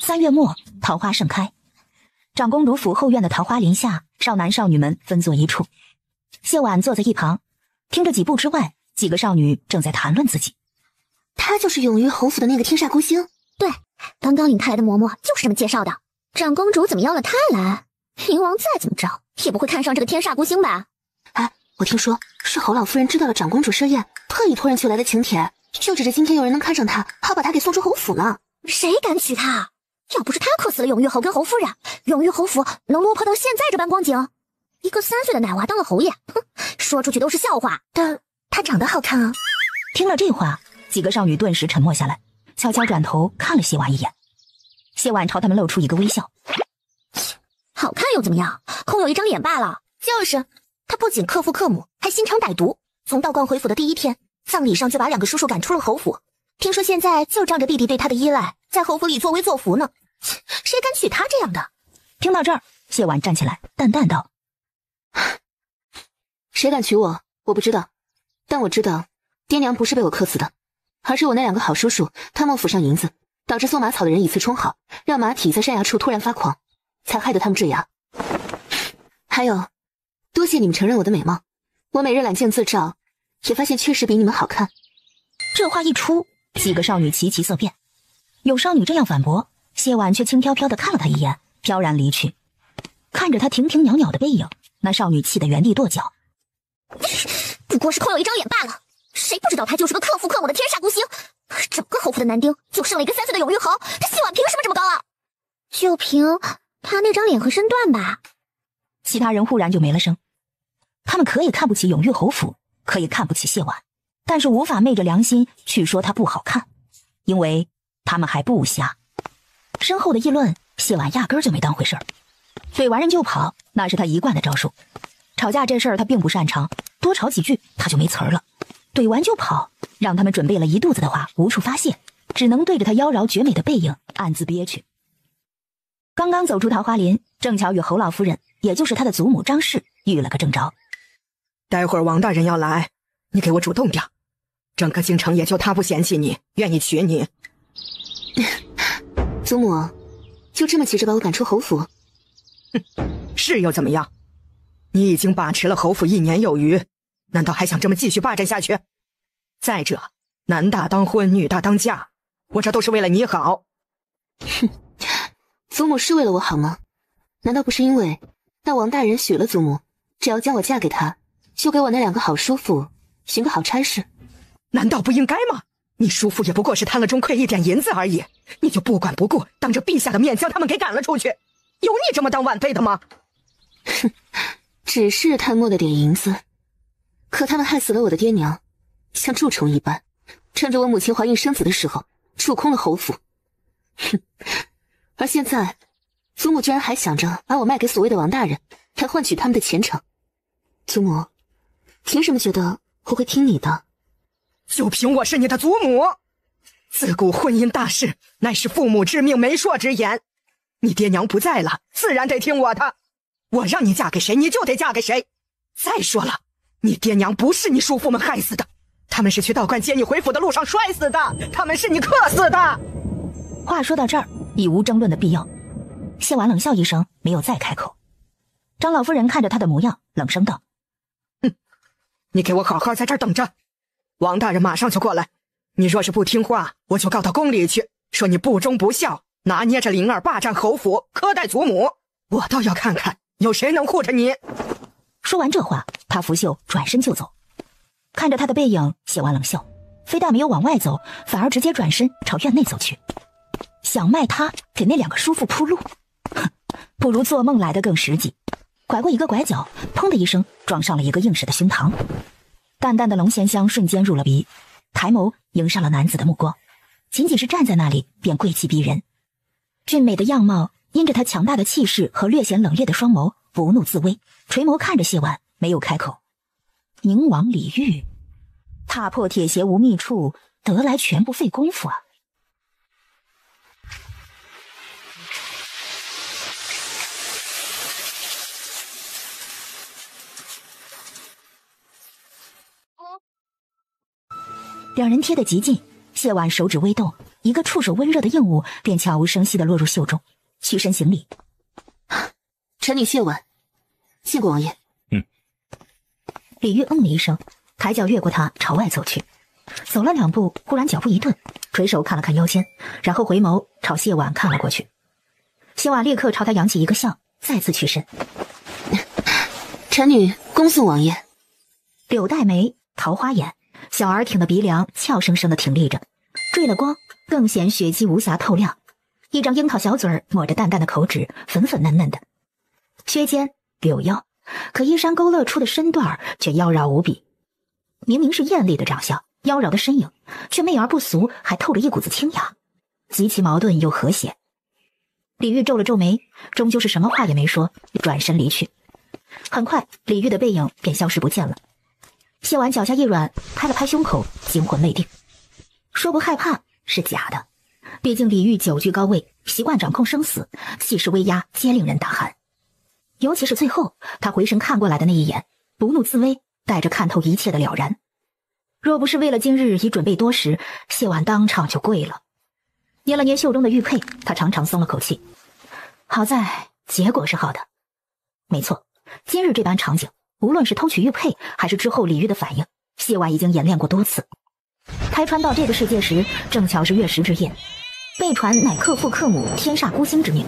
3月末，桃花盛开。长公主府后院的桃花林下，少男少女们分坐一处。谢婉坐在一旁，听着几步之外，几个少女正在谈论自己。他就是永于侯府的那个天煞孤星。对，刚刚领他来的嬷嬷就是这么介绍的。长公主怎么邀了他来？宁王再怎么着也不会看上这个天煞孤星吧？哎，我听说是侯老夫人知道了长公主设宴，特意托人求来的请帖，就指着今天有人能看上她，好把她给送出侯府呢。谁敢娶她？要不是他克死了永玉侯跟侯夫人，永玉侯府能落魄到现在这般光景？一个3岁的奶娃当了侯爷，哼，说出去都是笑话。但她长得好看啊。听了这话，几个少女顿时沉默下来，悄悄转头看了谢婉一眼。谢婉朝他们露出一个微笑。好看又怎么样？空有一张脸罢了。就是，她不仅克父克母，还心肠歹毒。从道观回府的第一天，葬礼上就把2个叔叔赶出了侯府。听说现在就仗着弟弟对她的依赖，在侯府里作威作福呢。谁敢娶她这样的？听到这儿，谢婉站起来，淡淡道：“谁敢娶我，我不知道，但我知道，爹娘不是被我克死的，而是我那2个好叔叔贪墨府上银子，导致送马草的人以次充好，让马体在山崖处突然发狂，才害得他们坠崖。还有，多谢你们承认我的美貌，我每日揽镜自照，也发现确实比你们好看。”这话一出，几个少女齐齐色变。有少女这样反驳，谢婉却轻飘飘地看了她一眼，飘然离去。看着她亭亭袅袅的背影，那少女气得原地跺脚。不过是空有一张脸罢了，谁不知道他就是个克父克母的天煞孤星？整个侯府的男丁就剩了一个3岁的永玉侯，他谢婉凭什么这么高傲？就凭他那张脸和身段吧。其他人忽然就没了声。他们可以看不起永玉侯府，可以看不起谢婉，但是无法昧着良心去说她不好看，因为他们还不瞎。身后的议论，谢婉压根儿就没当回事儿，怼完人就跑，那是他一贯的招数。吵架这事儿他并不擅长，多吵几句他就没词儿了。怼完就跑，让他们准备了一肚子的话无处发泄，只能对着他妖娆绝美的背影暗自憋屈。刚刚走出桃花林，正巧与侯老夫人，也就是他的祖母张氏遇了个正着。待会儿王大人要来，你给我主动点，整个京城也就他不嫌弃你，愿意娶你。祖母，就这么急着把我赶出侯府？哼，是又怎么样？你已经把持了侯府1年有余，难道还想这么继续霸占下去？再者，男大当婚，女大当嫁，我这都是为了你好。哼，祖母是为了我好吗？难道不是因为那王大人许了祖母，只要将我嫁给他，就给我那2个好叔父寻个好差事？难道不应该吗？你叔父也不过是贪了钟馗1点银子而已，你就不管不顾，当着陛下的面将他们给赶了出去，有你这么当晚辈的吗？哼，只是贪墨的点银子，可他们害死了我的爹娘，像蛀虫一般，趁着我母亲怀孕生子的时候蛀空了侯府。哼，而现在祖母居然还想着把我卖给所谓的王大人，来换取他们的前程。祖母，凭什么觉得我会听你的？就凭我是你的祖母。自古婚姻大事乃是父母之命，媒妁之言，你爹娘不在了，自然得听我的。我让你嫁给谁，你就得嫁给谁。再说了，你爹娘不是你叔父们害死的，他们是去道观接你回府的路上摔死的，他们是你克死的。话说到这儿，已无争论的必要。谢婉冷笑一声，没有再开口。张老夫人看着他的模样，冷声道：“哼，你给我好好在这儿等着，王大人马上就过来。你若是不听话，我就告到宫里去，说你不忠不孝，拿捏着灵儿霸占侯府，苛待祖母。我倒要看看有谁能护着你。”说完这话，他拂袖转身就走。看着他的背影，谢婉冷笑，非但没有往外走，反而直接转身朝院内走去，想卖他给那2个叔父铺路。哼，不如做梦来得更实际。拐过一个拐角，砰的一声撞上了一个硬实的胸膛，淡淡的龙涎香瞬间入了鼻，抬眸迎上了男子的目光，仅仅是站在那里便贵气逼人。俊美的样貌因着他强大的气势和略显冷冽的双眸不怒自威，垂眸看着谢婉，没有开口。宁王李煜，踏破铁鞋无觅处，得来全不费功夫啊。2人贴得极近，谢婉手指微动，一个触手温热的硬物便悄无声息地落入袖中，屈身行礼。臣女谢婉，谢过王爷。李煜嗯了一声，抬脚越过他朝外走去。走了2步，忽然脚步一顿，垂手看了看腰间，然后回眸朝谢婉看了过去。谢婉立刻朝他扬起一个笑，再次屈身。臣女恭送王爷。柳带眉，桃花眼，小儿挺的鼻梁俏生生的挺立着，缀了光，更显血肌无瑕透亮。一张樱桃小嘴儿抹着淡淡的口脂，粉粉嫩嫩的。削肩柳腰，可衣衫勾勒出的身段却妖娆无比。明明是艳丽的长相，妖娆的身影，却媚而不俗，还透着一股子清雅，极其矛盾又和谐。李煜皱了皱眉，终究是什么话也没说，转身离去。很快，李煜的背影便消失不见了。谢婉脚下一软，拍了拍胸口，惊魂未定。说不害怕是假的，毕竟李煜久居高位，习惯掌控生死，气势威压皆令人胆寒。尤其是最后他回身看过来的那一眼，不怒自威，带着看透一切的了然。若不是为了今日已准备多时，谢婉当场就跪了。捏了捏袖中的玉佩，他长长松了口气。好在结果是好的。没错，今日这般场景，无论是偷取玉佩，还是之后李煜的反应，谢婉已经演练过多次。开穿到这个世界时，正巧是月食之夜，被传乃克父克母天煞孤星之命。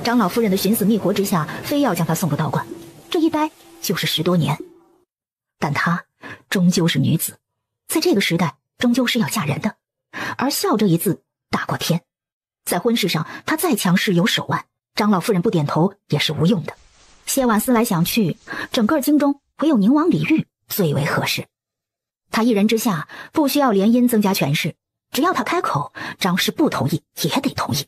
长老夫人的寻死觅活之下，非要将她送入道观，这一待就是10多年。但她终究是女子，在这个时代终究是要嫁人的，而孝这一字大过天。在婚事上，她再强势有手腕，长老夫人不点头也是无用的。谢婉思来想去，整个京中唯有宁王李煜最为合适。他一人之下，不需要联姻增加权势，只要他开口，张氏不同意也得同意。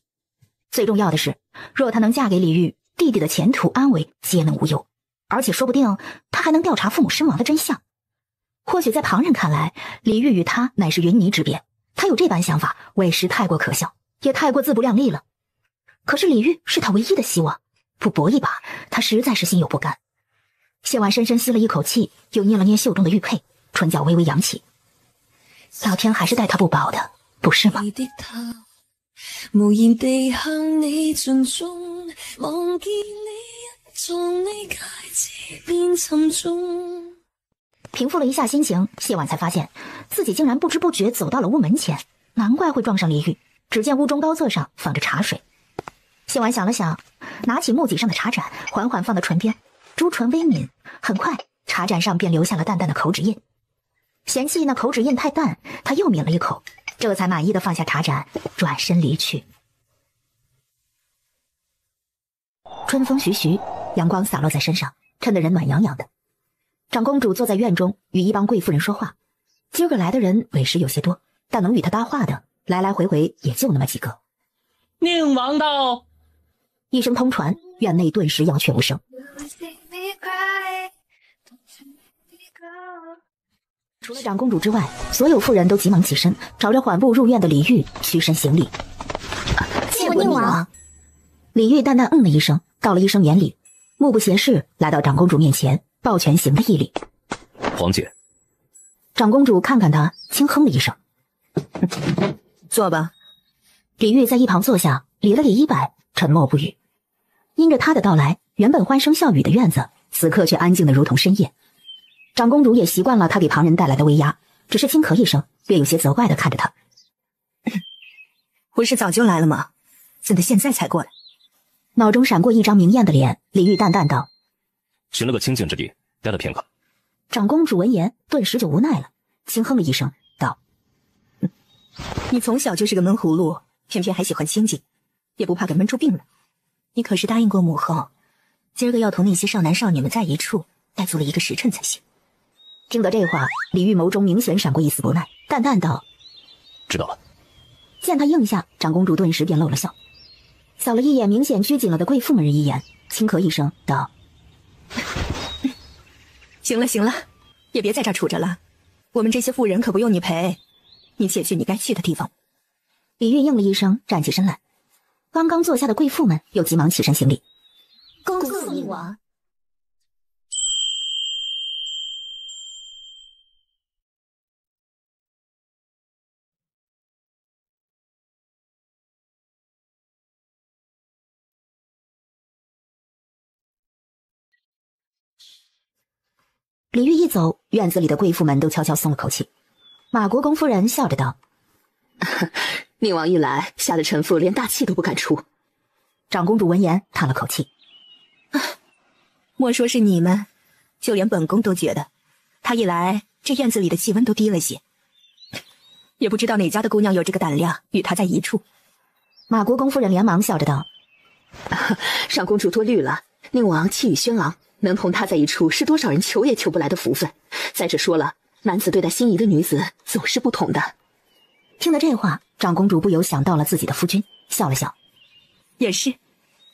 最重要的是，若她能嫁给李煜，弟弟的前途安危皆能无忧，而且说不定他还能调查父母身亡的真相。或许在旁人看来，李煜与他乃是云泥之别，他有这般想法，委实太过可笑，也太过自不量力了。可是李煜是他唯一的希望，不搏一把，他实在是心有不甘。谢婉深深吸了一口气，又捏了捏袖中的玉佩，唇角微微扬起。老天还是待他不薄的，不是吗？無言地向你盡忠，望見你從你戒指變沉重。平复了一下心情，谢婉才發現自己竟然不知不覺走到了屋門前，難怪會撞上李煜。只見屋中高座上放着茶水。谢婉想了想，拿起木脊上的茶盏，缓缓放到唇边，朱唇微抿，很快茶盏上便留下了淡淡的口指印。嫌弃那口指印太淡，他又抿了一口，这才满意的放下茶盏，转身离去。春风徐徐，阳光洒落在身上，衬得人暖洋洋的。长公主坐在院中，与一帮贵妇人说话。今儿个来的人委实有些多，但能与她搭话的，来来回回也就那么几个。宁王到！一声通传，院内顿时鸦雀无声。除了长公主之外，所有妇人都急忙起身，朝着缓步入院的李煜屈身行礼。谢过宁王。李煜淡淡嗯了一声，道了一声免礼，目不斜视来到长公主面前，抱拳行了一礼。皇姐。长公主看看他，轻哼了一声。坐吧。李煜在一旁坐下，理了理衣摆，沉默不语。因着他的到来，原本欢声笑语的院子，此刻却安静得如同深夜。长公主也习惯了他给旁人带来的威压，只是轻咳一声，略有些责怪地看着他。不是早就来了吗？怎的现在才过来？脑中闪过一张明艳的脸，李煜淡淡道：寻了个清静之地，待了片刻。长公主闻言，顿时就无奈了，轻哼了一声，道：你从小就是个闷葫芦，偏偏还喜欢清静，也不怕给闷出病来。你可是答应过母后，今儿个要同那些少男少女们在一处，待足了1个时辰才行。听得这话，李煜眸中明显闪过一丝不耐，淡淡道：知道了。见他应下，长公主顿时便露了笑，扫了一眼明显拘谨了的贵妇们一眼，轻咳一声道：行了行了，也别在这儿杵着了，我们这些妇人可不用你陪，你且去你该去的地方。李煜应了一声，站起身来。刚刚坐下的贵妇们又急忙起身行礼。恭送宁王。李煜一走，院子里的贵妇们都悄悄松了口气。马国公夫人笑着道：宁王一来，吓得臣妇连大气都不敢出。长公主闻言叹了口气：莫说是你们，就连本宫都觉得他一来，这院子里的气温都低了些。也不知道哪家的姑娘有这个胆量与他在一处。马国公夫人连忙笑着道：上公主多虑了，宁王气宇轩昂，能同他在一处是多少人求也求不来的福分。再者说了，男子对待心仪的女子总是不同的。听了这话，长公主不由想到了自己的夫君，笑了笑：也是，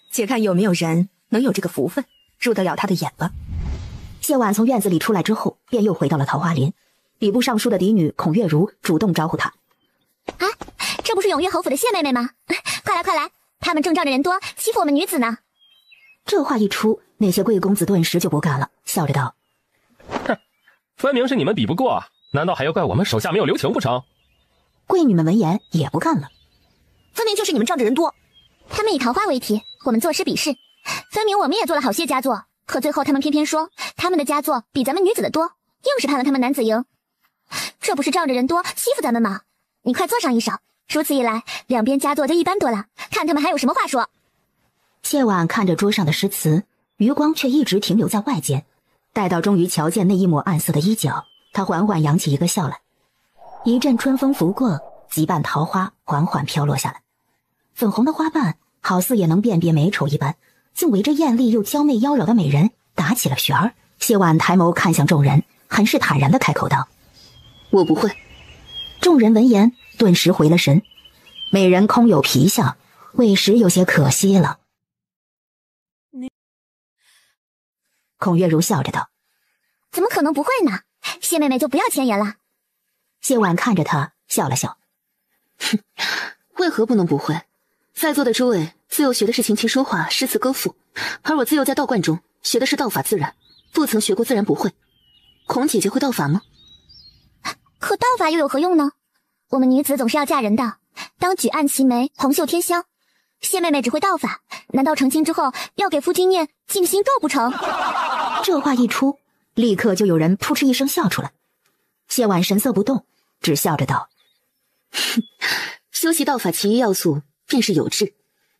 且看有没有人能有这个福分入得了他的眼吧。谢婉从院子里出来之后，便又回到了桃花林。礼部尚书的嫡女孔月如主动招呼他：啊，这不是永乐侯府的谢妹妹吗？快来快来，他们正仗着人多欺负我们女子呢。这话一出，那些贵公子顿时就不干了，笑着道：哼，分明是你们比不过，难道还要怪我们手下没有留情不成？贵女们闻言也不干了：分明就是你们仗着人多，他们以桃花为题，我们作诗比试，分明我们也做了好些佳作，可最后他们偏偏说他们的佳作比咱们女子的多，硬是判了他们男子赢。这不是仗着人多欺负咱们吗？你快坐上一手，如此一来，两边佳作就一般多了，看他们还有什么话说。谢婉看着桌上的诗词，余光却一直停留在外间。待到终于瞧见那一抹暗色的衣角，他缓缓扬起一个笑来。一阵春风拂过，几瓣桃花缓缓飘落下来，粉红的花瓣好似也能辨别美丑一般，竟围着艳丽又娇媚妖娆的美人打起了旋儿。谢婉抬眸看向众人，很是坦然地开口道：我不会。众人闻言顿时回了神，美人空有皮相，未时有些可惜了。孔月如笑着道：怎么可能不会呢？谢妹妹就不要前言了。谢婉看着他笑了笑：哼，为何不能不会？在座的诸位自幼学的是琴棋书画、诗词歌赋，而我自幼在道观中学的是道法自然，不曾学过自然不会。孔姐姐会道法吗？可道法又有何用呢？我们女子总是要嫁人的，当举案齐眉，红袖添香。谢妹妹只会道法，难道成亲之后要给夫君念静心咒不成？这话一出，立刻就有人扑哧一声笑出来。谢婉神色不动，只笑着道：修习道法其一要素便是有志，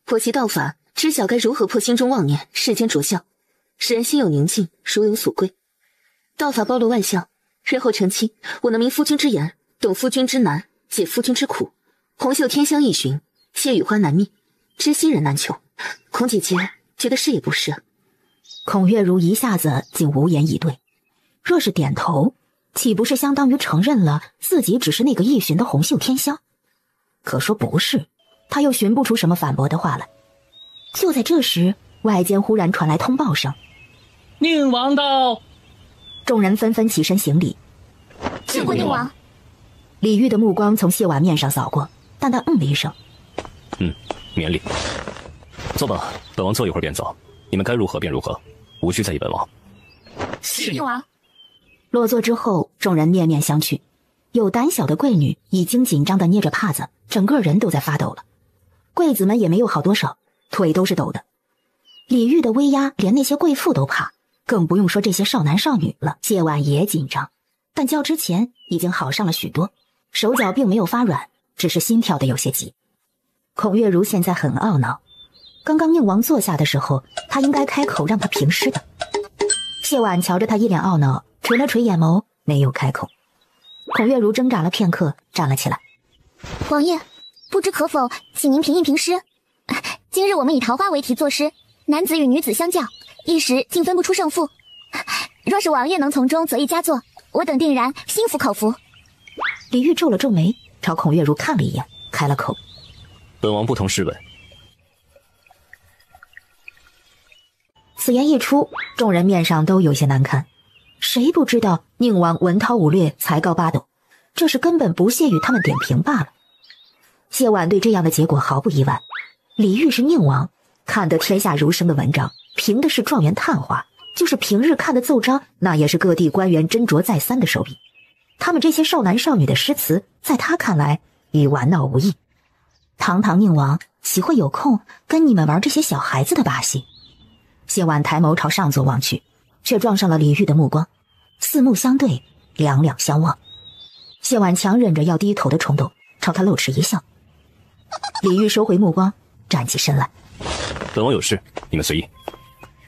剖析道法，知晓该如何破心中妄念，世间浊笑，使人心有宁静，如有所归。道法包罗万象，日后成亲，我能明夫君之言，懂夫君之难，解夫君之苦，红袖添香一巡，谢雨花难觅，知心人难求。孔姐姐觉得是也不是？孔月如一下子竟无言以对，若是点头，岂不是相当于承认了自己只是那个一巡的红袖添香？可说不是，他又寻不出什么反驳的话来。就在这时，外间忽然传来通报声：宁王到！众人纷纷起身行礼。见过宁王。李煜的目光从谢婉面上扫过，淡淡了一声：免礼。坐吧，本王坐一会儿便走，你们该如何便如何，无需在意本王。是宁王。落座之后，众人面面相觑。有胆小的贵女已经紧张地捏着帕子，整个人都在发抖了。贵子们也没有好多少，腿都是抖的。李煜的威压连那些贵妇都怕，更不用说这些少男少女了。谢婉也紧张，但较之前已经好上了许多，手脚并没有发软，只是心跳得有些急。孔月如现在很懊恼，刚刚宁王坐下的时候，他应该开口让他评诗的。谢婉瞧着他一脸懊恼，垂了垂眼眸，没有开口。孔月如挣扎了片刻，站了起来：王爷，不知可否请您评一评诗？今日我们以桃花为题作诗，男子与女子相较，一时竟分不出胜负。若是王爷能从中择一佳作，我等定然心服口服。李煜皱了皱眉，朝孔月如看了一眼，开了口：本王不同诗文。此言一出，众人面上都有些难看。谁不知道宁王文韬武略，才高八斗，这是根本不屑于他们点评罢了。谢婉对这样的结果毫不意外。李煜是宁王，看得天下儒生的文章，评的是状元探花，就是平日看的奏章，那也是各地官员斟酌再三的手笔。他们这些少男少女的诗词，在他看来与玩闹无异。堂堂宁王岂会有空跟你们玩这些小孩子的把戏？谢婉抬眸朝上座望去，却撞上了李煜的目光。四目相对，两两相望。谢婉强忍着要低头的冲动，朝他露齿一笑。李煜收回目光，站起身来。本王有事，你们随意。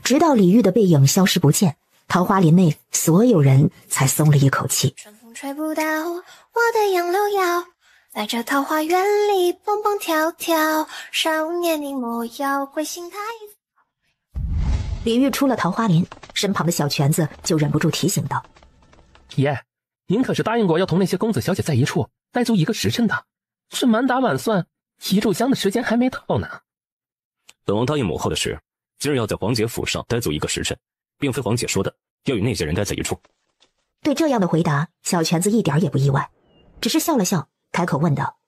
直到李煜的背影消失不见，桃花林内所有人才松了一口气。春风吹不到我的杨柳腰，在这桃花源里蹦蹦跳跳，少年你莫要归心太早。李煜出了桃花林，身旁的小泉子就忍不住提醒道：爷，您可是答应过要同那些公子小姐在一处待足1个时辰的，这满打满算1炷香的时间还没到呢。本王答应母后的事，今日要在皇姐府上待足1个时辰，并非皇姐说的要与那些人待在一处。对这样的回答，小泉子一点也不意外，只是笑了笑，开口问道：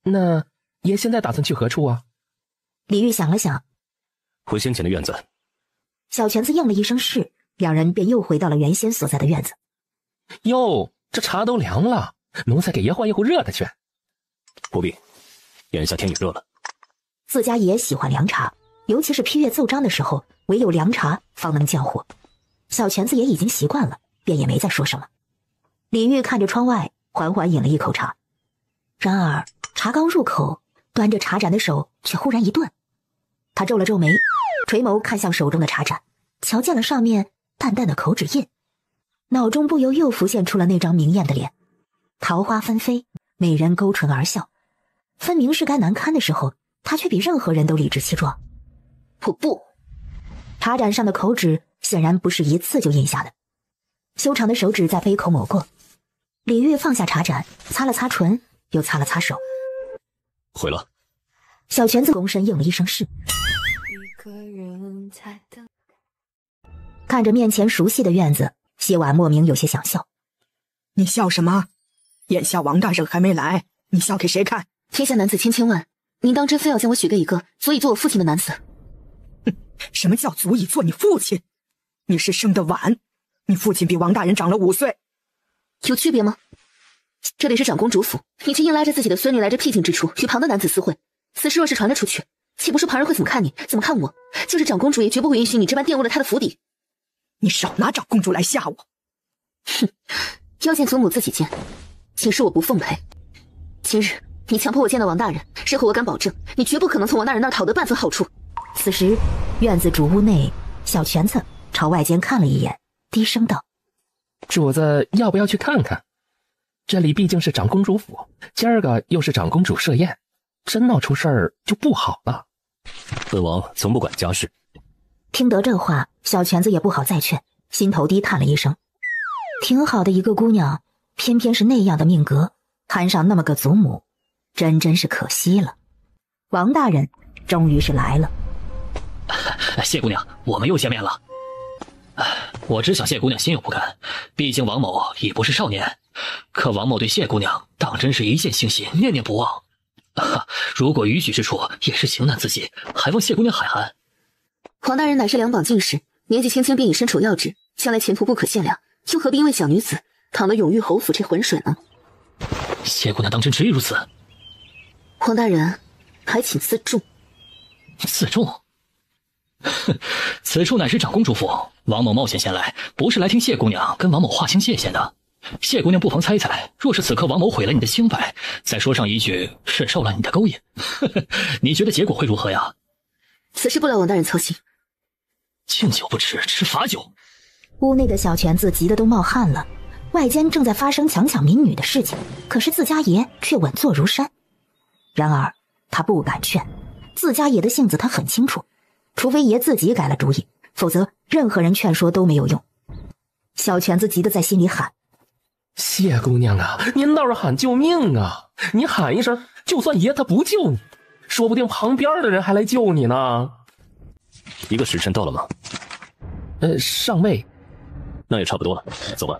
那爷现在打算去何处啊？李煜想了想，回先前的院子。小泉子应了一声是，两人便又回到了原先所在的院子。哟，这茶都凉了，奴才给爷换一壶热的去。不必，眼下天已热了。自家也喜欢凉茶，尤其是批阅奏章的时候，唯有凉茶方能降火。小泉子也已经习惯了，便也没再说什么。李煜看着窗外，缓缓饮了一口茶。然而茶刚入口，端着茶盏的手却忽然一顿。他皱了皱眉，垂眸看向手中的茶盏，瞧见了上面淡淡的口指印，脑中不由又浮现出了那张明艳的脸。桃花纷飞，美人勾唇而笑，分明是该难堪的时候，他却比任何人都理直气壮。不，茶盏上的口指显然不是一次就印下的，修长的手指在杯口抹过。李煜放下茶盏，擦了擦唇，又擦了擦手。回了。小泉子躬身应了一声是。看着面前熟悉的院子，谢婉莫名有些想笑。你笑什么？眼下王大人还没来，你笑给谁看？天下男子千千万，您当真非要将我许给一个足以做我父亲的男子？哼，什么叫足以做你父亲？你是生得晚，你父亲比王大人长了5岁，有区别吗？这里是长公主府，你却硬拉着自己的孙女来这僻静之处与旁的男子私会，此事若是传了出去，岂不是旁人会怎么看你，怎么看我？就是长公主也绝不会允许你这般玷污了她的府邸。你少拿长公主来吓我！哼，要见祖母自己见，请示我不奉陪。今日你强迫我见到王大人，日后我敢保证，你绝不可能从王大人那儿讨得半分好处。此时，院子主屋内，小泉子朝外间看了一眼，低声道：主子要不要去看看？这里毕竟是长公主府，今儿个又是长公主设宴，真闹出事儿就不好了。本王从不管家事。听得这话，小泉子也不好再劝，心头低叹了一声。挺好的一个姑娘，偏偏是那样的命格，摊上那么个祖母，真是可惜了。王大人终于是来了。谢姑娘，我们又见面了。我知晓谢姑娘心有不甘，毕竟王某已不是少年，可王某对谢姑娘当真是一见倾心，念念不忘。如果逾矩之处，也是情难自禁，还望谢姑娘海涵。黄大人乃是两榜进士，年纪轻轻便已身处要职，将来前途不可限量，又何必因为小女子淌了永裕侯府这浑水呢？谢姑娘当真执意如此？黄大人，还请自重。自重？哼，此处乃是长公主府，王某冒险前来，不是来听谢姑娘跟王某划清界限的。谢姑娘不妨猜猜，若是此刻王某毁了你的清白，再说上一句是受了你的勾引，你觉得结果会如何呀？此事不劳王大人操心。敬酒不吃吃罚酒。屋内的小泉子急得都冒汗了，外间正在发生强抢民女的事情，可是自家爷却稳坐如山。然而他不敢劝，自家爷的性子他很清楚，除非爷自己改了主意，否则任何人劝说都没有用。小泉子急得在心里喊：谢姑娘啊，您倒是喊救命啊！你喊一声，就算爷他不救你，说不定旁边的人还来救你呢。1个时辰到了吗？尚未。那也差不多了，走吧。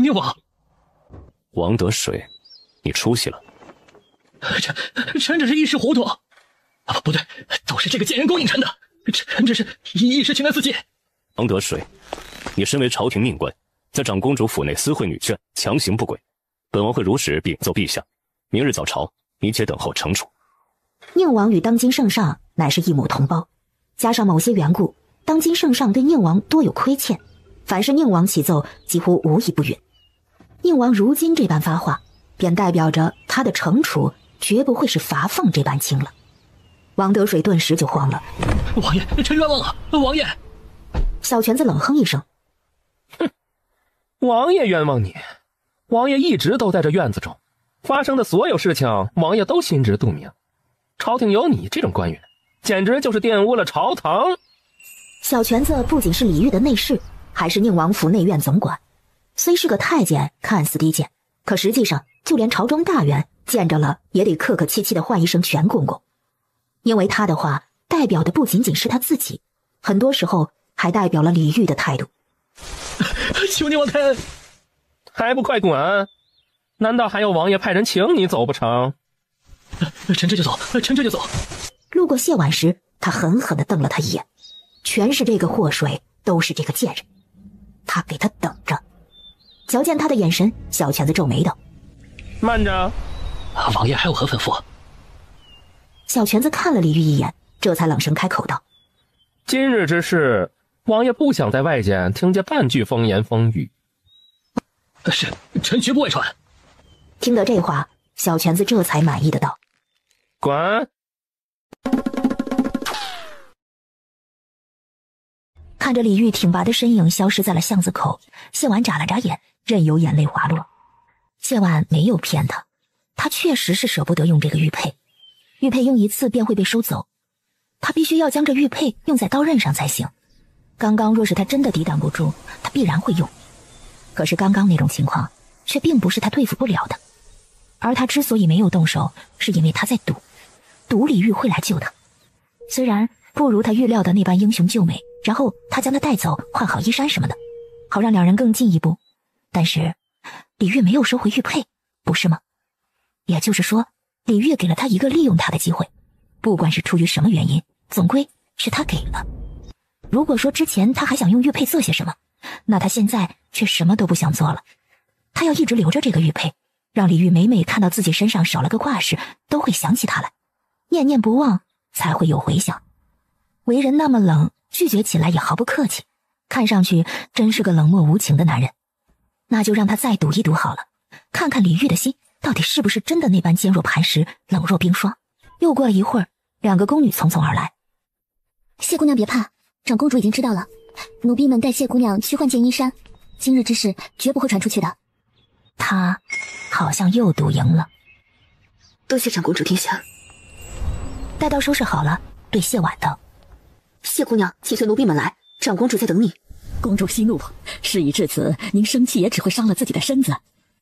宁王，王得水，你出息了。臣只是一时糊涂。啊，不对，都是这个贱人勾引臣的。臣只是一时情难自禁。王得水，你身为朝廷命官，在长公主府内私会女眷，强行不轨，本王会如实禀奏陛下。明日早朝，你且等候惩处。宁王与当今圣上乃是一母同胞，加上某些缘故，当今圣上对宁王多有亏欠，凡是宁王启奏，几乎无一不允。宁王如今这般发话，便代表着他的惩处绝不会是罚俸这般轻了。王得水顿时就慌了。王爷，臣冤枉了，王爷！小泉子冷哼一声：“哼，王爷冤枉你？王爷一直都在这院子中，发生的所有事情，王爷都心知肚明。朝廷有你这种官员，简直就是玷污了朝堂。”小泉子不仅是李煜的内侍，还是宁王府内院总管。虽是个太监，看似低贱，可实际上就连朝中大员见着了也得客客气气地唤一声全公公。因为他的话代表的不仅仅是他自己，很多时候还代表了李煜的态度。求你王开恩，还不快滚！难道还有王爷派人请你走不成？臣这就走，臣这就走。路过谢婉时，他狠狠地瞪了他一眼，全是这个祸水，都是这个贱人，他给他等着。瞧见他的眼神，小泉子皱眉道：“慢着，王爷还有何吩咐？”小泉子看了李煜一眼，这才冷声开口道：“今日之事，王爷不想在外间听见半句风言风语。”是，臣绝不外传。听得这话，小泉子这才满意的道：“滚！”看着李煜挺拔的身影消失在了巷子口，谢婉眨了眨眼，任由眼泪滑落。谢婉没有骗他，他确实是舍不得用这个玉佩，玉佩用一次便会被收走，他必须要将这玉佩用在刀刃上才行。刚刚若是他真的抵挡不住，他必然会用。可是刚刚那种情况却并不是他对付不了的，而他之所以没有动手，是因为他在赌李煜会来救他。虽然不如他预料的那般英雄救美，然后他将他带走，换好衣衫什么的，好让两人更进一步，但是李煜没有收回玉佩，不是吗？也就是说，李煜给了他一个利用他的机会，不管是出于什么原因，总归是他给了。如果说之前他还想用玉佩做些什么，那他现在却什么都不想做了。他要一直留着这个玉佩，让李煜每每看到自己身上少了个挂饰，都会想起他来，念念不忘，才会有回响。为人那么冷，拒绝起来也毫不客气，看上去真是个冷漠无情的男人。那就让他再赌一赌好了，看看李煜的心到底是不是真的那般坚若磐石，冷若冰霜。又过了一会儿，两个宫女匆匆而来。谢姑娘别怕，长公主已经知道了，奴婢们带谢姑娘去换件衣衫，今日之事绝不会传出去的。他好像又赌赢了。多谢长公主殿下。待到收拾好了，对谢婉道：“谢姑娘，请随奴婢们来，长公主在等你。”公主息怒，事已至此，您生气也只会伤了自己的身子。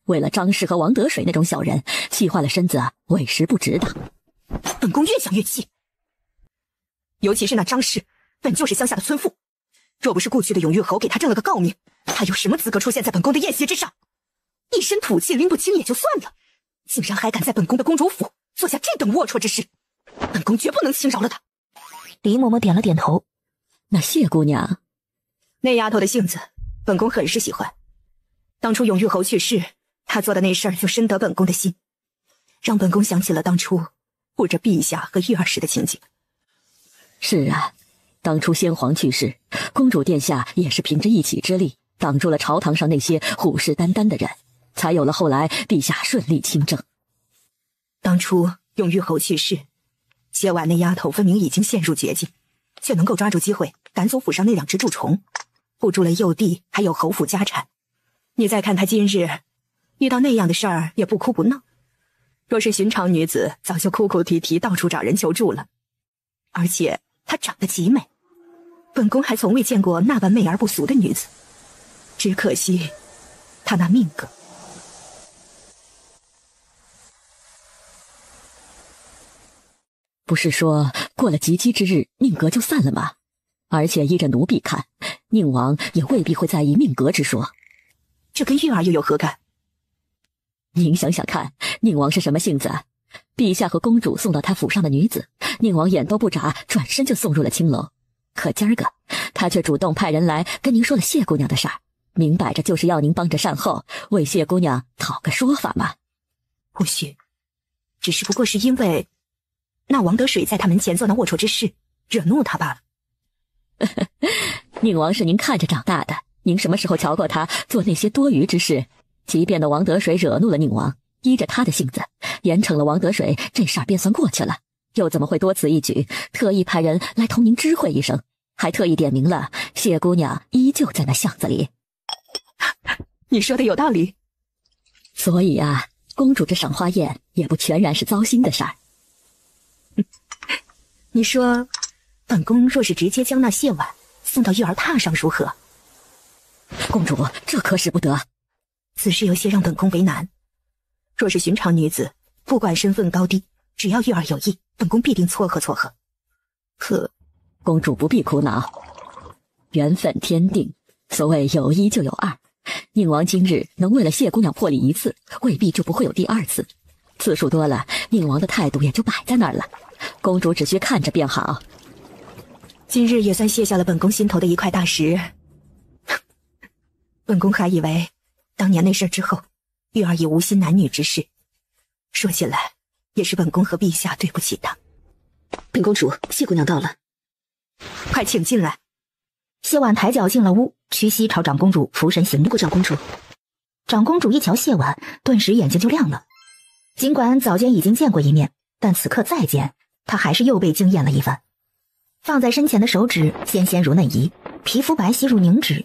为了张氏和王得水那种小人，气坏了身子，委实不值的。本宫越想越气，尤其是那张氏，本就是乡下的村妇，若不是故去的永玉侯给他正了个诰命，他有什么资格出现在本宫的宴席之上？一身土气拎不清也就算了，竟然还敢在本宫的公主府做下这等龌龊之事，本宫绝不能轻饶了他。李嬷嬷点了点头。那谢姑娘，那丫头的性子，本宫很是喜欢。当初永玉侯去世，她做的那事儿就深得本宫的心，让本宫想起了当初护着陛下和玉儿时的情景。是啊，当初先皇去世，公主殿下也是凭着一己之力挡住了朝堂上那些虎视眈眈的人，才有了后来陛下顺利亲政。当初永玉侯去世，谢婉那丫头分明已经陷入绝境，却能够抓住机会赶走府上那两只蛀虫，护住了幼弟还有侯府家产。你再看她今日遇到那样的事儿也不哭不闹，若是寻常女子早就哭哭啼啼到处找人求助了。而且她长得极美，本宫还从未见过那般媚而不俗的女子，只可惜她那命格。不是说过了及笄之日命格就散了吗？而且依着奴婢看，宁王也未必会在意命格之说。这跟玉儿又有何干？您想想看，宁王是什么性子？陛下和公主送到他府上的女子，宁王眼都不眨，转身就送入了青楼。可今儿个，他却主动派人来跟您说了谢姑娘的事儿，明摆着就是要您帮着善后，为谢姑娘讨个说法嘛。或许，只是不过是因为那王德水在他门前做那龌龊之事，惹怒他罢了。宁王是您看着长大的，您什么时候瞧过他做那些多余之事？即便那王德水惹怒了宁王，依着他的性子，严惩了王德水，这事儿便算过去了，又怎么会多此一举，特意派人来同您知会一声，还特意点明了谢姑娘依旧在那巷子里。你说的有道理。所以啊，公主这赏花宴也不全然是糟心的事儿。你说，本宫若是直接将那谢婉送到育儿榻上如何？公主，这可使不得。此事有些让本宫为难。若是寻常女子，不管身份高低，只要育儿有意，本宫必定撮合撮合。可，公主不必苦恼，缘分天定，所谓有一就有二。宁王今日能为了谢姑娘破例一次，未必就不会有第二次。次数多了，宁王的态度也就摆在那儿了。公主只需看着便好。今日也算卸下了本宫心头的一块大石。本宫还以为，当年那事之后，玉儿已无心男女之事。说起来，也是本宫和陛下对不起她。本公主，谢姑娘到了，快请进来。谢婉抬脚进了屋，屈膝朝长公主俯身行礼。过长公主。长公主一瞧谢婉，顿时眼睛就亮了。尽管早间已经见过一面，但此刻再见，她还是又被惊艳了一番。放在身前的手指纤纤如嫩荑，皮肤白皙如凝脂，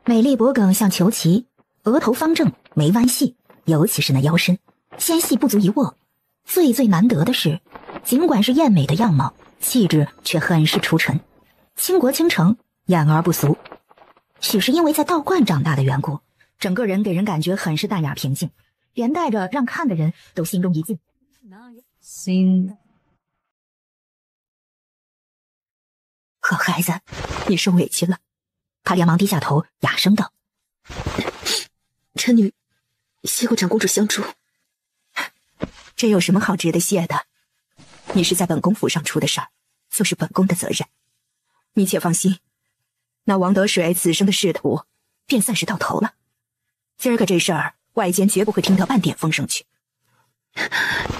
美丽脖颈像球旗，额头方正，眉弯细，尤其是那腰身，纤细不足一握。最难得的是，尽管是艳美的样貌，气质却很是出尘，倾国倾城，艳而不俗。许是因为在道观长大的缘故，整个人给人感觉很是淡雅平静，连带着让看的人都心中一静。好孩子，你受委屈了。他连忙低下头，哑声道：“臣女谢过长公主相助。”这有什么好值得谢的？你是在本宫府上出的事儿，就是本宫的责任。你且放心，那王德水此生的仕途，便算是到头了。今儿个这事儿，外间绝不会听得半点风声去。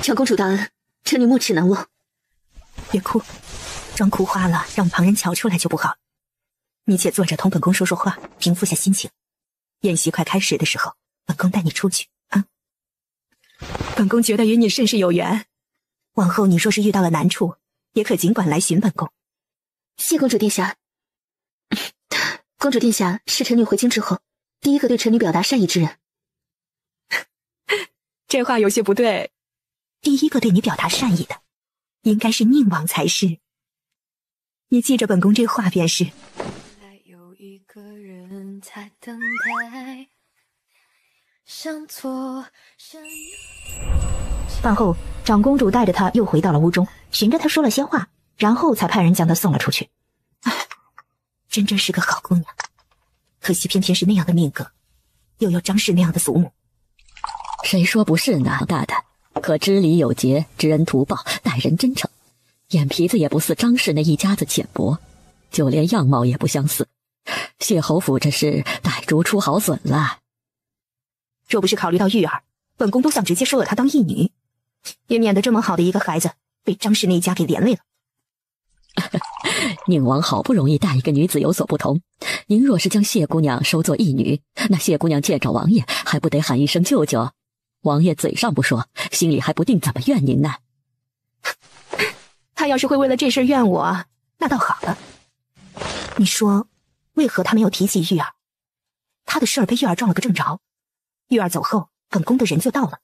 长公主大恩，臣女没齿难忘。别哭，装哭花了，让旁人瞧出来就不好。你且坐着同本宫说说话，平复下心情。宴席快开始的时候，本宫带你出去啊。本宫觉得与你甚是有缘，往后你若是遇到了难处，也可尽管来寻本宫。谢公主殿下。公主殿下是臣女回京之后第一个对臣女表达善意之人。这话有些不对，第一个对你表达善意的，应该是宁王才是。你记着本宫这话便是。有一个人在等待，像错像饭后，长公主带着她又回到了屋中，寻着她说了些话，然后才派人将她送了出去。真是个好姑娘，可惜偏偏是那样的命格，又有张氏那样的祖母。谁说不是呢？大的，可知礼有节，知恩图报，待人真诚，眼皮子也不似张氏那一家子浅薄，就连样貌也不相似。谢侯府这是逮猪出好笋了。若不是考虑到玉儿，本宫都想直接收了她当义女，也免得这么好的一个孩子被张氏那一家给连累了。宁王好不容易待一个女子有所不同，您若是将谢姑娘收作义女，那谢姑娘见着王爷还不得喊一声舅舅？王爷嘴上不说，心里还不定怎么怨您呢。他要是会为了这事怨我，那倒好了。你说，为何他没有提起玉儿？他的事儿被玉儿撞了个正着，玉儿走后，本宫的人就到了，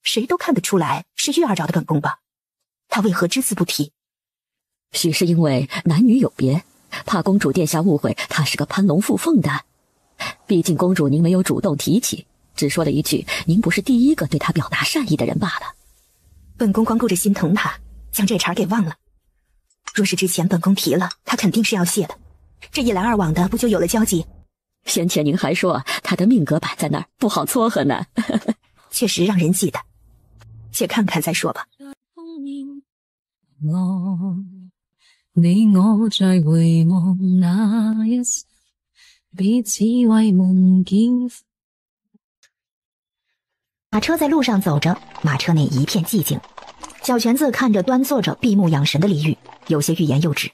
谁都看得出来是玉儿找的本宫吧？他为何只字不提？许是因为男女有别，怕公主殿下误会他是个攀龙附凤的。毕竟公主您没有主动提起，只说了一句您不是第一个对他表达善意的人罢了。本宫光顾着心疼他，将这茬给忘了。若是之前本宫提了，他肯定是要谢的，这一来二往的，不就有了交集？先前您还说他的命格摆在那儿，不好撮合呢。确实让人记得。且看看再说吧。你我在回望那一世，彼此为梦见。马车在路上走着，马车内一片寂静。小泉子看着端坐着闭目养神的李煜，有些欲言又止。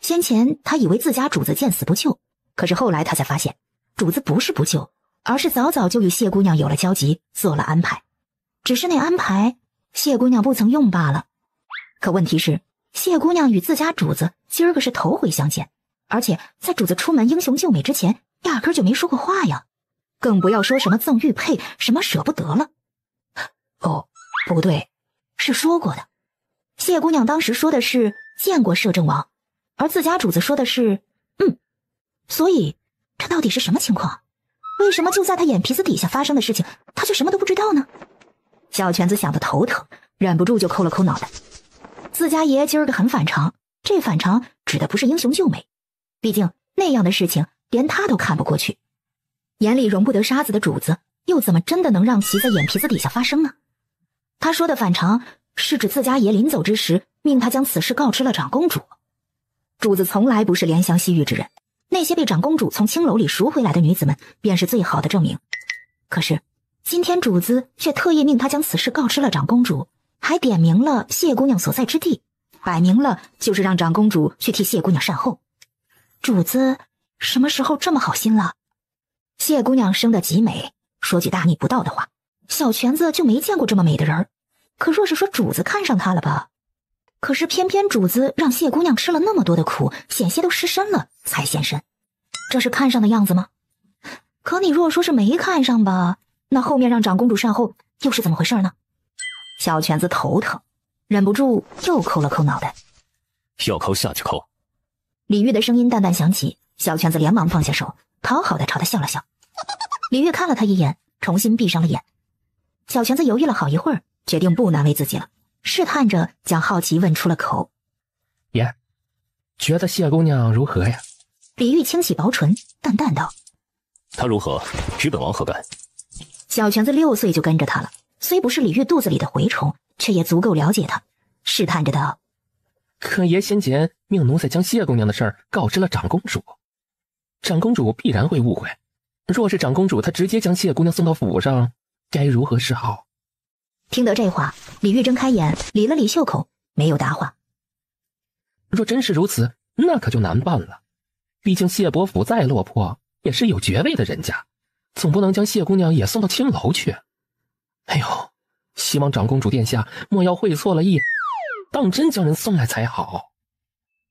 先前他以为自家主子见死不救，可是后来他才发现，主子不是不救，而是早早就与谢姑娘有了交集，做了安排。只是那安排谢姑娘不曾用罢了。可问题是，谢姑娘与自家主子今儿个是头回相见，而且在主子出门英雄救美之前，压根就没说过话呀，更不要说什么赠玉佩，什么舍不得了。哦，不对，是说过的。谢姑娘当时说的是见过摄政王，而自家主子说的是所以这到底是什么情况？为什么就在他眼皮子底下发生的事情，他却什么都不知道呢？小泉子想得头疼，忍不住就抠了抠脑袋。自家爷今儿个很反常，这反常指的不是英雄救美，毕竟那样的事情连他都看不过去。眼里容不得沙子的主子，又怎么真的能让其在眼皮子底下发生呢？他说的反常是指自家爷临走之时命他将此事告知了长公主。主子从来不是怜香惜玉之人，那些被长公主从青楼里赎回来的女子们便是最好的证明。可是今天主子却特意命他将此事告知了长公主，还点明了谢姑娘所在之地，摆明了就是让长公主去替谢姑娘善后。主子什么时候这么好心了？谢姑娘生得极美，说句大逆不道的话，小泉子就没见过这么美的人儿。可若是说主子看上她了吧，可是偏偏主子让谢姑娘吃了那么多的苦，险些都失身了才现身，这是看上的样子吗？可你若说是没看上吧，那后面让长公主善后又是怎么回事呢？小泉子头疼，忍不住又抠了抠脑袋。要抠下去抠。李煜的声音淡淡响起，小泉子连忙放下手，讨好的朝他笑了笑。李煜看了他一眼，重新闭上了眼。小泉子犹豫了好一会儿，决定不难为自己了，试探着将好奇问出了口。爷，觉得谢姑娘如何呀？李煜轻启薄唇，淡淡道：她如何，与本王何干？小泉子6岁就跟着他了，虽不是李煜肚子里的蛔虫，却也足够了解他，试探着道：可爷先前命奴才将谢姑娘的事儿告知了长公主，长公主必然会误会。若是长公主她直接将谢姑娘送到府上，该如何是好？听得这话，李煜睁开眼，理了理袖口，没有答话。若真是如此，那可就难办了。毕竟谢伯府再落魄，也是有爵位的人家，总不能将谢姑娘也送到青楼去。哎呦，希望长公主殿下莫要会错了意，当真将人送来才好。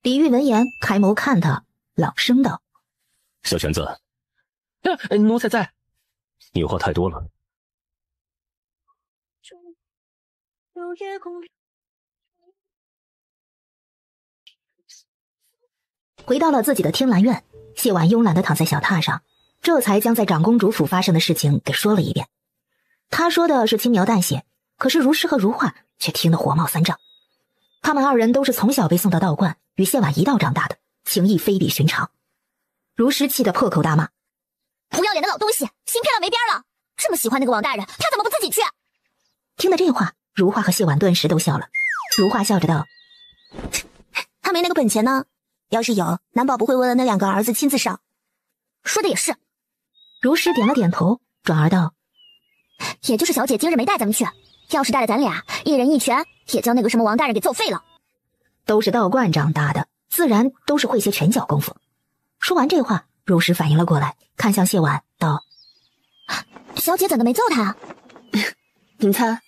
李煜闻言开眸看他，朗声道：小泉子，奴才在。你话太多了。回到了自己的天蓝院，谢婉慵懒地躺在小榻上，这才将在长公主府发生的事情给说了一遍。他说的是轻描淡写，可是如诗和如画却听得火冒三丈。他们2人都是从小被送到道观，与谢婉一道长大的，情谊非比寻常。如诗气得破口大骂：不要脸的老东西，行骗了没边了！这么喜欢那个王大人，他怎么不自己去？听得这话，如画和谢婉顿时都笑了。如画笑着道：他没那个本钱呢，要是有，难保不会为了那2个儿子亲自上。说的也是。如诗点了点头，转而道：也就是小姐今日没带咱们去，要是带了咱俩，一人一拳，也将那个什么王大人给揍废了。都是道观长大的，自然都是会些拳脚功夫。说完这话，如诗反应了过来，看向谢婉道：小姐怎的没揍他？您猜？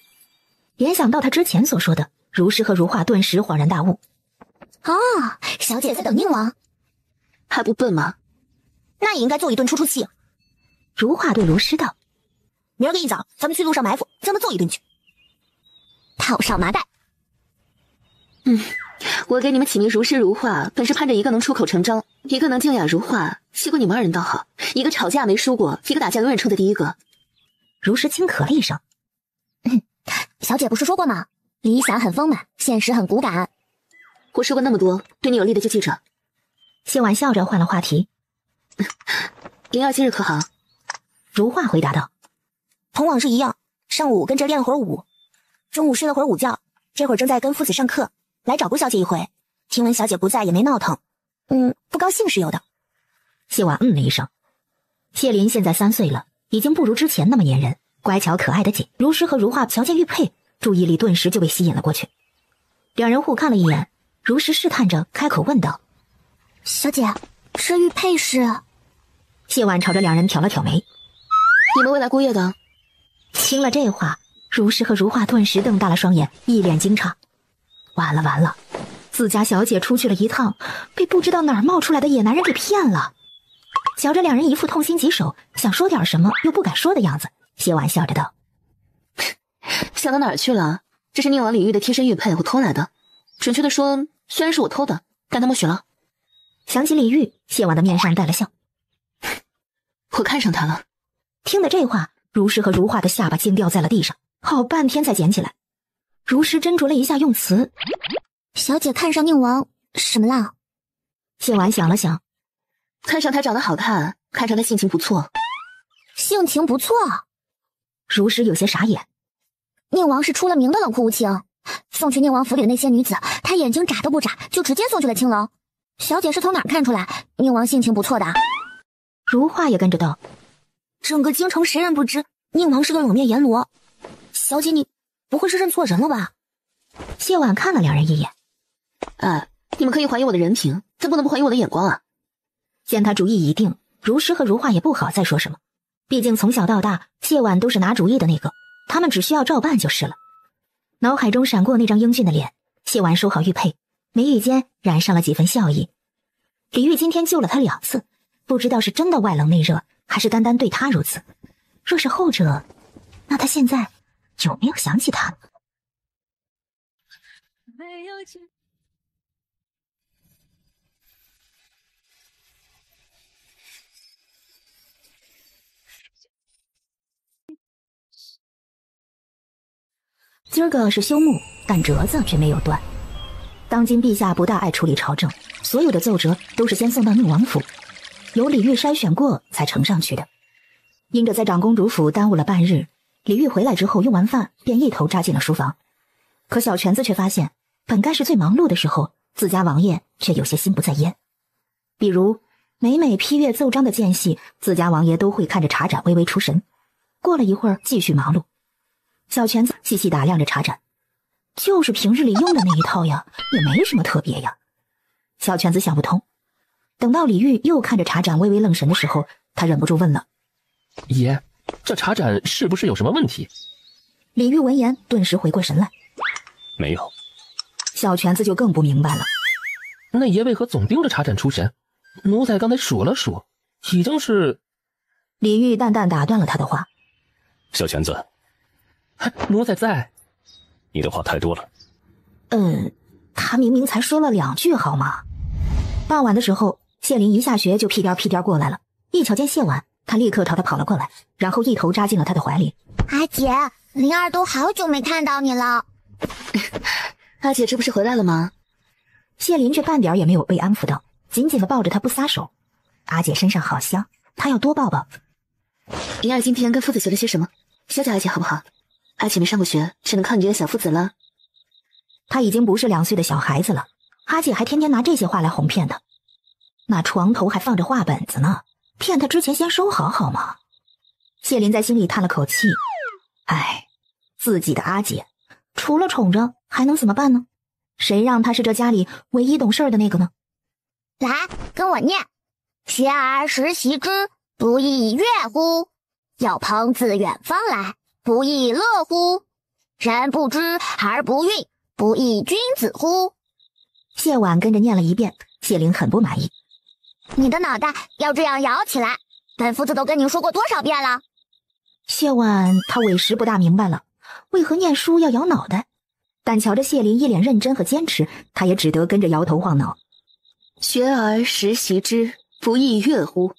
联想到他之前所说的，如诗和如画顿时恍然大悟。小姐在等宁王，还不笨吗？那也应该揍一顿出出气。如画对如诗道：明儿个一早，咱们去路上埋伏，将他揍一顿去。套上麻袋。我给你们起名如诗如画，本是盼着一个能出口成章，一个能静雅如画，结果你们2人倒好，一个吵架没输过，一个打架永远冲在第一个。如诗轻咳了一声：小姐不是说过吗？理想很丰满，现实很骨感。我说过那么多，对你有利的就记着。谢婉笑着换了话题：灵儿今日可好？如画回答道：同往日一样，上午跟这练了会儿舞，中午睡了会儿午觉，这会儿正在跟夫子上课，来找顾小姐一回。听闻小姐不在，也没闹腾。不高兴是有的。谢婉了一声。谢林现在3岁了，已经不如之前那么粘人，乖巧可爱的紧。如诗和如画瞧见玉佩，注意力顿时就被吸引了过去。两人互看了一眼，如诗试探着开口问道：“小姐，这玉佩是？”谢婉朝着两人挑了挑眉：“你们未来姑爷的？”听了这话，如诗和如画顿时瞪大了双眼，一脸惊诧。完了完了，自家小姐出去了一趟，被不知道哪儿冒出来的野男人给骗了。瞧着两人一副痛心疾首，想说点什么又不敢说的样子，谢婉笑着道：“想到哪儿去了？这是宁王李煜的贴身玉佩，我偷来的。准确的说，虽然是我偷的，但他默许了。”想起李煜，谢婉的面上带了笑：“我看上他了。”听得这话，如诗和如画的下巴惊掉在了地上，好半天才捡起来。如诗斟酌了一下用词：“小姐看上宁王什么了？”谢婉想了想：“看上他长得好看，看上他性情不错。”性情不错？如诗有些傻眼。宁王是出了名的冷酷无情，送去宁王府里的那些女子，他眼睛眨都不眨，就直接送去了青楼。小姐是从哪儿看出来宁王性情不错的？如画也跟着道：“整个京城谁人不知宁王是个冷面阎罗？小姐你不会是认错人了吧？”谢婉看了两人一眼：“你们可以怀疑我的人品，但不能不怀疑我的眼光啊。”见他主意已定，如诗和如画也不好再说什么。毕竟从小到大，谢婉都是拿主意的那个，他们只需要照办就是了。脑海中闪过那张英俊的脸，谢婉收好玉佩，眉宇间染上了几分笑意。李煜今天救了他2次，不知道是真的外冷内热，还是单单对他如此。若是后者，那他现在有没有想起他呢？今儿个是休沐，但折子却没有断。当今陛下不大爱处理朝政，所有的奏折都是先送到宁王府，由李煜筛选过才呈上去的。因着在长公主府耽误了半日，李煜回来之后用完饭便一头扎进了书房。可小泉子却发现，本该是最忙碌的时候，自家王爷却有些心不在焉。比如每每批阅奏章的间隙，自家王爷都会看着茶盏微微出神，过了一会儿继续忙碌。小泉子细细打量着茶盏，就是平日里用的那一套呀，也没什么特别呀。小泉子想不通，等到李煜又看着茶盏微微愣神的时候，他忍不住问了：“爷，这茶盏是不是有什么问题？”李煜闻言顿时回过神来：“没有。”小泉子就更不明白了：“那爷为何总盯着茶盏出神？奴才刚才数了数，已经是……”李煜淡淡打断了他的话：“小泉子，奴才在。”你的话太多了。他明明才说了2句好吗？傍晚的时候，谢林一下学就屁颠屁颠过来了，一瞧见谢婉，他立刻朝他跑了过来，然后一头扎进了他的怀里。阿姐，灵儿都好久没看到你了。阿姐这不是回来了吗？谢林却半点也没有被安抚到，紧紧地抱着他不撒手。阿姐身上好香，他要多抱抱。灵儿今天跟夫子学了些什么？教教阿姐好不好？阿姐没上过学，只能靠你这个小夫子了。他已经不是2岁的小孩子了，阿姐还天天拿这些话来哄骗他。那床头还放着画本子呢，骗他之前先收好好吗？谢林在心里叹了口气，自己的阿姐除了宠着还能怎么办呢？谁让他是这家里唯一懂事的那个呢？来，跟我念：学而时习之，不亦乐乎？有朋自远方来，不亦乐乎？人不知而不愠，不亦君子乎？谢婉跟着念了一遍，谢林很不满意。你的脑袋要这样摇起来，本夫子都跟您说过多少遍了。谢婉他委实不大明白了，为何念书要摇脑袋？但瞧着谢林一脸认真和坚持，他也只得跟着摇头晃脑。学而时习之，不亦乐乎？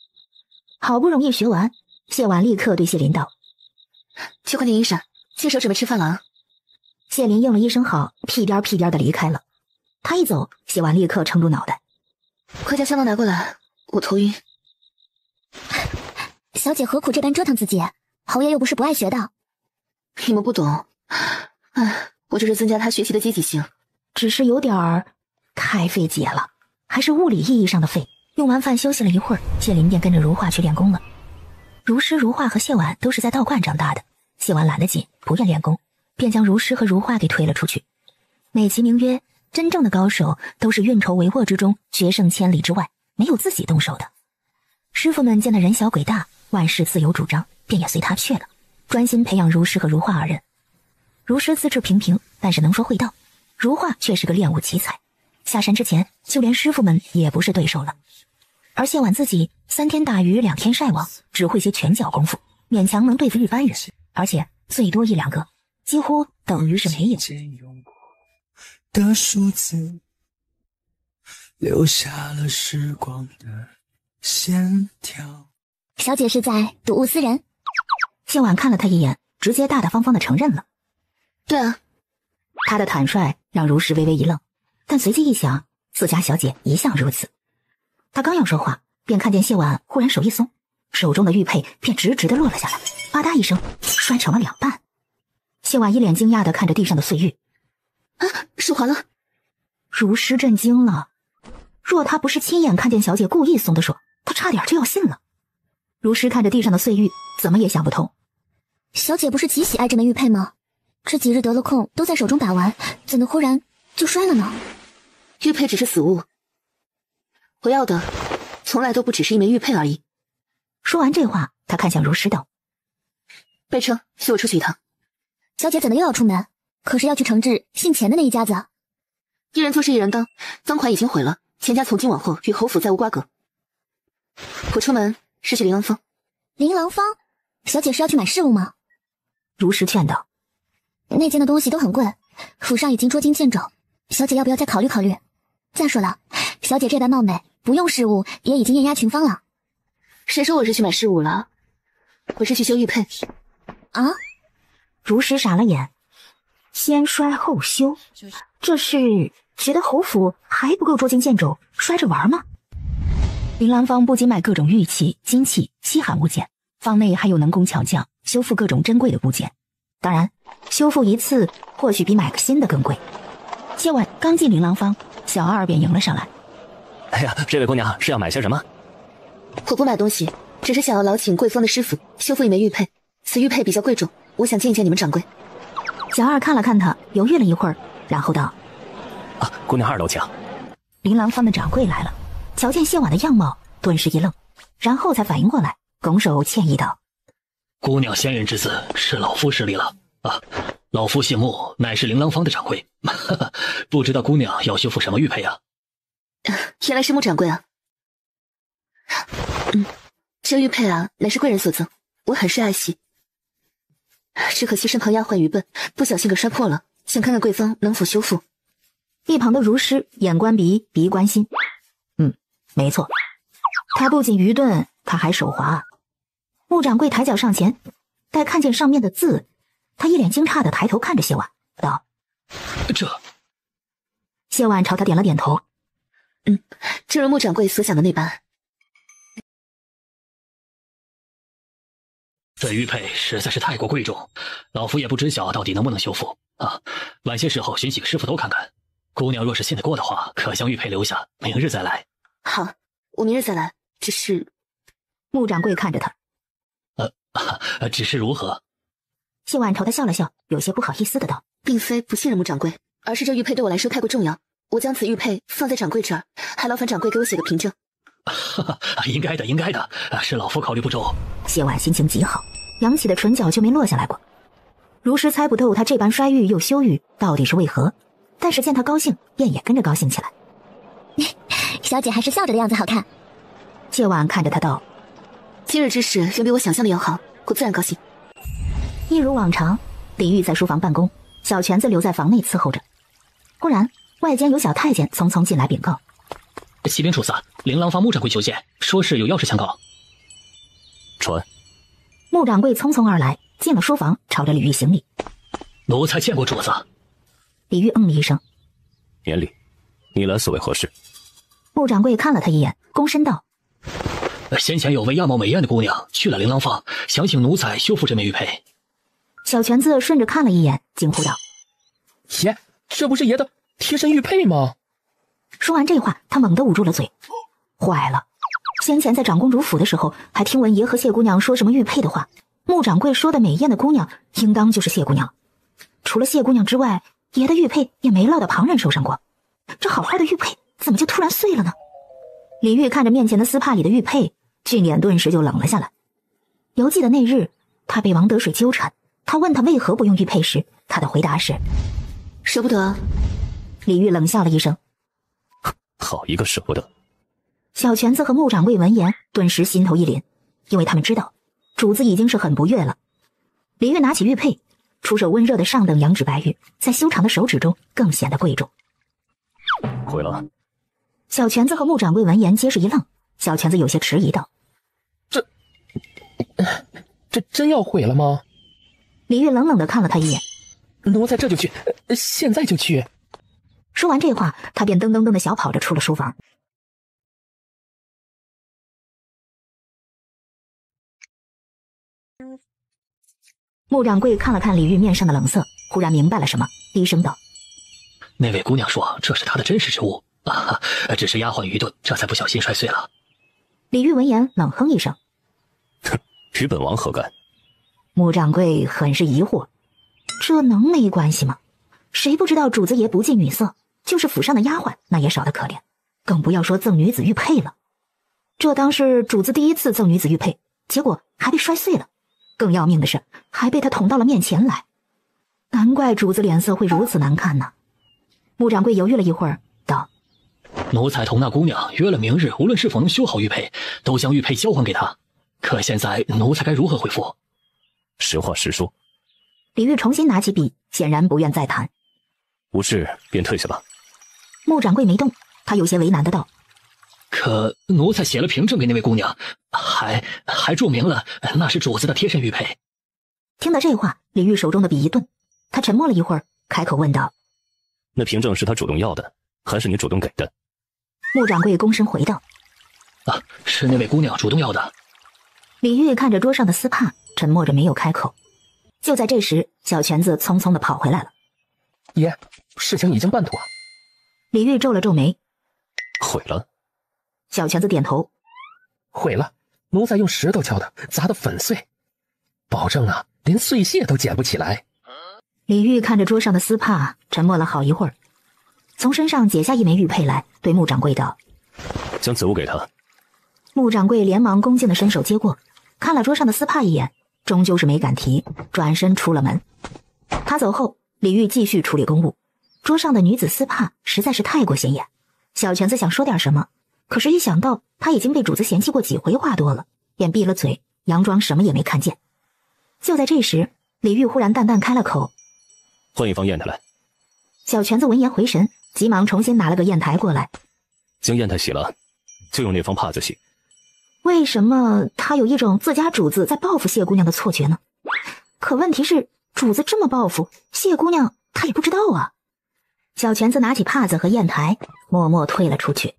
好不容易学完，谢婉立刻对谢林道：“去换件衣裳，亲手准备吃饭了啊。”谢林应了一声好，屁颠屁颠的离开了。他一走，谢婉立刻撑住脑袋：“快将香囊拿过来，我头晕。”小姐何苦这般折腾自己？侯爷又不是不爱学的。你们不懂，哎，我这是增加他学习的积极性，只是有点儿太费解了，还是物理意义上的费。用完饭休息了一会儿，谢林便跟着如画去练功了。如诗、如画和谢婉都是在道观长大的，谢婉懒得紧，不愿练功，便将如诗和如画给推了出去。美其名曰，真正的高手都是运筹帷幄之中，决胜千里之外，没有自己动手的。师傅们见他人小鬼大，万事自有主张，便也随他去了，专心培养如诗和如画二人。如诗资质平平，但是能说会道；如画却是个练武奇才，下山之前，就连师傅们也不是对手了。而谢婉自己3天打鱼2天晒网，只会些拳脚功夫，勉强能对付一般人，而且最多1-2个，几乎等于是没有。的数字留下了时光的线条。小姐是在睹物思人。谢婉看了他一眼，直接大大方方的承认了。对啊。他的坦率让如诗微微一愣，但随即一想，自家小姐一向如此。他刚要说话，便看见谢婉忽然手一松，手中的玉佩便直直的落了下来，吧嗒一声摔成了2半。谢婉一脸惊讶的看着地上的碎玉。啊，手滑了！如诗震惊了，若他不是亲眼看见小姐故意松的手，他差点就要信了。如诗看着地上的碎玉，怎么也想不通。小姐不是极喜爱这枚玉佩吗？这几日得了空都在手中把玩，怎的忽然就摔了呢？玉佩只是死物，我要的从来都不只是一枚玉佩而已。说完这话，他看向如诗道：备车，随我出去一趟。小姐怎的又要出门？可是要去惩治姓钱的那一家子。一人做事一人当，赃款已经毁了，钱家从今往后与侯府再无瓜葛。我出门是去琳琅坊。琳琅坊？小姐是要去买饰物吗？如诗劝道：那间的东西都很贵，府上已经捉襟见肘，小姐要不要再考虑考虑？再说了，小姐这般貌美，不用饰物也已经艳压群芳了。谁说我是去买饰物了？我是去修玉佩。啊？如诗傻了眼。先摔后修，这是觉得侯府还不够捉襟见肘，摔着玩吗？琳琅坊不仅买各种玉器、金器、稀罕物件，坊内还有能工巧匠修复各种珍贵的物件。当然，修复一次或许比买个新的更贵。谢婉刚进琳琅坊，小二便迎了上来。哎呀，这位姑娘是要买些什么？我不买东西，只是想要劳请贵坊的师傅修复一枚玉佩。此玉佩比较贵重，我想见一见你们掌柜。小二看了看他，犹豫了一会儿，然后道：啊，姑娘2楼请。琳琅坊的掌柜来了，瞧见谢婉的样貌，顿时一愣，然后才反应过来，拱手歉意道：姑娘先人之子，是老夫失礼了啊！老夫姓穆，乃是琳琅坊的掌柜，不知道姑娘要修复什么玉佩啊？原来是穆掌柜啊。这玉佩啊，乃是贵人所赠，我很是爱惜。只可惜身旁丫鬟愚笨，不小心给摔破了，想看看贵坊能否修复。一旁的如诗眼观鼻，鼻观心。没错，他不仅愚钝，他还手滑。穆掌柜抬脚上前，待看见上面的字，他一脸惊诧地抬头看着谢婉，道：这。谢婉朝他点了点头。正如穆掌柜所想的那般。此玉佩实在是太过贵重，老夫也不知晓到底能不能修复啊。晚些时候寻几个师傅都看看。姑娘若是信得过的话，可将玉佩留下，明日再来。好，我明日再来。只是，穆掌柜看着他，只是如何？谢婉朝他笑了笑，有些不好意思的道：并非不信任穆掌柜，而是这玉佩对我来说太过重要，我将此玉佩放在掌柜这儿，还劳烦掌柜给我写个凭证。应该的，应该的，是老夫考虑不周。谢婉心情极好，扬起的唇角就没落下来过。如诗猜不透他这般摔玉又修玉到底是为何，但是见他高兴，便也跟着高兴起来。小姐还是笑着的样子好看。谢婉看着他道：今日之事远比我想象的要好，我自然高兴。一如往常，李煜在书房办公，小泉子留在房内伺候着。忽然外间有小太监匆匆进来禀告：启禀主子，琳琅坊穆掌柜求见，说是有要事相告。传。穆掌柜匆匆而来，进了书房，朝着李煜行礼：奴才见过主子。李煜了一声：免礼。你来所为何事？穆掌柜看了他一眼，躬身道：先前有位样貌美艳的姑娘去了琳琅坊，想请奴才修复这枚玉佩。小泉子顺着看了一眼，惊呼道：“爷，这不是爷的贴身玉佩吗？”说完这话，他猛地捂住了嘴。坏了，先前在长公主府的时候，还听闻爷和谢姑娘说什么玉佩的话。穆掌柜说的美艳的姑娘，应当就是谢姑娘。除了谢姑娘之外，爷的玉佩也没落到旁人手上过。这好好的玉佩，怎么就突然碎了呢？李煜看着面前的丝帕里的玉佩，俊脸顿时就冷了下来。犹记得那日，他被王德水纠缠，他问他为何不用玉佩时，他的回答是：“舍不得。”李煜冷笑了一声：“好一个舍不得。”小泉子和穆掌柜闻言，顿时心头一凛，因为他们知道主子已经是很不悦了。李煜拿起玉佩，出手温热的上等羊脂白玉，在修长的手指中更显得贵重。毁了。小泉子和穆掌柜闻言皆是一愣，小泉子有些迟疑道：“这真要毁了吗？”李煜冷冷地看了他一眼：“奴才这就去，现在就去。”说完这话，他便噔噔噔地小跑着出了书房。穆掌柜看了看李煜面上的冷色，忽然明白了什么，低声道：“那位姑娘说这是她的真实之物啊，只是丫鬟愚钝，这才不小心摔碎了。”李煜闻言冷哼一声：“哼，与本王何干？”穆掌柜很是疑惑，这能没关系吗？谁不知道主子爷不近女色，就是府上的丫鬟那也少得可怜，更不要说赠女子玉佩了。这当是主子第一次赠女子玉佩，结果还被摔碎了，更要命的是还被他捅到了面前来，难怪主子脸色会如此难看呢。穆掌柜犹豫了一会儿，道：“奴才同那姑娘约了明日，无论是否能修好玉佩，都将玉佩交还给她。可现在奴才该如何回复？”实话实说。李煜重新拿起笔，显然不愿再谈。无事便退下吧。穆掌柜没动，他有些为难的道：“可奴才写了凭证给那位姑娘，还注明了那是主子的贴身玉佩。”听到这话，李煜手中的笔一顿，他沉默了一会儿，开口问道：“那凭证是他主动要的，还是你主动给的？”穆掌柜躬身回道：“啊，是那位姑娘主动要的。”李煜看着桌上的丝帕，沉默着没有开口。就在这时，小泉子匆匆的跑回来了：“爷，事情已经办妥。”李煜皱了皱眉：“毁了？”小泉子点头：“毁了，奴才用石头敲的，砸得粉碎，保证啊，连碎屑都捡不起来。”李煜看着桌上的丝帕，沉默了好一会儿，从身上解下一枚玉佩来，对穆掌柜道：“将此物给他。”穆掌柜连忙恭敬的伸手接过，看了桌上的丝帕一眼，终究是没敢提，转身出了门。他走后，李煜继续处理公务。桌上的女子丝帕实在是太过显眼，小泉子想说点什么，可是一想到他已经被主子嫌弃过几回话多了，便闭了嘴，佯装什么也没看见。就在这时，李煜忽然淡淡开了口：“换一方砚台来。”小泉子闻言回神，急忙重新拿了个砚台过来。将砚台洗了，就用那方帕子洗。为什么他有一种自家主子在报复谢姑娘的错觉呢？可问题是，主子这么报复谢姑娘，他也不知道啊。小泉子拿起帕子和砚台，默默退了出去。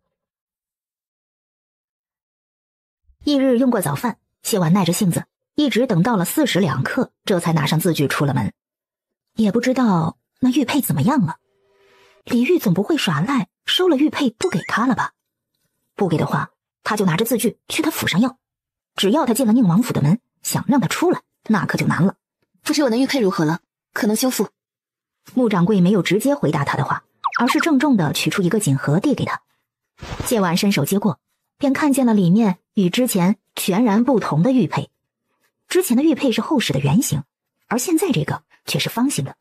翌日用过早饭，谢婉耐着性子，一直等到了40两刻，这才拿上字据出了门。也不知道那玉佩怎么样了。李煜总不会耍赖，收了玉佩不给他了吧？不给的话，他就拿着字据去他府上要。只要他进了宁王府的门，想让他出来，那可就难了。不知我的玉佩如何了？可能修复？穆掌柜没有直接回答他的话，而是郑重地取出一个锦盒递给他。谢婉伸手接过，便看见了里面与之前全然不同的玉佩。之前的玉佩是厚实的圆形，而现在这个却是方形的。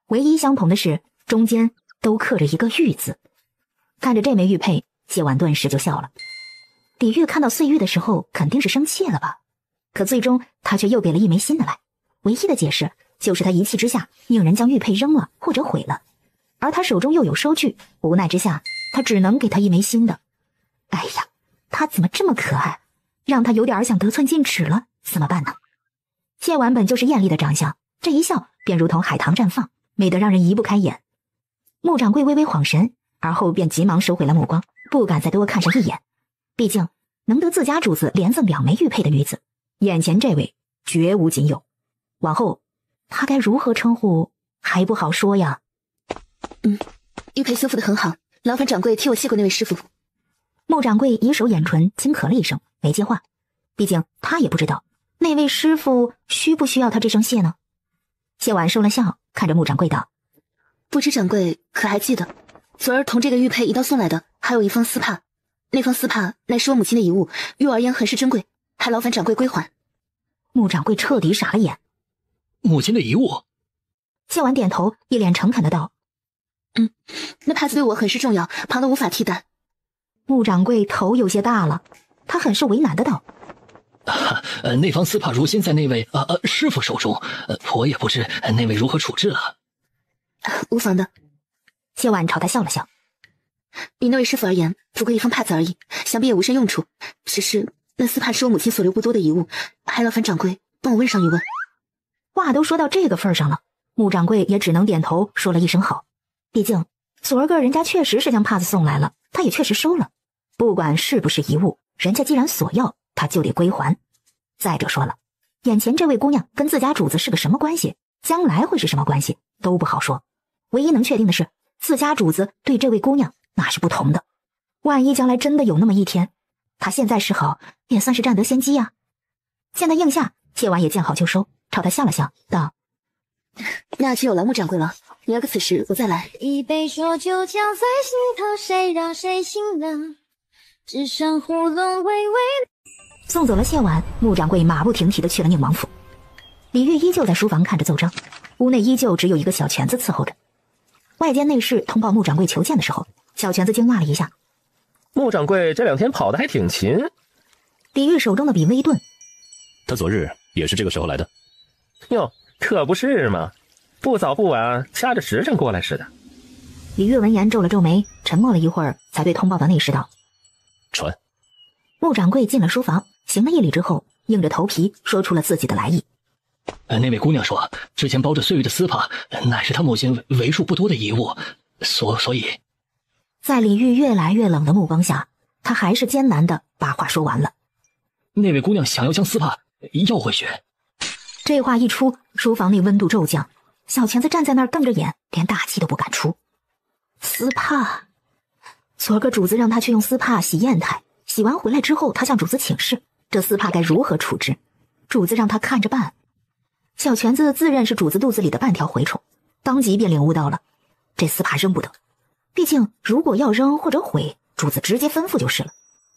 唯一相同的是，中间都刻着一个玉字。看着这枚玉佩，谢婉顿时就笑了。李煜看到碎玉的时候肯定是生气了吧，可最终他却又给了一枚新的来。唯一的解释就是他一气之下命人将玉佩扔了或者毁了，而他手中又有收据，无奈之下他只能给他一枚新的。哎呀，他怎么这么可爱，让他有点想得寸进尺了，怎么办呢？谢婉本就是艳丽的长相，这一笑便如同海棠绽放，美得让人移不开眼。穆掌柜微微晃神，而后便急忙收回了目光，不敢再多看上一眼。毕竟能得自家主子连赠2枚玉佩的女子，眼前这位绝无仅有。往后他该如何称呼还不好说呀。玉佩修复得很好，劳烦掌柜替我谢过那位师傅。穆掌柜以手掩唇，轻咳了一声，没接话。毕竟他也不知道那位师傅需不需要他这声谢呢。谢婉收了笑，看着穆掌柜道：“不知掌柜可还记得，昨儿同这个玉佩一道送来的，还有一方丝帕。那方丝帕乃是我母亲的遗物，于我而言很是珍贵，还劳烦掌柜归还。”穆掌柜彻底傻了眼。母亲的遗物？谢婉点头，一脸诚恳的道：“那帕子对我很是重要，旁的无法替代。”穆掌柜头有些大了，他很是为难的道：“那方丝帕如今在那位师傅手中，我也不知那位如何处置了。”无妨的。谢婉朝他笑了笑：“以那位师傅而言，不过一方帕子而已，想必也无甚用处。只是那丝帕是我母亲所留不多的遗物，还劳烦掌柜帮我问上一问。”话都说到这个份上了，穆掌柜也只能点头说了一声好。毕竟昨儿个人家确实是将帕子送来了，他也确实收了。不管是不是遗物，人家既然索要，他就得归还。再者说了，眼前这位姑娘跟自家主子是个什么关系，将来会是什么关系都不好说。唯一能确定的是，自家主子对这位姑娘那是不同的。万一将来真的有那么一天，他现在示好也算是占得先机呀。见他应下，谢婉也见好就收，朝他笑了笑道：“那就有劳穆掌柜了，你要个此时我再来。”一杯浊酒浇在心头，谁让谁心冷，只剩喉咙微微。送走了谢婉，穆掌柜马不停蹄地去了宁王府。李煜依旧在书房看着奏章，屋内依旧只有一个小犬子伺候着。外间内侍通报穆掌柜求见的时候，小犬子惊讶了一下：“穆掌柜这2天跑得还挺勤。”李煜手中的笔微顿：“他昨日也是这个时候来的。”“哟，可不是嘛，不早不晚，掐着时辰过来似的。”李煜闻言皱了皱眉，沉默了一会儿，才对通报的内侍道：“传。”穆掌柜进了书房，行了一礼之后，硬着头皮说出了自己的来意。那位姑娘说，之前包着碎玉的丝帕，乃是她母亲为数不多的遗物，所以……在李煜越来越冷的目光下，他还是艰难地把话说完了。那位姑娘想要将丝帕要回去。这话一出，书房内温度骤降，小裙子站在那儿瞪着眼，连大气都不敢出。丝帕，昨个主子让他去用丝帕洗砚台，洗完回来之后，他向主子请示，这丝帕该如何处置？主子让他看着办。小犬子自认是主子肚子里的半条蛔虫，当即便领悟到了，这丝帕扔不得。毕竟如果要扔或者毁，主子直接吩咐就是了。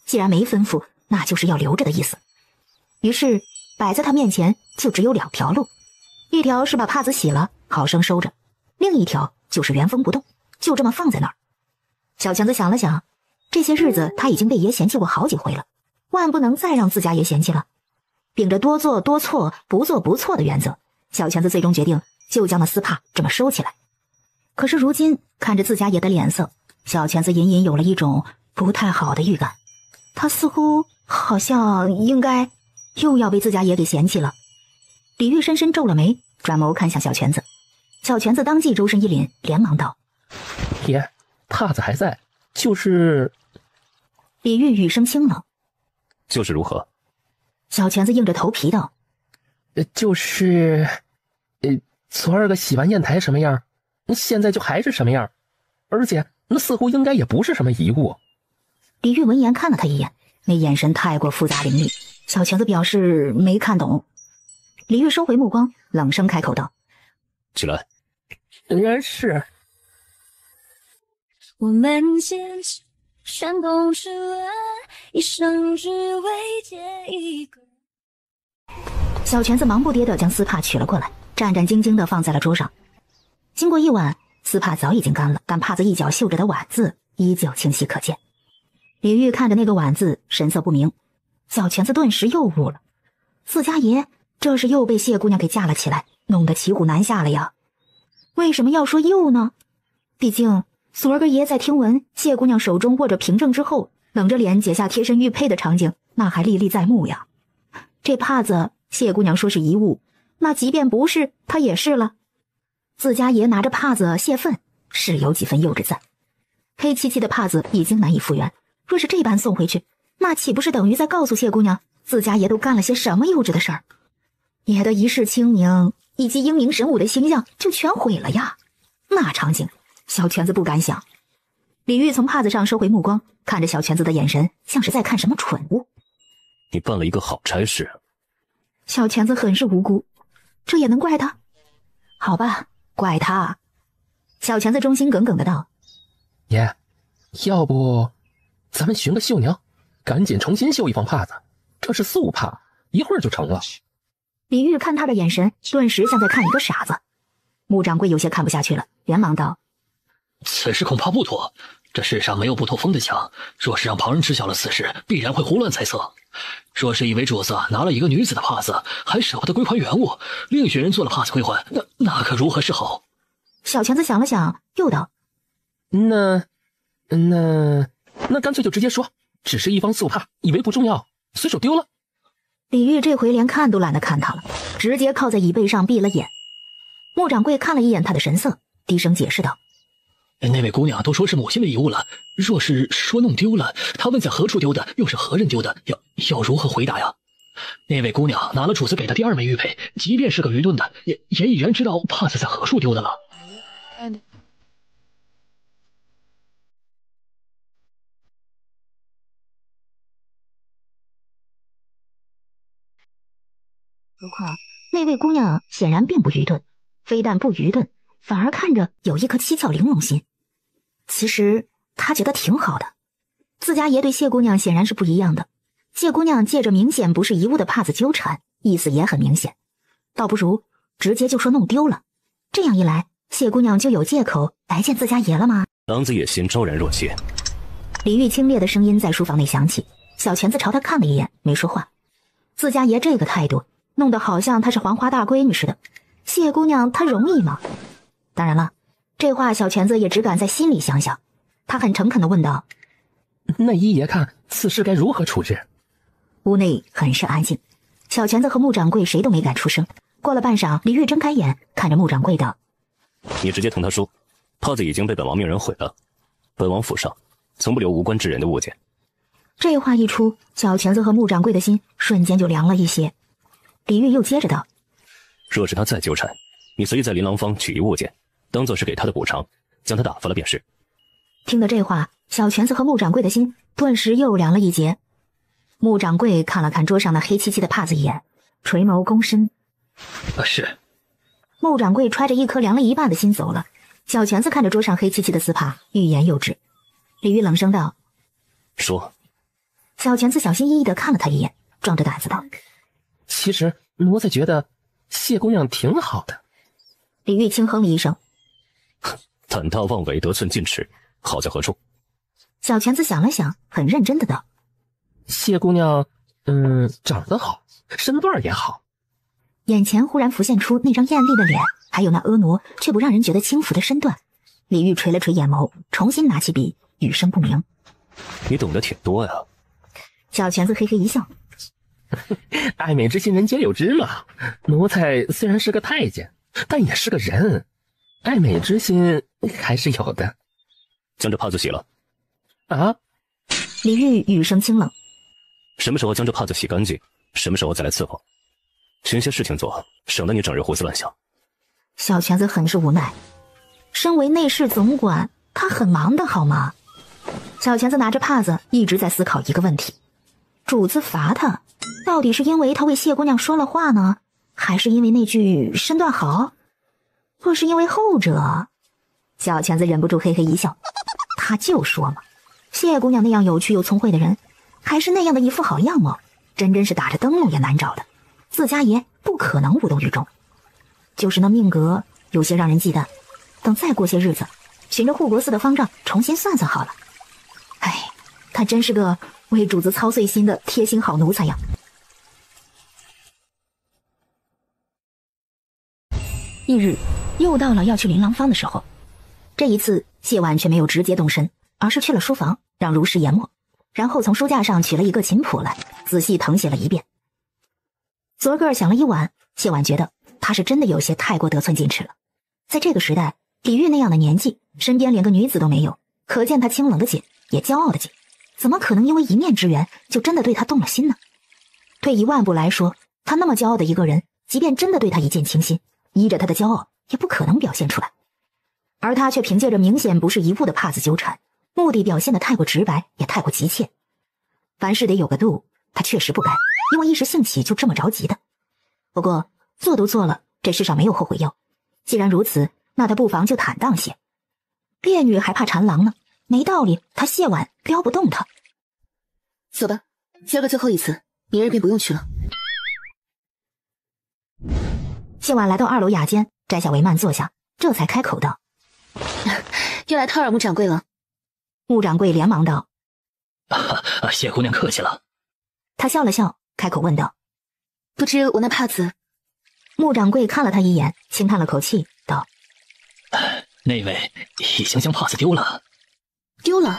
既然没吩咐，那就是要留着的意思。于是摆在他面前就只有2条路，一条是把帕子洗了，好生收着；另一条就是原封不动，就这么放在那儿。小犬子想了想，这些日子他已经被爷嫌弃过好几回了，万不能再让自家爷嫌弃了。秉着多做多错，不做不错的原则，小犬子最终决定就将那丝帕这么收起来。可是如今看着自家爷的脸色，小犬子隐隐有了一种不太好的预感，他似乎好像应该又要被自家爷给嫌弃了。李煜深深皱了眉，转眸看向小犬子。小犬子当即周身一凛，连忙道：“爷，帕子还在，就是……”李煜语声清冷：“就是如何？”小犬子硬着头皮道：“昨儿个洗完砚台什么样，现在就还是什么样，而且那似乎应该也不是什么遗物。”李煜闻言看了他一眼，那眼神太过复杂凌厉。小犬子表示没看懂。李煜收回目光，冷声开口道：“起来。”是。我们坚持山东之吻，一生只为见一个。小犬子忙不迭地将丝帕取了过来，战战兢兢地放在了桌上。经过一晚，丝帕早已经干了，但帕子一角绣着的碗字依旧清晰可见。李煜看着那个碗字，神色不明。小犬子顿时又悟了，自家爷这是又被谢姑娘给架了起来，弄得骑虎难下了呀。为什么要说又呢？毕竟昨儿个爷在听闻谢姑娘手中握着凭证之后，冷着脸解下贴身玉佩的场景，那还历历在目呀。这帕子谢姑娘说是遗物，那即便不是，她也是了。自家爷拿着帕子泄愤，是有几分幼稚在。黑漆漆的帕子已经难以复原，若是这般送回去，那岂不是等于在告诉谢姑娘自家爷都干了些什么幼稚的事儿？爷的一世清明以及英明神武的形象就全毁了呀！那场景，小泉子不敢想。李煜从帕子上收回目光，看着小泉子的眼神像是在看什么蠢物。你办了一个好差事。小泉子很是无辜，这也能怪他？好吧，怪他。小泉子忠心耿耿的道：爷，要不咱们寻个绣娘，赶紧重新绣一方帕子，这是素帕，一会儿就成了。李煜看他的眼神顿时像在看一个傻子。穆掌柜有些看不下去了，连忙道：此事恐怕不妥，这世上没有不透风的墙，若是让旁人知晓了此事，必然会胡乱猜测。若是以为主子拿了一个女子的帕子，还舍不得归还原物，另寻人做了帕子归还，那可如何是好？小泉子想了想，又道：那干脆就直接说，只是一方素帕，以为不重要，随手丢了。李煜这回连看都懒得看他了，直接靠在椅背上闭了眼。穆掌柜看了一眼他的神色，低声解释道：那位姑娘都说是母亲的遗物了，若是说弄丢了，她问在何处丢的，又是何人丢的，要如何回答呀？那位姑娘拿了主子给的第2枚玉佩，即便是个愚钝的，也已然知道帕子在何处丢的了。何况那位姑娘显然并不愚钝，非但不愚钝，反而看着有一颗七窍玲珑心。其实他觉得挺好的。自家爷对谢姑娘显然是不一样的，谢姑娘借着明显不是遗物的帕子纠缠，意思也很明显，倒不如直接就说弄丢了。这样一来，谢姑娘就有借口来见自家爷了吗？狼子野心昭然若揭。李煜清冽的声音在书房内响起，小泉子朝他看了一眼，没说话。自家爷这个态度，弄得好像她是黄花大闺女似的。谢姑娘她容易吗？当然了，这话小泉子也只敢在心里想想。他很诚恳地问道：那一爷看此事该如何处置？屋内很是安静，小泉子和穆掌柜谁都没敢出声。过了半晌，李煜睁开眼看着穆掌柜道：你直接同他说，帕子已经被本王命人毁了，本王府上从不留无关之人的物件。这话一出，小泉子和穆掌柜的心瞬间就凉了一些。李煜又接着道：若是他再纠缠，你随意在琳琅坊取一物件，当做是给他的补偿，将他打发了便是。听到这话，小泉子和穆掌柜的心顿时又凉了一截。穆掌柜看了看桌上的黑漆漆的帕子一眼，垂眸躬身：是。穆掌柜揣着一颗凉了一半的心走了。小泉子看着桌上黑漆漆的丝帕，欲言又止。李煜冷声道：说。小泉子小心翼翼地看了他一眼，壮着胆子道：其实奴才觉得谢姑娘挺好的。李煜轻哼了一声：胆大妄为，得寸进尺，好在何处？小泉子想了想，很认真的道：谢姑娘长得好，身段也好。眼前忽然浮现出那张艳丽的脸，还有那婀娜却不让人觉得轻浮的身段。李煜垂了垂眼眸，重新拿起笔，语声不明：你懂得挺多呀。小泉子嘿嘿一笑：爱美之心人皆有之嘛。奴才虽然是个太监，但也是个人，爱美之心还是有的。将这帕子洗了。啊？李煜语声清冷：什么时候将这帕子洗干净，什么时候再来伺候。寻些事情做，省得你整日胡思乱想。小泉子很是无奈，身为内侍总管，他很忙的好吗？小泉子拿着帕子一直在思考一个问题：主子罚他，到底是因为他为谢姑娘说了话呢，还是因为那句身段好？或是因为后者？小泉子忍不住嘿嘿一笑，他就说嘛，谢姑娘那样有趣又聪慧的人，还是那样的一副好样貌，真是打着灯笼也难找的。自家爷不可能无动于衷，就是那命格有些让人忌惮。等再过些日子，循着护国寺的方丈重新算算好了。哎，他真是个为主子操碎心的贴心好奴才呀。翌日，又到了要去琳琅坊的时候。这一次，谢婉却没有直接动身，而是去了书房，让如实研墨，然后从书架上取了一个琴谱来，仔细誊写了一遍。昨个想了一晚，谢婉觉得他是真的有些太过得寸进尺了。在这个时代，李煜那样的年纪，身边连个女子都没有，可见他清冷的紧，也骄傲的紧，怎么可能因为一面之缘就真的对他动了心呢？退一万步来说，他那么骄傲的一个人，即便真的对他一见倾心，依着他的骄傲，也不可能表现出来。而他却凭借着明显不是一物的帕子纠缠，目的表现得太过直白，也太过急切。凡事得有个度，他确实不该因为一时兴起就这么着急的。不过做都做了，这世上没有后悔药。既然如此，那他不妨就坦荡些。烈女还怕缠郎呢，没道理他谢婉撩不动他。走吧，接个最后一次，明日便不用去了。谢婉来到2楼雅间，摘下帷幔坐下，这才开口道：又来掏耳穆掌柜了。穆掌柜连忙道：谢姑娘客气了。他笑了笑，开口问道：不知我那帕子？穆掌柜看了他一眼，轻叹了口气道：那位已经将帕子丢了。丢了？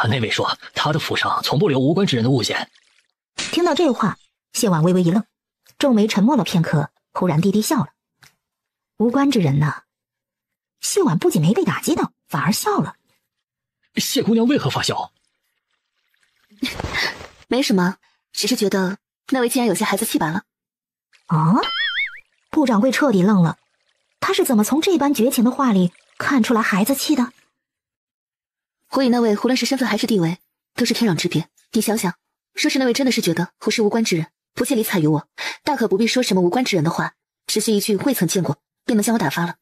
那位说他的府上从不留无关之人的物件。听到这话，谢婉微微一愣，皱眉沉默了片刻，忽然低低笑了。无关之人呐。谢婉不仅没被打击到，反而笑了。谢姑娘为何发笑？没什么，只是觉得那位竟然有些孩子气罢了。啊？穆掌柜彻底愣了，他是怎么从这般绝情的话里看出来孩子气的？我与那位无论是身份还是地位，都是天壤之别。你想想，说是那位真的是觉得我是无关之人，不屑理睬于我，大可不必说什么无关之人的话，只是一句未曾见过，便能将我打发了。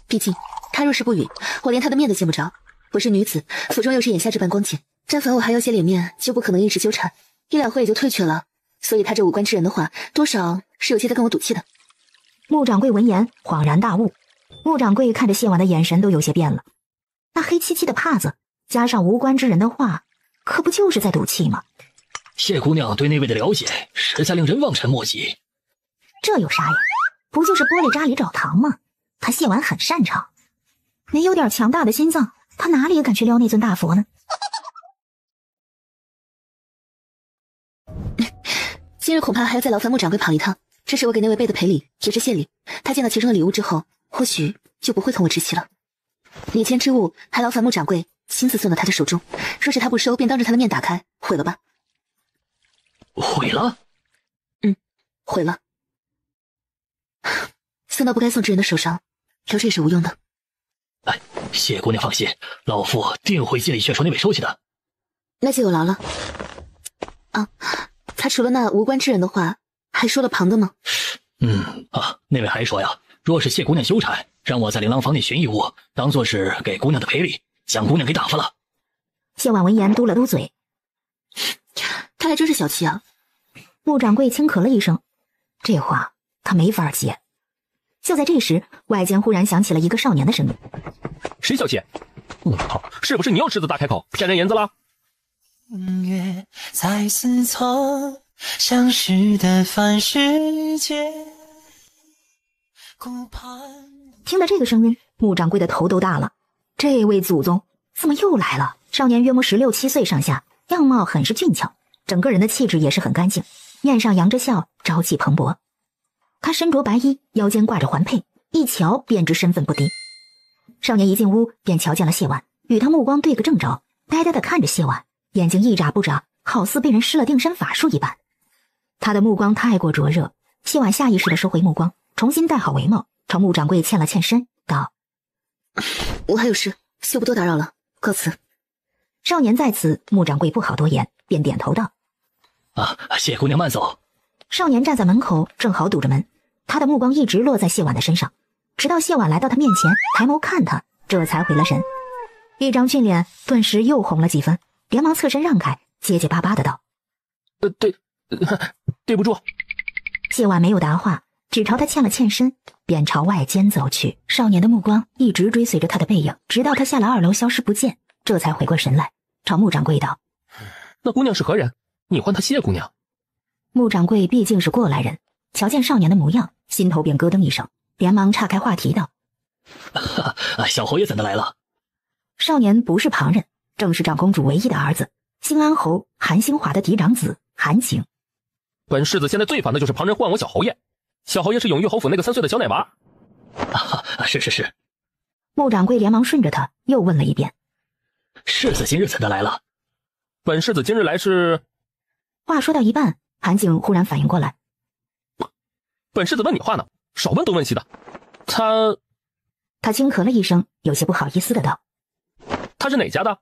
毕竟他若是不语，我连他的面都见不着。我是女子，府中又是眼下这般光景，但凡我还要些脸面，就不可能一直纠缠，1-2回也就退却了。所以他这无关之人的话，多少是有些在跟我赌气的。穆掌柜闻言恍然大悟，穆掌柜看着谢婉的眼神都有些变了。那黑漆漆的帕子加上无关之人的话，可不就是在赌气吗？谢姑娘对那位的了解实在令人望尘莫及。这有啥呀？不就是玻璃渣里找糖吗？他谢婉很擅长。没有点强大的心脏，他哪里也敢去撩那尊大佛呢？今日恐怕还要再劳烦穆掌柜跑一趟，这是我给那位备的赔礼，也是谢礼。他见到其中的礼物之后，或许就不会从我执起了。礼钱之物还劳烦穆掌柜亲自送到他的手中，若是他不收，便当着他的面打开毁了吧。毁了？毁了。送到不该送之人的手上，留着也是无用的。谢姑娘放心，老夫定会尽力劝说那位收起的。那就有劳了。他除了那无关之人的话，还说了旁的吗？那位还说呀，若是谢姑娘羞缠，让我在琳琅房内寻一物，当作是给姑娘的赔礼，将姑娘给打发了。谢婉闻言嘟了嘟嘴，他还真是小气啊。穆掌柜轻咳了一声，这话他没法接。就在这时，外间忽然响起了一个少年的声音：谁小气？我靠，是不是你又狮子大开口骗人银子了？月在思从相识的凡世界。听了这个声音，穆掌柜的头都大了。这位祖宗怎么又来了？少年约莫16、17岁上下，样貌很是俊俏，整个人的气质也是很干净，面上扬着笑，朝气蓬勃。他身着白衣，腰间挂着环佩，一瞧便知身份不低。少年一进屋便瞧见了谢婉，与他目光对个正着，呆呆地看着谢婉，眼睛一眨不眨，好似被人施了定身法术一般。他的目光太过灼热，谢婉下意识地收回目光，重新戴好帷帽，朝穆掌柜欠了欠身，道：我还有事，就不多打扰了，告辞。少年在此，穆掌柜不好多言，便点头道：谢姑娘慢走。少年站在门口，正好堵着门，他的目光一直落在谢婉的身上，直到谢婉来到他面前，抬眸看他，这才回了神。一张俊脸顿时又红了几分，连忙侧身让开，结结巴巴的道：对不住。谢婉没有答话，只朝他欠了欠身，便朝外间走去。少年的目光一直追随着他的背影，直到他下了2楼消失不见，这才回过神来，朝穆掌柜道：那姑娘是何人？你唤她谢姑娘。穆掌柜毕竟是过来人，瞧见少年的模样，心头便咯噔一声，连忙岔开话题道：小侯爷怎的来了？少年不是旁人，正是长公主唯一的儿子，兴安侯韩兴华的嫡长子韩景。本世子现在最烦的就是旁人唤我小侯爷。小侯爷是永裕侯府那个3岁的小奶娃。是。穆掌柜连忙顺着他又问了一遍：世子今日怎的来了？本世子今日来是……话说到一半，韩景忽然反应过来：本世子问你话呢，少问东问西的。他轻咳了一声，有些不好意思的道：“他是哪家的？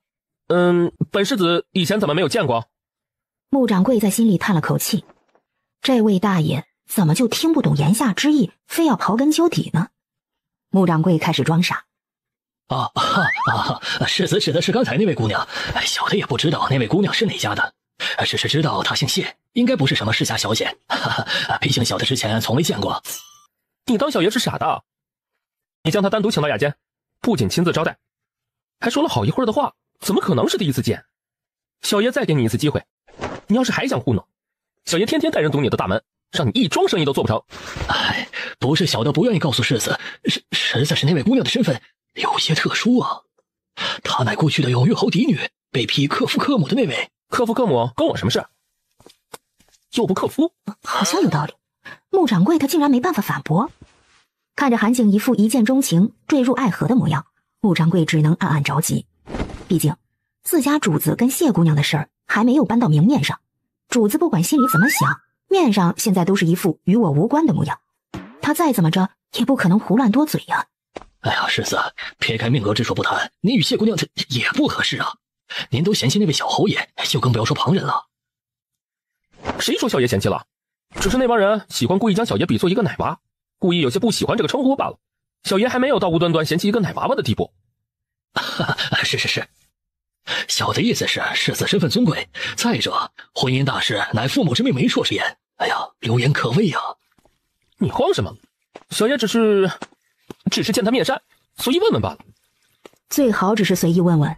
本世子以前怎么没有见过？”穆掌柜在心里叹了口气，这位大爷怎么就听不懂言下之意，非要刨根究底呢？穆掌柜开始装傻：“世子指的是刚才那位姑娘，小的也不知道那位姑娘是哪家的，只是知道她姓谢，应该不是什么世家小姐，毕竟小的之前从未见过。”你当小爷是傻的？你将他单独请到雅间，不仅亲自招待，还说了好一会儿的话，怎么可能是第一次见？小爷再给你一次机会，你要是还想糊弄，小爷天天带人堵你的大门，让你一桩生意都做不成。不是小的不愿意告诉世子，实在是那位姑娘的身份有些特殊啊。她乃过去的永玉侯嫡女，被批克夫克母的那位。克夫克母跟我什么事？又不克夫，好像有道理。穆掌柜他竟然没办法反驳。看着韩景一副一见钟情、坠入爱河的模样，穆掌柜只能暗暗着急。毕竟自家主子跟谢姑娘的事儿还没有搬到明面上，主子不管心里怎么想，面上现在都是一副与我无关的模样。他再怎么着也不可能胡乱多嘴呀。世子，撇开命格之说不谈，您与谢姑娘这也不合适啊。您都嫌弃那位小侯爷，就更不要说旁人了。谁说小爷嫌弃了？只是那帮人喜欢故意将小爷比作一个奶娃，故意有些不喜欢这个称呼罢了。小爷还没有到无端端嫌弃一个奶娃娃的地步。是，小的意思是世子身份尊贵，再者婚姻大事乃父母之命媒妁之言，流言可畏啊。你慌什么？小爷只是见他面善，随意问问罢了。最好只是随意问问。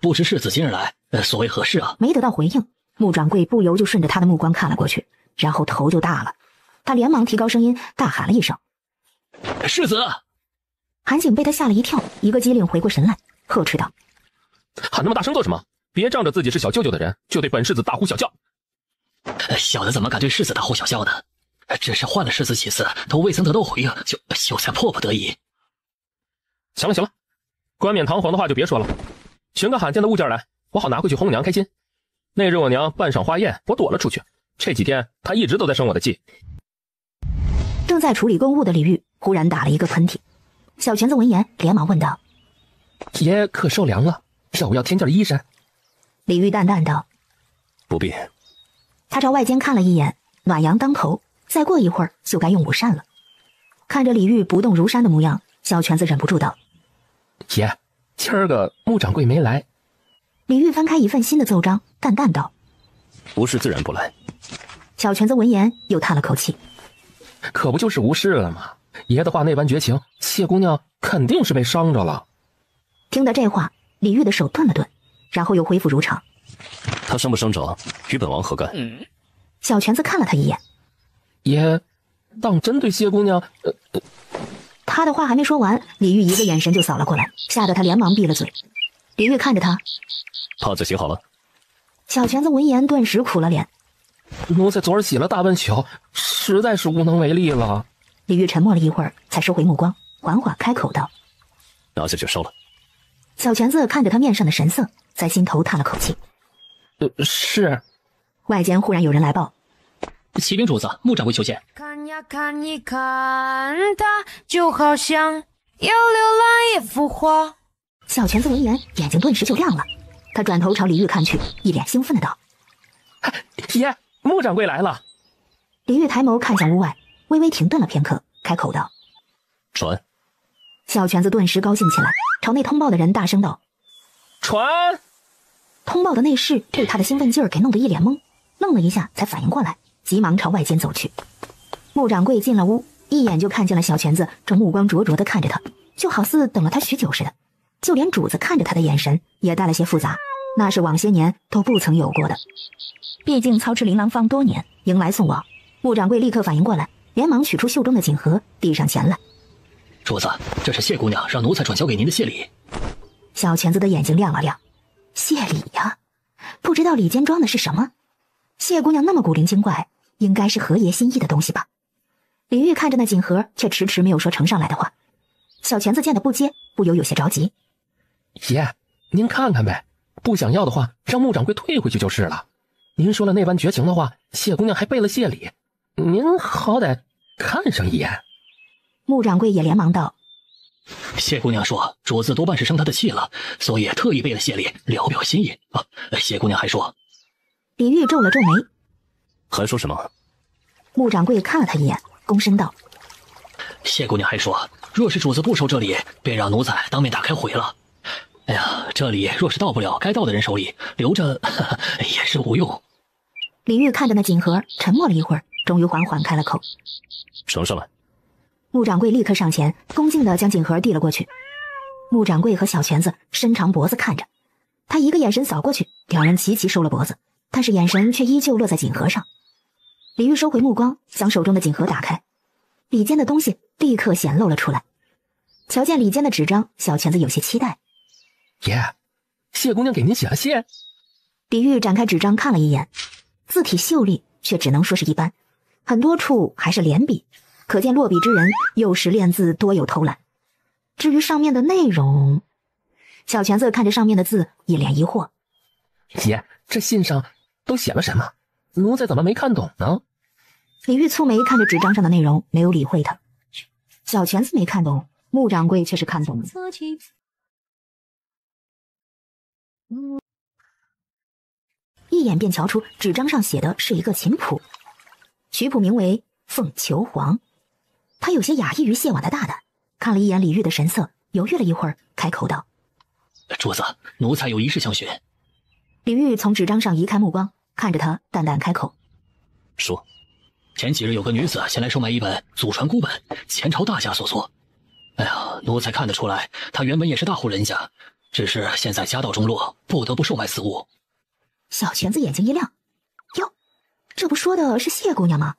不知世子今日来，所谓何事啊？没得到回应，穆掌柜不由就顺着他的目光看了过去，然后头就大了。他连忙提高声音大喊了一声：“世子！”韩景被他吓了一跳，一个机灵回过神来，呵斥道：“喊那么大声做什么？别仗着自己是小舅舅的人，就对本世子大呼小叫。”小的怎么敢对世子大呼小叫呢？只是换了世子几次，都未曾得到回应，就才迫不得已。行了，冠冕堂皇的话就别说了，寻个罕见的物件来，我好拿回去哄我娘开心。那日我娘办赏花宴，我躲了出去，这几天她一直都在生我的气。正在处理公务的李煜忽然打了一个喷嚏，小裙子闻言连忙问道：“爷可受凉了？要不要添件衣衫？”李煜淡淡道：“不必。”他朝外间看了一眼，暖阳当头，再过一会儿就该用午膳了。看着李煜不动如山的模样，小裙子忍不住道：“爷，今儿个穆掌柜没来。”李煜翻开一份新的奏章，淡淡道：“无事自然不来。”小裙子闻言又叹了口气：“可不就是无事了吗？爷的话那般绝情，谢姑娘肯定是被伤着了。”听到这话，李煜的手顿了顿，然后又恢复如常：“他伤不伤着，与本王何干？”小裙子看了他一眼：“爷当真对谢姑娘……”他的话还没说完，李煜一个眼神就扫了过来，吓得他连忙闭了嘴。李煜看着他：“帕子洗好了。”小裙子闻言顿时苦了脸：“奴才昨儿洗了大半宿，实在是无能为力了。”李煜沉默了一会儿，才收回目光，缓缓开口道：“拿下去烧了。”小裙子看着他面上的神色，在心头叹了口气：“是。”外间忽然有人来报：“启禀主子，穆掌柜求见。”看呀看一看他，就好像要浏览一幅画。小裙子闻言，眼睛顿时就亮了。他转头朝李煜看去，一脸兴奋的道：“爷，穆掌柜来了。”李煜抬眸看向屋外，微微停顿了片刻，开口道：“传。”小裙子顿时高兴起来，朝那通报的人大声道：“传！”通报的内侍被他的兴奋劲儿给弄得一脸懵，愣了一下才反应过来，急忙朝外间走去。穆掌柜进了屋，一眼就看见了小裙子正目光灼灼地看着他，就好似等了他许久似的。就连主子看着他的眼神也带了些复杂，那是往些年都不曾有过的。毕竟操持琳琅坊多年，迎来送往，穆掌柜立刻反应过来，连忙取出袖中的锦盒，递上前来：“主子，这是谢姑娘让奴才转交给您的谢礼。”小裙子的眼睛亮了亮：“谢礼呀？不知道里间装的是什么？谢姑娘那么古灵精怪，应该是何爷心意的东西吧？”李煜看着那锦盒，却迟迟没有说呈上来的话。小裙子见他不接，不由有些着急：“爷，您看看呗，不想要的话，让穆掌柜退回去就是了。您说了那般绝情的话，谢姑娘还备了谢礼，您好歹……”看上一眼。穆掌柜也连忙道：“谢姑娘说，主子多半是生她的气了，所以特意备了谢礼，聊表心意啊。谢姑娘还说……”李煜皱了皱眉，还说什么？穆掌柜看了他一眼，躬身道：“谢姑娘还说，若是主子不收这礼，便让奴才当面打开毁了。哎呀，这礼若是到不了该到的人手里，留着也是无用。”李煜看着那锦盒，沉默了一会儿，终于缓缓开了口：“呈上来。”穆掌柜立刻上前，恭敬地将锦盒递了过去。穆掌柜和小拳子伸长脖子看着他，一个眼神扫过去，两人齐齐收了脖子，但是眼神却依旧落在锦盒上。李煜收回目光，将手中的锦盒打开，里间的东西立刻显露了出来。瞧见里间的纸张，小拳子有些期待：“爷，谢姑娘给您写了信。”李煜展开纸张看了一眼，字体秀丽，却只能说是一般，很多处还是连笔，可见落笔之人有时练字多有偷懒。至于上面的内容，小拳子看着上面的字，一脸疑惑：“爷，这信上都写了什么？奴才怎么没看懂呢？”李煜蹙眉看着纸张上的内容，没有理会他。小拳子没看懂，穆掌柜却是看懂了。一眼便瞧出纸张上写的是一个琴谱，曲谱名为《凤求凰》。他有些讶异于谢婉的大胆，看了一眼李煜的神色，犹豫了一会儿，开口道：“主子，奴才有一事相询。”李煜从纸张上移开目光，看着他，淡淡开口：“说。”前几日有个女子前来收买一本祖传孤本，前朝大家所作。哎呀，奴才看得出来，她原本也是大户人家，只是现在家道中落，不得不售卖此物。小拳子眼睛一亮：“哟，这不说的是谢姑娘吗？”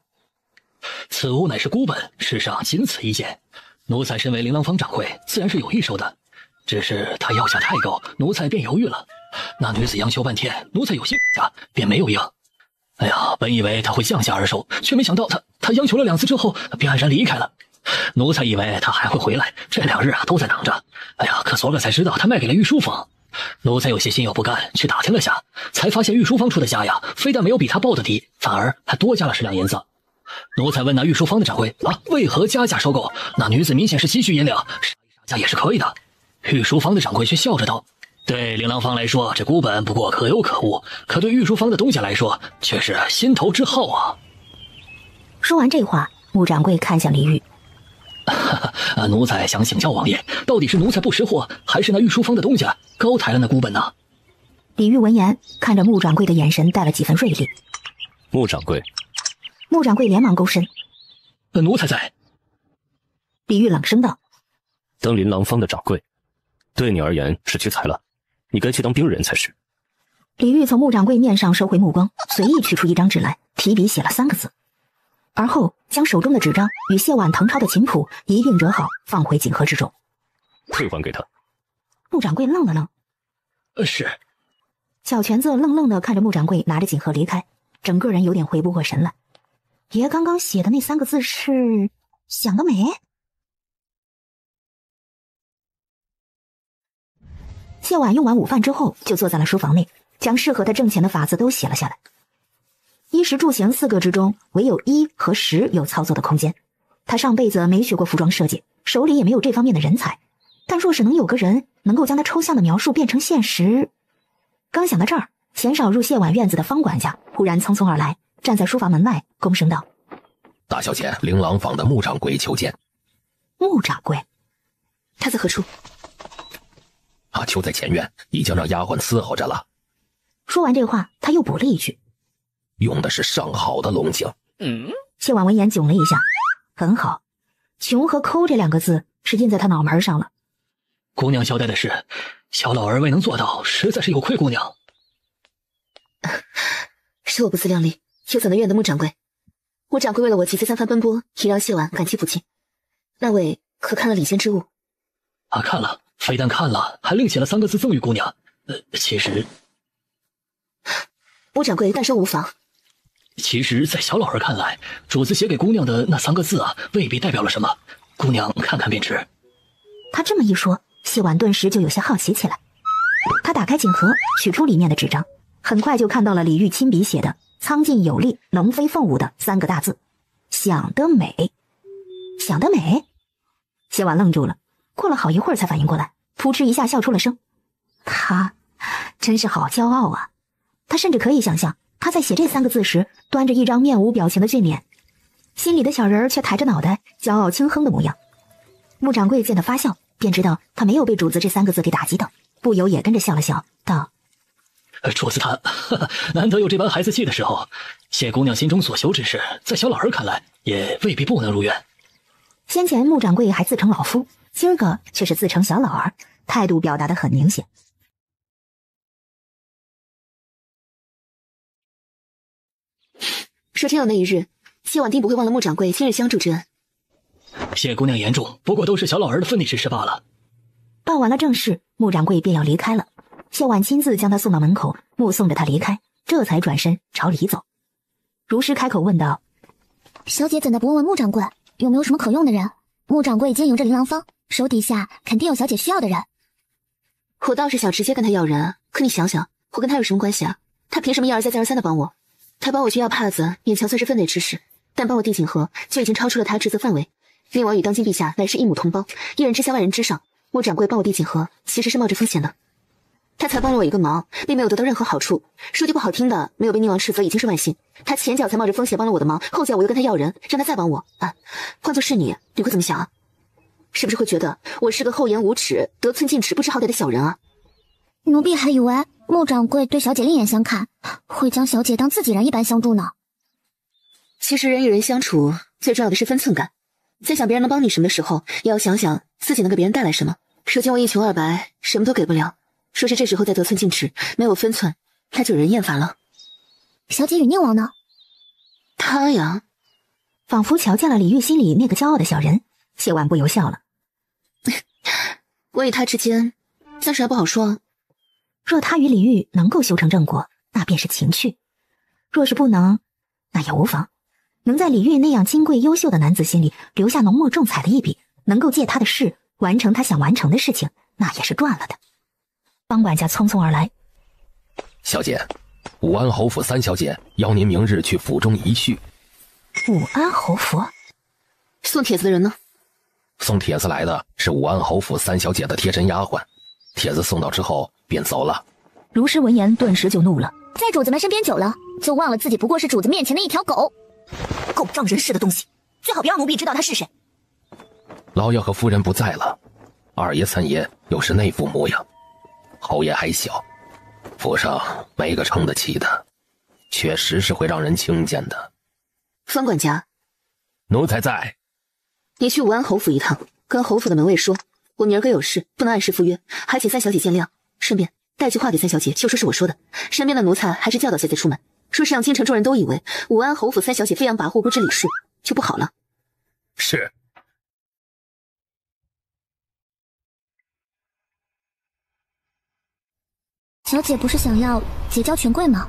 此物乃是孤本，世上仅此一件。奴才身为琳琅坊掌柜，自然是有意收的。只是她要价太高，奴才便犹豫了。那女子央求半天，奴才有些价，便没有应。哎呀，本以为她会降价而售，却没想到她央求了2次之后，便黯然离开了。奴才以为她还会回来，这2日都在等着。哎呀，可昨个才知道她卖给了玉书坊。奴才有些心有不甘，去打听了下，才发现玉书坊出的价呀，非但没有比他报的低，反而还多加了10两银子。奴才问那玉书坊的掌柜为何加价收购，那女子明显是急需银两，杀价也是可以的。玉书坊的掌柜却笑着道：“对琳琅坊来说，这孤本不过可有可无，可对玉书坊的东家来说，却是心头之好啊。”说完这话，穆掌柜看向李煜：“奴才想请教王爷，到底是奴才不识货，还是那玉书坊的东家高抬了那孤本呢？”李煜闻言，看着穆掌柜的眼神带了几分锐利。穆掌柜。穆掌柜连忙勾身：“奴才在。”李煜冷声道：“当琳琅坊的掌柜，对你而言是屈才了，你该去当兵人才是。”李煜从穆掌柜面上收回目光，随意取出一张纸来，提笔写了3个字，而后将手中的纸张与谢婉誊抄的琴谱一并折好，放回锦盒之中。退还给他。穆掌柜愣了愣：“是。”小拳子愣愣地看着穆掌柜拿着锦盒离开，整个人有点回不过神来。爷刚刚写的那3个字是想得美。谢婉用完午饭之后，就坐在了书房内，将适合他挣钱的法子都写了下来。衣食住行4个之中，唯有衣和食有操作的空间。他上辈子没学过服装设计，手里也没有这方面的人才，但若是能有个人能够将他抽象的描述变成现实……刚想到这儿，鲜少入谢婉院子的方管家忽然匆匆而来，站在书房门外，躬声道：“大小姐，琳琅坊的穆掌柜求见。”穆掌柜？他在何处？阿秋在前院，已经让丫鬟伺候着了。说完这话，他又补了一句：“用的是上好的龙井。”谢婉闻言囧了一下，很好，穷和抠这2个字是印在他脑门上了。姑娘交代的事，小老儿未能做到，实在是有愧姑娘。是我不自量力，又怎能怨得穆掌柜？穆掌柜为了我几次3番奔波，已让谢婉感激不尽。那位可看了礼间之物？看了，非但看了，还另写了3个字赠与姑娘。其实，穆掌柜但收无妨。其实，在小老儿看来，主子写给姑娘的那3个字未必代表了什么，姑娘看看便知。他这么一说，谢婉顿时就有些好奇起来。他打开锦盒，取出里面的纸张，很快就看到了李煜亲笔写的“苍劲有力，龙飞凤舞”的3个大字。想得美，想得美。谢婉愣住了，过了好一会儿才反应过来，扑哧一下笑出了声。他真是好骄傲啊！他甚至可以想象他在写这3个字时端着一张面无表情的俊脸，心里的小人儿却抬着脑袋骄傲轻哼的模样。穆掌柜见他发笑，便知道他没有被主子这3个字给打击到，不由也跟着笑了笑，道：主子他难得有这般孩子气的时候，谢姑娘心中所求之事，在小老儿看来也未必不能如愿。先前穆掌柜还自称老夫，今儿个却是自称小老儿，态度表达得很明显。说真有那一日，谢婉定不会忘了穆掌柜今日相助之恩。谢姑娘言重，不过都是小老儿的分内之事罢了。办完了正事，穆掌柜便要离开了。谢婉亲自将他送到门口，目送着他离开，这才转身朝里走。如师开口问道：小姐怎的不问问穆掌柜有没有什么可用的人？穆掌柜经营着琳琅坊，手底下肯定有小姐需要的人。我倒是想直接跟他要人，可你想想，我跟他有什么关系啊？他凭什么一而再再而三的帮我？他帮我去要帕子，勉强算是分内之事，但帮我递锦盒就已经超出了他职责范围。令王与当今陛下乃是一母同胞，一人之下万人之上。穆掌柜帮我递锦盒，其实是冒着风险的。他才帮了我一个忙，并没有得到任何好处。说句不好听的，没有被宁王斥责已经是万幸。他前脚才冒着风险帮了我的忙，后脚我又跟他要人，让他再帮我。换作是你会怎么想啊？是不是会觉得我是个厚颜无耻、得寸进尺、不知好歹的小人啊？奴婢还以为穆掌柜对小姐另眼相看，会将小姐当自己人一般相助呢。其实人与人相处，最重要的是分寸感。在想别人能帮你什么的时候，也要想想自己能给别人带来什么。如今我一穷二白，什么都给不了。说是这时候再得寸进尺，没有分寸，那就有人厌烦了。小姐与宁王呢？他呀，仿佛瞧见了李煜心里那个骄傲的小人，谢婉不由笑了。我与他之间，暂时还不好说啊。若他与李煜能够修成正果，那便是情趣；若是不能，那也无妨。能在李煜那样金贵优秀的男子心里留下浓墨重彩的一笔，能够借他的事完成他想完成的事情，那也是赚了的。帮管家匆匆而来。小姐，武安侯府3小姐邀您明日去府中一叙。武安侯府？送帖子的人呢？送帖子来的是武安侯府3小姐的贴身丫鬟，帖子送到之后便走了。如是闻言顿时就怒了，在主子们身边久了，就忘了自己不过是主子面前的一条狗。狗仗人势的东西，最好别让奴婢知道他是谁。老爷和夫人不在了，二爷三爷又是那副模样，侯爷还小，府上没个撑得起的，确实是会让人轻贱的。方管家，奴才在。你去武安侯府一趟，跟侯府的门卫说，我明儿个有事，不能按时赴约，还请3小姐见谅。顺便带句话给3小姐，就说是我说的。身边的奴才还是教导些再出门，说是让京城众人都以为武安侯府3小姐飞扬跋扈不知礼数，就不好了。是。小姐不是想要结交权贵吗？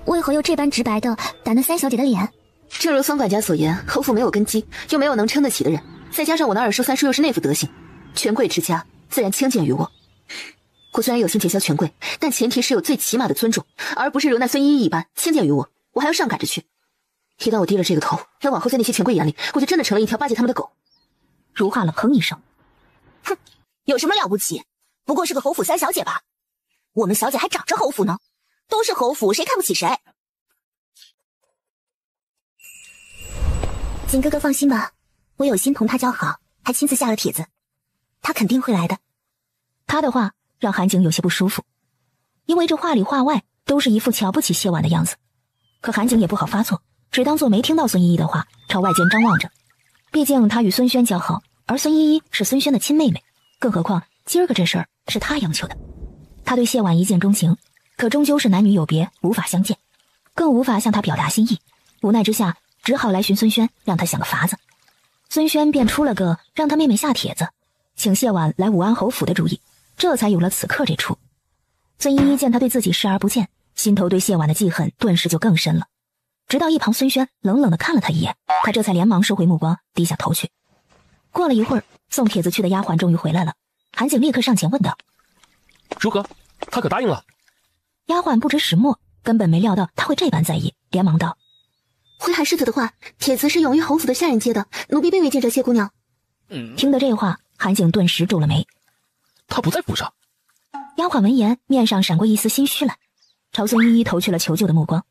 为何又这般直白的打那3小姐的脸？正如方管家所言，侯府没有根基，又没有能撑得起的人，再加上我那2叔3叔又是那副德行，权贵之家自然轻贱于我。我虽然有心结交权贵，但前提是有最起码的尊重，而不是如那孙依依一般轻贱于我，我还要上赶着去。一旦我低了这个头，那往后在那些权贵眼里，我就真的成了一条巴结他们的狗。如画冷哼一声，哼，有什么了不起？不过是个侯府3小姐吧。我们小姐还长着侯府呢，都是侯府，谁看不起谁？景哥哥放心吧，我有心同他交好，还亲自下了帖子，他肯定会来的。他的话让韩景有些不舒服，因为这话里话外都是一副瞧不起谢婉的样子。可韩景也不好发作，只当作没听到孙依依的话，朝外间张望着。毕竟他与孙轩交好，而孙依依是孙轩的亲妹妹，更何况今儿个这事儿是他央求的。他对谢婉一见钟情，可终究是男女有别，无法相见，更无法向他表达心意。无奈之下，只好来寻孙轩，让他想个法子。孙轩便出了个让他妹妹下帖子，请谢婉来武安侯府的主意，这才有了此刻这出。孙依依见他对自己视而不见，心头对谢婉的记恨顿时就更深了。直到一旁孙轩冷冷地看了他一眼，他这才连忙收回目光，低下头去。过了一会儿，送帖子去的丫鬟终于回来了，韩景立刻上前问道：如何？他可答应了？丫鬟不知始末，根本没料到他会这般在意，连忙道：回海世子的话，帖子是永玉侯府的下人接的，奴婢并未见着谢姑娘。听得这话，韩景顿时皱了眉。她不在府上。丫鬟闻言，面上闪过一丝心虚来，朝孙依依投去了求救的目光。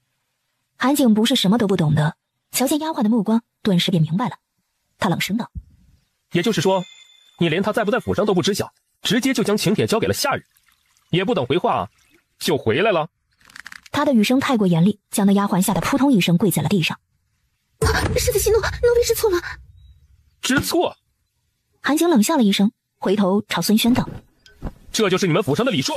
韩景不是什么都不懂的，瞧见丫鬟的目光，顿时便明白了。他冷声道：“也就是说，你连她在不在府上都不知晓，直接就将请帖交给了下人，也不等回话，就回来了。”他的语声太过严厉，将那丫鬟吓得扑通一声跪在了地上。世子息怒，奴婢知错了。知错？韩景冷笑了一声，回头朝孙轩道：“这就是你们府上的礼数。”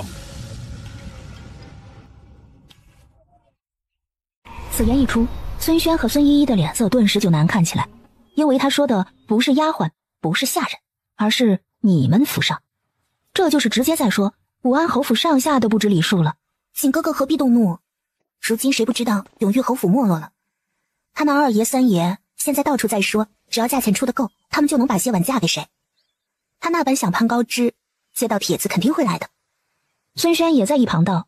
此言一出，孙轩和孙依依的脸色顿时就难看起来，因为他说的不是丫鬟，不是下人，而是你们府上，这就是直接在说武安侯府上下都不知礼数了。景哥哥何必动怒？如今谁不知道永玉侯府没落了？他那二爷三爷现在到处在说，只要价钱出得够，他们就能把谢婉嫁给谁。他那般想攀高枝，接到帖子肯定会来的。孙轩也在一旁道：“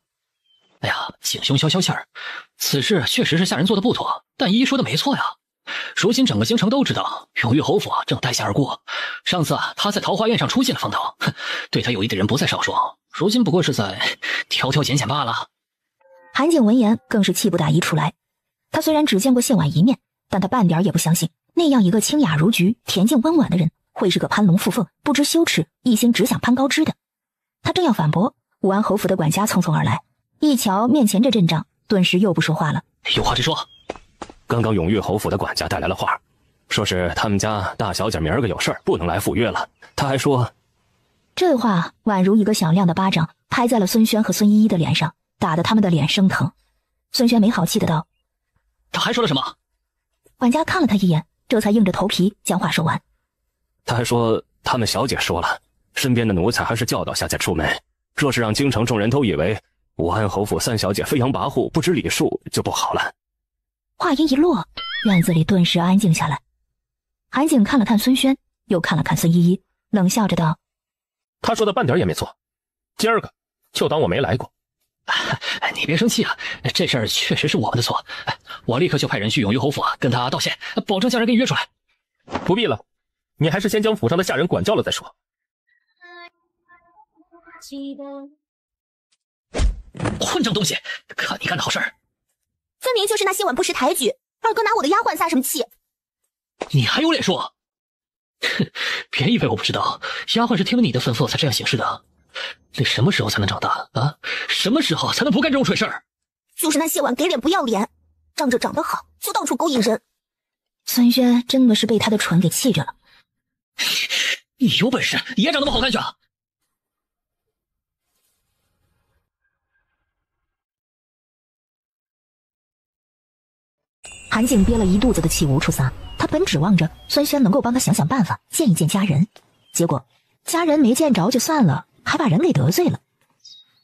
哎呀，景兄消消气儿，此事确实是下人做的不妥，但依依说的没错呀。如今整个京城都知道永玉侯府正待下而过，上次他在桃花苑上出尽了风头，对他有意的人不在少数，如今不过是在挑挑拣拣罢了。”韩景闻言更是气不打一处来。他虽然只见过谢婉一面，但他半点也不相信那样一个清雅如菊、恬静温婉的人会是个攀龙附凤、不知羞耻、一心只想攀高枝的。他正要反驳，武安侯府的管家匆匆而来，一瞧面前这阵仗，顿时又不说话了。有话直说。刚刚永玉侯府的管家带来了话，说是他们家大小姐明儿个有事儿不能来赴约了。他还说，这话宛如一个响亮的巴掌拍在了孙轩和孙依依的脸上，打得他们的脸生疼。孙轩没好气的道：“他还说了什么？”管家看了他一眼，这才硬着头皮将话说完。他还说他们小姐说了，身边的奴才还是教导下再出门，若是让京城众人都以为武安侯府三小姐飞扬跋扈不知礼数，就不好了。话音一落，院子里顿时安静下来。韩景看了看孙轩，又看了看孙依依，冷笑着道：“他说的半点也没错，今儿个就当我没来过。”你别生气啊，这事儿确实是我们的错，我立刻就派人去永玉侯府跟他道歉，保证将人给你约出来。不必了，你还是先将府上的下人管教了再说。混账东西，看你干的好事儿！分明就是那谢婉不识抬举，二哥拿我的丫鬟撒什么气？你还有脸说？哼，别以为我不知道，丫鬟是听了你的吩咐才这样行事的。你什么时候才能长大啊？什么时候才能不干这种蠢事儿？就是那谢婉给脸不要脸，仗着长得好就到处勾引人。孙轩真的是被他的蠢给气着了。你有本事也长那么好看去啊！韩景憋了一肚子的气无处撒，他本指望着孙轩能够帮他想想办法，见一见家人，结果家人没见着就算了，还把人给得罪了。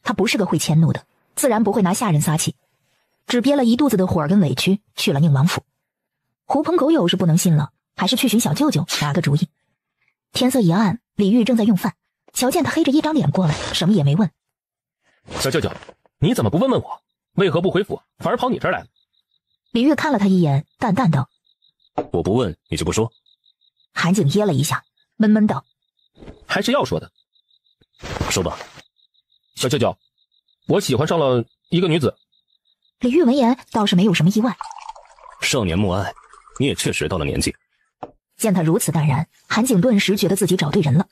他不是个会迁怒的，自然不会拿下人撒气，只憋了一肚子的火跟委屈，去了宁王府。狐朋狗友是不能信了，还是去寻小舅舅拿个主意。天色已暗，李煜正在用饭，瞧见他黑着一张脸过来，什么也没问。小舅舅，你怎么不问问我，为何不回府，反而跑你这儿来了？李煜看了他一眼，淡淡道：“我不问你就不说。”韩景噎了一下，闷闷道：“还是要说的。”说吧。小舅舅，我喜欢上了一个女子。李煜闻言倒是没有什么意外。少年莫爱，你也确实到了年纪。见他如此淡然，韩景顿时觉得自己找对人了，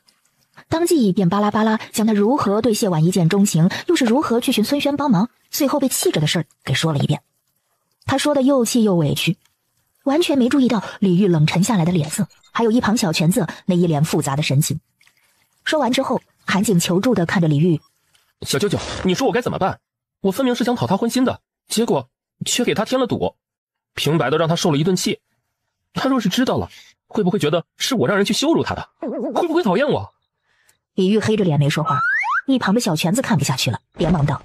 当即便巴拉巴拉将他如何对谢婉一见钟情，又是如何去寻孙轩帮忙，最后被气着的事给说了一遍。他说的又气又委屈，完全没注意到李煜冷沉下来的脸色，还有一旁小泉子那一脸复杂的神情。说完之后，韩景求助的看着李煜：“小舅舅，你说我该怎么办？我分明是想讨他欢心的，结果却给他添了堵，平白的让他受了一顿气。他若是知道了，会不会觉得是我让人去羞辱他的？会不会讨厌我？”李煜黑着脸没说话，一旁的小泉子看不下去了，连忙道：“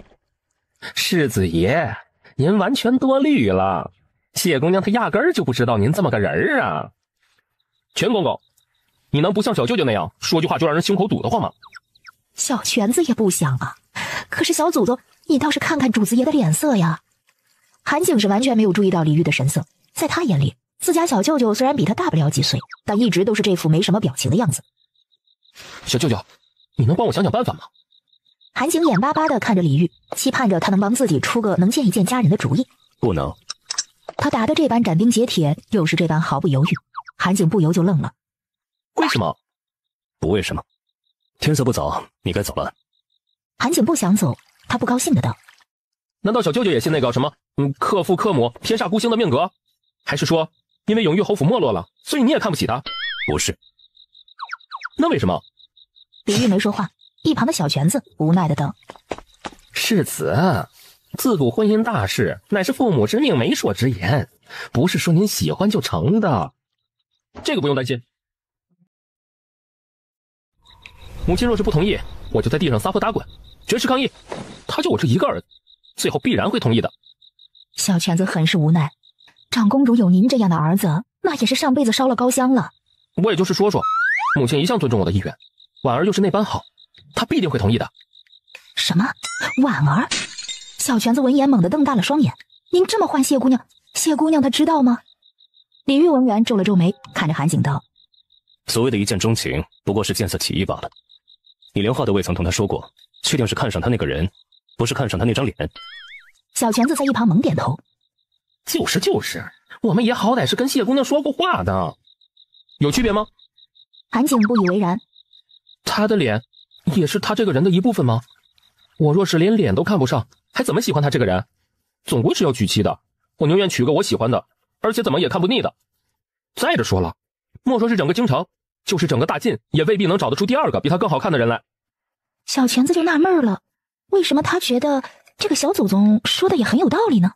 世子爷，您完全多虑了，谢姑娘她压根儿就不知道您这么个人儿啊。全公公，你能不像小舅舅那样说句话就让人胸口堵得慌吗？”小泉子也不想啊，可是小祖宗，你倒是看看主子爷的脸色呀。韩景是完全没有注意到李煜的神色，在他眼里，自家小舅舅虽然比他大不了几岁，但一直都是这副没什么表情的样子。小舅舅，你能帮我想想办法吗？韩景眼巴巴地看着李玉，期盼着他能帮自己出个能见一见家人的主意。不能。他答得这般斩钉截铁，又是这般毫不犹豫，韩景不由就愣了。为什么？不为什么。天色不早，你该走了。韩景不想走，他不高兴的道：难道小舅舅也信那个什么克父克母天煞孤星的命格？还是说因为永玉侯府没落了，所以你也看不起他？不是。那为什么？李玉没说话，一旁的小泉子无奈的道：世子，自古婚姻大事乃是父母之命媒妁之言，不是说您喜欢就成的，这个不用担心。母亲若是不同意，我就在地上撒泼打滚，绝食抗议。他就我这一个儿子，最后必然会同意的。小泉子很是无奈，长公主有您这样的儿子，那也是上辈子烧了高香了。我也就是说，母亲一向尊重我的意愿，婉儿又是那般好，她必定会同意的。什么？婉儿？小泉子闻言猛地瞪大了双眼。您这么唤谢姑娘，谢姑娘她知道吗？李玉闻言皱了皱眉，看着韩景道：所谓的一见钟情，不过是见色起意罢了。你连话都未曾同他说过，确定是看上他那个人，不是看上他那张脸？小泉子在一旁猛点头：就是，我们也好歹是跟谢姑娘说过话的，有区别吗？韩景不以为然：他的脸也是他这个人的一部分吗？我若是连脸都看不上，还怎么喜欢他这个人？总归是要娶妻的，我宁愿娶个我喜欢的，而且怎么也看不腻的。再者说了，莫说是整个京城，就是整个大晋也未必能找得出第二个比他更好看的人来。小泉子就纳闷了，为什么他觉得这个小祖宗说的也很有道理呢？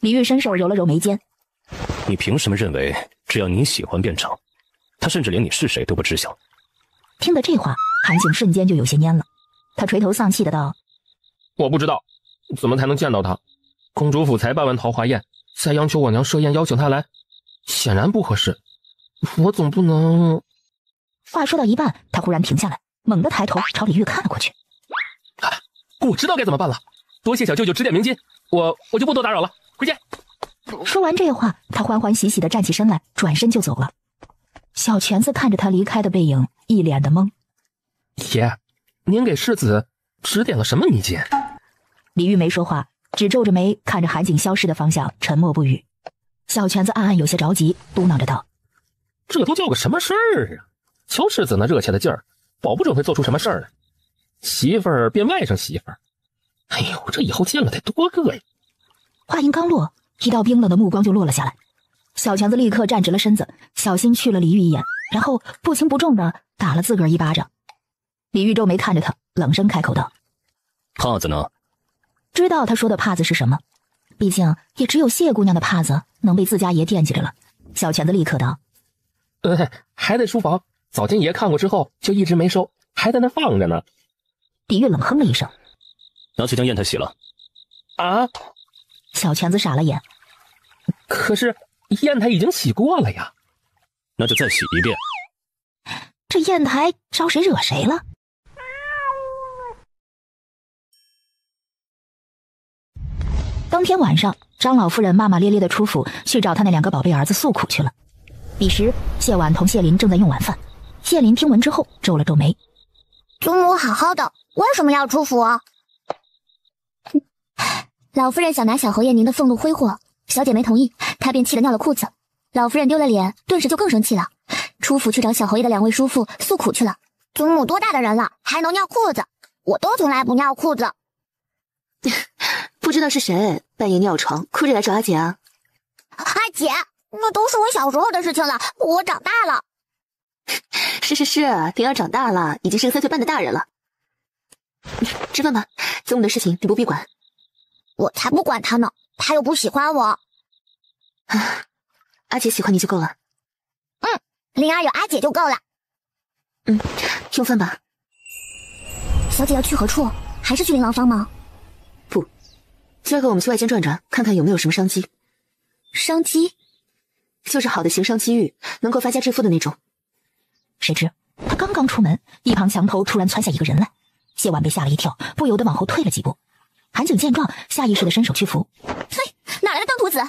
李玉伸手揉了揉眉间：你凭什么认为只要你喜欢便成？他甚至连你是谁都不知晓。听得这话，韩景瞬间就有些蔫了，他垂头丧气的道：我不知道怎么才能见到他，公主府才办完桃花宴，再央求我娘设宴邀请他来，显然不合适。我总不能……话说到一半，他忽然停下来，猛地抬头朝李玉看了过去。我知道该怎么办了，多谢小舅舅指点迷津，我就不多打扰了，回见。说完这话，他欢欢喜喜地站起身来，转身就走了。小泉子看着他离开的背影，一脸的懵。爷，您给世子指点了什么迷津？李玉没说话，只皱着眉看着韩景消失的方向，沉默不语。小泉子暗暗有些着急，嘟囔着道：这都叫个什么事儿啊？瞧世子那热切的劲儿，保不准会做出什么事儿来。媳妇儿变外甥媳妇儿，哎呦，这以后见了得多个呀！话音刚落，一道冰冷的目光就落了下来。小泉子立刻站直了身子，小心去了李玉一眼，然后不轻不重的打了自个儿一巴掌。李玉皱眉看着他，冷声开口道：帕子呢？知道他说的帕子是什么，毕竟也只有谢姑娘的帕子能被自家爷惦记着了。小泉子立刻道：还在书房，早见爷看过之后就一直没收，还在那放着呢。李玉冷哼了一声：拿去将砚台洗了。啊！小泉子傻了眼。可是砚台已经洗过了呀。那就再洗一遍。这砚台招谁惹谁了？当天晚上，张老夫人骂骂咧咧的出府去找她那2个宝贝儿子诉苦去了。彼时，谢婉同谢林正在用晚饭。谢林听闻之后皱了皱眉：祖母好好的，为什么要出府啊？老夫人想拿小侯爷您的俸禄挥霍，小姐没同意，她便气得尿了裤子。老夫人丢了脸，顿时就更生气了，出府去找小侯爷的2位叔父诉苦去了。祖母多大的人了，还能尿裤子？我都从来不尿裤子。不知道是谁半夜尿床，哭着来找阿姐啊？阿姐，那都是我小时候的事情了，我长大了。是，灵儿长大了，已经是个3岁半的大人了。吃饭吧，祖母的事情你不必管。我才不管他呢，他又不喜欢我。阿姐喜欢你就够了。灵儿有阿姐就够了。用饭吧。小姐要去何处？还是去琳琅坊吗？不，今儿个我们去外间转转，看看有没有什么商机。商机？就是好的行商机遇，能够发家致富的那种。谁知他刚刚出门，一旁墙头突然窜下一个人来。谢婉被吓了一跳，不由得往后退了几步。韩景见状，下意识地伸手去扶。嘿，哪来的当徒子？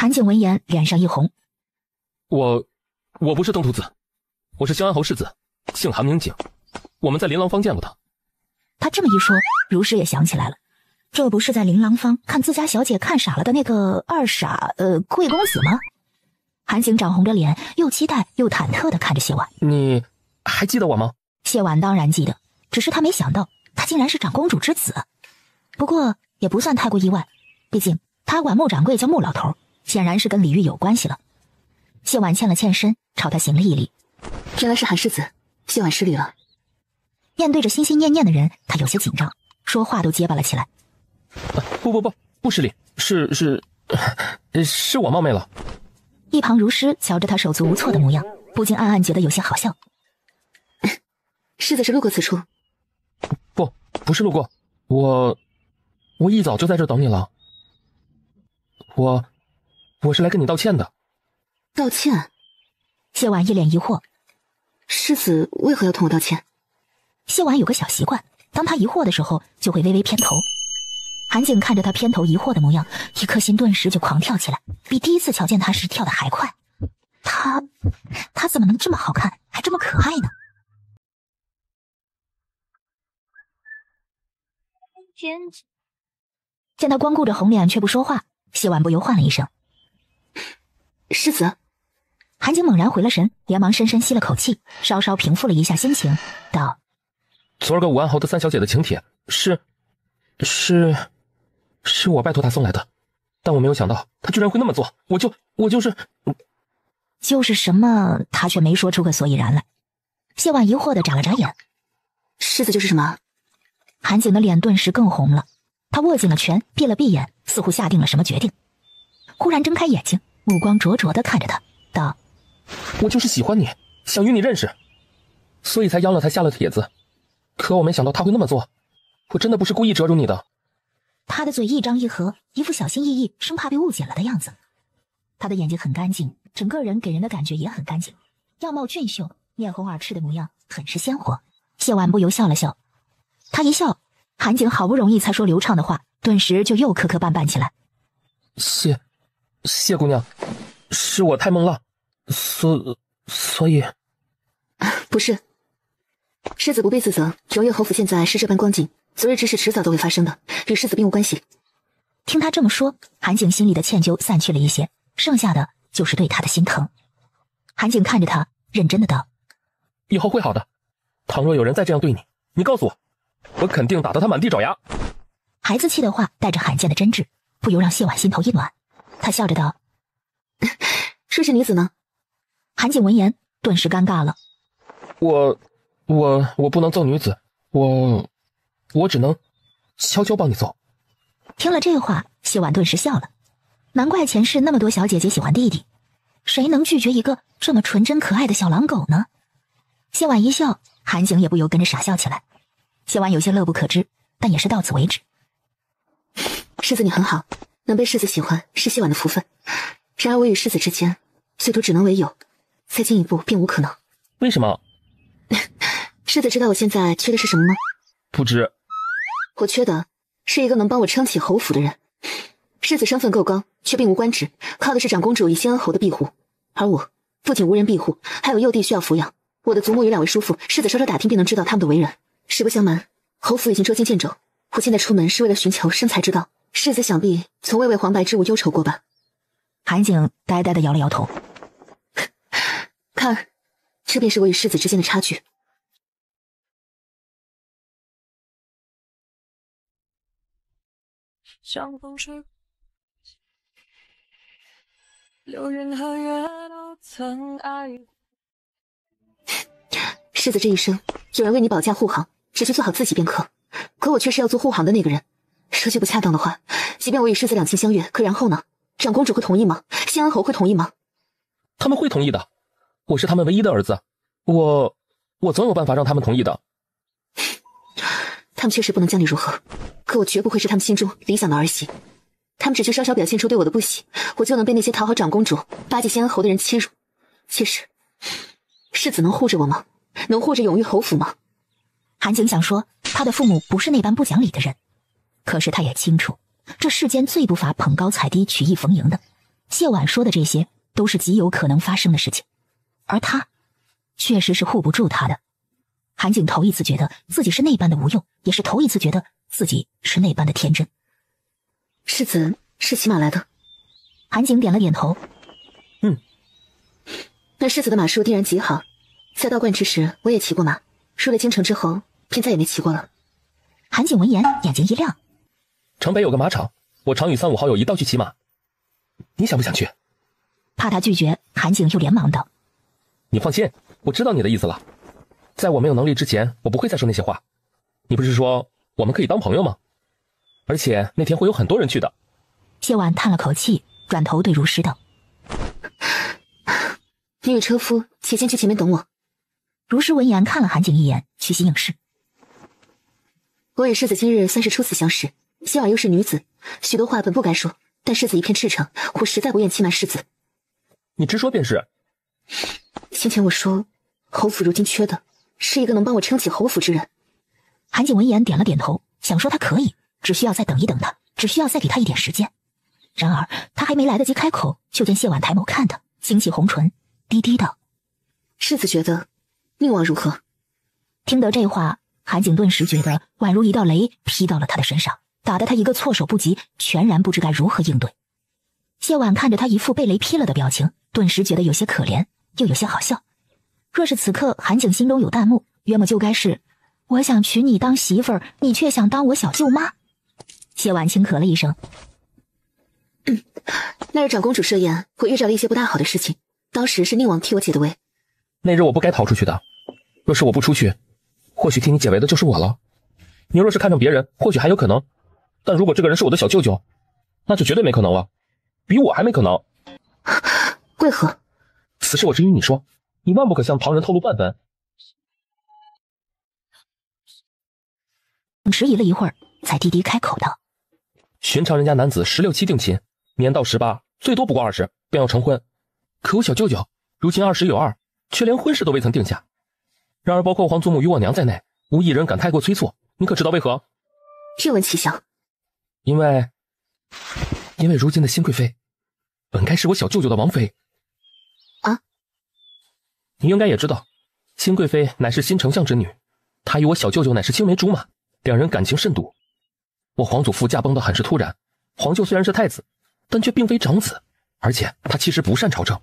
韩景闻言脸上一红，我不是邓徒子，我是萧安侯世子，姓韩名景，我们在琳琅坊见过他。他这么一说，如诗也想起来了，这不是在琳琅坊看自家小姐看傻了的那个二傻贵公子吗？韩景涨红着脸，又期待又忐忑地看着谢婉。你还记得我吗？谢婉当然记得，只是他没想到他竟然是长公主之子。不过也不算太过意外，毕竟他管穆掌柜叫穆老头，显然是跟李煜有关系了。谢婉欠了欠身，朝他行了一礼。原来是韩世子，谢婉失礼了。面对着心心念念的人，他有些紧张，说话都结巴了起来。不失礼，是我冒昧了。一旁如诗瞧着他手足无措的模样，不禁暗暗觉得有些好笑。世子是路过此处？不是路过，我一早就在这等你了。我是来跟你道歉的。道歉？谢婉一脸疑惑，世子为何要同我道歉？谢婉有个小习惯，当他疑惑的时候就会微微偏头。韩景看着他偏头疑惑的模样，一颗心顿时就狂跳起来，比第一次瞧见他时跳得还快。他怎么能这么好看，还这么可爱呢？见他光顾着红脸却不说话，谢婉不由唤了一声：“世子。”韩景猛然回了神，连忙深深吸了口气，稍稍平复了一下心情，道：“昨儿个武安侯的三小姐的请帖是我拜托他送来的，但我没有想到他居然会那么做，就是什么，他却没说出个所以然来。”谢婉疑惑地眨了眨眼：“世子就是什么？”韩景的脸顿时更红了，他握紧了拳，闭了闭眼，似乎下定了什么决定。忽然睁开眼睛，目光灼灼地看着他，道：“我就是喜欢你，想与你认识，所以才央了他下了帖子。可我没想到他会那么做，我真的不是故意折辱你的。”他的嘴一张一合，一副小心翼翼，生怕被误解了的样子。他的眼睛很干净，整个人给人的感觉也很干净，样貌俊秀，面红耳赤的模样很是鲜活。谢婉不由笑了笑，他一笑，韩景好不容易才说流畅的话，顿时就又磕磕绊绊起来。谢姑娘，是我太懵了，所以不是，世子不必自责，荣越侯府现在是这般光景，昨日之事迟早都会发生的，与世子并无关系。听他这么说，韩景心里的歉疚散去了一些，剩下的就是对他的心疼。韩景看着他，认真的道：“以后会好的，倘若有人再这样对你，你告诉我，我肯定打得他满地找牙。”孩子气的话带着罕见的真挚，不由让谢婉心头一暖。他笑着道：“说是女子呢？”韩景闻言顿时尴尬了。我不能揍女子，我只能悄悄帮你揍。听了这话，谢婉顿时笑了。难怪前世那么多小姐姐喜欢弟弟，谁能拒绝一个这么纯真可爱的小狼狗呢？谢婉一笑，韩景也不由跟着傻笑起来。谢婉有些乐不可支，但也是到此为止。世子你很好，能被世子喜欢是谢婉的福分。然而我与世子之间，最多只能为友，再进一步便无可能。为什么？世子知道我现在缺的是什么吗？不知。我缺的是一个能帮我撑起侯府的人。世子身份够高，却并无官职，靠的是长公主与仙恩侯的庇护。而我不仅无人庇护，还有幼弟需要抚养。我的祖母与两位叔父，世子稍稍打听便能知道他们的为人。实不相瞒，侯府已经捉襟见肘，我现在出门是为了寻求生财之道。世子想必从未为黄白之物忧愁过吧？韩景呆呆地摇了摇头。看，这便是我与世子之间的差距。像风吹，流云和月都曾爱过。世子这一生，有人为你保驾护航，只需做好自己便可。可我却是要做护航的那个人。说句不恰当的话，即便我与世子两情相悦，可然后呢？长公主会同意吗？仙恩侯会同意吗？他们会同意的，我是他们唯一的儿子，我总有办法让他们同意的。他们确实不能将你如何，可我绝不会是他们心中理想的儿媳。他们只需稍稍表现出对我的不喜，我就能被那些讨好长公主、巴结仙恩侯的人欺辱。届时，世子能护着我吗？能护着永裕侯府吗？韩景想说，他的父母不是那般不讲理的人，可是他也清楚，这世间最不乏捧高踩低、曲意逢迎的，谢婉说的这些都是极有可能发生的事情，而他确实是护不住他的。韩景头一次觉得自己是那般的无用，也是头一次觉得自己是那般的天真。世子是骑马来的？韩景点了点头。那世子的马术定然极好，在道观之时我也骑过马，入了京城之后便再也没骑过了。韩景闻言眼睛一亮。城北有个马场，我常与3、5好友一道去骑马，你想不想去？怕他拒绝，韩景又连忙道：你放心，我知道你的意思了。在我没有能力之前，我不会再说那些话。你不是说我们可以当朋友吗？而且那天会有很多人去的。谢婉叹了口气，转头对如诗道：你与车夫且先去前面等我。如诗闻言看了韩景一眼，虚心应是。我与世子今日算是初次相识，谢婉又是女子，许多话本不该说，但世子一片赤诚，我实在不愿欺瞒世子。你直说便是。先前我说侯府如今缺的是一个能帮我撑起侯府之人。韩景闻言点了点头，想说他可以，只需要再等一等他，只需要再给他一点时间。然而他还没来得及开口，就见谢婉抬眸看他，轻启红唇，低低道：世子觉得宁王如何？听得这话，韩景顿时觉得宛如一道雷劈到了他的身上，打得他一个措手不及，全然不知该如何应对。谢婉看着他一副被雷劈了的表情，顿时觉得有些可怜，又有些好笑。若是此刻韩景心中有弹幕，约莫就该是：我想娶你当媳妇儿，你却想当我小舅妈。谢婉轻咳了一声。那日长公主设宴，我遇着了一些不大好的事情，当时是宁王替我解的围。那日我不该逃出去的，若是我不出去，或许替你解围的就是我了。你若是看上别人，或许还有可能，但如果这个人是我的小舅舅，那就绝对没可能了，比我还没可能。为何？此事我只与你说，你万不可向旁人透露半分。迟疑了一会儿，才低低开口道：寻常人家男子16、17定亲，年到18，最多不过20便要成婚，可我小舅舅如今20有2，却连婚事都未曾定下。然而包括皇祖母与我娘在内，无一人敢太过催促，你可知道为何？愿闻其详。因为如今的新贵妃本该是我小舅舅的王妃啊。你应该也知道，新贵妃乃是新丞相之女，她与我小舅舅乃是青梅竹马，两人感情甚笃。我皇祖父驾崩的很是突然，皇舅虽然是太子，但却并非长子，而且他其实不善朝政，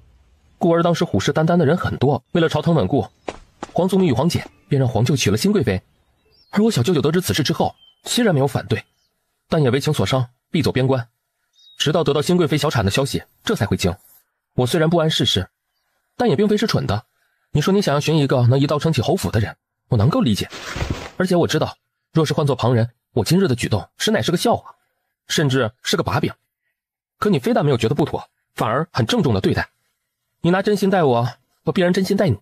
故而当时虎视眈眈的人很多。为了朝堂稳固，皇祖母与皇姐便让皇舅娶了新贵妃。而我小舅舅得知此事之后，虽然没有反对，但也为情所伤，必走边关，直到得到新贵妃小产的消息，这才回京。我虽然不谙世事，但也并非是蠢的。你说你想要寻一个能一刀撑起侯府的人，我能够理解。而且我知道，若是换做旁人，我今日的举动实乃是个笑话，甚至是个把柄。可你非但没有觉得不妥，反而很郑重的对待。你拿真心待我，我必然真心待你。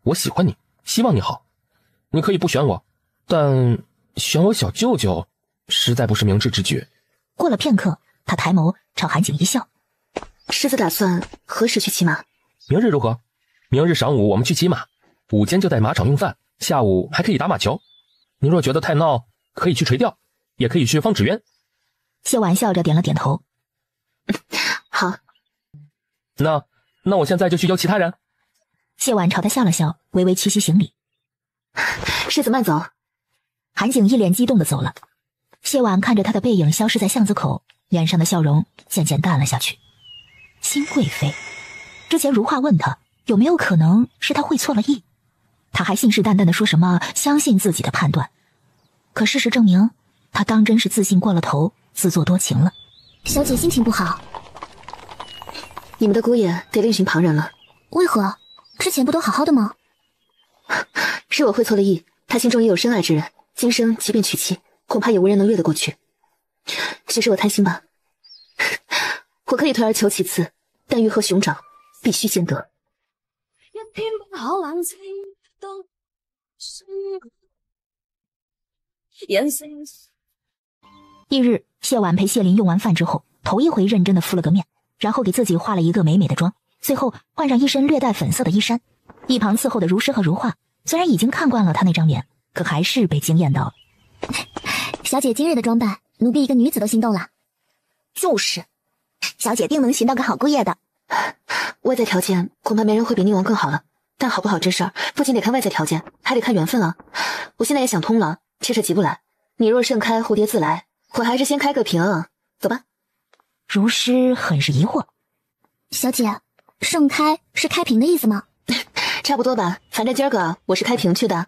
我喜欢你，希望你好。你可以不选我，但选我小舅舅实在不是明智之举。过了片刻，他抬眸朝韩景一笑：世子打算何时去骑马？明日如何？明日晌午我们去骑马，午间就在马场用饭，下午还可以打马球。你若觉得太闹，可以去垂钓，也可以去放纸鸢。谢婉笑着点了点头。好。那我现在就去邀其他人。谢婉朝他笑了笑，微微屈膝行礼。世子慢走。韩景一脸激动地走了。谢婉看着他的背影消失在巷子口，脸上的笑容渐渐淡了下去。新贵妃，之前如画问他有没有可能是他会错了意，他还信誓旦旦地说什么相信自己的判断，可事实证明他当真是自信过了头，自作多情了。小姐心情不好，你们的姑爷得另寻旁人了。为何？之前不都好好的吗？是我会错了意，他心中也有深爱之人，今生即便娶妻，恐怕也无人能越得过去。许是我贪心吧。我可以退而求其次，但欲和熊掌必须兼得。翌日，谢婉陪谢林用完饭之后，头一回认真的敷了个面，然后给自己化了一个美美的妆，最后换上一身略带粉色的衣衫。一旁伺候的如诗和如画虽然已经看惯了他那张脸，可还是被惊艳到了。小姐今日的装扮，奴婢一个女子都心动了。就是，小姐定能寻到个好姑爷的。外在条件恐怕没人会比宁王更好了，但好不好这事儿不仅得看外在条件，还得看缘分啊。我现在也想通了，这事急不来。你若盛开，蝴蝶自来，我还是先开个屏，走吧。如诗很是疑惑，小姐，盛开是开屏的意思吗？差不多吧，反正今儿个我是开屏去的。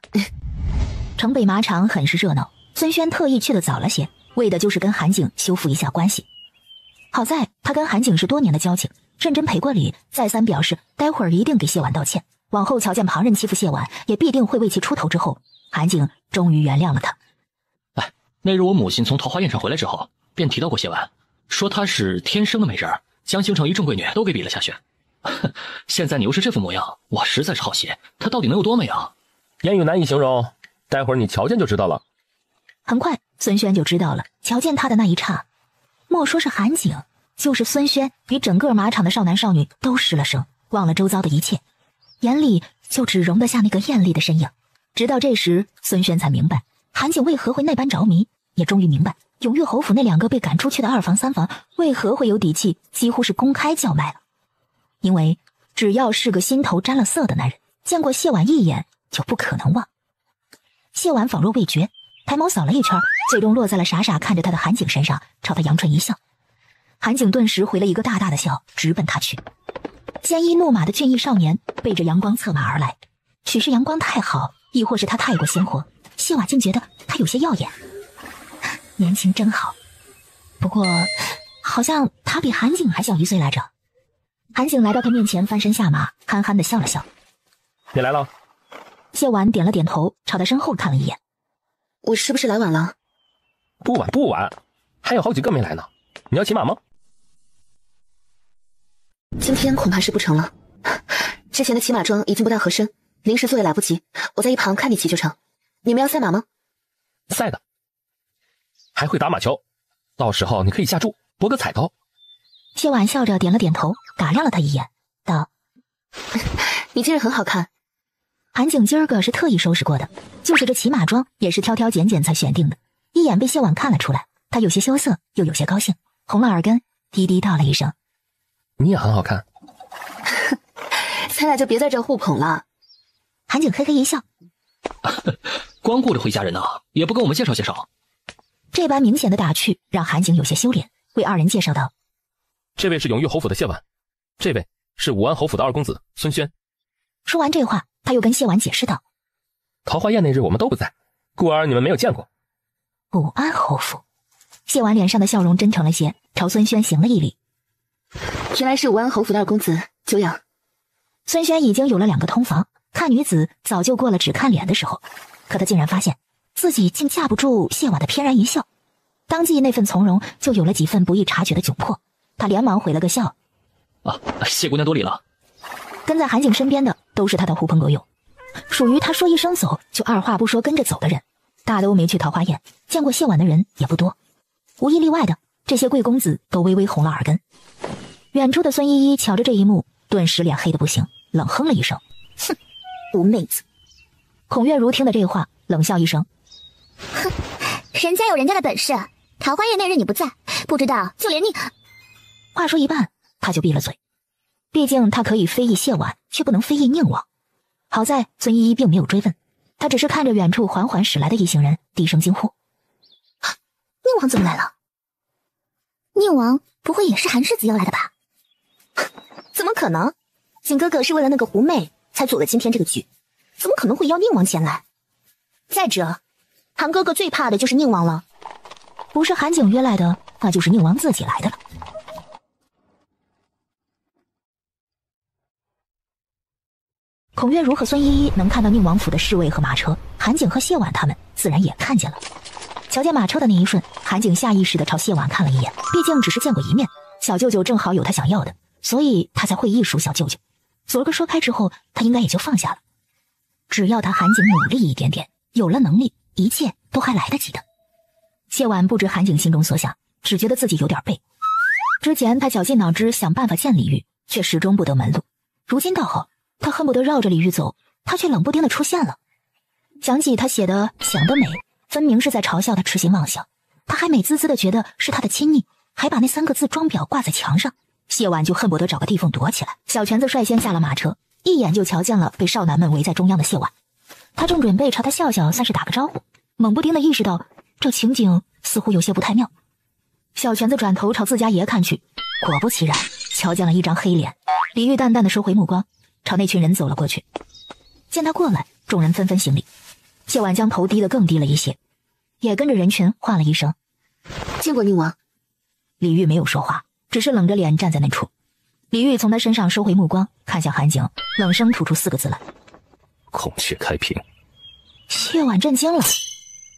城北马场很是热闹，孙轩特意去的早了些，为的就是跟韩景修复一下关系。好在他跟韩景是多年的交情，认真赔过礼，再三表示待会儿一定给谢婉道歉，往后瞧见旁人欺负谢婉，也必定会为其出头。之后，韩景终于原谅了他。哎，那日我母亲从桃花宴上回来之后，便提到过谢婉，说她是天生的美人，将京城一众贵女都给比了下去。现在你又是这副模样，我实在是好奇，她到底能有多美啊？言语难以形容，待会儿你瞧见就知道了。很快，孙轩就知道了，瞧见他的那一刹，莫说是韩景，就是孙轩比整个马场的少男少女都失了声，忘了周遭的一切，眼里就只容得下那个艳丽的身影。直到这时，孙轩才明白韩景为何会那般着迷，也终于明白永裕侯府那两个被赶出去的二房三房为何会有底气，几乎是公开叫卖了。因为只要是个心头沾了色的男人，见过谢婉一眼就不可能忘。谢婉仿若未觉，抬眸扫了一圈，最终落在了傻傻看着他的韩景身上，朝他扬唇一笑。韩景顿时回了一个大大的笑，直奔他去。鲜衣怒马的俊逸少年背着阳光策马而来，许是阳光太好，亦或是他太过鲜活，谢婉竟觉得他有些耀眼。年轻真好，不过好像他比韩景还小1岁来着。韩景来到他面前，翻身下马，憨憨地笑了笑。你来了。谢婉点了点头，朝他身后看了一眼。我是不是来晚了？不晚不晚，还有好几个没来呢。你要骑马吗？今天恐怕是不成了，之前的骑马装已经不大合身，临时做也来不及，我在一旁看你骑就成。你们要赛马吗？赛的，还会打马球，到时候你可以下注博个彩头。谢婉笑着点了点头，打量了他一眼，道：你今日很好看。韩景今儿个是特意收拾过的，就是这骑马装也是挑挑拣拣才选定的，一眼被谢婉看了出来，他有些羞涩，又有些高兴，红了耳根，低低道了一声：你也很好看。咱俩就别在这互捧了。韩景嘿嘿一笑：光顾着会嫁人呢，也不跟我们介绍介绍。这般明显的打趣让韩景有些羞脸，为二人介绍道：这位是永裕侯府的谢婉，这位是武安侯府的二公子孙轩。说完这话，他又跟谢婉解释道：桃花宴那日我们都不在，故而你们没有见过。武安侯府。谢婉脸上的笑容真诚了些，朝孙轩行了一礼。原来是武安侯府的二公子，久仰。孙轩已经有了2个通房，看女子早就过了只看脸的时候，可他竟然发现自己竟架不住谢婉的翩然一笑，当即那份从容就有了几分不易察觉的窘迫。他连忙回了个笑：谢姑娘多礼了。跟在韩景身边的都是他的狐朋狗友，属于他说一声走就二话不说跟着走的人，大都没去桃花宴，见过谢婉的人也不多。无一例外的，这些贵公子都微微红了耳根。远处的孙依依瞧着这一幕，顿时脸黑得不行，冷哼了一声：哼，无妹子。孔月如听的这话，冷笑一声：哼，人家有人家的本事，桃花宴那日你不在，不知道就连你……话说一半，他就闭了嘴。毕竟他可以非议谢婉，却不能非议宁王。好在孙依依并没有追问，他只是看着远处缓缓驶来的一行人，低声惊呼：宁王怎么来了？宁王不会也是韩世子要来的吧？怎么可能？景哥哥是为了那个狐媚才组了今天这个局，怎么可能会邀宁王前来？再者，韩哥哥最怕的就是宁王了。不是韩景约来的，那就是宁王自己来的了。孔月如和孙依依能看到宁王府的侍卫和马车，韩景和谢婉他们自然也看见了。瞧见马车的那一瞬，韩景下意识地朝谢婉看了一眼，毕竟只是见过一面，小舅舅正好有他想要的，所以他才会意属小舅舅。昨个说开之后，他应该也就放下了。只要他韩景努力一点点，有了能力，一切都还来得及的。谢婉不知韩景心中所想，只觉得自己有点背。之前他绞尽脑汁想办法见李煜，却始终不得门路。如今倒好，他恨不得绕着李煜走，他却冷不丁的出现了。想起他写的想得美，分明是在嘲笑他痴心妄想，他还美滋滋的觉得是他的亲昵，还把那3个字装裱挂在墙上。谢婉就恨不得找个地缝躲起来。小泉子率先下了马车，一眼就瞧见了被少男们围在中央的谢婉。他正准备朝他笑笑，算是打个招呼，猛不丁的意识到这情景似乎有些不太妙。小泉子转头朝自家爷看去，果不其然，瞧见了一张黑脸。李煜淡淡的收回目光，朝那群人走了过去。见他过来，众人纷纷行礼。谢婉将头低得更低了一些，也跟着人群唤了一声：“见过宁王。”李煜没有说话，只是冷着脸站在那处。李煜从他身上收回目光，看向韩景，冷声吐出4个字来：“孔雀开屏。”谢婉震惊了，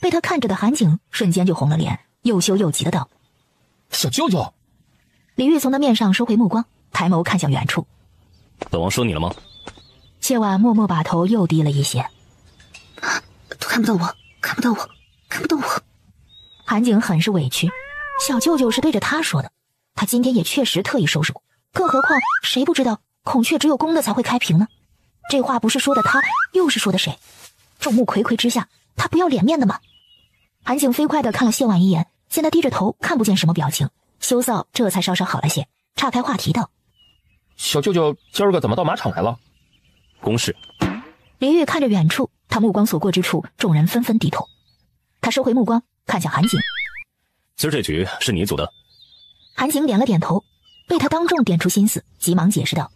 被他看着的韩景瞬间就红了脸，又羞又急的道：“小舅舅！”李煜从他面上收回目光，抬眸看向远处。本王说你了吗？谢婉默默把头又低了一些。都看不到我，看不到我，看不到我。韩景很是委屈，小舅舅是对着他说的，他今天也确实特意收拾过，更何况谁不知道孔雀只有公的才会开屏呢？这话不是说的他，又是说的谁？众目睽睽之下，他不要脸面的吗？韩景飞快地看了谢婉一眼，见他低着头，看不见什么表情，羞臊这才稍稍好了些，岔开话题道：“小舅舅今儿个怎么到马场来了？”公事。李煜看着远处，他目光所过之处，众人纷纷低头。他收回目光，看向韩景：“今儿这局是你组的？”韩景点了点头，被他当众点出心思，急忙解释道：“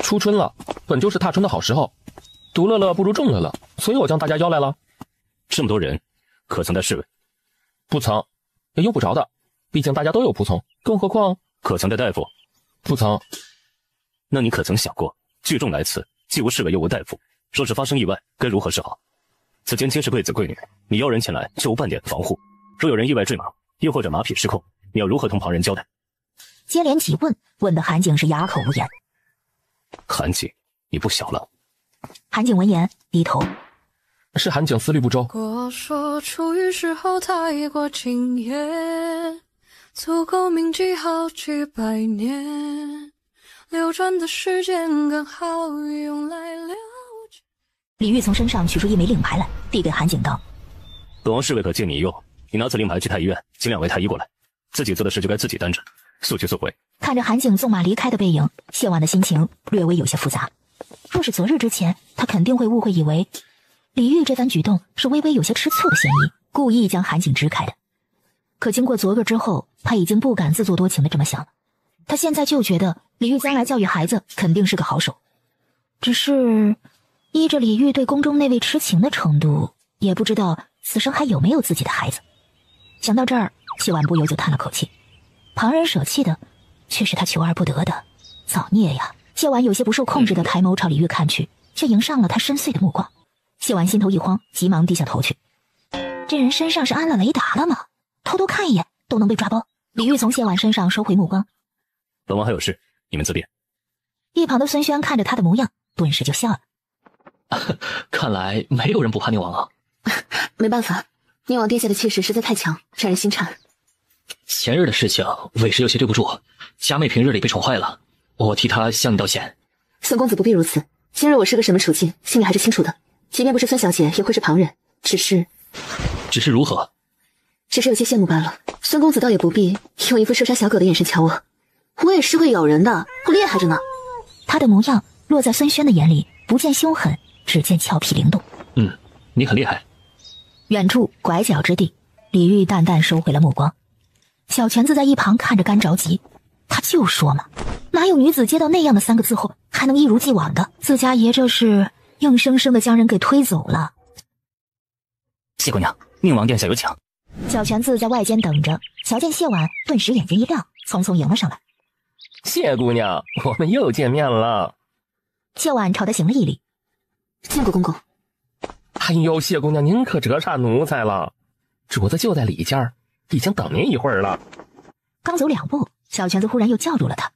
初春了，本就是踏春的好时候，独乐乐不如众乐乐，所以我将大家邀来了。”这么多人，可曾带侍卫？不曾，也用不着的，毕竟大家都有仆从，更何况可曾带大夫？不曾。那你可曾想过，聚众来此，既无侍卫又无大夫，若是发生意外，该如何是好？此间皆是贵子贵女，你邀人前来，就无半点防护。若有人意外坠马，又或者马匹失控，你要如何同旁人交代？接连几问，问得韩景是哑口无言。韩景，你不小了。韩景闻言低头，是韩景思虑不周。过说出于时候太过惊艳，足够铭记好几百年，流转的时间刚好用来了解。李煜从身上取出一枚令牌来，递给韩景道：“本王侍卫可借你一用，你拿此令牌去太医院，请2位太医过来，自己做的事就该自己担着，速去速回。”看着韩景纵马离开的背影，谢婉的心情略微有些复杂。若是昨日之前，他肯定会误会以为李煜这番举动是微微有些吃醋的嫌疑，故意将韩景支开的。可经过昨个之后，他已经不敢自作多情的这么想了。他现在就觉得李煜将来教育孩子肯定是个好手，只是依着李煜对宫中那位痴情的程度，也不知道此生还有没有自己的孩子。想到这儿，谢婉不由就叹了口气，旁人舍弃的却是他求而不得的造孽呀。谢婉有些不受控制的抬眸朝李煜看去，却迎上了他深邃的目光。谢婉心头一慌，急忙低下头去。这人身上是安了雷达了吗？偷偷看一眼都能被抓包。李煜从谢婉身上收回目光：“本王还有事，你们自便。”一旁的孙轩看着他的模样，顿时就笑了。看来没有人不怕宁王啊。没办法，宁王殿下的气势实在太强，让人心颤。前日的事情，委实有些对不住。佳妹平日里被宠坏了，我替她向你道歉。孙公子不必如此，今日我是个什么处境，心里还是清楚的。即便不是孙小姐，也会是旁人。只是如何？只是有些羡慕罢了。孙公子倒也不必用一副射杀小狗的眼神瞧我，我也是会咬人的，我厉害着呢。他的模样落在孙轩的眼里，不见凶狠，只见俏皮灵动。你很厉害。远处拐角之地，李煜淡淡收回了目光。小泉子在一旁看着干着急，他就说嘛，哪有女子接到那样的3个字后还能一如既往的？自家爷这是硬生生的将人给推走了。谢姑娘，宁王殿下有请。小泉子在外间等着，瞧见谢婉，顿时眼睛一亮，匆匆迎了上来。谢姑娘，我们又见面了。谢婉朝他行了一礼。见过公公。哎呦，谢姑娘，您可折煞奴才了，主子就在里间，已经等您一会儿了。刚走2步，小泉子忽然又叫住了他。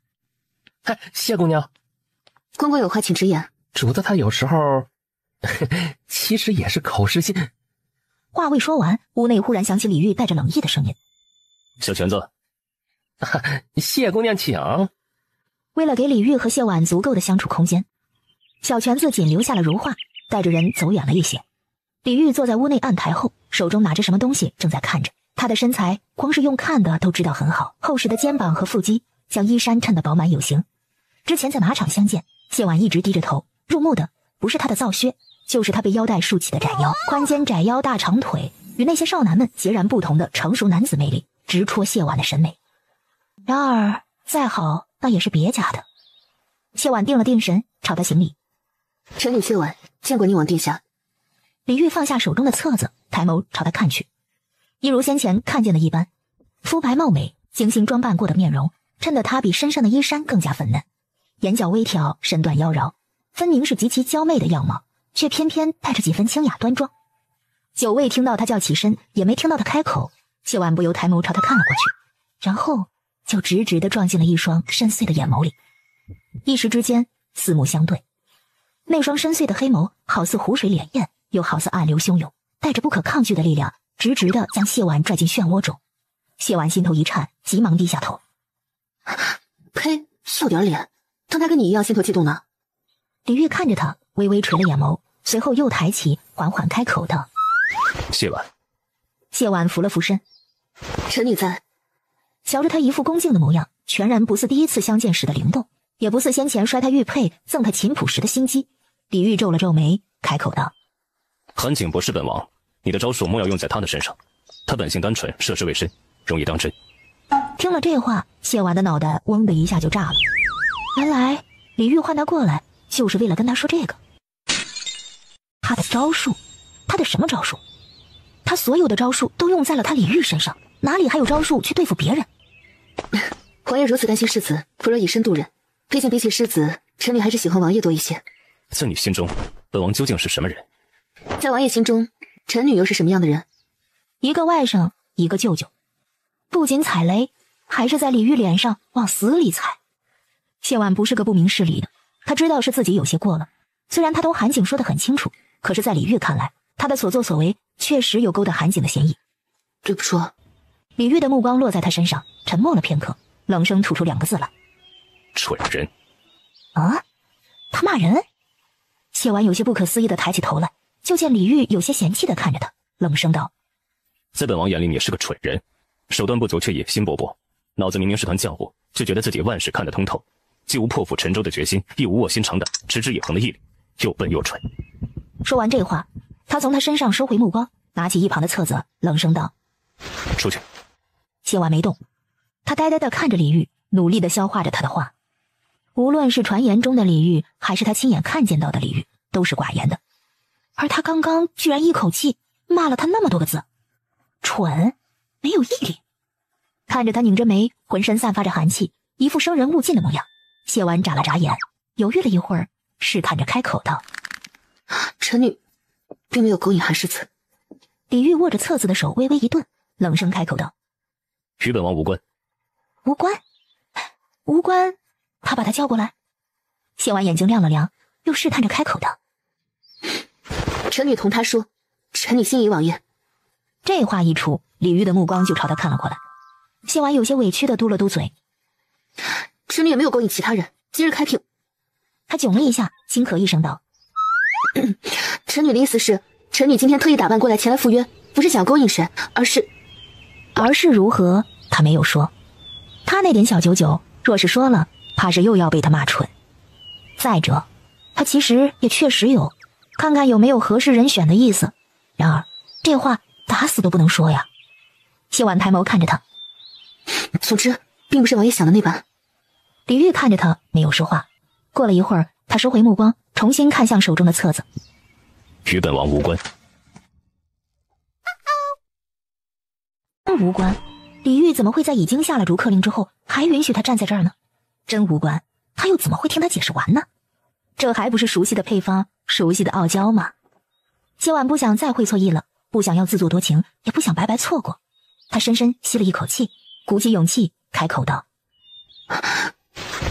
谢姑娘，公公有话请直言。主子他有时候其实也是口是心。话未说完，屋内忽然响起李煜带着冷意的声音：“小泉子。”谢姑娘请。为了给李煜和谢婉足够的相处空间，小泉子仅留下了如画，带着人走远了一些。李煜坐在屋内案台后，手中拿着什么东西正在看着。她的身材光是用看的都知道很好，厚实的肩膀和腹肌将衣衫衬得饱满有型。之前在马场相见，谢婉一直低着头，入目的不是她的皂靴，就是她被腰带束起的窄腰，宽肩窄腰大长腿，与那些少男们截然不同的成熟男子魅力，直戳谢婉的审美。然而再好那也是别家的。谢婉定了定神，朝他行礼：“臣女谢婉，见过宁王殿下。”李煜放下手中的册子，抬眸朝他看去，一如先前看见的一般，肤白貌美，精心装扮过的面容衬得她比身上的衣衫更加粉嫩，眼角微挑，身段妖娆，分明是极其娇媚的样貌，却偏偏带着几分清雅端庄。久未听到他叫起身，也没听到他开口，谢婉不由抬眸朝他看了过去，然后就直直地撞进了一双深邃的眼眸里。一时之间四目相对，那双深邃的黑眸好似湖水潋滟，又好似暗流汹涌，带着不可抗拒的力量，直直地将谢婉拽进漩涡中。谢婉心头一颤，急忙低下头：“呸，要点脸，当他跟你一样心头悸动呢？”李煜看着他，微微垂了眼眸，随后又抬起，缓缓开口道：“谢婉。”谢婉扶了扶身：“臣女在。”瞧着他一副恭敬的模样，全然不似第一次相见时的灵动，也不似先前摔他玉佩赠他琴谱时的心机。李煜皱了皱眉，开口道：“韩景博是本王，你的招数莫要用在他的身上，他本性单纯，涉世未深，容易当真。”听了这话，谢婉的脑袋嗡的一下就炸了。原来李煜唤他过来就是为了跟他说这个。他的招数，他的什么招数？他所有的招数都用在了他李煜身上，哪里还有招数去对付别人？王爷如此担心世子，不若以身度人。毕竟比起世子，臣女还是喜欢王爷多一些。在你心中，本王究竟是什么人？在王爷心中，臣女又是什么样的人？一个外甥，一个舅舅，不仅踩雷，还是在李煜脸上往死里踩。谢婉不是个不明事理的，他知道是自己有些过了，虽然他同韩景说得很清楚，可是在李煜看来，他的所作所为确实有勾搭韩景的嫌疑。这不说。李煜的目光落在他身上，沉默了片刻，冷声吐出2个字来：“蠢人。”啊，他骂人？谢婉有些不可思议地抬起头来，就见李煜有些嫌弃地看着他，冷声道：“在本王眼里你是个蠢人，手段不足却野心勃勃，脑子明明是团浆糊，却觉得自己万事看得通透，既无破釜沉舟的决心，亦无卧薪尝胆持之以恒的毅力，又笨又蠢。”说完这话，他从他身上收回目光，拿起一旁的册子，冷声道：“出去。”谢婉没动，他呆呆地看着李煜，努力地消化着他的话。无论是传言中的李煜，还是他亲眼看见到的李煜，都是寡言的，而他刚刚居然一口气骂了他那么多个字，蠢，没有毅力。看着他拧着眉，浑身散发着寒气，一副生人勿近的模样，谢婉眨了眨眼，犹豫了一会儿，试探着开口道：“臣女并没有勾引韩世子。”李煜握着册子的手微微一顿，冷声开口道：“与本王无关。”“无关？无关？”他把他叫过来。谢婉眼睛亮了亮，又试探着开口道：“臣女同他说，臣女心仪王爷。”这话一出，李煜的目光就朝他看了过来。谢婉有些委屈地嘟了嘟嘴：“臣女也没有勾引其他人，今日开聘。”他窘了一下，轻咳一声道：“臣女的意思是，臣女今天特意打扮过来前来赴约，不是想勾引谁，而是……如何？”他没有说。他那点小九九，若是说了，怕是又要被他骂蠢。再者，他其实也确实有看看有没有合适人选的意思，然而这话打死都不能说呀。谢婉抬眸看着他：“总之并不是王爷想的那般。”李煜看着他没有说话，过了一会儿，他收回目光，重新看向手中的册子：“与本王无关。”无关？李煜怎么会在已经下了逐客令之后还允许他站在这儿呢？真无关，他又怎么会听他解释完呢？这还不是熟悉的配方，熟悉的傲娇吗？谢婉不想再会错意了，不想要自作多情，也不想白白错过。他深深吸了一口气，鼓起勇气开口道：“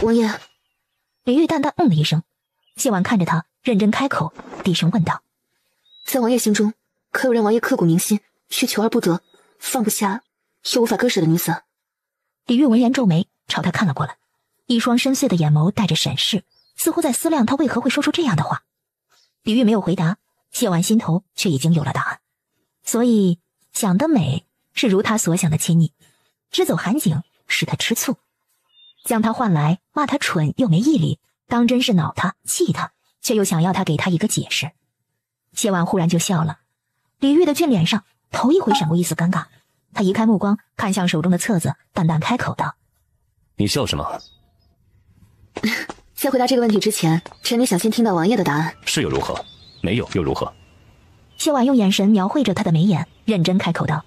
王爷。”李煜淡淡了一声。谢婉看着他，认真开口，低声问道：“在王爷心中，可有让王爷刻骨铭心，却求而不得，放不下又无法割舍的女子？”李煜闻言皱眉，朝他看了过来，一双深邃的眼眸带着审视，似乎在思量他为何会说出这样的话。李煜没有回答，谢婉心头却已经有了答案。所以想得美，是如他所想的亲昵，只走韩景使他吃醋，将他换来骂他蠢又没毅力，当真是恼他气他，却又想要他给他一个解释。谢婉忽然就笑了，李煜的俊脸上头一回闪过一丝尴尬，他移开目光看向手中的册子，淡淡开口道：你笑什么？在回答这个问题之前，臣女想先听到王爷的答案。是又如何？没有又如何？谢婉用眼神描绘着他的眉眼，认真开口道：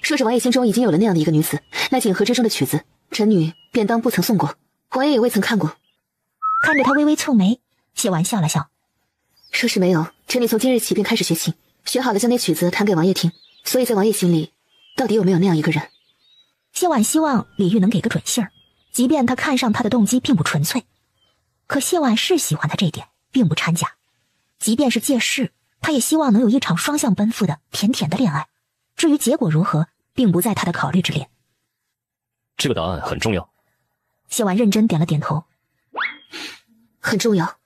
若是王爷心中已经有了那样的一个女子，那锦盒之中的曲子，臣女便当不曾送过，王爷也未曾看过。看着他微微蹙眉，谢婉笑了笑：若是没有，臣女从今日起便开始学琴，学好了将那曲子弹给王爷听。所以在王爷心里，到底有没有那样一个人？谢婉希望李煜能给个准信儿，即便他看上他的动机并不纯粹，可谢婉是喜欢他这一点，并不掺假。即便是借势，他也希望能有一场双向奔赴的甜甜的恋爱。至于结果如何，并不在他的考虑之列。这个答案很重要。谢婉认真点了点头。很重要。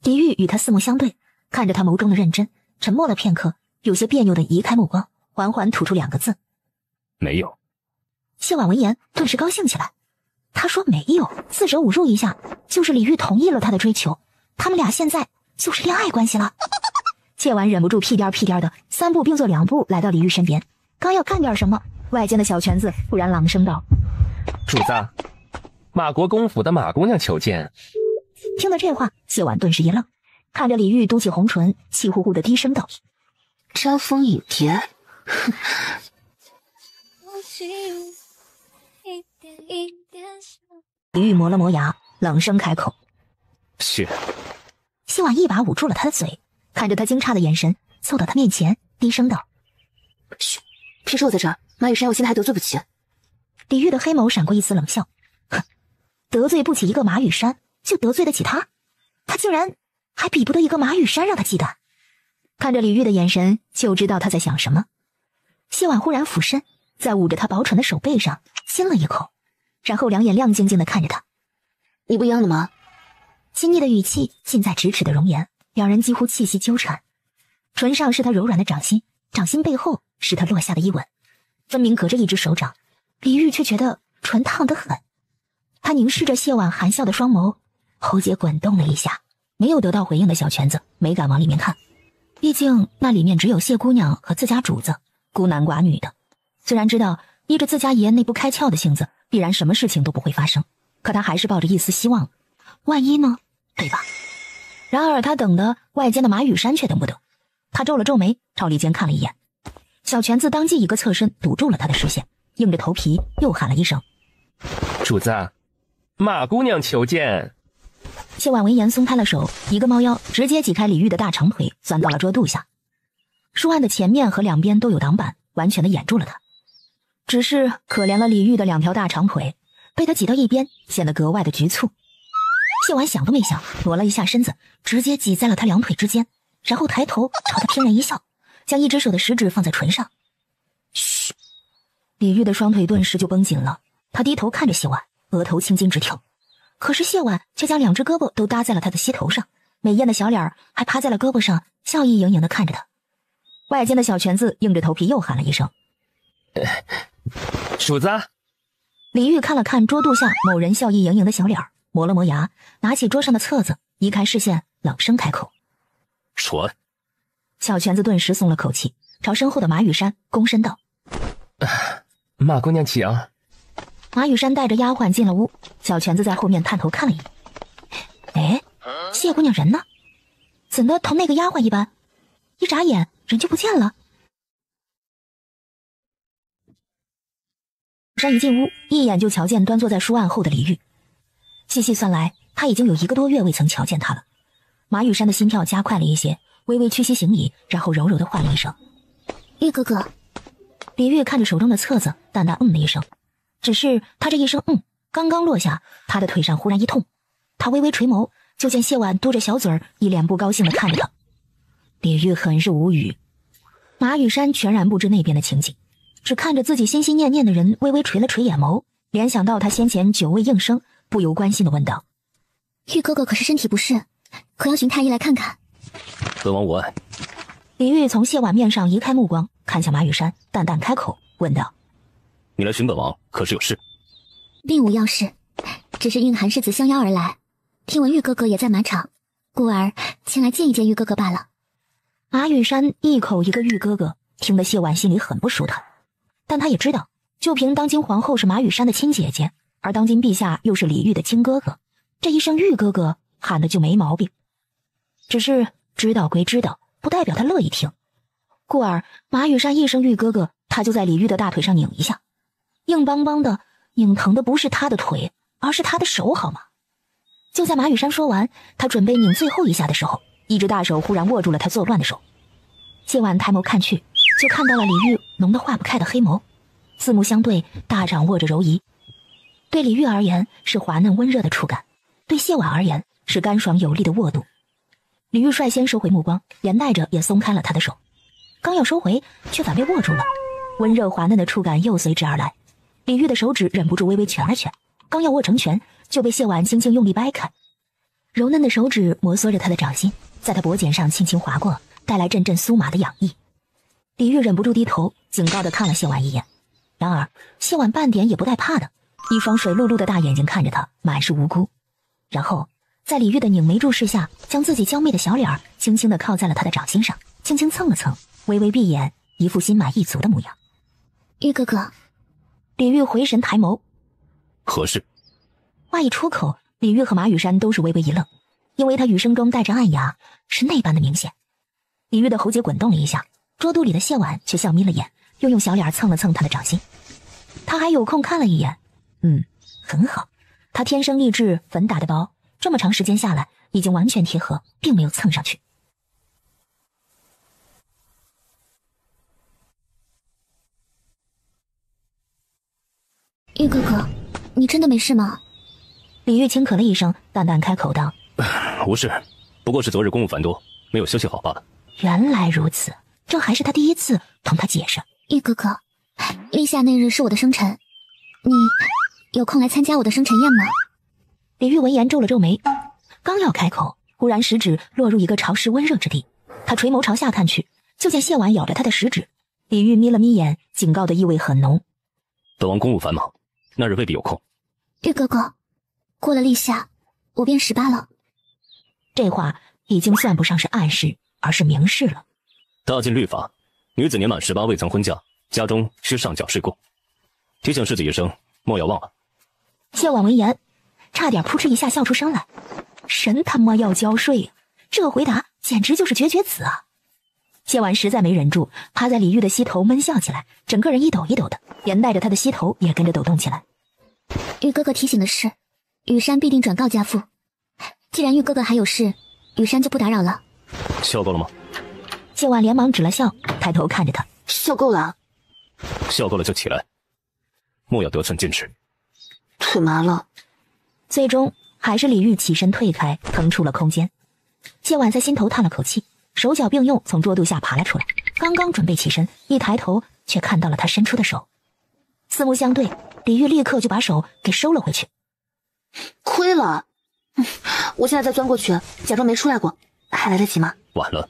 李煜与他四目相对，看着他眸中的认真，沉默了片刻，有些别扭地移开目光，缓缓吐出2个字：没有。谢婉闻言顿时高兴起来，他说没有，4舍5入一下就是李煜同意了他的追求，他们俩现在就是恋爱关系了。谢婉忍不住屁颠屁颠的3步并作2步来到李煜身边，刚要干点什么，外间的小泉子突然朗声道：主子，马国公府的马姑娘求见。听了这话，谢婉顿时一愣，看着李煜嘟起红唇，气呼呼的低声道：招蜂引蝶。李煜磨了磨牙，冷声开口：是。谢婉一把捂住了他的嘴，看着他惊诧的眼神，凑到他面前低声道：嘘，平时我在这儿，马雨山我现在还得罪不起。李煜的黑眸闪过一丝冷笑，哼，得罪不起一个马雨山，就得罪得起他？他竟然还比不得一个马雨山让他忌惮。看着李煜的眼神，就知道他在想什么。谢婉忽然俯身，在捂着他薄唇的手背上亲了一口，然后两眼亮晶晶地看着他：你不一样了吗？亲昵的语气，近在咫尺的容颜，两人几乎气息纠缠。唇上是他柔软的掌心，掌心背后是他落下的一吻，分明隔着一只手掌。李煜却觉得唇烫得很。他凝视着谢婉含笑的双眸，喉结滚动了一下。没有得到回应的小泉子没敢往里面看，毕竟那里面只有谢姑娘和自家主子，孤男寡女的。虽然知道依着自家爷那不开窍的性子，必然什么事情都不会发生，可他还是抱着一丝希望。万一呢？对吧？然而他等的外间的马雨山却等不得。他皱了皱眉，朝里间看了一眼，小泉子当即一个侧身堵住了他的视线，硬着头皮又喊了一声：主子，马姑娘求见。谢婉闻言松开了手，一个猫腰直接挤开李煜的大长腿，钻到了桌肚下。书案的前面和两边都有挡板，完全的掩住了他。只是可怜了李煜的2条大长腿，被他挤到一边，显得格外的局促。谢婉想都没想，挪了一下身子，直接挤在了他2腿之间，然后抬头朝他天然一笑，将一只手的食指放在唇上。嘘！李煜的双腿顿时就绷紧了，他低头看着谢婉，额头青筋直跳。可是谢婉却将2只胳膊都搭在了他的膝头上，美艳的小脸还趴在了胳膊上，笑意盈盈地看着他。外间的小泉子硬着头皮又喊了一声：主子。李煜看了看桌肚下某人笑意盈盈的小脸，磨了磨牙，拿起桌上的册子，移开视线，冷声开口：传。小泉子顿时松了口气，朝身后的马雨山躬身道：马姑娘请。马雨山带着丫鬟进了屋，小泉子在后面探头看了一眼。哎，谢姑娘人呢？怎的同那个丫鬟一般？一眨眼人就不见了。山一进屋，一眼就瞧见端坐在书案后的李煜。细细算来，他已经有1个多月未曾瞧见他了。马雨山的心跳加快了一些，微微屈膝行礼，然后柔柔地唤了一声：煜哥哥。李煜看着手中的册子，淡淡了一声。只是他这一声刚刚落下，他的腿上忽然一痛，他微微垂眸，就见谢婉嘟着小嘴儿，一脸不高兴地看着他。李煜很是无语。马雨山全然不知那边的情景，只看着自己心心念念的人，微微垂了垂眼眸，联想到他先前久未应声，不由关心地问道：煜哥哥可是身体不适，可要寻太医来看看。本王无碍。李煜从谢婉面上移开目光，看向马雨山，淡淡开口问道：“你来寻本王，可是有事？”“并无要事，只是蕴含世子相邀而来，听闻玉哥哥也在满场，故而前来见一见玉哥哥罢了。”马雨山一口一个玉哥哥，听得谢婉心里很不舒坦，但他也知道，就凭当今皇后是马雨山的亲姐姐，而当今陛下又是李煜的亲哥哥，这一声玉哥哥喊的就没毛病。只是知道归知道，不代表他乐意听，故而马雨山一声玉哥哥，他就在李煜的大腿上拧一下，硬邦邦的，拧疼的不是他的腿，而是他的手，好吗？就在马雨山说完，他准备拧最后一下的时候，一只大手忽然握住了他作乱的手。谢婉抬眸看去，就看到了李煜浓得化不开的黑眸，四目相对，大掌握着柔仪。对李煜而言是滑嫩温热的触感，对谢婉而言是干爽有力的握度。李煜率先收回目光，连带着也松开了他的手，刚要收回，却反被握住了，温热滑嫩的触感又随之而来。李煜的手指忍不住微微蜷了蜷，刚要握成拳，就被谢婉轻轻用力掰开。柔嫩的手指摩挲着他的掌心，在他脖颈上轻轻划过，带来阵阵酥麻的痒意。李煜忍不住低头，警告地看了谢婉一眼。然而谢婉半点也不带怕的，一双水漉漉的大眼睛看着他，满是无辜。然后在李煜的拧眉注视下，将自己娇媚的小脸儿轻轻地靠在了他的掌心上，轻轻蹭了蹭，微微闭眼，一副心满意足的模样。玉哥哥。李煜回神抬眸。何事？话一出口，李煜和马雨山都是微微一愣，因为他语声中带着暗哑，是那般的明显。李煜的喉结滚动了一下，桌肚里的谢婉却笑眯了眼，又用小脸蹭了蹭他的掌心。他还有空看了一眼，很好，他天生丽质，粉打的薄，这么长时间下来已经完全贴合，并没有蹭上去。玉哥哥，你真的没事吗？李煜轻咳了一声，淡淡开口道：“无事，不过是昨日公务繁多，没有休息好罢了。”原来如此，这还是他第一次同他解释。玉哥哥，立夏那日是我的生辰，你有空来参加我的生辰宴吗？李煜闻言皱了皱眉，刚要开口，忽然食指落入一个潮湿温热之地，他垂眸朝下看去，就见谢婉咬着他的食指。李煜眯了眯眼，警告的意味很浓。本王公务繁忙，那日未必有空。玉哥哥，过了立夏，我便18了。这话已经算不上是暗示，而是明示了。大晋律法，女子年满18未曾婚嫁，家中需上缴税贡。提醒世子一声，莫要忘了。谢婉闻言，差点扑哧一下笑出声来。神他妈要交税呀！这回答简直就是绝子啊！谢婉实在没忍住，趴在李煜的膝头闷笑起来，整个人一抖一抖的，连带着他的膝头也跟着抖动起来。玉哥哥提醒的是，雨山必定转告家父。既然玉哥哥还有事，雨山就不打扰了。笑够了吗？谢婉连忙止了笑，抬头看着他，笑够了。笑够了就起来，莫要得寸进尺。腿麻了。最终还是李煜起身退开，腾出了空间。谢婉在心头叹了口气，手脚并用从桌肚下爬了出来，刚刚准备起身，一抬头却看到了他伸出的手。四目相对，李煜立刻就把手给收了回去。亏了，我现在再钻过去，假装没出来过，还来得及吗？晚了。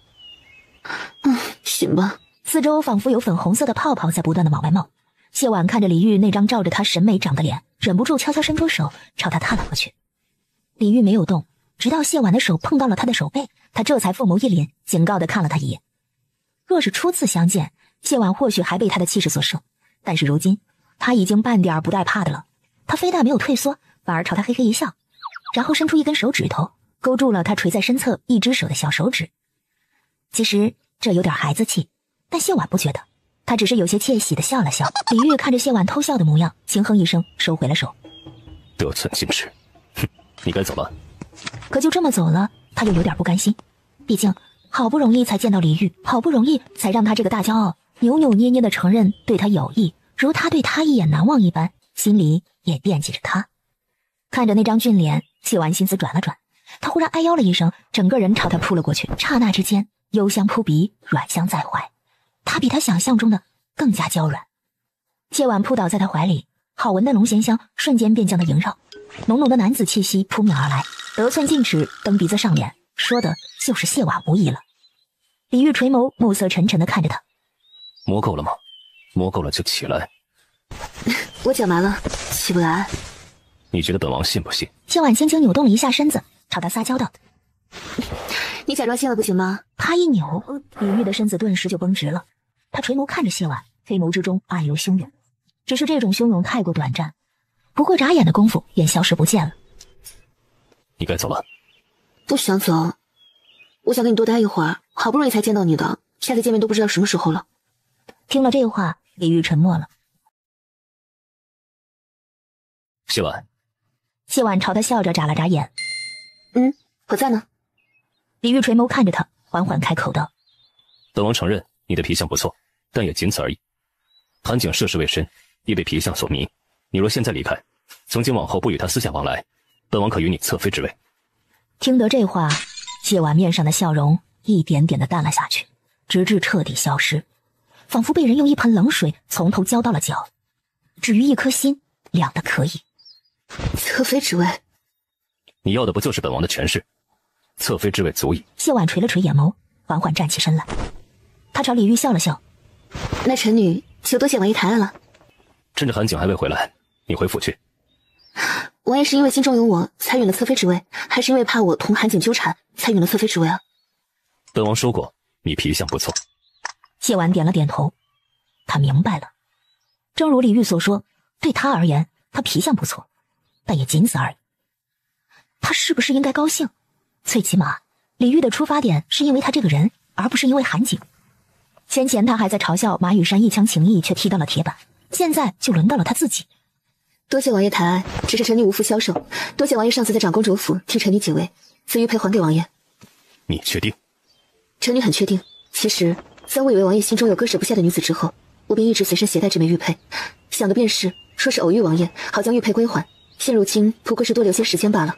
行吧。四周仿佛有粉红色的泡泡在不断的往外冒。谢婉看着李煜那张照着他审美长的脸，忍不住悄悄伸出手朝他探了过去。李煜没有动，直到谢婉的手碰到了他的手背，他这才凤眸一凛，警告地看了他一眼。若是初次相见，谢婉或许还被他的气势所慑，但是如今他已经半点不带怕的了。他非但没有退缩，反而朝他嘿嘿一笑，然后伸出一根手指头勾住了他垂在身侧一只手的小手指。其实这有点孩子气，但谢婉不觉得，他只是有些窃喜地笑了笑。李煜看着谢婉偷笑的模样，轻哼一声，收回了手。得寸进尺，哼，你该走了。可就这么走了，他又有点不甘心。毕竟好不容易才见到李煜，好不容易才让他这个大骄傲扭扭捏捏地承认对他有意，如他对他一眼难忘一般，心里也惦记着他。看着那张俊脸，谢婉心思转了转，他忽然哎呦了一声，整个人朝他扑了过去。刹那之间，幽香扑鼻，软香在怀，他比他想象中的更加娇软。谢婉扑倒在他怀里，好闻的龙涎香瞬间便将他萦绕，浓浓的男子气息扑面而来，得寸进尺，蹬鼻子上脸，说的就是谢婉无疑了。李煜垂眸，目色沉沉地看着他。摸够了吗？摸够了就起来。我脚麻了，起不来。你觉得本王信不信？谢婉轻轻扭动了一下身子，朝他撒娇道：“你假装信了不行吗？”他一扭，李煜的身子顿时就绷直了。他垂眸看着谢婉，黑眸之中暗流汹涌。只是这种汹涌太过短暂，不过眨眼的功夫便消失不见了。你该走了。不想走，我想跟你多待一会儿，好不容易才见到你的，下次见面都不知道什么时候了。听了这话，李煜沉默了。谢婉。谢婉朝他笑着眨了眨眼。我在呢。李煜垂眸看着他，缓缓开口道：“本王承认你的皮相不错，但也仅此而已。韩景涉世未深，亦被皮相所迷。你若现在离开，从今往后不与他私下往来，本王可与你侧妃之位。”听得这话，谢婉面上的笑容一点点的淡了下去，直至彻底消失，仿佛被人用一盆冷水从头浇到了脚。至于一颗心，凉的可以。侧妃之位，你要的不就是本王的权势？侧妃之位足矣。谢婉垂了垂眼眸，缓缓站起身来。他朝李煜笑了笑：“那臣女就多谢王爷抬爱了。趁着韩景还未回来，你回府去。”王爷是因为心中有我才允了侧妃之位，还是因为怕我同韩景纠缠才允了侧妃之位啊？本王说过，你皮相不错。谢婉点了点头，他明白了。正如李煜所说，对他而言，他皮相不错，但也仅此而已。他是不是应该高兴？最起码，李煜的出发点是因为他这个人，而不是因为韩景。先前他还在嘲笑马羽山一腔情义，却踢到了铁板，现在就轮到了他自己。多谢王爷抬爱，只是臣女无福消受。多谢王爷上次在长公主府替臣女解围，此玉佩还给王爷。你确定？臣女很确定。其实，在我以为王爷心中有割舍不下的女子之后，我便一直随身携带这枚玉佩，想的便是，说是偶遇王爷，好将玉佩归还。现如今不过是多留些时间罢了。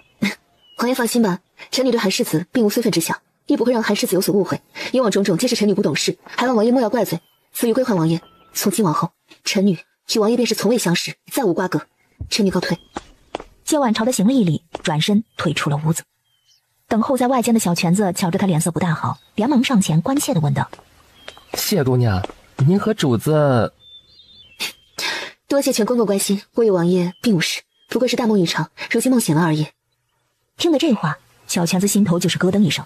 王爷放心吧，臣女对韩世子并无非分之想，亦不会让韩世子有所误会。以往种种皆是臣女不懂事，还望王爷莫要怪罪。此玉归还王爷，从今往后，臣女与王爷便是从未相识，再无瓜葛。臣女告退。谢婉朝他行了一礼，转身退出了屋子。等候在外间的小泉子瞧着他脸色不大好，连忙上前关切地问道：“谢姑娘，您和主子……”多谢全公公关心，我与王爷并无事，不过是大梦一场，如今梦醒了而已。听得这话，小泉子心头就是咯噔一声，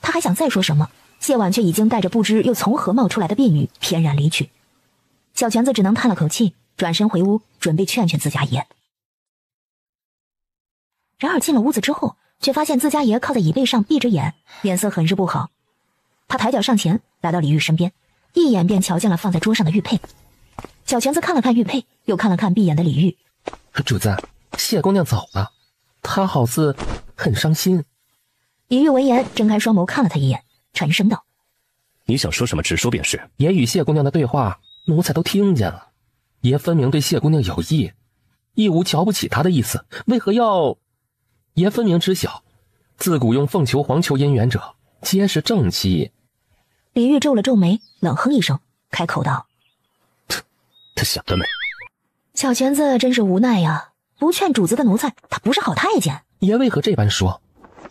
他还想再说什么，谢婉却已经带着不知又从何冒出来的婢女翩然离去。小泉子只能叹了口气，转身回屋，准备劝劝自家爷。然而进了屋子之后，却发现自家爷靠在椅背上闭着眼，脸色很是不好。他抬脚上前，来到李煜身边，一眼便瞧见了放在桌上的玉佩。小泉子看了看玉佩，又看了看闭眼的李煜。主子，谢姑娘走了，她好似很伤心。李煜闻言，睁开双眸看了他一眼，沉声道：“你想说什么，直说便是。爷与谢姑娘的对话，奴才都听见了。爷分明对谢姑娘有意，亦无瞧不起她的意思，为何要……爷分明知晓，自古用凤求凰求姻缘者，皆是正妻。”李煜皱了皱眉，冷哼一声，开口道：“他想得美。”小泉子真是无奈呀，不劝主子的奴才，他不是好太监。爷为何这般说？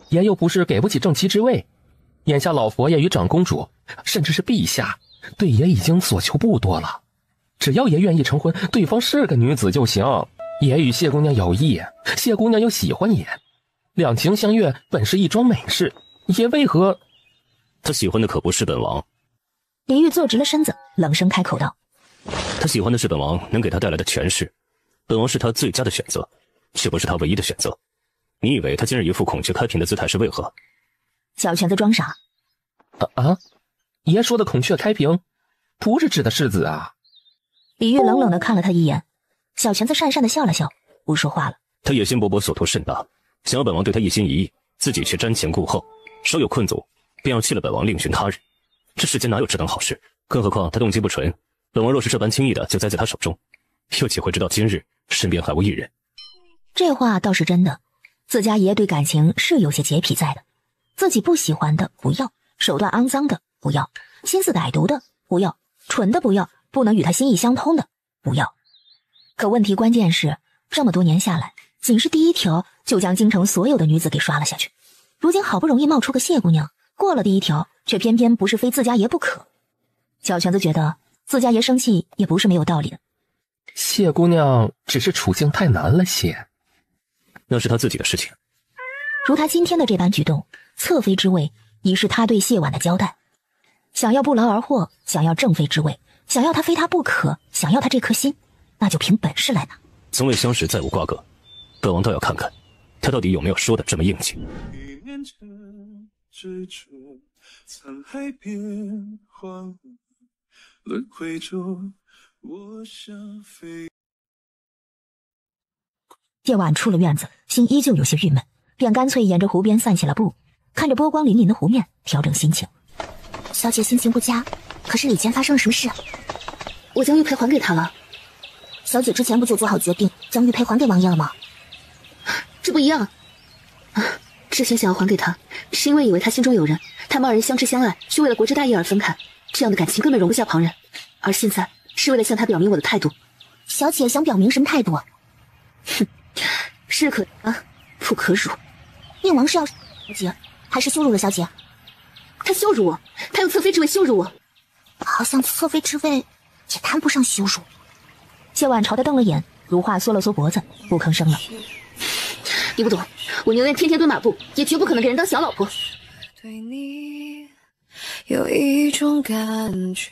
爷又不是给不起正妻之位，眼下老佛爷与长公主，甚至是陛下，对爷已经所求不多了。只要爷愿意成婚，对方是个女子就行。爷与谢姑娘有意，谢姑娘又喜欢爷，两情相悦本是一桩美事，爷为何……他喜欢的可不是本王。李煜坐直了身子，冷声开口道：“他喜欢的是本王能给他带来的权势，本王是他最佳的选择，却不是他唯一的选择。你以为他今日一副孔雀开屏的姿态是为何？”小泉子装傻：“爷说的孔雀开屏，不是指的世子啊？”李煜冷冷地看了他一眼，小泉子讪讪地笑了笑，不说话了。他野心勃勃，所图甚大，想要本王对他一心一意，自己却瞻前顾后，稍有困阻，便要弃了本王另寻他人。这世间哪有这等好事？更何况他动机不纯，本王若是这般轻易的就栽在他手中，又岂会直到今日身边还无一人？这话倒是真的，自家爷对感情是有些洁癖在的，自己不喜欢的不要，手段肮脏的不要，心思歹毒的不要，蠢的不要，不能与他心意相通的不要。可问题关键是，这么多年下来，仅是第一条就将京城所有的女子给刷了下去。如今好不容易冒出个谢姑娘，过了第一条，却偏偏不是非自家爷不可。小泉子觉得自家爷生气也不是没有道理的。谢姑娘只是处境太难了些，那是她自己的事情。如他今天的这般举动，侧妃之位已是他对谢婉的交代。想要不劳而获，想要正妃之位，想要他非他不可，想要他这颗心，那就凭本事来拿。从未相识，再无瓜葛，本王倒要看看他到底有没有说的这么硬气。沧海变幻，轮回中我想飞。谢婉出了院子，心依旧有些郁闷，便干脆沿着湖边散起了步，看着波光粼粼的湖面，调整心情。小姐心情不佳，可是李间发生了什么事？我将玉佩还给他了。小姐之前不就做好决定，将玉佩还给王爷了吗？这不一样。之前想要还给他，是因为以为他心中有人，他们二人相知相爱，却为了国之大义而分开，这样的感情根本容不下旁人。而现在是为了向他表明我的态度。小姐想表明什么态度？哼，是可啊，不可辱。宁王是要小姐，还是羞辱了小姐？他羞辱我，他用侧妃之位羞辱我。好像侧妃之位也谈不上羞辱。谢婉朝他瞪了眼，如画缩了缩脖子，不吭声了。你不懂，我宁愿天天蹲马步，也绝不可能给人当小老婆。对你有一种感觉。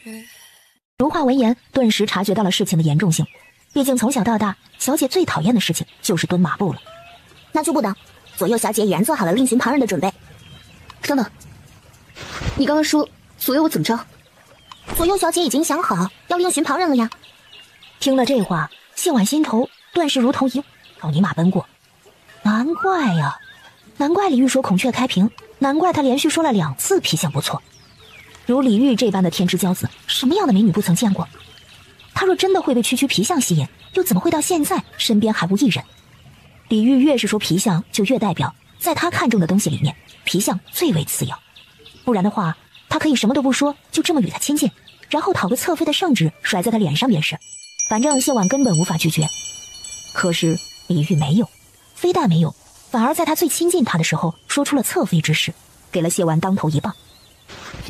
如画闻言，顿时察觉到了事情的严重性。毕竟从小到大，小姐最讨厌的事情就是蹲马步了。那就不等，左右小姐已然做好了另寻旁人的准备。等等，你刚刚说左右我怎么着？左右小姐已经想好要另寻旁人了呀。听了这话，谢婉心头顿时如同一条泥马奔过。难怪呀，难怪李煜说孔雀开屏，难怪他连续说了2次皮相不错。如李煜这般的天之骄子，什么样的美女不曾见过？他若真的会被区区皮相吸引，又怎么会到现在身边还无一人？李煜越是说皮相，就越代表在他看中的东西里面，皮相最为次要。不然的话，他可以什么都不说，就这么与他亲近，然后讨个侧妃的圣旨甩在他脸上便是。反正谢婉根本无法拒绝。可是李煜没有，非但没有，反而在他最亲近他的时候说出了侧妃之事，给了谢婉当头一棒。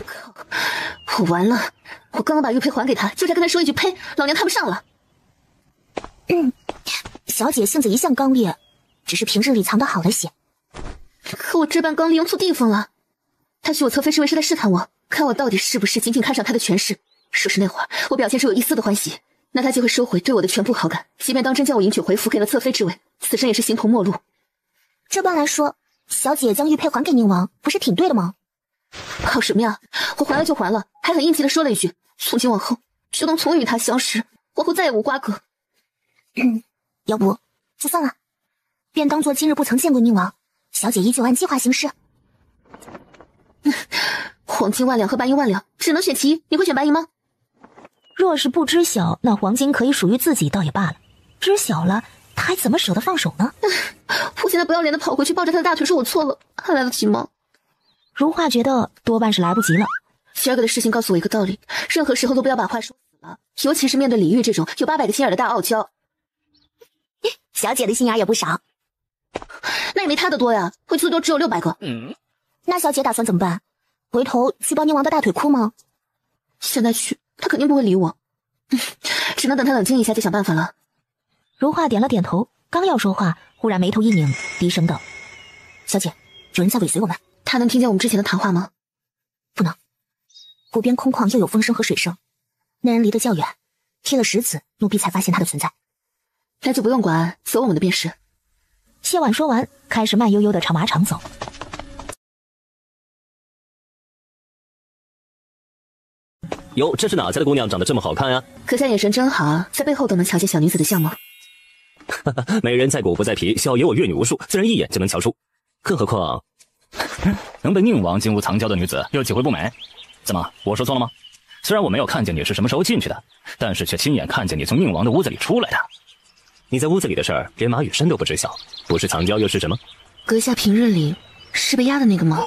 靠，我完了！我刚刚把玉佩还给他，就差跟他说一句呸，老娘看不上了。小姐性子一向刚烈，只是平日里藏得好了些。可我这般刚烈用错地方了。他许我侧妃之位是在试探我，看我到底是不是仅仅看上他的权势。说是那会儿我表现出有一丝的欢喜，那他就会收回对我的全部好感，即便当真将我迎娶回府，给了侧妃之位，此生也是形同陌路。这般来说，小姐将玉佩还给宁王，不是挺对的吗？好什么呀，我还了就还了，还很硬气的说了一句，从今往后就当从未与他相识，往后再也无瓜葛。要不就算了，便当作今日不曾见过宁王，小姐依旧按计划行事。黄金万两和白银万两，只能选其一，你会选白银吗？若是不知晓，那黄金可以属于自己倒也罢了，知晓了，他还怎么舍得放手呢？我现在不要脸的跑回去抱着他的大腿说我错了，还来得及吗？如画觉得多半是来不及了。12个的事情告诉我一个道理，任何时候都不要把话说死了，尤其是面对李煜这种有800个心眼的大傲娇。小姐的心眼也不少。那也没他的多呀，我最多只有600个。那小姐打算怎么办？回头去抱宁王的大腿哭吗？现在去，他肯定不会理我。只能等他冷静一下再想办法了。如画点了点头，刚要说话，忽然眉头一拧，低声道：“小姐，有人在尾随我们。”他能听见我们之前的谈话吗？不能。湖边空旷，又有风声和水声，那人离得较远，贴了石子，奴婢才发现他的存在。那就不用管，走我们的便是。谢婉说完，开始慢悠悠的朝马场走。哟，这是哪家的姑娘长得这么好看呀？阁下眼神真好，在背后都能瞧见小女子的相貌。美人在骨不在皮，小爷我阅女无数，自然一眼就能瞧出。更何况，能被宁王金屋藏娇的女子，又岂会不美？怎么，我说错了吗？虽然我没有看见你是什么时候进去的，但是却亲眼看见你从宁王的屋子里出来的。你在屋子里的事儿，连马雨生都不知晓，不是藏娇又是什么？阁下平日里是被压的那个吗？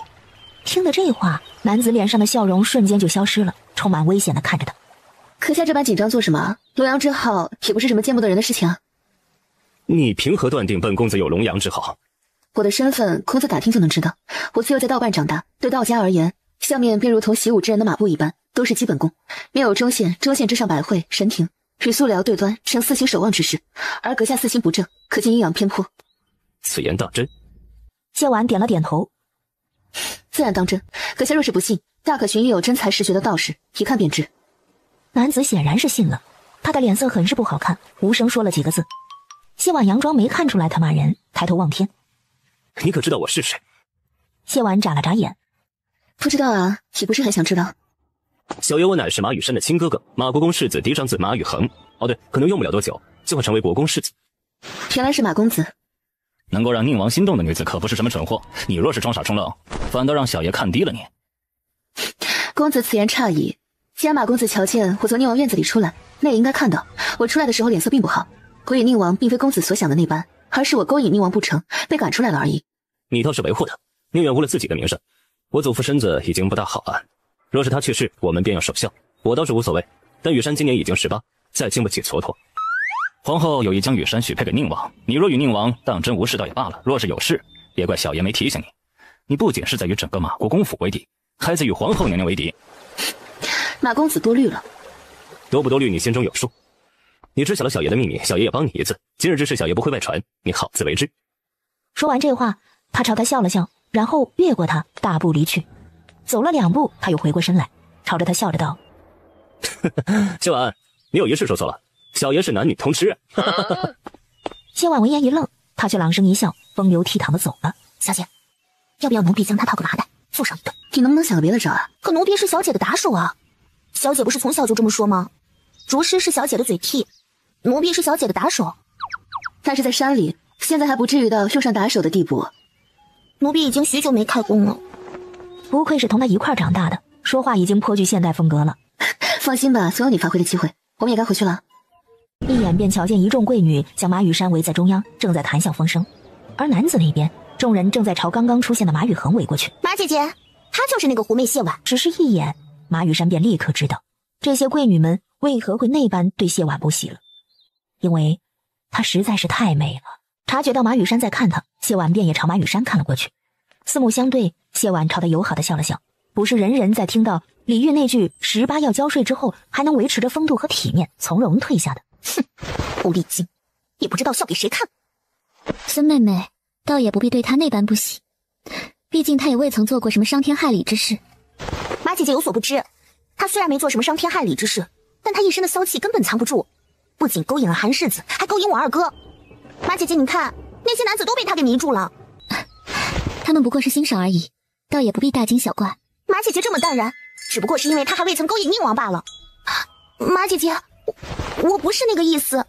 听了这话，男子脸上的笑容瞬间就消失了，充满危险的看着他。阁下这般紧张做什么？龙阳之好也不是什么见不得人的事情啊。你凭何断定本公子有龙阳之好？我的身份，孔子打听就能知道。我自幼在道观长大，对道家而言，相面便如同习武之人的马步一般，都是基本功。面有中线，中线之上百会、神庭，与素辽对端，成四星守望之势。而阁下四星不正，可见阴阳偏颇。此言当真？谢婉点了点头。自然当真。阁下若是不信，大可寻一有真才实学的道士，一看便知。男子显然是信了，他的脸色很是不好看，无声说了几个字。谢婉佯装没看出来他骂人，抬头望天。你可知道我是谁？谢婉眨了眨眼。不知道啊，岂不是很想知道？小爷我乃是马羽山的亲哥哥，马国公世子嫡长子马羽恒。哦对，可能用不了多久就会成为国公世子。原来是马公子。能够让宁王心动的女子可不是什么蠢货，你若是装傻充愣，反倒让小爷看低了你。公子此言差矣。既然马公子瞧见我从宁王院子里出来，那也应该看到我出来的时候脸色并不好。勾引宁王并非公子所想的那般，而是我勾引宁王不成，被赶出来了而已。你倒是维护他，宁远误了自己的名声。我祖父身子已经不大好了，若是他去世，我们便要守孝。我倒是无所谓，但羽山今年已经18，再经不起蹉跎。皇后有意将羽山许配给宁王，你若与宁王当真无事倒也罢了，若是有事，别怪小爷没提醒你。你不仅是在与整个马国公府为敌，还在与皇后娘娘为敌。马公子多虑了。多不多虑，你心中有数。你知晓了小爷的秘密，小爷也帮你一次。今日之事，小爷不会外传，你好自为之。说完这话，他朝他笑了笑，然后越过他，大步离去。走了2步，他又回过身来，朝着他笑着道：“谢婉，你有一事说错了，小爷是男女通吃。”谢婉闻言一愣，他却朗声一笑，风流倜傥的走了。小姐，要不要奴婢将他套个麻袋，附上一顿？你能不能想个别的招啊？可奴婢是小姐的打手啊，小姐不是从小就这么说吗？竹师是小姐的嘴替，奴婢是小姐的打手。那是在山里，现在还不至于到用上打手的地步。奴婢已经许久没开工了。不愧是同他一块长大的，说话已经颇具现代风格了。放心吧，总有你发挥的机会。我们也该回去了。一眼便瞧见一众贵女将马羽山围在中央，正在谈笑风生。而男子那边，众人正在朝刚刚出现的马羽恒围过去。马姐姐，她就是那个狐媚谢婉。只是一眼，马羽山便立刻知道这些贵女们为何会那般对谢婉不喜了，因为她实在是太美了。察觉到马羽山在看他，谢婉便也朝马羽山看了过去。四目相对，谢婉朝他友好的笑了笑。不是人人在听到李煜那句18要交税之后，还能维持着风度和体面，从容退下的。哼，狐狸精，也不知道笑给谁看。孙妹妹倒也不必对她那般不喜，毕竟她也未曾做过什么伤天害理之事。马姐姐有所不知，她虽然没做什么伤天害理之事，但她一身的骚气根本藏不住，不仅勾引了韩世子，还勾引我二哥。马姐姐，你看那些男子都被她给迷住了。他们不过是欣赏而已，倒也不必大惊小怪。马姐姐这么淡然，只不过是因为她还未曾勾引宁王罢了。马姐姐，我不是那个意思。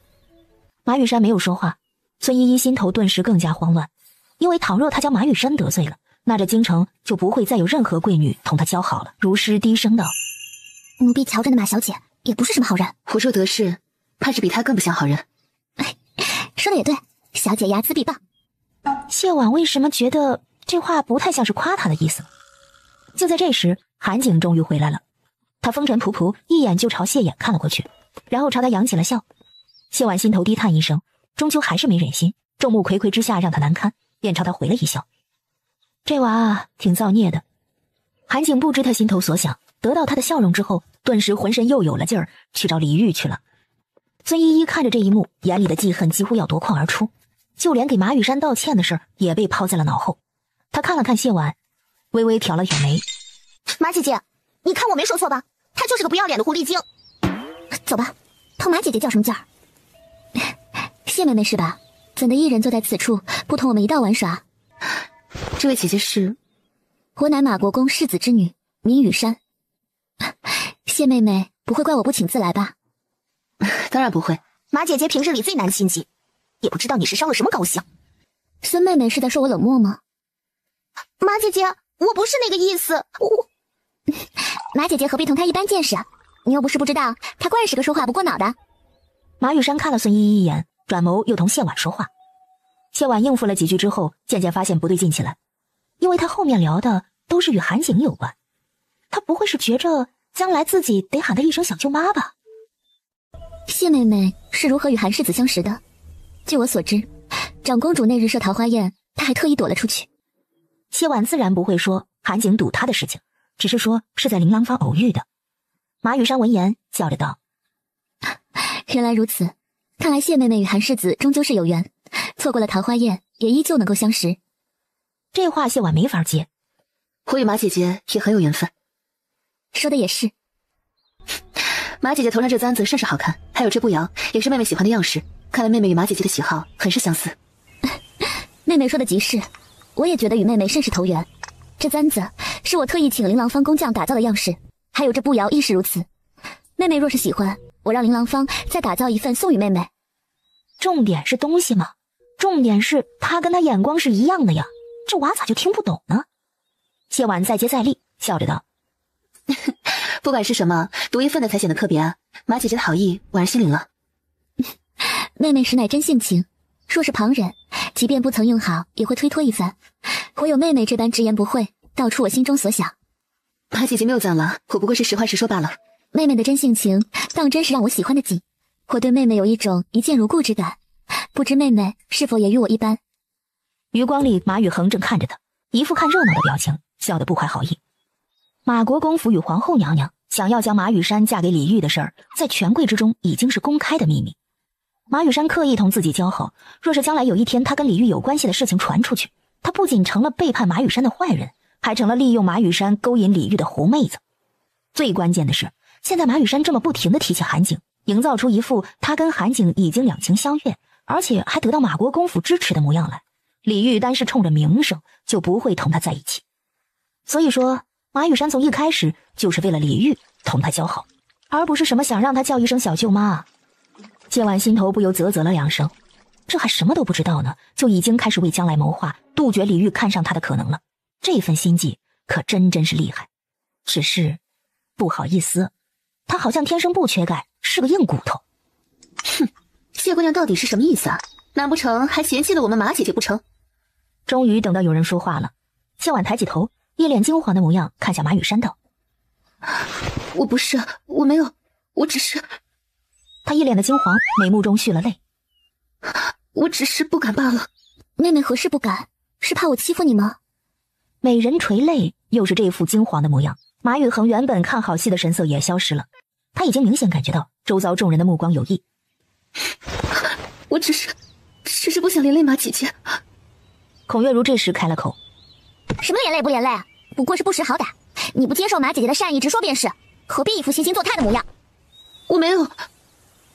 马羽山没有说话，孙依依心头顿时更加慌乱，因为倘若他将马羽山得罪了，那这京城就不会再有任何贵女同他交好了。如诗低声道：“奴婢瞧着的马小姐也不是什么好人，胡说得势，怕是比她更不像好人。”说的也对，小姐睚眦必报。谢婉为什么觉得这话不太像是夸他的意思？就在这时，韩景终于回来了。他风尘仆仆，一眼就朝谢眼看了过去，然后朝他扬起了笑。谢婉心头低叹一声，终究还是没忍心，众目睽睽之下让他难堪，便朝他回了一笑。这娃挺造孽的。韩景不知他心头所想，得到他的笑容之后，顿时浑身又有了劲儿，去找李煜去了。孙依依看着这一幕，眼里的记恨几乎要夺眶而出，就连给马羽山道歉的事也被抛在了脑后。他看了看谢婉，微微挑了挑眉：“马姐姐，你看我没说错吧？她就是个不要脸的狐狸精。走吧，碰马姐姐较什么劲儿？谢妹妹是吧？怎的一人坐在此处，不同我们一道玩耍？这位姐姐是？我乃马国公世子之女，名羽山。谢妹妹不会怪我不请自来吧？当然不会。马姐姐平日里最难亲近，也不知道你是伤了什么高兴。孙妹妹是在说我冷漠吗？马姐姐，我不是那个意思。马姐姐何必同她一般见识？你又不是不知道，她惯是个说话不过脑的。马羽山看了孙依依一眼，转眸又同谢婉说话。谢婉应付了几句之后，渐渐发现不对劲起来，因为他后面聊的都是与韩景有关。他不会是觉着将来自己得喊她一声小舅妈吧？谢妹妹是如何与韩世子相识的？据我所知，长公主那日设桃花宴，他还特意躲了出去。谢婉自然不会说韩景堵他的事情，只是说是在琳琅坊偶遇的。马羽山闻言笑着道：原来如此，看来谢妹妹与韩世子终究是有缘，错过了桃花宴也依旧能够相识。这话谢婉没法接。我与马姐姐也很有缘分。说的也是。马姐姐头上这簪子甚是好看，还有这步摇也是妹妹喜欢的样式，看来妹妹与马姐姐的喜好很是相似。妹妹说的极是，我也觉得与妹妹甚是投缘。这簪子是我特意请琳琅坊工匠打造的样式，还有这步摇亦是如此。妹妹若是喜欢，我让琳琅坊再打造一份送与妹妹。重点是东西吗？重点是他跟他眼光是一样的呀，这娃咋就听不懂呢？谢婉再接再厉，笑着道：不管是什么，独一份的才显得特别啊。马姐姐的好意，婉儿心领了。妹妹实乃真性情，若是旁人，即便不曾用好，也会推脱一番。我有妹妹这般直言不讳，道出我心中所想。马姐姐谬赞了，我不过是实话实说罢了。妹妹的真性情，当真是让我喜欢的紧。我对妹妹有一种一见如故之感，不知妹妹是否也与我一般？余光里，马宇恒正看着他，一副看热闹的表情，笑得不怀好意。马国公府与皇后娘娘想要将马羽山嫁给李煜的事儿，在权贵之中已经是公开的秘密。马羽山刻意同自己交好，若是将来有一天他跟李煜有关系的事情传出去，他不仅成了背叛马羽山的坏人，还成了利用马羽山勾引李煜的狐妹子。最关键的是，现在马羽山这么不停地提起韩景，营造出一副他跟韩景已经两情相悦，而且还得到马国公府支持的模样来。李煜单是冲着名声，就不会同他在一起。所以说，马羽山从一开始就是为了李煜同他交好，而不是什么想让他叫一声小舅妈。谢婉心头不由啧啧了两声，这还什么都不知道呢，就已经开始为将来谋划，杜绝李煜看上他的可能了。这份心计可真是厉害。只是不好意思，他好像天生不缺钙，是个硬骨头。哼，谢姑娘到底是什么意思啊？难不成还嫌弃了我们马姐姐不成？终于等到有人说话了，谢婉抬起头，一脸惊惶的模样看向马羽山道：我不是，我没有，我只是……他一脸的惊惶，眉目中蓄了泪。我只是不敢罢了。妹妹何事不敢？是怕我欺负你吗？美人垂泪，又是这副惊惶的模样，马宇恒原本看好戏的神色也消失了。他已经明显感觉到周遭众人的目光有异。我只是不想连累马姐姐。孔月如这时开了口：什么连累不连累？不过是不识好歹。你不接受马姐姐的善意，直说便是，何必一副惺惺作态的模样？我没有，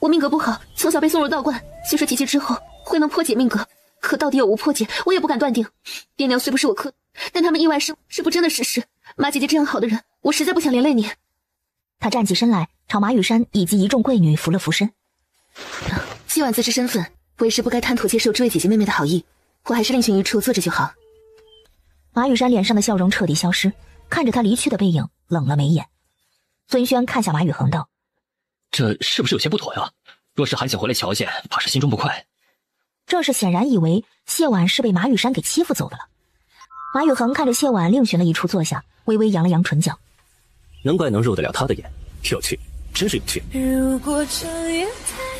我命格不好，从小被送入道观，虽说结界之后会能破解命格，可到底有无破解，我也不敢断定。爹娘虽不是我克，但他们意外是不争的事实。马姐姐这样好的人，我实在不想连累你。他站起身来，朝马羽山以及一众贵女扶了扶身。谢婉自知身份，为师不该贪图接受这位姐姐妹妹的好意，我还是另寻一处坐着就好。马羽山脸上的笑容彻底消失，看着他离去的背影，冷了眉眼。孙轩看向马宇恒道：这是不是有些不妥呀？若是韩景回来瞧见，怕是心中不快。这是显然以为谢婉是被马羽山给欺负走的了。马宇恒看着谢婉另寻了一处坐下，微微扬了扬唇角：难怪能入得了他的眼，有趣，真是有趣。如果这夜太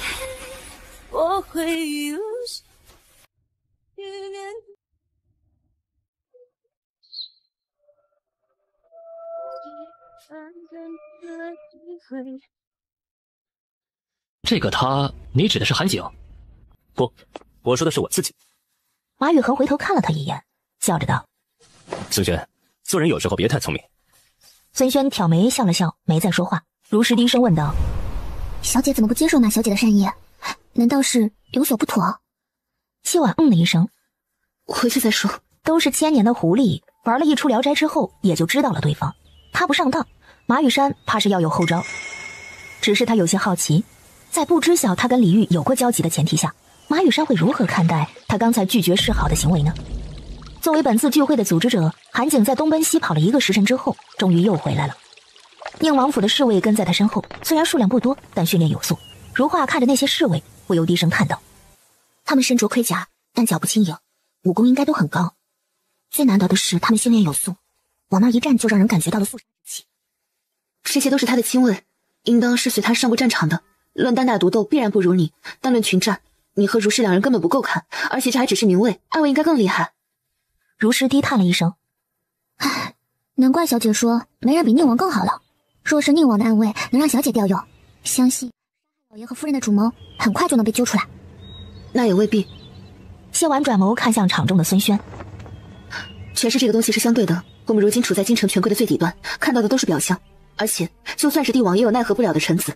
黑，我会一路向这个他，你指的是韩景？不，我说的是我自己。马宇恒回头看了他一眼，笑着道：孙轩，做人有时候别太聪明。孙轩挑眉笑了笑，没再说话。如实低声问道：小姐怎么不接受马小姐的善意？难道是有所不妥？谢婉了一声：回去再说。都是千年的狐狸，玩了一出聊斋之后，也就知道了对方。他不上当，马羽山怕是要有后招。只是他有些好奇，在不知晓他跟李煜有过交集的前提下，马羽山会如何看待他刚才拒绝示好的行为呢？作为本次聚会的组织者，韩景在东奔西跑了1个时辰之后，终于又回来了。宁王府的侍卫跟在他身后，虽然数量不多，但训练有素。如画看着那些侍卫，不由低声叹道：他们身着盔甲，但脚步轻盈，武功应该都很高。最难得的是他们训练有素，往那一站就让人感觉到了肃杀之气。这些都是他的亲卫，应当是随他上过战场的。论单打独斗必然不如你，但论群战，你和如是两人根本不够看，而且这还只是名卫，二位应该更厉害。如诗低叹了一声：“唉，难怪小姐说没人比宁王更好了。若是宁王的安危能让小姐调用，相信老爷和夫人的主谋很快就能被揪出来。”那也未必。谢婉转眸看向场中的孙轩，权势这个东西是相对的，我们如今处在京城权贵的最底端，看到的都是表象，而且就算是帝王也有奈何不了的臣子。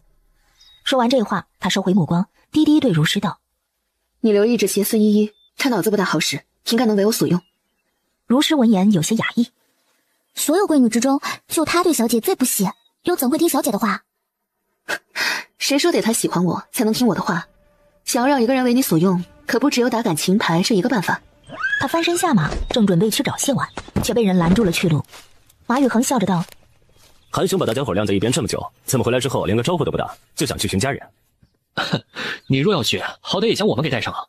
说完这话，他收回目光，低低对如诗道：“你留意着些孙依依，她脑子不大好使，应该能为我所用。”如诗闻言有些讶异，所有闺女之中，就她对小姐最不屑，又怎会听小姐的话？谁说得她喜欢我才能听我的话？想要让一个人为你所用，可不只有打感情牌这一个办法。他翻身下马，正准备去找谢婉，却被人拦住了去路。马宇恒笑着道：“韩兄把大家伙晾在一边这么久，怎么回来之后连个招呼都不打，就想去寻家人？你若要去，好歹也将我们给带上啊！”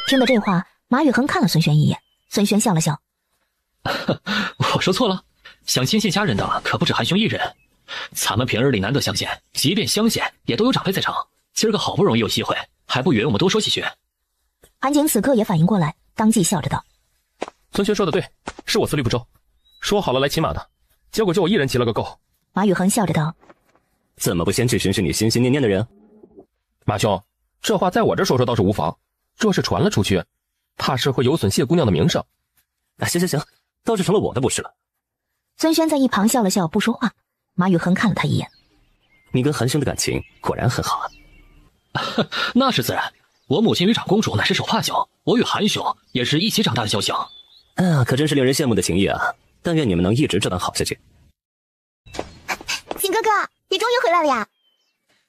听了这话，马宇恒看了孙轩一眼，孙轩笑了笑：“我说错了，想亲信家人的可不止韩兄一人，咱们平日里难得相见，即便相见也都有长辈在场。今儿个好不容易有机会，还不允我们多说几句？”韩景此刻也反应过来，当即笑着道：“孙轩说的对，是我思虑不周，说好了来骑马的，结果就我一人骑了个够。”马宇恒笑着道：“怎么不先去寻寻你心心念念的人？”马兄，这话在我这说说倒是无妨，若是传了出去，怕是会有损谢姑娘的名声。行，倒是成了我的不是了。孙轩在一旁笑了笑，不说话。马宇恒看了他一眼：“你跟韩兄的感情果然很好啊。”那是自然，我母亲与长公主乃是手发小，我与韩兄也是一起长大的交情。可真是令人羡慕的情谊啊！但愿你们能一直这般好下去。景哥哥，你终于回来了呀！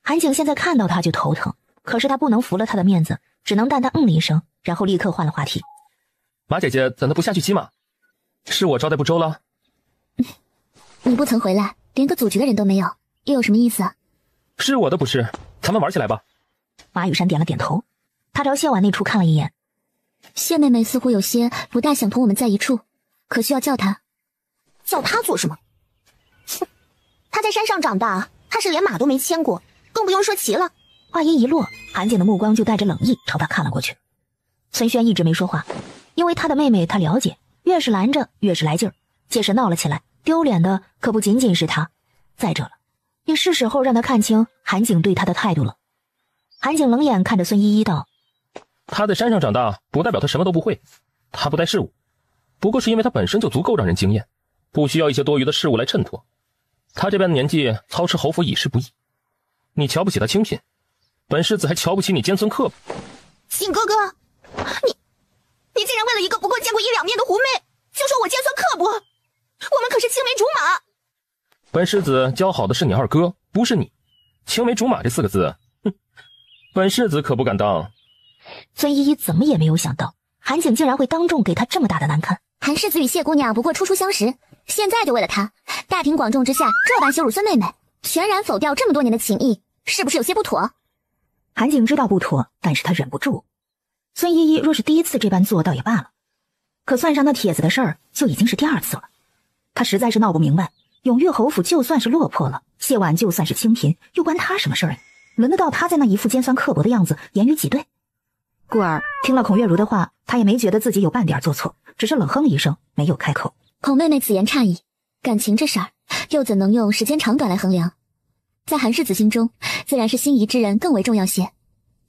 韩景现在看到他就头疼，可是他不能服了他的面子，只能淡淡嗯了一声，然后立刻换了话题：“马姐姐怎的不下去骑马？是我招待不周了？”你不曾回来，连个阻绝的人都没有，又有什么意思啊？是我的不是，咱们玩起来吧。马雨山点了点头，他朝谢婉那处看了一眼。谢妹妹似乎有些不大想同我们在一处，可需要叫她。叫她做什么？哼，她在山上长大，她是连马都没牵过，更不用说骑了。话音一落，韩景的目光就带着冷意朝他看了过去。孙轩一直没说话，因为他的妹妹他了解，越是拦着越是来劲儿，届时闹了起来，丢脸的可不仅仅是他。再者了，也是时候让他看清韩景对他的态度了。韩景冷眼看着孙依依道：“他在山上长大，不代表他什么都不会。他不带事物，不过是因为他本身就足够让人惊艳，不需要一些多余的事物来衬托。他这般的年纪，操持侯府已是不易。你瞧不起他清贫，本世子还瞧不起你尖酸刻薄。”景哥哥，你竟然为了一个不过见过一两面的狐妹，就说我尖酸刻薄？我们可是青梅竹马。本世子教好的是你二哥，不是你。青梅竹马这4个字，本世子可不敢当。孙依依怎么也没有想到，韩景竟然会当众给他这么大的难堪。韩世子与谢姑娘不过初初相识，现在就为了她，大庭广众之下这般羞辱孙妹妹，全然否掉这么多年的情谊，是不是有些不妥？韩景知道不妥，但是他忍不住。孙依依若是第一次这般做倒也罢了，可算上那帖子的事儿，就已经是第2次了。他实在是闹不明白，永岳侯府就算是落魄了，谢婉就算是清贫，又关他什么事儿？轮得到他在那一副尖酸刻薄的样子言语挤兑？故而听了孔月如的话，他也没觉得自己有半点做错，只是冷哼了一声，没有开口。孔妹妹此言差矣，感情这事儿又怎能用时间长短来衡量？在韩世子心中，自然是心仪之人更为重要些。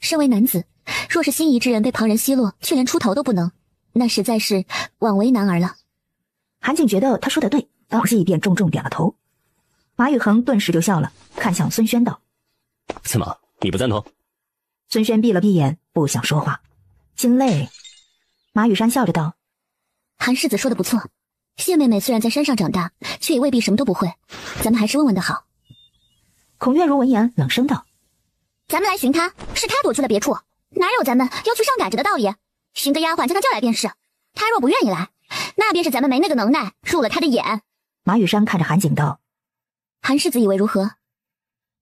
身为男子，若是心仪之人被旁人奚落，却连出头都不能，那实在是枉为男儿了。韩景觉得他说的对，当即便重重点了头。马宇恒顿时就笑了，看向孙轩道：“怎么，你不赞同？”孙轩闭了闭眼，不想说话。心累。马雨山笑着道：“韩世子说的不错，谢妹妹虽然在山上长大，却也未必什么都不会，咱们还是问问的好。”孔月如闻言冷声道：“咱们来寻她，是她躲去了别处，哪有咱们要去上赶着的道理？寻个丫鬟将她叫来便是。她若不愿意来，那便是咱们没那个能耐，入了她的眼。”马雨山看着韩景道：“韩世子以为如何？”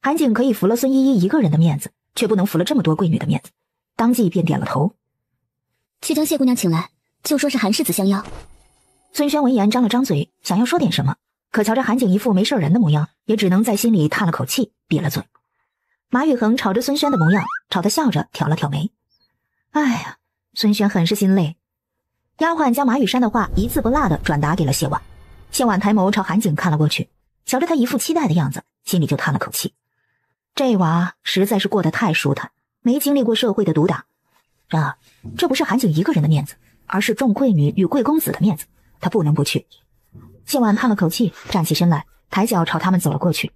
韩景可以服了孙依依一个人的面子，却不能服了这么多闺女的面子，当即便点了头。去将谢姑娘请来，就说是韩世子相邀。孙轩闻言张了张嘴，想要说点什么，可瞧着韩景一副没事人的模样，也只能在心里叹了口气，闭了嘴。马宇恒朝着孙轩的模样，朝他笑着挑了挑眉。哎呀，孙轩很是心累。丫鬟将马雨山的话一字不落地转达给了谢婉。谢婉抬眸朝韩景看了过去，瞧着他一副期待的样子，心里就叹了口气。这娃实在是过得太舒坦，没经历过社会的毒打。然而，这不是韩景一个人的面子，而是众贵女与贵公子的面子，他不能不去。谢婉叹了口气，站起身来，抬脚朝他们走了过去。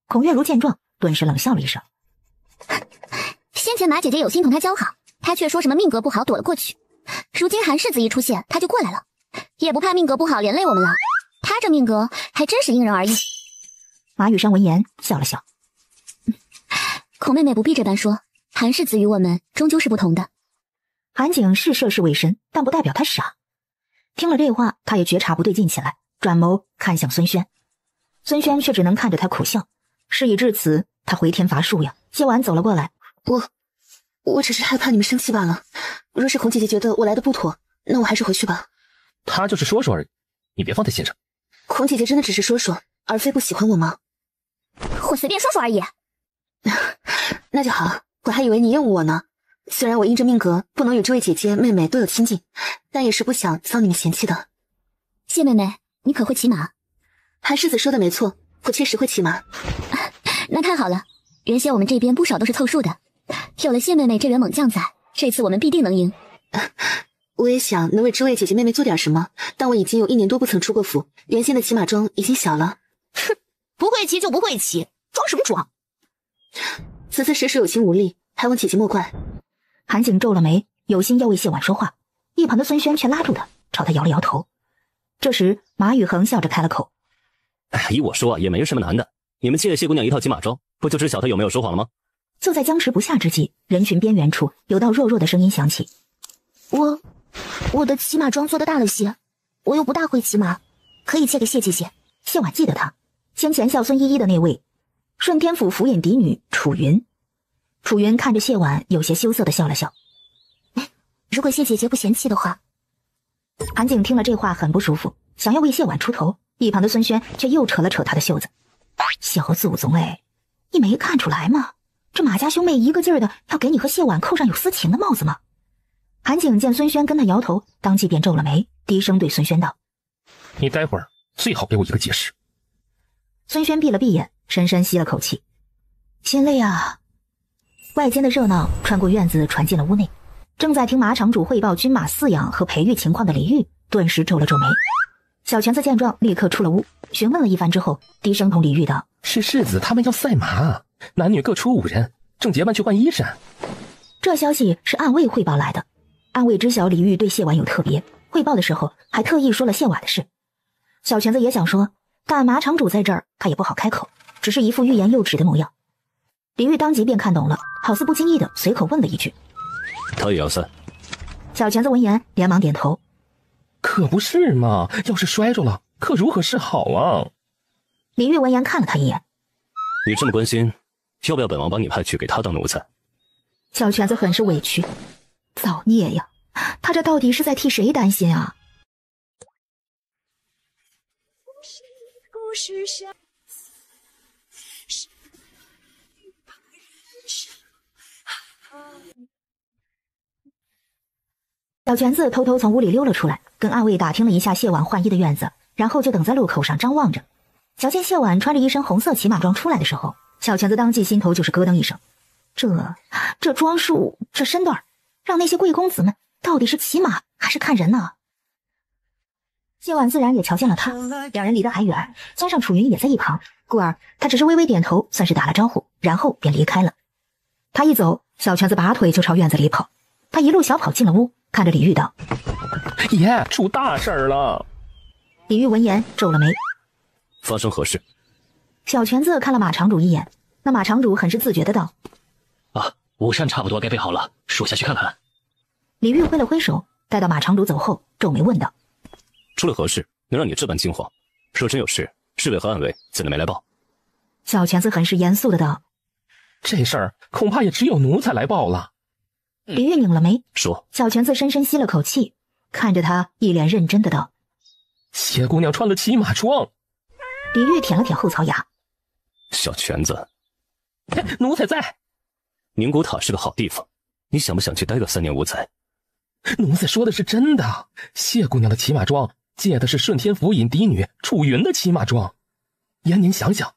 孔月如见状，顿时冷笑了一声。先前马姐姐有心同他交好，他却说什么命格不好躲了过去。如今韩世子一出现，他就过来了，也不怕命格不好连累我们了。他这命格还真是因人而异。马雨山闻言笑了笑，孔妹妹不必这般说，韩世子与我们终究是不同的。韩景是涉世未深，但不代表他傻。听了这话，他也觉察不对劲起来，转眸看向孙轩。孙轩却只能看着他苦笑。事已至此，他回天乏术呀。谢婉走了过来，我只是害怕你们生气罢了。若是孔姐姐觉得我来的不妥，那我还是回去吧。他就是说说而已，你别放在心上。孔姐姐真的只是说说，而非不喜欢我吗？我随便说说而已。那就好，我还以为你厌恶我呢。虽然我因着命格不能与这位姐姐妹妹多有亲近，但也是不想遭你们嫌弃的。谢妹妹，你可会骑马？韩世子说的没错，我确实会骑马。那太好了，原先我们这边不少都是凑数的，有了谢妹妹这员猛将在，这次我们必定能赢。我也想能为这位姐姐妹妹做点什么，但我已经有1年多不曾出过府，原先的骑马装已经小了。哼，不会骑就不会骑，装什么装？此次实属有心无力，还望姐姐莫怪。韩景皱了眉，有心要为谢婉说话，一旁的孙轩却拉住他，朝他摇了摇头。这时马雨恒笑着开了口：依我说也没什么难的，你们借谢姑娘一套骑马装，不就知晓她有没有说谎了吗？就在僵持不下之际，人群边缘处有道弱弱的声音响起：我的骑马装做的大了些，我又不大会骑马，可以借给谢姐姐。谢婉记得他先前孝孙依依的那位顺天府府尹嫡女楚云。楚云看着谢婉，有些羞涩的笑了笑。如果谢姐姐不嫌弃的话。韩景听了这话很不舒服，想要为谢婉出头，一旁的孙轩却又扯了扯他的袖子。小祖宗哎，你没看出来吗？这马家兄妹一个劲儿的要给你和谢婉扣上有私情的帽子吗？韩景见孙轩跟他摇头，当即便皱了眉，低声对孙轩道：你待会儿最好给我一个解释。孙轩闭了闭眼，深深吸了口气，心累啊。外间的热闹穿过院子传进了屋内，正在听马场主汇报军马饲养和培育情况的李煜顿时皱了皱眉。小泉子见状立刻出了屋，询问了一番之后，低声同李煜道：是世子他们要赛马，男女各出5人，正结伴去换衣裳。这消息是暗卫汇报来的，暗卫知晓李煜对谢婉有特别，汇报的时候还特意说了谢婉的事。小泉子也想说，但马场主在这儿，他也不好开口，只是一副欲言又止的模样。李煜当即便看懂了，好似不经意的随口问了一句：他也要赛？小泉子闻言连忙点头：可不是嘛，要是摔着了，可如何是好啊？李煜闻言看了他一眼：你这么关心，要不要本王帮你派去给他当奴才？小泉子很是委屈，造孽呀，他这到底是在替谁担心啊？小泉子偷偷从屋里溜了出来，跟暗卫打听了一下谢婉换衣的院子，然后就等在路口上张望着。瞧见谢婉穿着一身红色骑马装出来的时候，小泉子当即心头就是咯噔一声，这装束，这身段，让那些贵公子们到底是骑马还是看人呢？谢婉自然也瞧见了他，两人离得还远，加上楚云也在一旁，故而他只是微微点头，算是打了招呼，然后便离开了。他一走，小泉子拔腿就朝院子里跑，他一路小跑进了屋，看着李煜道：爷，出大事了。李煜闻言皱了眉：发生何事？小泉子看了马场主一眼，那马场主很是自觉的道：午膳差不多该备好了，属下去看看。李煜挥了挥手，待到马场主走后，皱眉问道：出了何事能让你这般惊慌？若真有事，侍卫和暗卫怎么没来报？小泉子很是严肃的道：这事儿恐怕也只有奴才来报了。李煜拧了眉，说。小泉子深深吸了口气，看着他一脸认真的道：谢姑娘穿了骑马装。李煜舔了舔后槽牙：小泉子，奴才在。宁古塔是个好地方，你想不想去待个3年5载？奴才说的是真的，谢姑娘的骑马装借的是顺天府尹嫡女楚云的骑马装。爷您想想，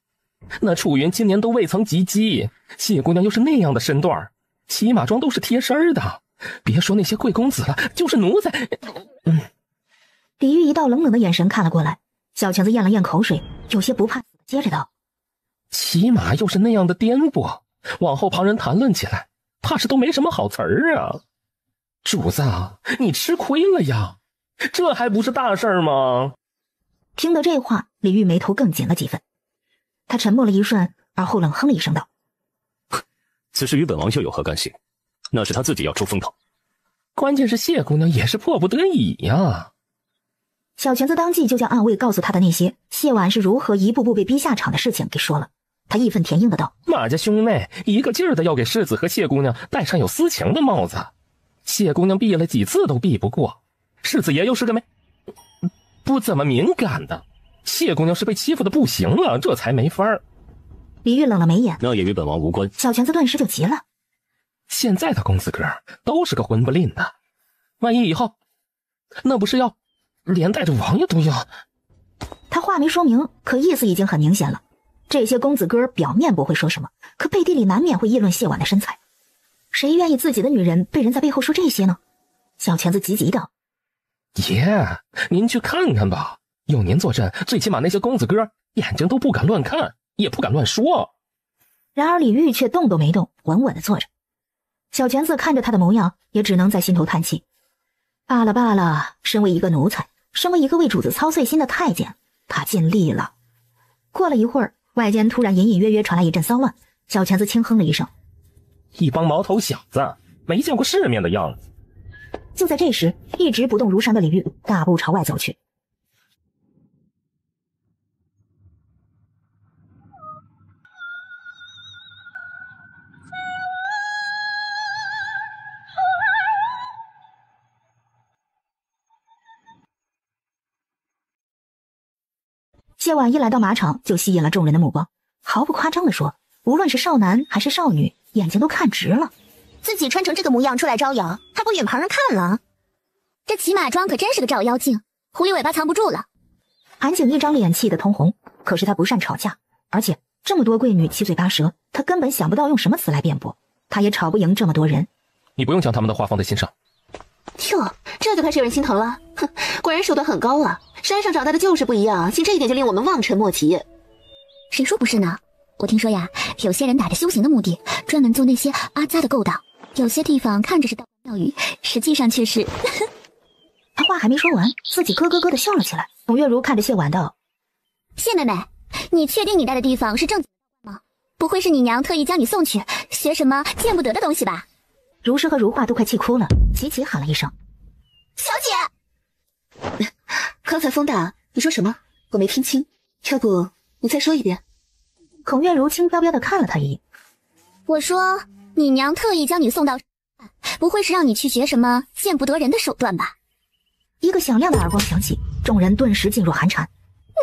那楚云今年都未曾及笄，谢姑娘又是那样的身段，骑马装都是贴身的。别说那些贵公子了，就是奴才……李煜一道冷冷的眼神看了过来，小裙子咽了咽口水，有些不怕死，接着道：骑马又是那样的颠簸，往后旁人谈论起来，怕是都没什么好词儿啊。主子，你吃亏了呀，这还不是大事儿吗？听得这话，李煜眉头更紧了几分。他沉默了一瞬，而后冷哼了一声道：此事与本王又有何干系？那是他自己要出风头。关键是谢姑娘也是迫不得已呀。小裙子当即就将暗卫告诉他的那些谢婉是如何一步步被逼下场的事情给说了。他义愤填膺的道：马家兄妹一个劲儿的要给世子和谢姑娘戴上有私情的帽子，谢姑娘避了几次都避不过，世子爷又是个不怎么敏感的，谢姑娘是被欺负的不行了，这才没法儿。李煜冷了眉眼：那也与本王无关。小裙子顿时就急了：现在的公子哥都是个混不吝的，万一以后那不是要连带着王爷都要……他话没说明，可意思已经很明显了。这些公子哥表面不会说什么，可背地里难免会议论谢婉的身材。谁愿意自己的女人被人在背后说这些呢？小裙子急急道：爷，您去看看吧，有您坐镇，最起码那些公子哥眼睛都不敢乱看，也不敢乱说。然而李煜却动都没动，稳稳地坐着。小裙子看着他的模样，也只能在心头叹气。罢了罢了，身为一个奴才，身为一个为主子操碎心的太监，他尽力了。过了一会儿，外间突然隐隐约约传来一阵骚乱，小裙子轻哼了一声：一帮毛头小子，没见过世面的样子。就在这时，一直不动如山的李煜大步朝外走去。谢婉一来到马场，就吸引了众人的目光。毫不夸张地说，无论是少男还是少女，眼睛都看直了。自己穿成这个模样出来招摇，还不允旁人看了？这骑马装可真是个照妖镜，狐狸尾巴藏不住了。韩景一张脸气得通红，可是他不善吵架，而且这么多贵女七嘴八舌，他根本想不到用什么词来辩驳，他也吵不赢这么多人。你不用将他们的话放在心上。哟，这就开始有人心疼了。哼，果然手段很高啊！山上长大的就是不一样，仅这一点就令我们望尘莫及。谁说不是呢？我听说呀，有些人打着修行的目的，专门做那些阿扎的勾当。有些地方看着是道观庙宇，实际上却是……他话还没说完，自己咯咯咯的笑了起来。董月如看着谢婉道：谢妹妹，你确定你待的地方是正经的吗？不会是你娘特意将你送去学什么见不得的东西吧？如诗和如画都快气哭了，齐齐喊了一声：小姐！刚才风大，你说什么？我没听清，要不你再说一遍？孔月如轻飘飘的看了他一眼。我说，你娘特意将你送到，不会是让你去学什么见不得人的手段吧？一个响亮的耳光响起，众人顿时噤若寒蝉。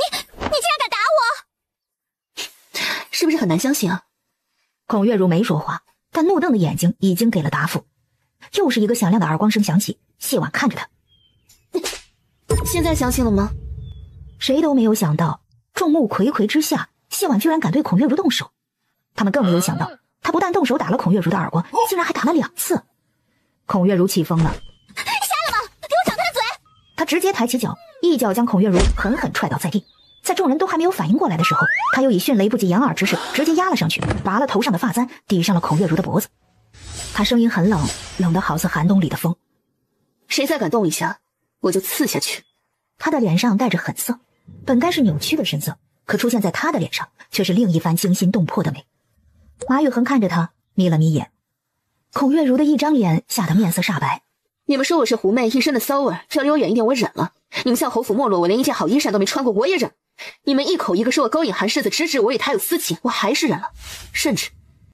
你竟然敢打我！是不是很难相信啊？孔月如没说话，但怒瞪的眼睛已经给了答复。又是一个响亮的耳光声响起，谢婉看着他。现在相信了吗？谁都没有想到，众目睽睽之下，谢婉居然敢对孔月如动手。他们更没有想到，他不但动手打了孔月如的耳光，竟然还打了2次。孔月如气疯了，瞎了吗？给我掌他的嘴！他直接抬起脚，一脚将孔月如狠狠踹倒在地。在众人都还没有反应过来的时候，他又以迅雷不及掩耳之势直接压了上去，拔了头上的发簪，抵上了孔月如的脖子。他声音很冷，冷得好似寒冬里的风。谁再敢动一下，我就刺下去。他的脸上带着狠色，本该是扭曲的神色，可出现在他的脸上却是另一番惊心动魄的美。马雨恒看着他，眯了眯眼。孔月如的一张脸吓得面色煞白。你们说我是狐媚，一身的骚味，只要离我远一点，我忍了。你们向侯府没落，我连一件好衣衫都没穿过，我也忍。你们一口一个说我勾引韩世子，直指我与他有私情，我还是忍了。甚至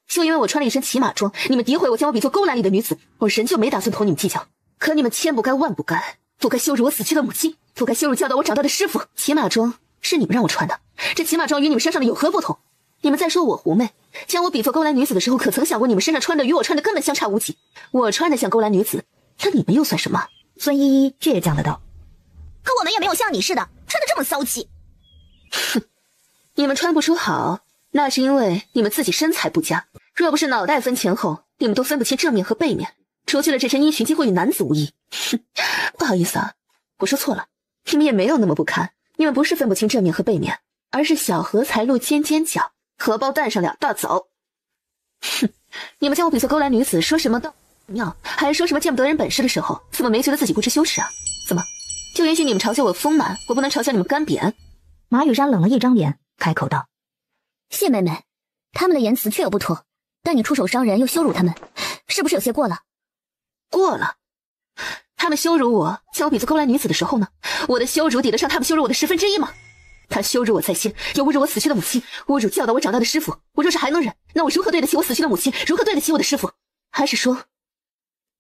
就因为我穿了一身骑马装，你们诋毁我，将我比作勾栏里的女子，我仍旧没打算同你们计较。可你们千不该万不该，不该羞辱我死去的母亲，不该羞辱教导我长大的师傅。骑马装是你们让我穿的，这骑马装与你们身上的有何不同？你们在说我狐媚，将我比作勾栏女子的时候，可曾想过你们身上穿的与我穿的根本相差无几？我穿的像勾栏女子，那你们又算什么？孙依依倔强的道。可我们也没有像你似的穿的这么骚气。哼，你们穿不出好，那是因为你们自己身材不佳。若不是脑袋分前后，你们都分不清正面和背面。除去了这身衣裙，几乎与男子无异。哼，不好意思啊，我说错了，你们也没有那么不堪。你们不是分不清正面和背面，而是小荷才露尖尖角，荷包蛋上两大枣。哼，你们将我比作勾栏女子，说什么道妙，还说什么见不得人本事的时候，怎么没觉得自己不知羞耻啊？怎么，就允许你们嘲笑我丰满，我不能嘲笑你们干瘪？马雨山冷了一张脸，开口道：“谢妹妹，他们的言辞确有不妥，但你出手伤人又羞辱他们，是不是有些过了？”过了。他们羞辱我，将我比作勾栏女子的时候呢，我的羞辱抵得上他们羞辱我的1/10吗？他羞辱我在先，又侮辱我死去的母亲，侮辱教导我长大的师傅。我若是还能忍，那我如何对得起我死去的母亲？如何对得起我的师傅？还是说，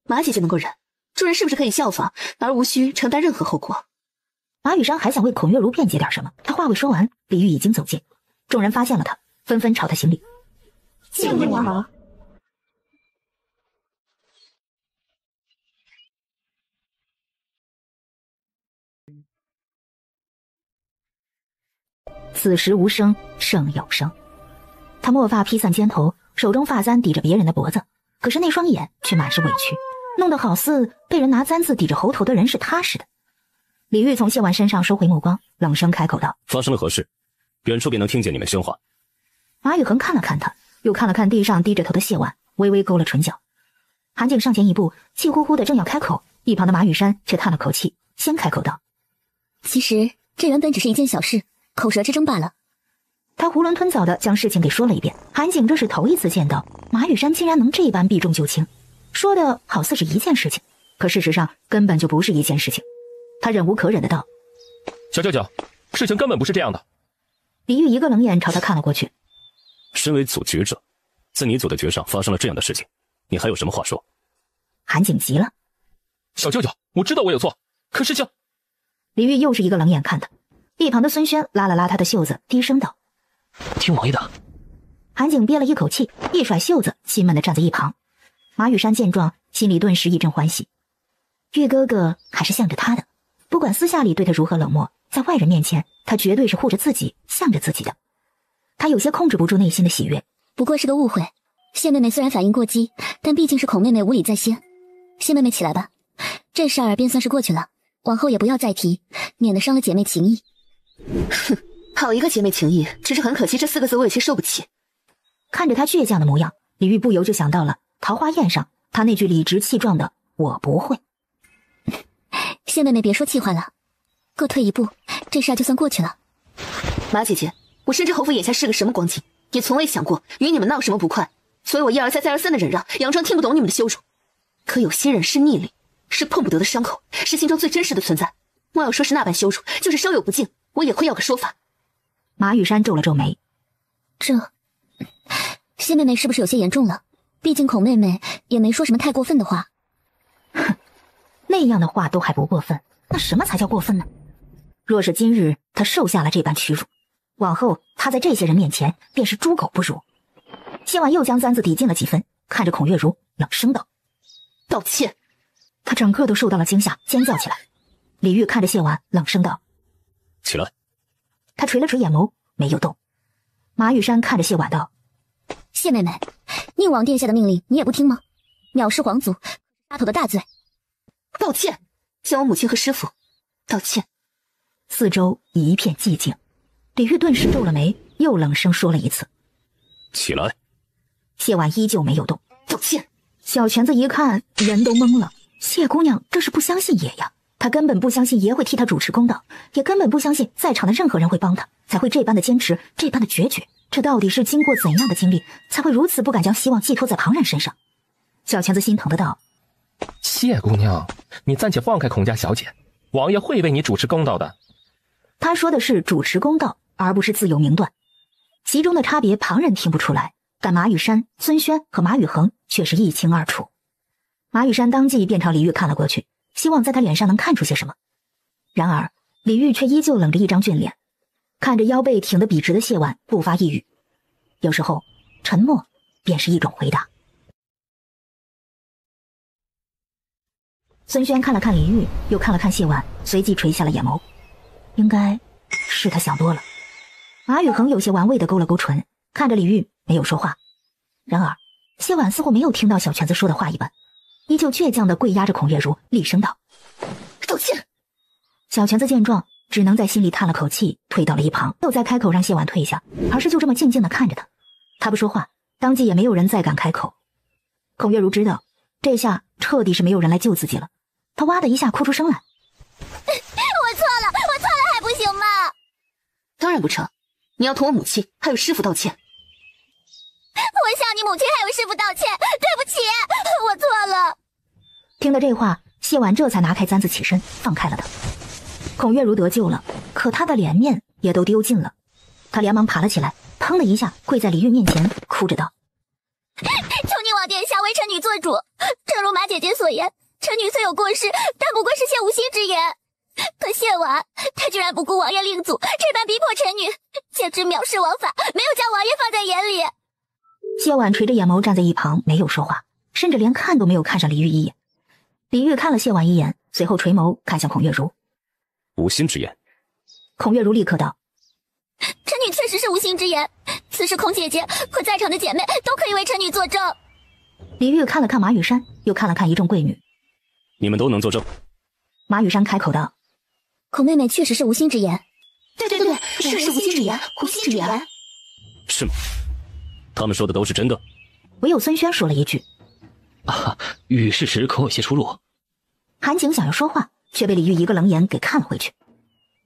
马姐姐能够忍，众人是不是可以效仿，而无需承担任何后果？马雨山还想为孔月如辩解点什么，他话未说完，李玉已经走近，众人发现了他，纷纷朝他行礼。谢姑娘好。此时无声胜有声。他墨发披散肩头，手中发簪抵着别人的脖子，可是那双眼却满是委屈，弄得好似被人拿簪子抵着喉头的人是他似的。李玉从谢婉身上收回目光，冷声开口道：“发生了何事？远处便能听见你们喧哗。”马雨恒看了看他，又看了看地上低着头的谢婉，微微勾了唇角。韩景上前一步，气呼呼的正要开口，一旁的马雨山却叹了口气，先开口道：“其实这原本只是一件小事，口舌之争罢了。”他囫囵吞枣的将事情给说了一遍。韩景这是头一次见到马雨山竟然能这般避重就轻，说的好似是一件事情，可事实上根本就不是一件事情。他忍无可忍的道：“小舅舅，事情根本不是这样的。”李玉一个冷眼朝他看了过去。身为组局者，在你组的局上发生了这样的事情，你还有什么话说？韩景急了：“小舅舅，我知道我有错，可是李玉又是一个冷眼看他。一旁的孙轩拉了拉他的袖子，低声道：“听王爷的。”韩景憋了一口气，一甩袖子，心闷的站在一旁。马雨山见状，心里顿时一阵欢喜。玉哥哥还是向着他的，不管私下里对他如何冷漠，在外人面前，他绝对是护着自己，向着自己的。他有些控制不住内心的喜悦。不过是个误会，谢妹妹虽然反应过激，但毕竟是孔妹妹无礼在先。谢妹妹起来吧，这事儿便算是过去了，往后也不要再提，免得伤了姐妹情谊。哼，好一个姐妹情谊，只是很可惜这4个字我有些受不起。看着他倔强的模样，李玉不由就想到了桃花宴上他那句理直气壮的“我不会”。谢妹妹别说气话了，各退一步，这事儿就算过去了。马姐姐，我深知侯府眼下是个什么光景，也从未想过与你们闹什么不快，所以我一而再再而三的忍让，佯装听不懂你们的羞辱。可有些人是逆鳞，是碰不得的伤口，是心中最真实的存在。莫要说是那般羞辱，就是稍有不敬，我也会要个说法。马雨山皱了皱眉，谢妹妹是不是有些严重了？毕竟孔妹妹也没说什么太过分的话。哼，那样的话都还不过分，那什么才叫过分呢？若是今日他受下了这般屈辱，往后他在这些人面前便是猪狗不如。谢婉又将簪子抵近了几分，看着孔月如冷声道：“道歉。”他整个都受到了惊吓，尖叫起来。李玉看着谢婉冷声道：“起来。”他垂了垂眼眸，没有动。马雨山看着谢婉道：“谢妹妹，宁王殿下的命令你也不听吗？藐视皇族，杀头的大罪。”道歉，向我母亲和师父道歉。四周一片寂静，李玉顿时皱了眉，又冷声说了一次：“起来。”谢婉依旧没有动。道歉。小泉子一看，人都懵了。谢姑娘这是不相信爷呀，她根本不相信爷会替她主持公道，也根本不相信在场的任何人会帮她，才会这般的坚持，这般的决绝。这到底是经过怎样的经历，才会如此不敢将希望寄托在旁人身上？小泉子心疼的道：“谢姑娘，你暂且放开孔家小姐，王爷会为你主持公道的。”他说的是主持公道，而不是自有明断，其中的差别旁人听不出来，但马雨山、孙轩和马雨恒却是一清二楚。马雨山当即便朝李玉看了过去，希望在他脸上能看出些什么。然而李玉却依旧冷着一张俊脸，看着腰背挺得笔直的谢婉，不发一语。有时候沉默便是一种回答。孙轩看了看李煜，又看了看谢婉，随即垂下了眼眸。应该是他想多了。马宇恒有些玩味地勾了勾唇，看着李煜没有说话。然而谢婉似乎没有听到小泉子说的话一般，依旧倔强地跪压着孔月如，厉声道：道歉。小泉子见状，只能在心里叹了口气，退到了一旁，没有再开口让谢婉退下，而是就这么静静地看着他。他不说话，当即也没有人再敢开口。孔月如知道这下彻底是没有人来救自己了，他哇的一下哭出声来。我错了还不行吗？当然不成，你要同我母亲还有师傅道歉。我向你母亲还有师傅道歉，对不起，我错了。听到这话，谢婉这才拿开簪子起身，放开了他。孔月如得救了，可她的脸面也都丢尽了。她连忙爬了起来，砰的一下跪在李煜面前，哭着道：求宁王殿下为臣女做主，正如马姐姐所言，臣女虽有过失，但不过是些无心之言。可谢婉，她居然不顾王爷令祖，这般逼迫臣女，简直藐视王法，没有将王爷放在眼里。谢婉垂着眼眸站在一旁，没有说话，甚至连看都没有看上李煜一眼。李煜看了谢婉一眼，随后垂眸看向孔月如。无心之言。孔月如立刻道：臣女确实是无心之言，此事孔姐姐和在场的姐妹都可以为臣女作证。李煜看了看马雨山，又看了看一众贵女。你们都能作证？马雨山开口道：孔妹妹确实是无心之言。对，是无心之言，无心之言。是吗？他们说的都是真的？唯有孙轩说了一句：与事实可有些出入。韩景想要说话，却被李煜一个冷眼给看了回去。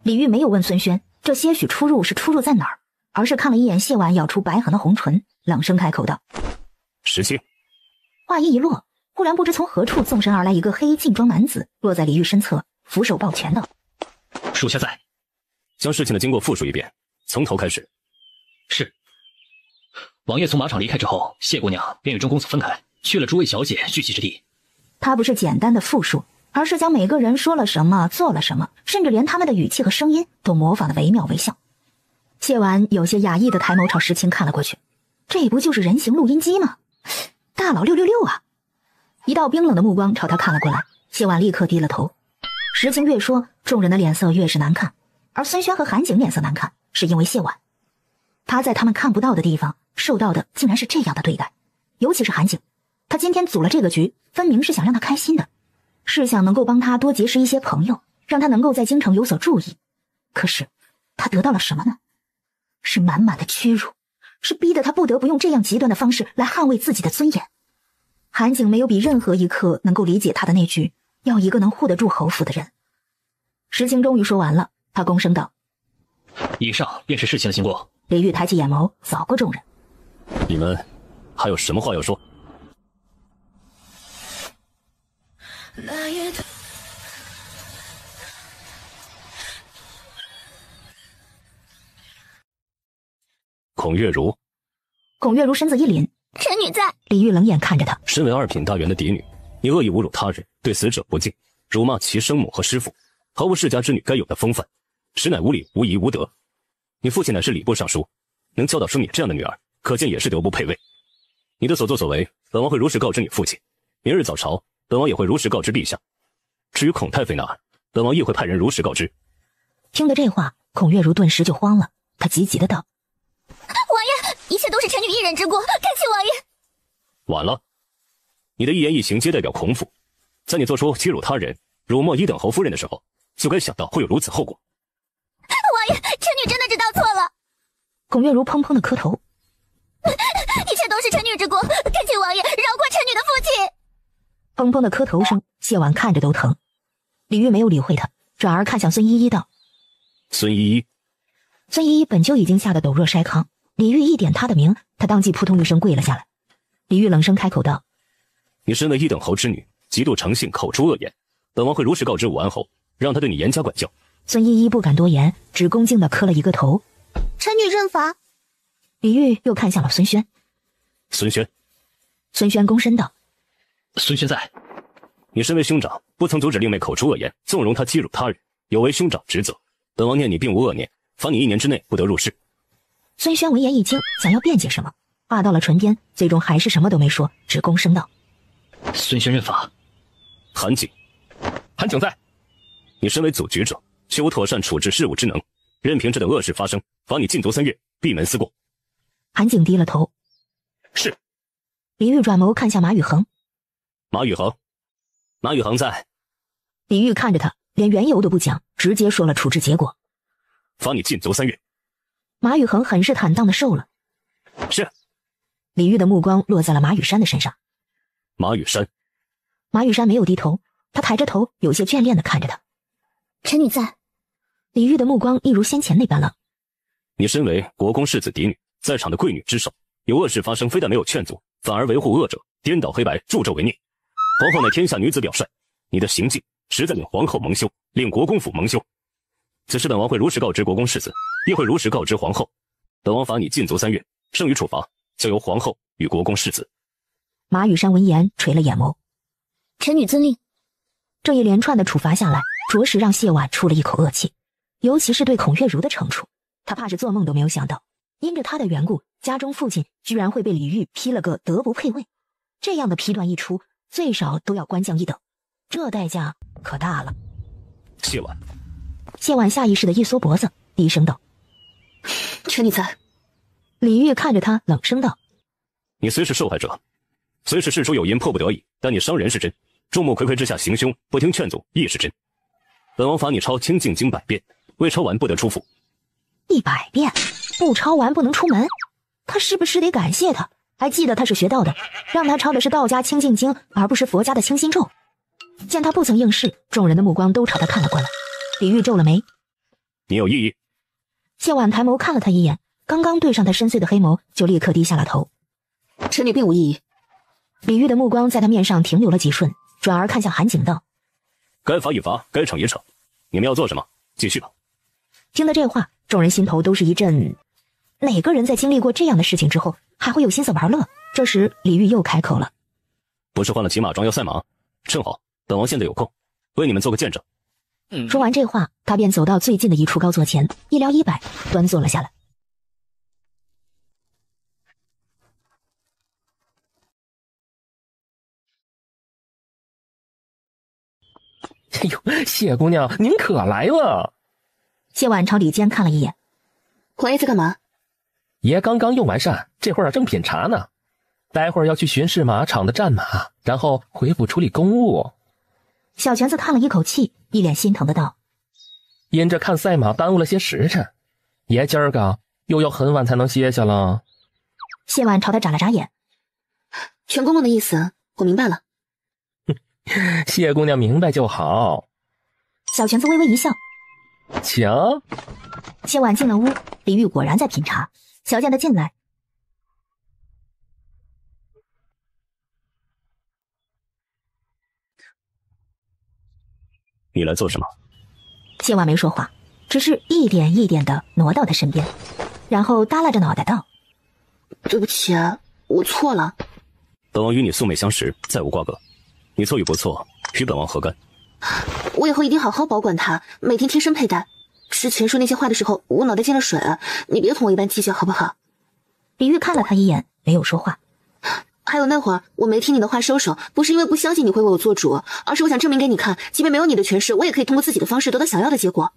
李煜没有问孙轩这些许出入是出入在哪儿，而是看了一眼谢婉咬出白痕的红唇，冷声开口道：17。话音一落，忽然不知从何处纵身而来一个黑衣劲装男子，落在李煜身侧，俯首抱拳道：属下在。将事情的经过复述一遍，从头开始。是。王爷从马场离开之后，谢姑娘便与众公子分开，去了诸位小姐聚集之地。他不是简单的复述，而是将每个人说了什么，做了什么，甚至连他们的语气和声音都模仿得惟妙惟肖。谢婉有些讶异的抬眸朝石青看了过去，这不就是人形录音机吗？大佬666啊！一道冰冷的目光朝他看了过来，谢婉立刻低了头。石青越说，众人的脸色越是难看，而孙轩和韩景脸色难看，是因为谢婉。他在他们看不到的地方受到的竟然是这样的对待，尤其是韩景，他今天组了这个局，分明是想让他开心的，是想能够帮他多结识一些朋友，让他能够在京城有所注意。可是他得到了什么呢？是满满的屈辱，是逼得他不得不用这样极端的方式来捍卫自己的尊严。韩景没有比任何一刻能够理解他的那句要一个能护得住侯府的人。石青终于说完了，他躬声道：以上便是事情的经过。李煜抬起眼眸扫过众人：你们还有什么话要说？孔月如。孔月如身子一凛：臣女在。李煜冷眼看着他：身为2品大员的嫡女，你恶意侮辱他人，对死者不敬，辱骂其生母和师父，毫无世家之女该有的风范，实乃无礼无仪无德。你父亲乃是礼部尚书，能教导出你这样的女儿，可见也是德不配位。你的所作所为，本王会如实告知你父亲，明日早朝，本王也会如实告知陛下。至于孔太妃那儿，本王亦会派人如实告知。听得这话，孔月如顿时就慌了，她急急的道：王爷，一切都是臣女一人之过，恳请王爷。晚了，你的一言一行皆代表孔府，在你做出欺辱他人、辱没1等侯夫人的时候，就该想到会有如此后果。王爷，臣女真的知道错了。孔月如砰砰的磕头：一切都是臣女之过，恳请王爷饶过臣女的父亲。砰砰的磕头声，谢婉看着都疼。李煜没有理会他，转而看向孙依依道：孙依依。孙依依本就已经吓得抖若筛糠，李煜一点他的名，他当即扑通一声跪了下来。李煜冷声开口道：你身为1等侯之女，极度诚信，口出恶言，本王会如实告知武安侯，让他对你严加管教。孙依依不敢多言，只恭敬地磕了一个头：臣女认罚。李煜又看向了孙轩：孙轩。孙轩躬身道：孙轩在。你身为兄长，不曾阻止令妹口出恶言，纵容她欺辱他人，有违兄长职责。本王念你并无恶念，罚你1年之内不得入室。孙轩闻言一惊，想要辩解什么，话到了唇边，最终还是什么都没说，只躬声道：“孙轩认法。”韩景，韩景在。你身为组局长，却无妥善处置事务之能，任凭这等恶事发生，罚你禁足3月，闭门思过。韩景低了头。是。李煜转眸看向马宇恒。马宇恒在。李煜看着他，连缘由都不讲，直接说了处置结果。罚你禁足3月。马宇恒很是坦荡的受了。是。李煜的目光落在了马雨山的身上。马雨山没有低头，他抬着头，有些眷恋的看着他。臣女在。李煜的目光一如先前那般冷。你身为国公世子嫡女，在场的贵女之首，有恶事发生，非但没有劝阻，反而维护恶者，颠倒黑白，助纣为虐。皇后乃天下女子表率，你的行径实在令皇后蒙羞，令国公府蒙羞。此事本王会如实告知国公世子，亦会如实告知皇后。本王罚你禁足3月，剩余处罚交由皇后与国公世子。马雨山闻言垂了眼眸。臣女遵令。这一连串的处罚下来，着实让谢婉出了一口恶气，尤其是对孔月如的惩处，他怕是做梦都没有想到，因着他的缘故，家中父亲居然会被李煜批了个德不配位。这样的批断一出，最少都要官降1等，这代价可大了。谢婉。谢婉下意识的一缩脖子，低声道：“臣女在。”李煜看着他，冷声道：“你虽是受害者，虽是事出有因，迫不得已，但你伤人是真，众目睽睽之下行凶，不听劝阻亦是真。本王罚你抄清净经100遍，未抄完不得出府。”100遍，不抄完不能出门。他是不是得感谢他？还记得他是学道的，让他抄的是道家清净经，而不是佛家的清心咒。见他不曾应试，众人的目光都朝他看了过来。李煜皱了眉：“你有异议？”谢婉抬眸看了他一眼，刚刚对上他深邃的黑眸，就立刻低下了头。“臣女并无异议。”李煜的目光在他面上停留了几瞬，转而看向韩景道：“该罚一罚，该惩一惩，你们要做什么，继续吧。”听到这话，众人心头都是一震。哪个人在经历过这样的事情之后，还会有心思玩乐？这时李煜又开口了：“不是换了骑马装要赛马，正好本王现在有空，为你们做个见证。”说完这话，他便走到最近的一处高座前，一撩衣摆，端坐了下来。哎呦，谢姑娘，您可来了！谢婉朝里间看了一眼。皇爷在干嘛？爷刚刚用完膳，这会儿正品茶呢。待会儿要去巡视马场的战马，然后回府处理公务。小泉子叹了一口气，一脸心疼的道：“因着看赛马耽误了些时辰，爷今儿个又要很晚才能歇下了。”谢婉朝他眨了眨眼：“全公公的意思，我明白了。”谢姑娘明白就好。小泉子微微一笑：“瞧。”谢婉进了屋，李煜果然在品茶。瞧见他进来，你来做什么？谢婉没说话，只是一点一点的挪到他身边，然后耷拉着脑袋道：“对不起啊，我错了。本王与你素昧相识，再无瓜葛，你错与不错，与本王何干？我以后一定好好保管它，每天贴身佩戴。之前说那些话的时候，我脑袋进了水啊，你别同我一般计较好不好？”李煜看了他一眼，没有说话。还有那会儿我没听你的话收手，不是因为不相信你会为我做主，而是我想证明给你看，即便没有你的权势，我也可以通过自己的方式得到想要的结果。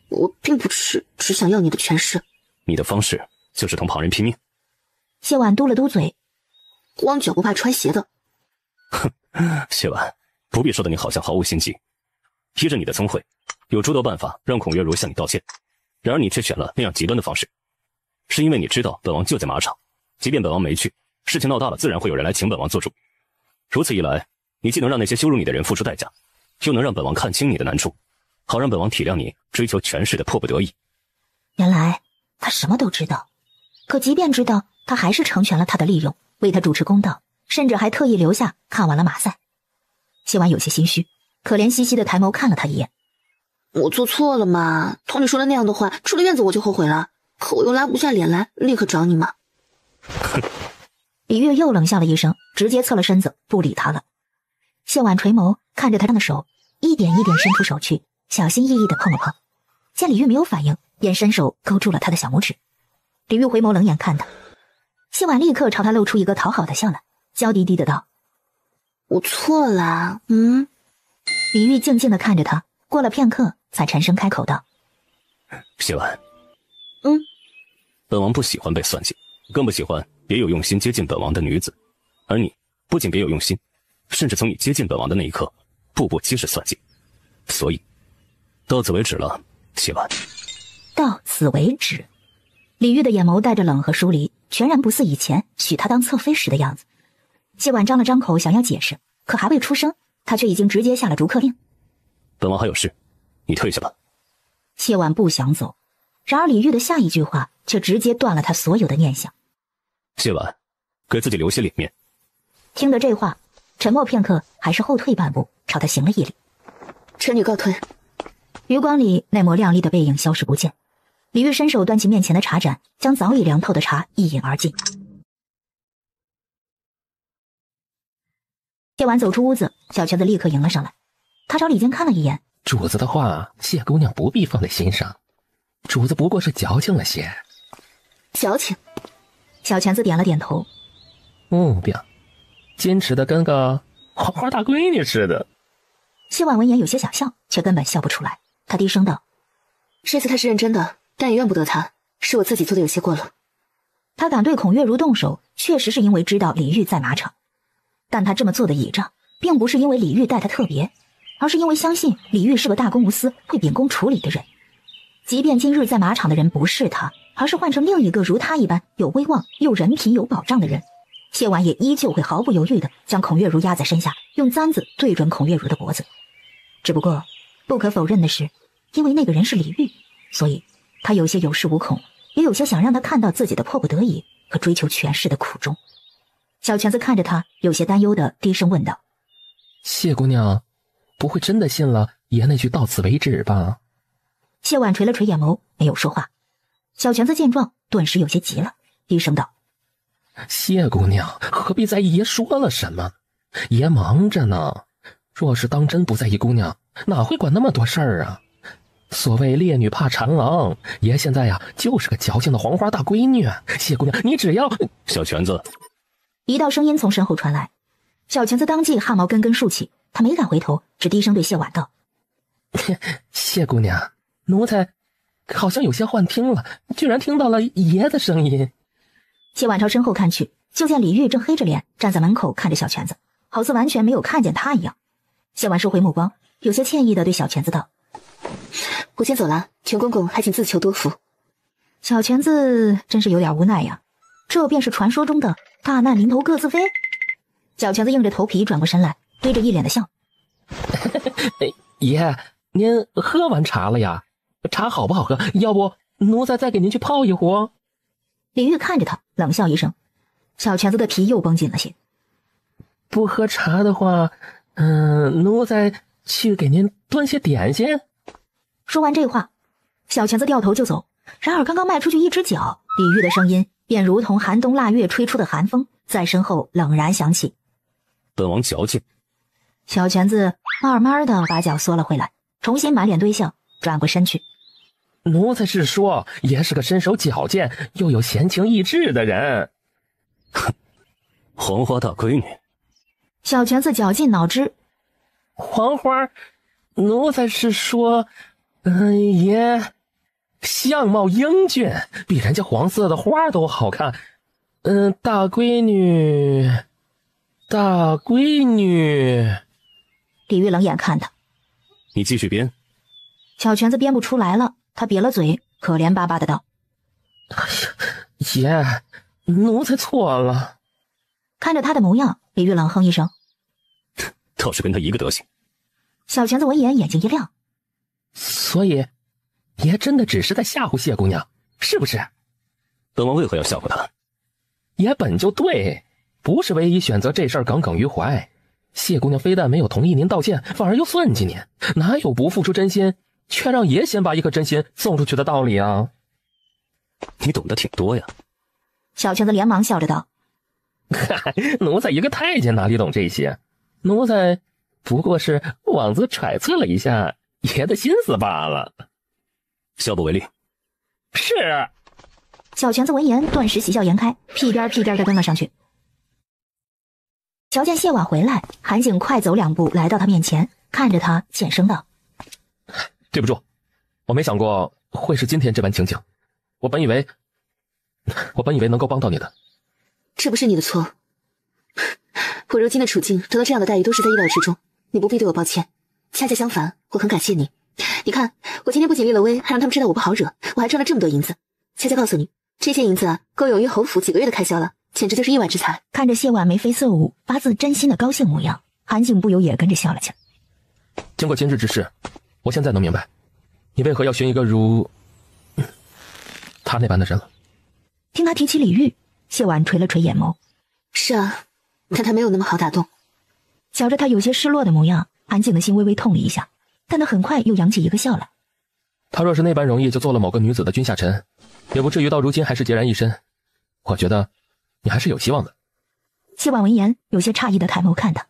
我并不是只想要你的权势。你的方式就是同旁人拼命。谢婉嘟了嘟嘴：“光脚不怕穿鞋的。”哼，谢婉，不必说的你好像毫无心机。依着你的聪慧，有诸多办法让孔月如向你道歉，然而你却选了那样极端的方式，是因为你知道本王就在马场，即便本王没去，事情闹大了，自然会有人来请本王做主。如此一来，你既能让那些羞辱你的人付出代价，又能让本王看清你的难处，好让本王体谅你追求权势的迫不得已。原来他什么都知道，可即便知道，他还是成全了他的利用，为他主持公道，甚至还特意留下看完了马赛。谢婉有些心虚，可怜兮兮的抬眸看了他一眼：“我做错了嘛，同你说的那样的话，出了院子我就后悔了，可我又拉不下脸来立刻找你嘛。”李煜又冷笑了一声，直接侧了身子不理他了。谢婉垂眸看着他的手，一点一点伸出手去，小心翼翼地碰了碰。见李煜没有反应，便伸手勾住了他的小拇指。李玉回眸冷眼看他，谢婉立刻朝他露出一个讨好的笑来，娇滴滴的道：“我错了。”李玉静静的看着他，过了片刻，才沉声开口道：“谢婉，本王不喜欢被算计，更不喜欢别有用心接近本王的女子。而你不仅别有用心，甚至从你接近本王的那一刻，步步皆是算计。所以，到此为止了，谢婉。”到此为止。李玉的眼眸带着冷和疏离，全然不似以前许他当侧妃时的样子。谢婉张了张口想要解释，可还未出声，他却已经直接下了逐客令：“本王还有事，你退下吧。”谢婉不想走，然而李玉的下一句话却直接断了他所有的念想：“谢婉，给自己留些脸面。”听得这话，沉默片刻，还是后退半步，朝他行了一礼：“臣女告退。”余光里那抹亮丽的背影消失不见。李玉伸手端起面前的茶盏，将早已凉透的茶一饮而尽。谢婉走出屋子，小裙子立刻迎了上来。他朝里间看了一眼：“主子的话，谢姑娘不必放在心上，主子不过是矫情了些。”矫情？小裙子点了点头。目标，矜持的跟个花花大闺女似的。谢婉闻言有些想笑，却根本笑不出来。他低声道：“这次他是认真的，但也怨不得他，是我自己做的有些过了。”他敢对孔月如动手，确实是因为知道李玉在马场，但他这么做的倚仗，并不是因为李玉待他特别，而是因为相信李玉是个大公无私、会秉公处理的人。即便今日在马场的人不是他，而是换成另一个如他一般有威望又人品有保障的人，谢婉也依旧会毫不犹豫地将孔月如压在身下，用簪子对准孔月如的脖子。只不过不可否认的是，因为那个人是李玉，所以他有些有恃无恐，也有些想让他看到自己的迫不得已和追求权势的苦衷。小裙子看着他，有些担忧的低声问道：“谢姑娘，不会真的信了爷那句到此为止吧？”谢婉垂了垂眼眸，没有说话。小裙子见状，顿时有些急了，低声道：“谢姑娘，何必在意爷说了什么？爷忙着呢。若是当真不在意姑娘，哪会管那么多事儿啊？所谓烈女怕缠郎，爷现在呀就是个矫情的黄花大闺女。谢姑娘，你只要……”小裙子。一道声音从身后传来，小裙子当即汗毛根根竖起，她没敢回头，只低声对谢婉道：“谢姑娘，奴才好像有些幻听了，居然听到了爷的声音。”谢婉朝身后看去，就见李玉正黑着脸站在门口看着小裙子，好似完全没有看见他一样。谢婉收回目光，有些歉意地对小裙子道：“我先走了，全公公还请自求多福。”小裙子真是有点无奈呀，这便是传说中的大难临头各自飞。小裙子硬着头皮转过身来，堆着一脸的笑：“爷，您喝完茶了呀？茶好不好喝？要不奴才再给您去泡一壶？”李玉看着他，冷笑一声。小裙子的皮又绷紧了些。“不喝茶的话，奴才去给您端些点心。”说完这话，小裙子掉头就走。然而刚刚迈出去一只脚，李玉的声音便如同寒冬腊月吹出的寒风，在身后冷然响起：“本王矫情。”小裙子慢慢的把脚缩了回来，重新满脸堆笑，转过身去：“奴才是说，爷是个身手矫健又有闲情逸致的人。”“哼，黄花大闺女。”小裙子绞尽脑汁：“黄花，奴才是说，爷相貌英俊，比人家黄色的花都好看。大闺女。”李玉冷眼看他：“你继续编。”小裙子编不出来了，他瘪了嘴，可怜巴巴的道：“哎呀，爷，奴才错了。”看着他的模样，李玉冷哼一声：“倒是跟他一个德行。”小裙子闻言眼睛一亮：“所以爷真的只是在吓唬谢姑娘，是不是？”“本王为何要吓唬她？”“爷本就对，不是唯一选择这事儿耿耿于怀。谢姑娘非但没有同意您道歉，反而又算计您，哪有不付出真心却让爷先把一颗真心送出去的道理啊？”“你懂得挺多呀。”小裙子连忙笑着道：“奴才一个太监哪里懂这些？奴才不过是妄自揣测了一下爷的心思罢了。”“下不为例。”“是。”小泉子闻言顿时喜笑颜开，屁颠屁颠的跟了上去。瞧见谢婉回来，韩景快走2步来到他面前，看着他浅声道：“对不住，我没想过会是今天这般情景。我本以为能够帮到你的。这不是你的错。我如今的处境得到这样的待遇都是在意料之中，你不必对我抱歉。恰恰相反，我很感谢你。你看，我今天不仅立了威，还让他们知道我不好惹，我还赚了这么多银子。恰恰告诉你，这些银子啊，够永于侯府几个月的开销了，简直就是意外之财。”看着谢婉眉飞色舞，发自真心的高兴模样，韩景不由也跟着笑了起来。经过今日之事，我现在能明白，你为何要寻一个如他那般的人了。听他提起李玉，谢婉垂了垂眼眸。是啊，但他没有那么好打动。瞧着他有些失落的模样，韩景的心微微痛了一下，但他很快又扬起一个笑来。他若是那般容易就做了某个女子的君下臣，也不至于到如今还是孑然一身。我觉得你还是有希望的。谢婉闻言有些诧异的抬眸看他，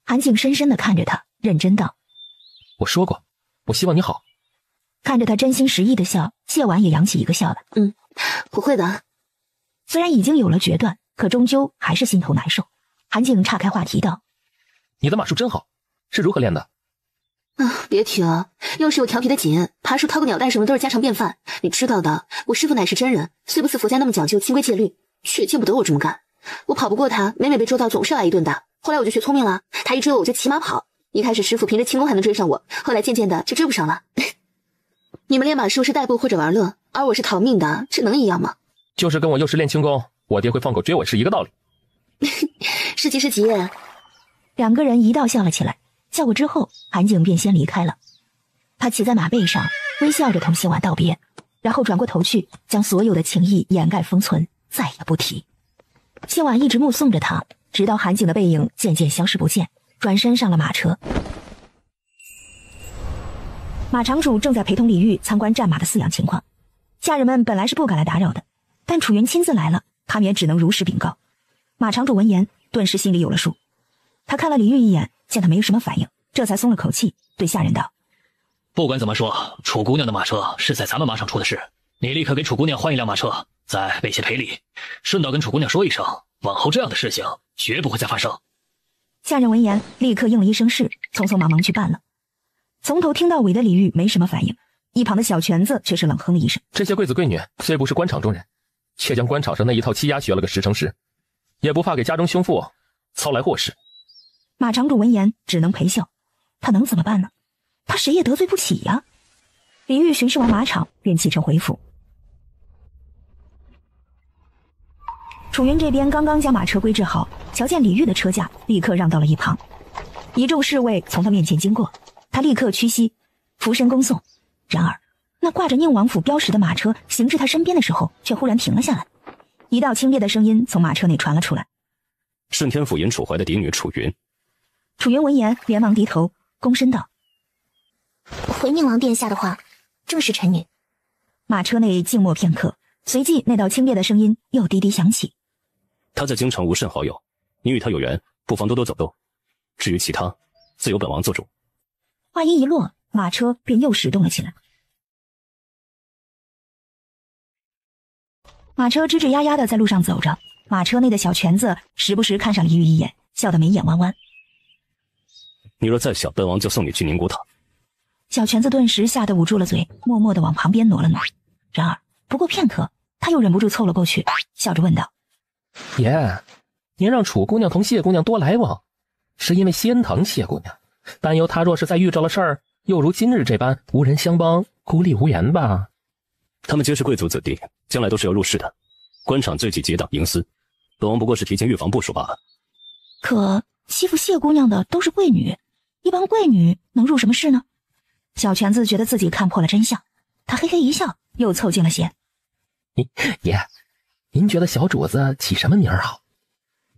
韩景深深的看着他，认真道：“我说过，我希望你好。”看着他真心实意的笑，谢婉也扬起一个笑来。我会的。虽然已经有了决断，可终究还是心头难受。韩景岔开话题道：“你的马术真好，是如何练的？”别提了，要是有调皮的紧，爬树、掏个鸟蛋什么都是家常便饭。你知道的，我师父乃是真人，虽不似佛家那么讲究清规戒律，却见不得我这么干。我跑不过他，每被捉到总是要挨一顿打。后来我就学聪明了，他一追我就骑马跑。一开始师父凭着轻功还能追上我，后来渐渐的就追不上了。你们练马术是代步或者玩乐，而我是逃命的，这能一样吗？就是跟我幼时练轻功，我爹会放狗追我是一个道理。是吉是吉耶。两个人一道笑了起来。笑过之后，韩景便先离开了。他骑在马背上，微笑着同谢婉道别，然后转过头去，将所有的情谊掩盖封存，再也不提。谢婉一直目送着他，直到韩景的背影渐渐消失不见，转身上了马车。马场主正在陪同李玉参观战马的饲养情况，下人们本来是不敢来打扰的，但楚云亲自来了，他们也只能如实禀告。马场主闻言，顿时心里有了数。他看了李玉一眼，见他没有什么反应，这才松了口气，对下人道：“不管怎么说，楚姑娘的马车是在咱们马场出的事，你立刻给楚姑娘换一辆马车，再备些赔礼，顺道跟楚姑娘说一声，往后这样的事情绝不会再发生。”下人闻言立刻应了一声是，匆匆忙忙去办了。从头听到尾的李玉没什么反应，一旁的小泉子却是冷哼了一声：“这些贵子贵女虽不是官场中人，却将官场上那一套欺压学了个10成10，也不怕给家中兄父操来祸事。”马场主闻言只能陪笑，他能怎么办呢？他谁也得罪不起呀。李玉巡视完马场，便启程回府。楚云这边刚刚将马车归置好，瞧见李玉的车驾，立刻让到了一旁。一众侍卫从他面前经过，他立刻屈膝俯身恭送。然而那挂着宁王府标识的马车行至他身边的时候，却忽然停了下来。一道清冽的声音从马车内传了出来：“顺天府尹楚怀的嫡女楚云。”楚云闻言连忙低头躬身道：“回宁王殿下的话，正是臣女。”马车内静默片刻，随即那道清冽的声音又低低响起：“他在京城无甚好友，你与他有缘，不妨多多走动。至于其他，自有本王做主。”话音一落，马车便又驶动了起来。马车吱吱呀呀的在路上走着，马车内的小泉子时不时看上李玉一眼，笑得眉眼弯弯。你若再小，本王就送你去宁国塔。小泉子顿时吓得捂住了嘴，默默地往旁边挪了挪。然而不过片刻，他又忍不住凑了过去，笑着问道：“爷，您让楚姑娘同谢姑娘多来往，是因为心疼谢姑娘，担忧她若是再遇着了事儿，又如今日这般无人相帮，孤立无援吧？”他们皆是贵族子弟，将来都是要入仕的，官场最忌结党营私，本王不过是提前预防部署罢了。可欺负谢姑娘的都是贵女，一帮贵女能入什么事呢？小泉子觉得自己看破了真相，他嘿嘿一笑，又凑近了些：“爷，您觉得小主子起什么名儿好？”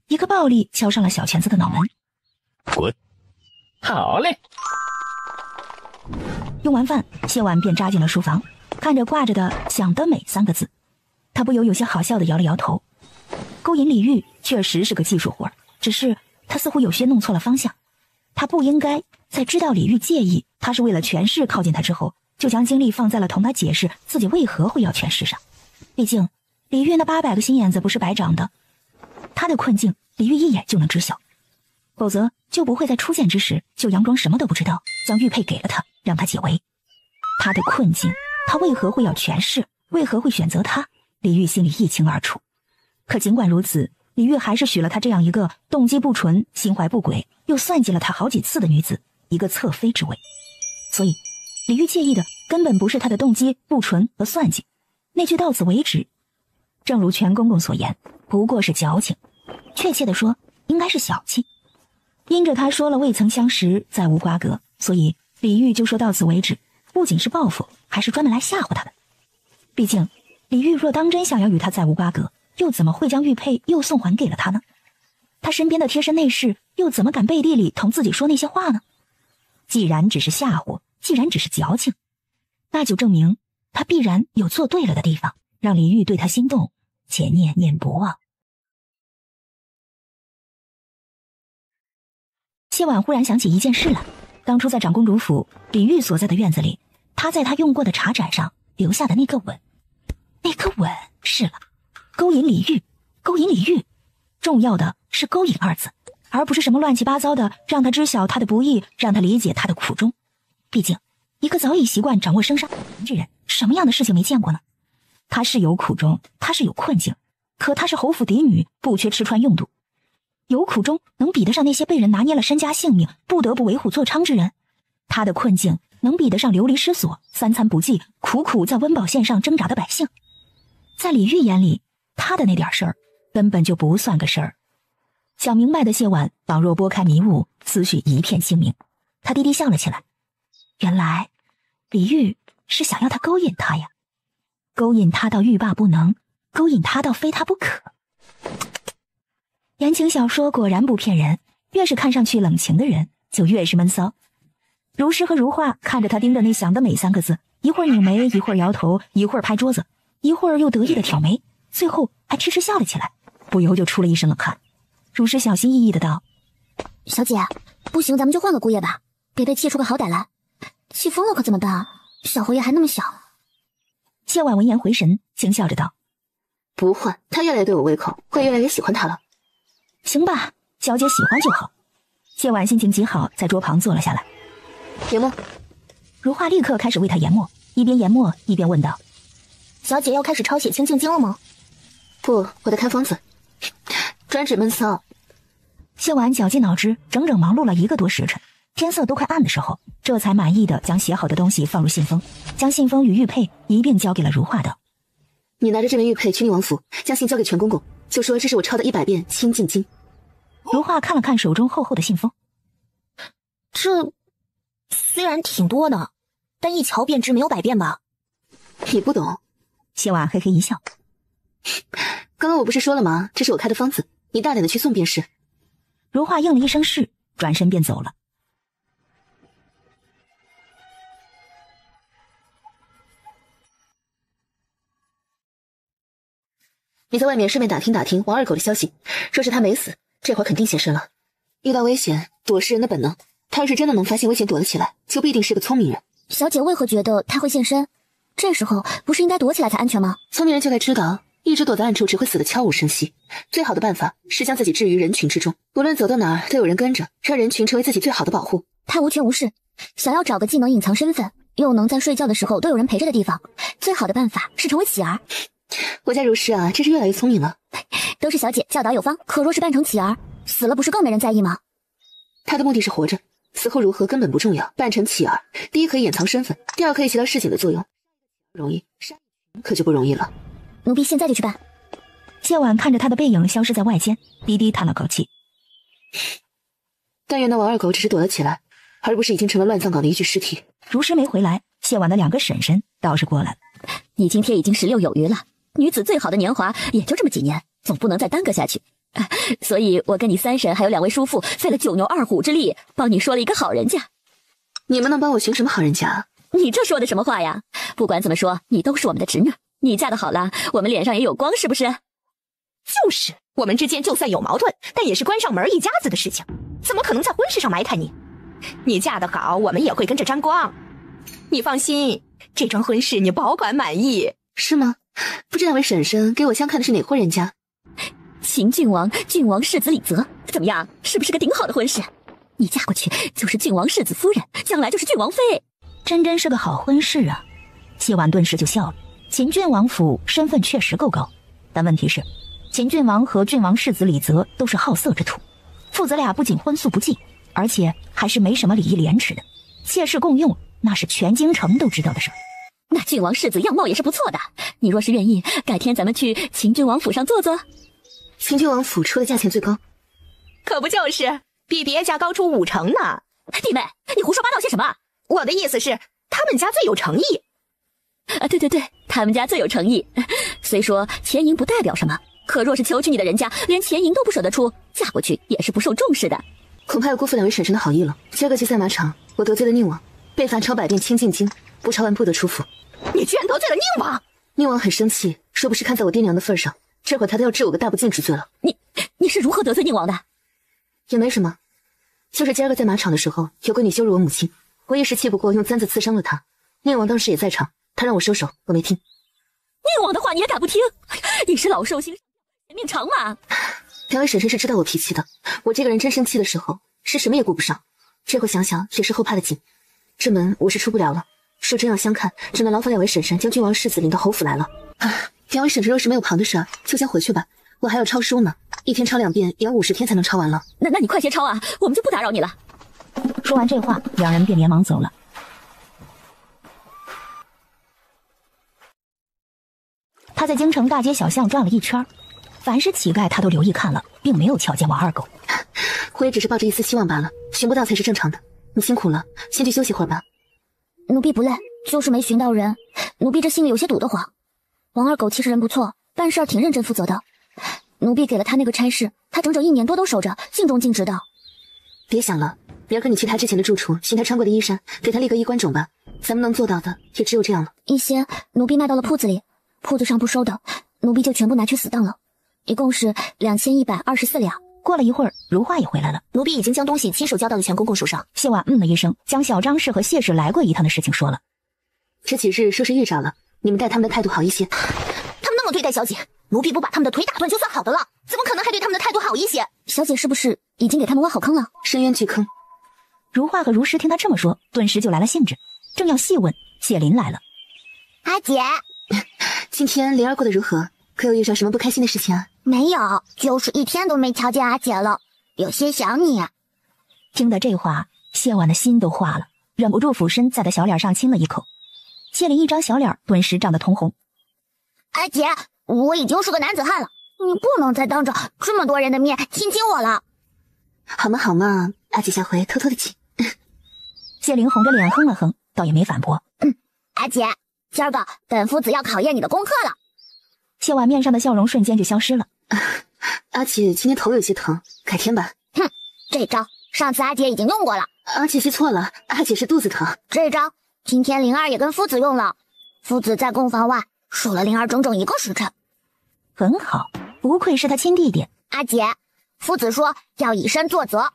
一个暴力敲上了小泉子的脑门。滚！好嘞。用完饭，谢婉便扎进了书房，看着挂着的“想得美”3个字，他不由有些好笑的摇了摇头。勾引李玉确实是个技术活，只是他似乎有些弄错了方向。他不应该在知道李玉介意他是为了权势靠近他之后，就将精力放在了同他解释自己为何会要权势上。毕竟李煜那800个心眼子不是白长的，他的困境李煜一眼就能知晓，否则就不会在出现之时就佯装什么都不知道，将玉佩给了他，让他解围。他的困境，他为何会要权势，为何会选择他，李煜心里一清二楚。可尽管如此，李煜还是许了他这样一个动机不纯、心怀不轨，又算计了他好几次的女子一个侧妃之位。所以李煜介意的根本不是他的动机不纯和算计，那句到此为止，正如全公公所言，不过是矫情，确切的说应该是小气。因着他说了未曾相识，再无瓜葛，所以李煜就说到此为止，不仅是报复，还是专门来吓唬他的。毕竟李煜若当真想要与他再无瓜葛，又怎么会将玉佩又送还给了他呢？他身边的贴身内侍又怎么敢背地里同自己说那些话呢？既然只是吓唬，既然只是矫情，那就证明他必然有做对了的地方，让李煜对他心动且念念不忘。谢婉忽然想起一件事来，当初在长公主府李煜所在的院子里，他在他用过的茶盏上留下的那个吻，那个吻是了，勾引李煜，勾引李煜，重要的是勾引二字，而不是什么乱七八糟的让他知晓他的不易，让他理解他的苦衷。毕竟一个早已习惯掌握生杀之人，什么样的事情没见过呢？他是有苦衷，他是有困境，可他是侯府嫡女，不缺吃穿用度，有苦衷能比得上那些被人拿捏了身家性命，不得不为虎作伥之人？他的困境能比得上流离失所，三餐不继，苦苦在温饱线上挣扎的百姓？在李煜眼里，他的那点事儿根本就不算个事儿。想明白的谢婉仿若拨开迷雾，思绪一片清明。他低低笑了起来，原来李煜是想要他勾引他呀，勾引他到欲罢不能，勾引他到非他不可。言情小说果然不骗人，越是看上去冷情的人就越是闷骚。如诗和如画看着他盯着那想得美3个字，一会儿拧眉，一会儿摇头，一会儿拍桌子，一会儿又得意的挑眉，最后还痴痴笑了起来，不由就出了一身冷汗。如诗小心翼翼的道：小姐，不行咱们就换个姑爷吧，别被气出个好歹来，气疯了可怎么办？小侯爷还那么小。谢婉闻言回神，轻笑着道：不换，他越来越对我胃口，会越来越喜欢他了。行吧，小姐喜欢就好。谢婉心情极好，在桌旁坐了下来。研墨。如画立刻开始为他研墨，一边研墨一边问道：小姐要开始抄写清静经了吗？不，我在看方子，专治闷骚。谢婉绞尽脑汁，整整忙碌了1个多时辰，天色都快暗的时候，这才满意的将写好的东西放入信封，将信封与玉佩一并交给了如画道：你拿着这枚玉佩去宁王府，将信交给全公公，就说这是我抄的100遍清静经。如画看了看手中厚厚的信封，这虽然挺多的，但一瞧便知没有100遍吧？你不懂。谢婉嘿嘿一笑，刚刚我不是说了吗？这是我开的方子，你大胆的去送便是。如画应了一声是，转身便走了。你在外面顺便打听打听王二狗的消息，说是他没死，这会儿肯定现身了。遇到危险，躲是人的本能，他要是真的能发现危险躲了起来，就必定是个聪明人。小姐为何觉得他会现身？这时候不是应该躲起来才安全吗？聪明人就该知道，一直躲在暗处只会死得悄无声息。最好的办法是将自己置于人群之中，无论走到哪儿都有人跟着，让人群成为自己最好的保护。他无权无势，想要找个既能隐藏身份，又能在睡觉的时候都有人陪着的地方，最好的办法是成为乞儿。我家如是啊，真是越来越聪明了。都是小姐教导有方，可若是扮成乞儿，死了不是更没人在意吗？他的目的是活着，死后如何根本不重要。扮成乞儿，第一可以掩藏身份，第二可以起到示警的作用。容易，杀可就不容易了。奴婢现在就去办。谢婉看着他的背影消失在外间，低低叹了口气。但愿那王二狗只是躲了起来，而不是已经成了乱葬岗的一具尸体。如诗没回来，谢婉的2个婶婶倒是过来了。你今天已经16有余了，女子最好的年华也就这么几年，总不能再耽搁下去。所以我跟你3婶还有2位叔父费了9牛2虎之力，帮你说了一个好人家。你们能帮我寻什么好人家？你这说的什么话呀？不管怎么说，你都是我们的侄女，你嫁得好了，我们脸上也有光，是不是？就是，我们之间就算有矛盾，但也是关上门一家子的事情，怎么可能在婚事上埋汰你？你嫁得好，我们也会跟着沾光。你放心，这桩婚事你保管满意。是吗？不知那位婶婶给我相看的是哪户人家？秦郡王世子李泽，怎么样？是不是个顶好的婚事？你嫁过去就是郡王世子夫人，将来就是郡王妃，真是个好婚事啊！谢婉顿时就笑了。秦郡王府身份确实够高，但问题是，秦郡王和郡王世子李泽都是好色之徒，父子俩不仅婚素不继，而且还是没什么礼义廉耻的，妾室共用那是全京城都知道的事儿。那郡王世子样貌也是不错的，你若是愿意，改天咱们去秦郡王府上坐坐。秦郡王府出的价钱最高，可不就是比别家高出5成呢？弟妹，你胡说八道些什么？我的意思是，他们家最有诚意。对，他们家最有诚意。虽说钱银不代表什么，可若是求娶你的人家连钱银都不舍得出，嫁过去也是不受重视的。恐怕要辜负两位婶婶的好意了。今儿个去赛马场，我得罪了宁王，被罚抄100遍清净经，不抄完不得出府。你居然得罪了宁王！宁王很生气，说不是看在我爹娘的份上，这会儿他都要治我个大不敬之罪了。你是如何得罪宁王的？也没什么，就是今儿个在马场的时候，有闺女羞辱我母亲，我一时气不过，用簪子刺伤了她。宁王当时也在场，他让我收手，我没听。宁王的话你也敢不听？你是老寿星，命长嘛。两位婶婶是知道我脾气的，我这个人真生气的时候，是什么也顾不上。这会想想也是后怕的紧，这门我是出不了了。说真要相看，只能劳烦两位婶婶将郡王世子领到侯府来了。两位婶婶若是没有旁的事儿，就先回去吧。我还要抄书呢，一天抄2遍，也要50天才能抄完了。那你快些抄啊，我们就不打扰你了。说完这话，两人便连忙走了。他在京城大街小巷转了一圈，凡是乞丐他都留意看了，并没有瞧见王二狗。我也只是抱着一丝希望罢了，寻不到才是正常的。你辛苦了，先去休息会儿吧。奴婢不累，就是没寻到人。奴婢这心里有些堵得慌。王二狗其实人不错，办事挺认真负责的。奴婢给了他那个差事，他整整1年多都守着，尽忠尽职的。别想了，明儿个你去他之前的住处，寻他穿过的衣衫，给他立个衣冠冢吧。咱们能做到的也只有这样了。一些奴婢卖到了铺子里，铺子上不收的，奴婢就全部拿去死当了，一共是2124两。过了一会儿，如画也回来了。奴婢已经将东西亲手交到了全公公手上。谢婉了一声，将小张氏和谢氏来过一趟的事情说了。这几日说是遇着了，你们待他们的态度好一些。他们那么对待小姐，奴婢不把他们的腿打断就算好的了，怎么可能还对他们的态度好一些？小姐是不是已经给他们挖好坑了？深渊巨坑。如画和如诗听他这么说，顿时就来了兴致，正要细问，谢林来了。阿姐，今天灵儿过得如何？可有遇上什么不开心的事情啊？没有，就是一天都没瞧见阿姐了，有些想你。听得这话，谢婉的心都化了，忍不住俯身在他小脸上亲了一口。谢林一张小脸顿时涨得通红。阿姐，我已经是个男子汉了，你不能再当着这么多人的面亲亲我了。好嘛好嘛，阿姐下回偷偷的亲。谢林红着脸哼了哼，倒也没反驳。阿姐，今儿个本夫子要考验你的功课了。谢婉面上的笑容瞬间就消失了。阿姐今天头有些疼，改天吧。哼，这招上次阿姐已经用过了。阿姐记错了，阿姐是肚子疼。这招今天灵儿也跟夫子用了，夫子在宫房外守了灵儿整整1个时辰。很好，不愧是他亲弟弟。阿姐，夫子说要以身作则。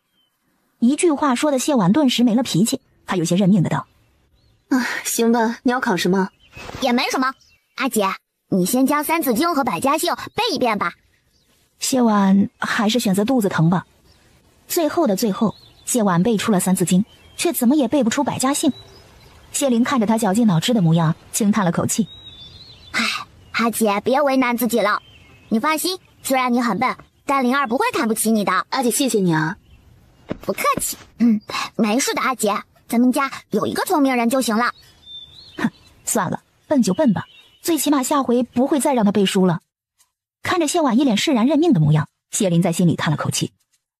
一句话说的谢婉顿时没了脾气，他有些认命的道：行吧，你要考什么？也没什么。阿姐，你先将《三字经》和《百家姓》背一遍吧。谢婉还是选择肚子疼吧。最后的最后，谢婉背出了《三字经》，却怎么也背不出《百家姓》。谢林看着他绞尽脑汁的模样，轻叹了口气：唉，阿姐别为难自己了。你放心，虽然你很笨，但灵儿不会看不起你的。阿姐谢谢你啊。不客气。没事的，阿姐，咱们家有一个聪明人就行了。哼，算了，笨就笨吧，最起码下回不会再让他背书了。看着谢婉一脸释然认命的模样，谢林在心里叹了口气。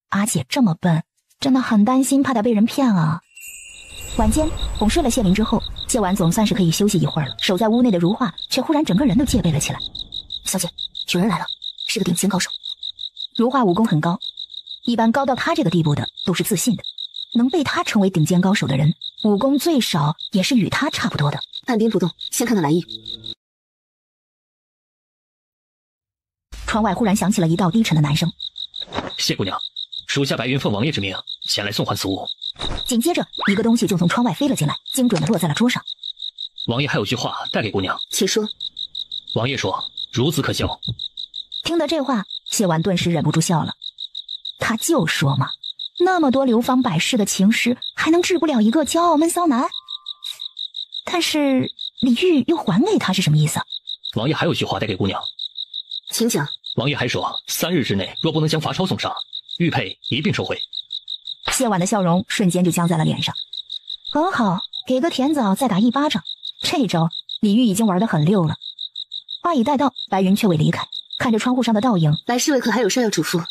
阿姐这么笨，真的很担心，怕她被人骗啊。晚间哄睡了谢林之后，谢婉总算是可以休息一会儿了。守在屋内的如画却忽然整个人都戒备了起来。小姐，有人来了，是个顶尖高手。如画武功很高，一般高到他这个地步的都是自信的，能被他称为顶尖高手的人，武功最少也是与他差不多的。按兵不动，先看看来意。窗外忽然响起了一道低沉的男声：谢姑娘，属下白云奉王爷之命前来送还俗物。紧接着一个东西就从窗外飞了进来，精准地落在了桌上。王爷还有句话带给姑娘，请说。王爷说孺子可教。听得这话，谢婉顿时忍不住笑了。他就说嘛，那么多流芳百世的情诗，还能治不了一个骄傲闷骚男？但是李煜又还给他是什么意思？王爷还有句话带给姑娘，请讲。王爷还说3日之内若不能将罚钞送上，玉佩一并收回。谢婉的笑容瞬间就僵在了脸上。很好，给个甜枣再打1巴掌，这招李煜已经玩得很溜了。话已带到，白云却未离开，看着窗户上的倒影，来侍卫可还有事要嘱咐？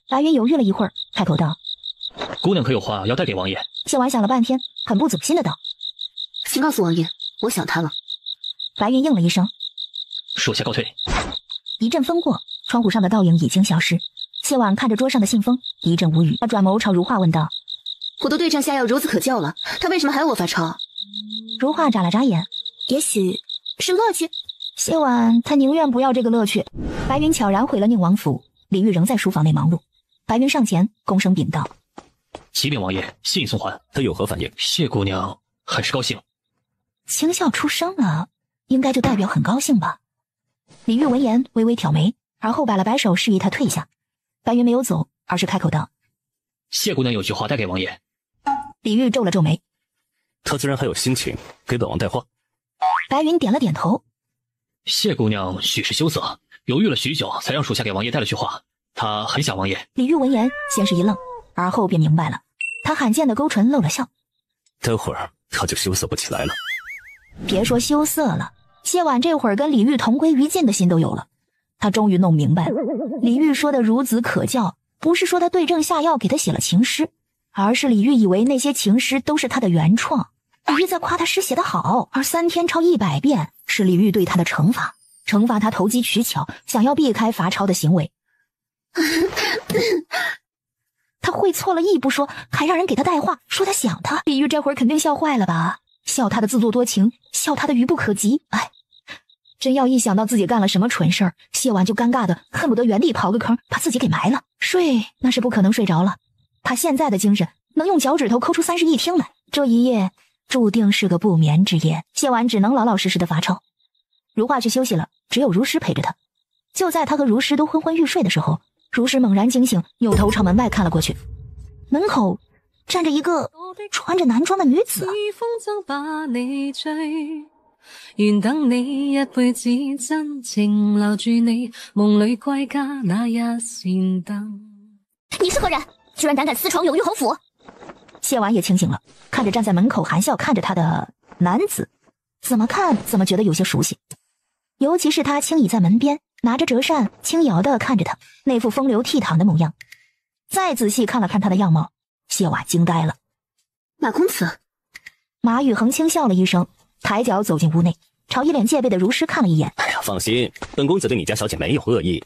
白云犹豫了一会儿，开口道：姑娘可有话要带给王爷？谢婉想了半天，很不走心的道：请告诉王爷，我想他了。白云应了一声，属下告退。一阵风过，窗户上的倒影已经消失。谢婉看着桌上的信封，一阵无语。他转眸朝如画问道：我都对症下药，孺子可教了，他为什么还要我罚钞？如画眨了眨眼，也许是乐趣。谢婉他宁愿不要这个乐趣。白云悄然回了宁王府，李煜仍在书房内忙碌。白云上前躬声禀道：启禀王爷，信送还。他有何反应？谢姑娘很是高兴。轻笑出声了，应该就代表很高兴吧。李煜闻言微微挑眉，而后摆了摆手示意他退下。白云没有走，而是开口道：谢姑娘有句话带给王爷。李煜皱了皱眉，他自然还有心情给本王带话。白云点了点头。谢姑娘许是羞涩，犹豫了许久，才让属下给王爷带了句话。她很想王爷。李煜闻言先是一愣，而后便明白了。他罕见的勾唇露了笑。待会儿他就羞涩不起来了。别说羞涩了，谢婉这会儿跟李煜同归于尽的心都有了。他终于弄明白了，李煜说的孺子可教，不是说他对症下药给他写了情诗，而是李煜以为那些情诗都是他的原创，李煜在夸他诗写得好，而3天抄100遍是李煜对他的惩罚，惩罚他投机取巧，想要避开罚抄的行为。他会错了意不说，还让人给他带话，说他想他。李煜这会儿肯定笑坏了吧，笑他的自作多情，笑他的愚不可及。哎，真要一想到自己干了什么蠢事儿，谢婉就尴尬的恨不得原地刨个坑把自己给埋了。睡那是不可能睡着了，他现在的精神能用脚趾头抠出30亿听来，这一夜注定是个不眠之夜。谢婉只能老老实实的罚抄。如画去休息了，只有如诗陪着他。就在他和如诗都昏昏欲睡的时候，如诗猛然惊醒，扭头朝门外看了过去。门口站着一个穿着男装的女子。願等你一輩子真情留住你，夢裏歸家那一扇燈。你是何人？居然膽敢私闖永裕侯府！謝婉也清醒了，看着站在門口含笑看着他的男子，怎麼看怎麼覺得有些熟悉。尤其是他輕倚在門邊，拿着折扇輕搖地看着他，那副風流倜儻的模樣。再仔細看了看他的樣貌，謝婉驚呆了。馬公子。馬宇恒輕笑了一聲，抬腳走進屋內，朝一臉戒備的如詩看了一眼。哎呀，放心，本公子對你家小姐沒有惡意。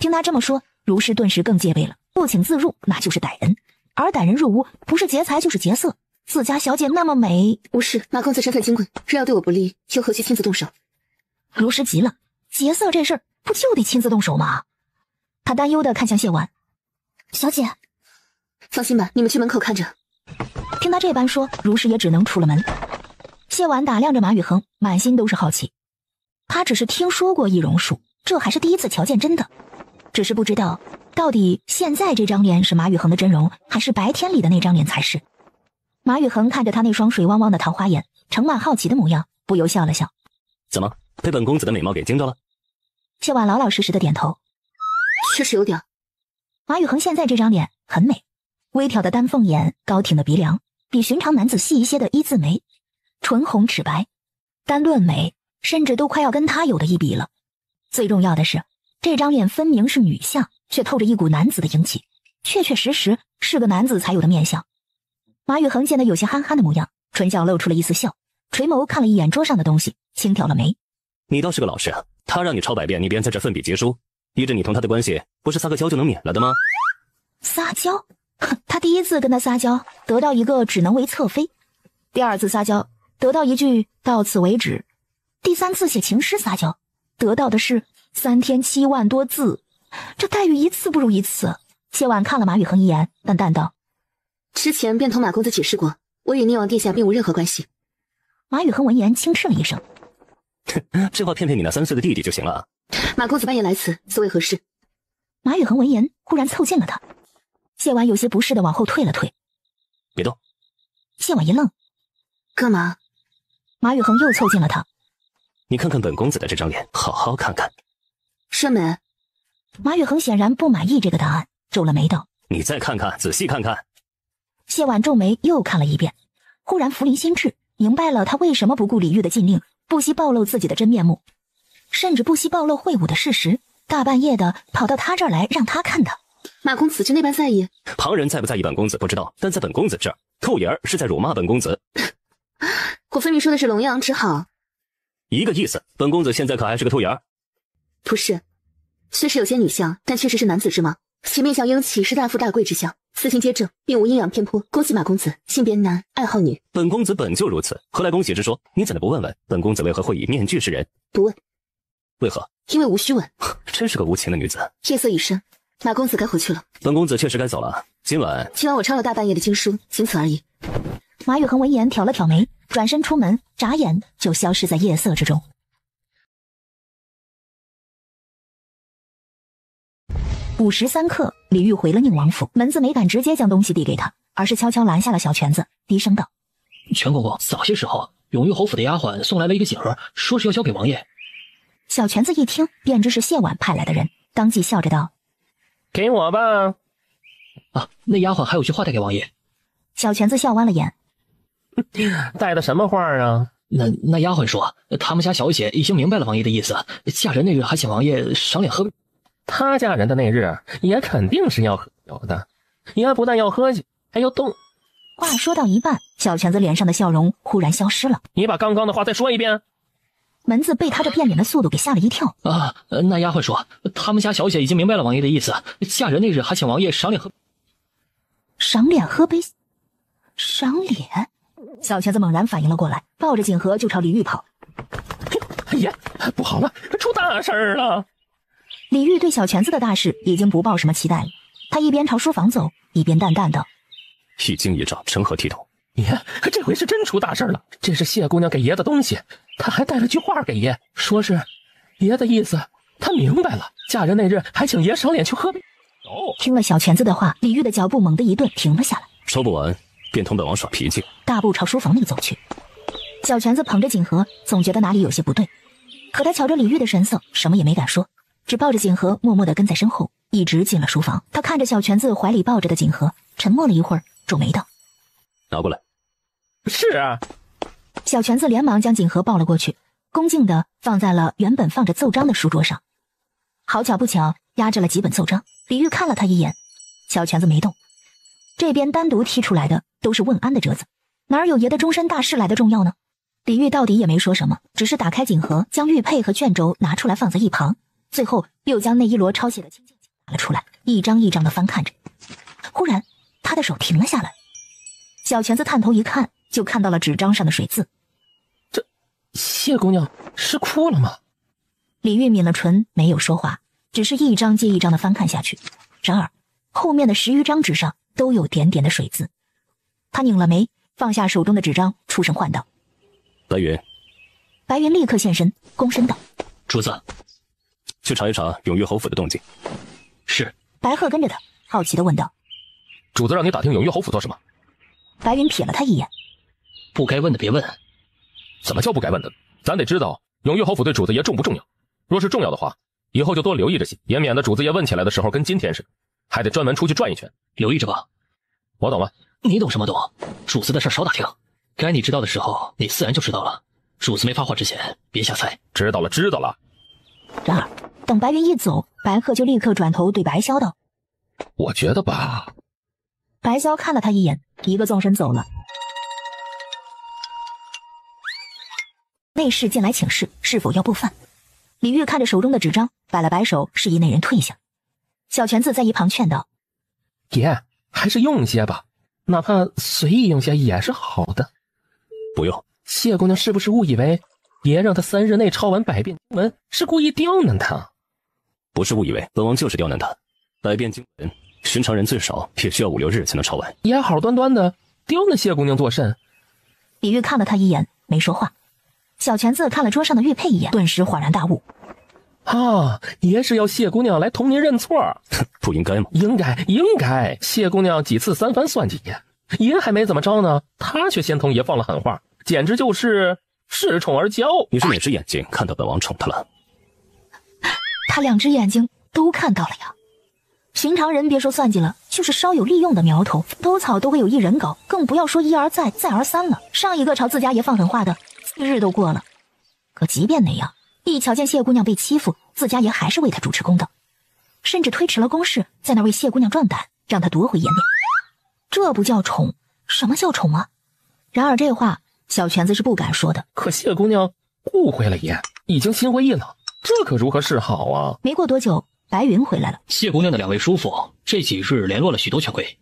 聽他這麼說，如詩頓時更戒備了。不請自入，那就是歹人，而歹人入屋不是劫財就是劫色。自家小姐那麼美，無事，馬公子身份尊貴，若要對我不利，又何須親自動手？如詩急了，劫色這事兒不就得親自動手嗎？他擔憂地看向謝婉，小姐，放心吧，你們去門口看着。聽他這般說，如詩也只能出了門。謝婉打量着馬宇恒，滿心都是好奇。他只是聽說過易容術，這還是第一次瞧見真的，只是不知道到底現在這張臉是馬宇恒的真容，還是白天裡的那張臉才是。馬宇恒看着他那雙水汪汪的桃花眼，盛滿好奇的模樣，不由笑了笑。怎麼，被本公子的美貌給驚到了？謝婉老老實實的點頭。確實有點。馬宇恒現在這張臉很美，微挑的丹鳳眼，高挺的鼻梁，比尋常男子細一些的一字眉，唇紅齒白，單論美，甚至都快要跟他有的一比了。最重要的是，這張臉分明是女相，卻透着一股男子的英氣，確確實實是個男子才有的面相。馬宇恒見得有些憨憨的模樣，唇角露出了一絲笑，垂眸看了一眼桌上的東西，輕挑了眉。你倒是個老實，他讓你抄100遍，你便在這奮筆結書，依着你同他的關係，不是撒個嬌就能免了的嗎？撒嬌？他第一次跟他撒嬌，得到一個只能為側妃；第二次撒嬌，得到一句到此為止；第三次寫情詩撒嬌，得到的是3天7萬多字，這待遇一次不如一次。謝婉看了馬宇恒一眼，淡淡道：之前便同馬公子解釋過，我與寧王殿下並無任何關係。馬宇恒聞言輕嗤了一聲，这话骗骗你那3岁的弟弟就行了。马公子半夜来此，所为何事？马雨恒闻言，忽然凑近了他。谢婉有些不适的往后退了退。别动。谢婉一愣，干嘛？马雨恒又凑近了他。你看看本公子的这张脸，好好看看。顺美。马雨恒显然不满意这个答案，皱了眉道：你再看看，仔细看看。谢婉皱眉又看了一遍，忽然福临心智，明白了他为什么不顾李煜的禁令，不惜暴露自己的真面目，甚至不惜暴露会武的事实，大半夜的跑到他这儿来让他看他。马公子就那般在意？旁人在不在意本公子不知道，但在本公子这儿，兔爷儿是在辱骂本公子。我分明说的是龙阳之好。一个意思，本公子现在可还是个兔爷儿？不是，虽是有些女相，但确实是男子之貌，其面相英气，是大富大贵之相，四情皆正，并无阴阳偏颇。恭喜马公子，性别男，爱好女。本公子本就如此，何来恭喜之说？你怎的不问问本公子为何会以面具示人？不问。为何？因为无需问。真是个无情的女子。夜色已深，马公子该回去了。本公子确实该走了。今晚我抄了大半夜的经书，仅此而已。马雨恒闻言挑了挑眉，转身出门，眨眼就消失在夜色之中。午时3刻，李煜回了宁王府，门子没敢直接将东西递给他，而是悄悄拦下了小泉子，低声道：全公公，早些时候永裕侯府的丫鬟送来了一个锦盒，说是要交给王爷。小泉子一听便知是谢婉派来的人，当即笑着道：给我吧。啊，那丫鬟还有句话带给王爷。小泉子笑弯了眼，带的什么话啊？那丫鬟说，他们家小姐已经明白了王爷的意思，嫁人那日还请王爷赏脸喝杯。他嫁人的那日也肯定是要喝酒的，也不但要喝酒，还要动。话说到一半，小泉子脸上的笑容忽然消失了。你把刚刚的话再说一遍。门子被他这变脸的速度给吓了一跳。啊，那丫鬟说，他们家小姐已经明白了王爷的意思，嫁人那日还请王爷赏脸喝。赏脸喝杯？赏脸？小泉子猛然反应了过来，抱着锦盒就朝李煜跑。哎呀，不好了，出大事了！李煜对小泉子的大事已经不抱什么期待了，他一边朝书房走，一边淡淡道：一惊一乍，成何体统？爷，这回是真出大事了。这是谢姑娘给爷的东西，她还带了句话给爷，说是爷的意思，她明白了，嫁人那日还请爷赏脸去喝杯。听了小泉子的话，李煜的脚步猛地一顿，停了下来，说不完便同本王耍脾气，大步朝书房里走去。小泉子捧着锦盒，总觉得哪里有些不对，可他瞧着李煜的神色，什么也没敢说，只抱着锦盒默默地跟在身后，一直进了书房。他看着小泉子怀里抱着的锦盒，沉默了一会儿，皱眉道：拿过来。是啊。小泉子连忙将锦盒抱了过去，恭敬地放在了原本放着奏章的书桌上。好巧不巧，压着了几本奏章。李煜看了他一眼，小泉子没动。这边单独踢出来的都是问安的折子，哪有爷的终身大事来的重要呢？李煜到底也没说什么，只是打开锦盒，将玉佩和卷轴拿出来放在一旁，最后又将那一摞抄写的清净经拿了出来，一张一张的翻看着。忽然他的手停了下来，小泉子探头一看，就看到了纸张上的水字。这谢姑娘是哭了吗？李煜抿了唇，没有说话，只是一张接一张的翻看下去。然而后面的10余张纸上都有点点的水渍。他拧了眉，放下手中的纸张，出声唤道：白云。白云立刻现身，躬身道：主子，去查一查永裕侯府的动静。是。白鹤跟着他，好奇地问道：主子让你打听永裕侯府做什么？白云瞥了他一眼：不该问的别问。怎么叫不该问的？咱得知道永裕侯府对主子爷重不重要，若是重要的话，以后就多留意着些，也免得主子爷问起来的时候跟今天似的，还得专门出去转一圈。留意着吧。我懂了。你懂什么懂？主子的事少打听，该你知道的时候你自然就知道了，主子没发话之前别瞎猜。知道了知道了。然而等白云一走，白鹤就立刻转头对白萧道：我觉得吧。白萧看了他一眼，一个纵身走了。内侍进来请示，是否要布饭？李煜看着手中的纸张，摆了摆手，示意那人退下。小泉子在一旁劝道：爷，还是用些吧，哪怕随意用些也是好的。不用。谢姑娘是不是误以为爷让她3日内抄完百遍经文是故意刁难她？不是误以为，本王就是刁难她。百遍经文，寻常人最少也需要5、6日才能抄完。爷好端端的刁难谢姑娘作甚？李煜看了他一眼，没说话。小泉子看了桌上的玉佩一眼，顿时恍然大悟。啊，爷是要谢姑娘来同您认错？不应该吗？应该。谢姑娘几次三番算计爷还没怎么着呢，她却先同爷放了狠话，简直就是恃宠而骄。你是哪只眼睛看到本王宠她了？他2只眼睛都看到了呀。寻常人别说算计了，就是稍有利用的苗头，兜草都会有一人搞，更不要说一而再再而三了。上一个朝自家爷放狠话的日都过了，可即便那样，一瞧见谢姑娘被欺负，自家爷还是为她主持公道，甚至推迟了公事，在那为谢姑娘壮胆，让她夺回颜面。这不叫宠，什么叫宠啊？然而这话小泉子是不敢说的。可谢姑娘误会了爷，已经心灰意冷，这可如何是好啊？没过多久，白云回来了。谢姑娘的2位叔父这几日联络了许多权贵，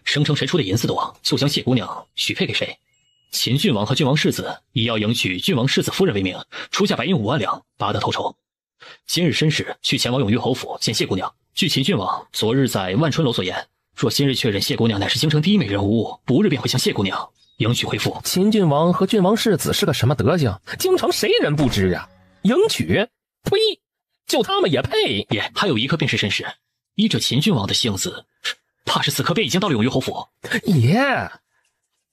声称谁出的银子多，就将谢姑娘许配给谁。秦郡王和郡王世子以要迎娶郡王世子夫人为名，出价白银5万两，拔得头筹。今日申时去前往永裕侯府见谢姑娘。据秦郡王昨日在万春楼所言，若今日确认谢姑娘乃是京城第一美人无误，不日便会向谢姑娘迎娶回府。秦郡王和郡王世子是个什么德行？京城谁人不知啊？迎娶？呸！就他们也配？爷，还有一个便是申时，依着秦郡王的性子，怕是此刻便已经到了永裕侯府。爷，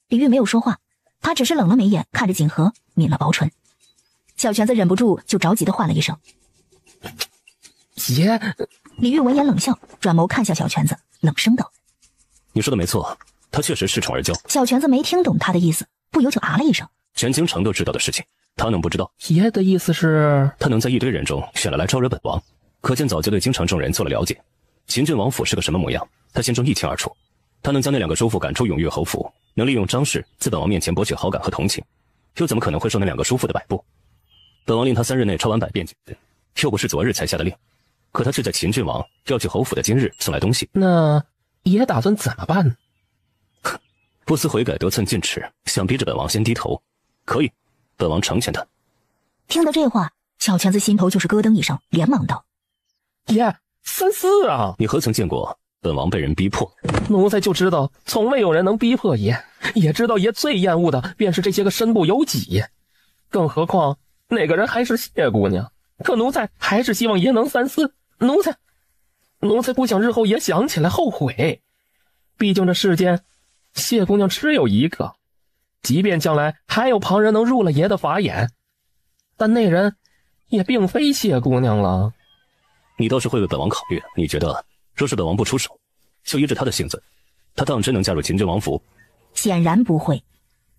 李煜没有说话，他只是冷了眉眼，看着锦盒，抿了薄唇。小泉子忍不住就着急的唤了一声：“爷。”李煜闻言冷笑，转眸看向小泉子，冷声道：“你说的没错，他确实恃宠而骄。”小泉子没听懂他的意思，不由就啊了一声。全京城都知道的事情，他能不知道？爷的意思是，他能在一堆人中选了来招惹本王，可见早就对京城众人做了了解。秦郡王府是个什么模样，他心中一清二楚。他能将那2个叔父赶出永裕侯府，能利用张氏在本王面前博取好感和同情，又怎么可能会受那2个叔父的摆布？本王令他3日内抄完百遍，又不是昨日才下的令，可他却在秦郡王要去侯府的今日送来东西。那爷打算怎么办呢？不思悔改，得寸进尺，想逼着本王先低头，可以，本王成全他。听到这话，小泉子心头就是咯噔一声，连忙道：“爷，三思啊！你何曾见过本王被人逼迫？奴才就知道，从未有人能逼迫爷，也知道爷最厌恶的便是这些个身不由己，更何况那个人还是谢姑娘。可奴才还是希望爷能三思，奴才不想日后爷想起来后悔。毕竟这世间，谢姑娘只有一个，即便将来还有旁人能入了爷的法眼，但那人也并非谢姑娘了。你倒是会为本王考虑，你觉得若是本王不出手，就依着他的性子，他当真能嫁入秦郡王府？显然不会。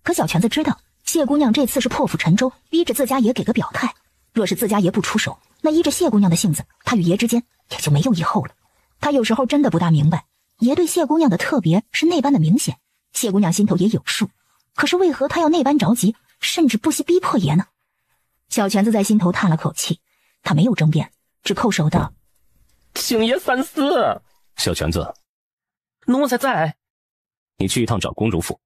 可小泉子知道，谢姑娘这次是破釜沉舟，逼着自家爷给个表态。若是自家爷不出手，那依着谢姑娘的性子，他与爷之间也就没有以后了。他有时候真的不大明白，爷对谢姑娘的特别是那般的明显，谢姑娘心头也有数，可是为何他要那般着急，甚至不惜逼迫爷呢？小泉子在心头叹了口气，他没有争辩，只叩首道：“请爷三思。”小泉子，奴才在。你去一趟长公主府。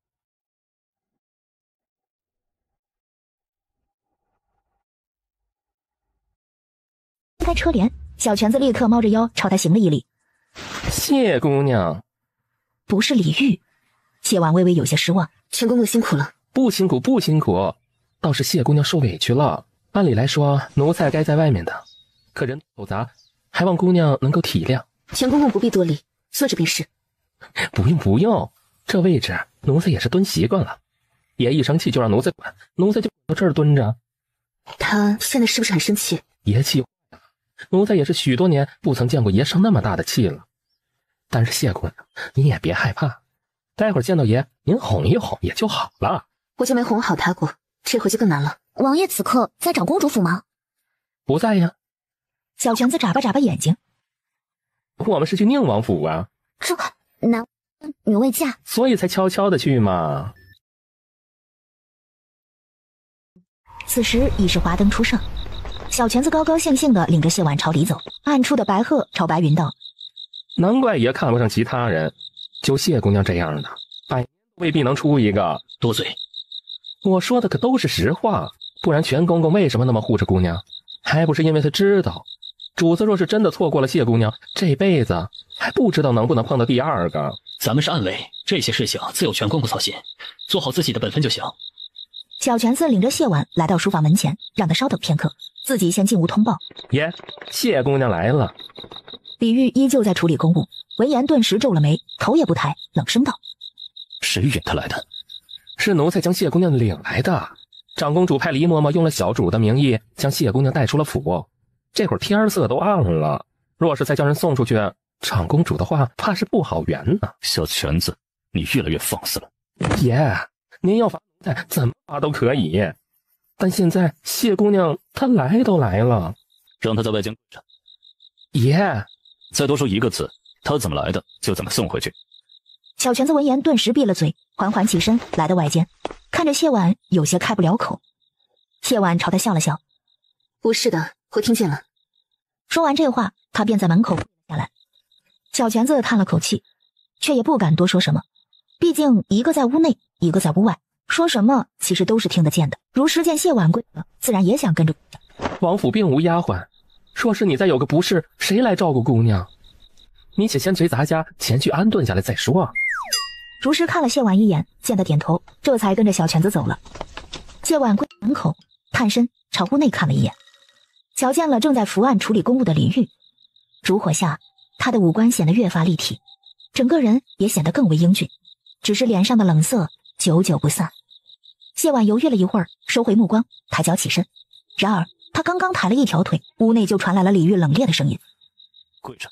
推开车帘，小泉子立刻猫着腰朝他行了一礼。谢姑娘。不是李煜。谢婉微微有些失望。全公公辛苦了。不辛苦不辛苦，倒是谢姑娘受委屈了。按理来说，奴才该在外面的，可人口杂，还望姑娘能够体谅。全公公不必多礼，坐着便是。不用，这位置奴才也是蹲习惯了。爷一生气就让奴才管，奴才就到这儿蹲着。他现在是不是很生气？爷气坏了，奴才也是许多年不曾见过爷生那么大的气了。但是谢姑娘，你也别害怕，待会儿见到爷，您哄一哄也就好了。我就没哄好他过，这回就更难了。王爷此刻在长公主府吗？不在呀。小泉子眨巴眨巴眼睛。我们是去宁王府啊。这男女未嫁，所以才悄悄的去嘛。此时已是华灯初上，小泉子高高兴兴的领着谢婉朝里走，暗处的白鹤朝白云道：“难怪爷看不上其他人，就谢姑娘这样的，未必能出一个。”多嘴。我说的可都是实话，不然全公公为什么那么护着姑娘？还不是因为他知道，主子若是真的错过了谢姑娘，这辈子还不知道能不能碰到第二个。咱们是暗卫，这些事情自有全公公操心，做好自己的本分就行。小泉子领着谢婉来到书房门前，让他稍等片刻，自己先进屋通报。爷，谢姑娘来了。李玉依旧在处理公务，闻言顿时皱了眉，头也不抬，冷声道：“谁引她来的？是奴才将谢姑娘领来的。长公主派黎嬷嬷用了小主的名义，将谢姑娘带出了府。这会儿天色都暗了，若是再叫人送出去，长公主的话怕是不好圆呢。”小泉子，你越来越放肆了。爷，您要罚奴才怎么罚都可以，但现在谢姑娘她来都来了，让她在外间跪着。爷，再多说一个字，她怎么来的就怎么送回去。小泉子闻言顿时闭了嘴，缓缓起身来到外间，看着谢婉有些开不了口。谢婉朝他笑了笑：“不是的，我听见了。”说完这话，他便在门口跪下来。小泉子叹了口气，却也不敢多说什么，毕竟一个在屋内，一个在屋外，说什么其实都是听得见的。如实见谢婉跪了，自然也想跟着。王府并无丫鬟，若是你再有个不是，谁来照顾姑娘？你且先随咱家前去安顿下来再说。如实看了谢婉一眼，见他点头，这才跟着小泉子走了。谢婉跪门口，探身朝屋内看了一眼，瞧见了正在伏案处理公务的李煜。烛火下，他的五官显得越发立体，整个人也显得更为英俊，只是脸上的冷色久久不散。谢婉犹豫了一会儿，收回目光，抬脚起身。然而他刚刚抬了一条腿，屋内就传来了李煜冷冽的声音：“跪着。”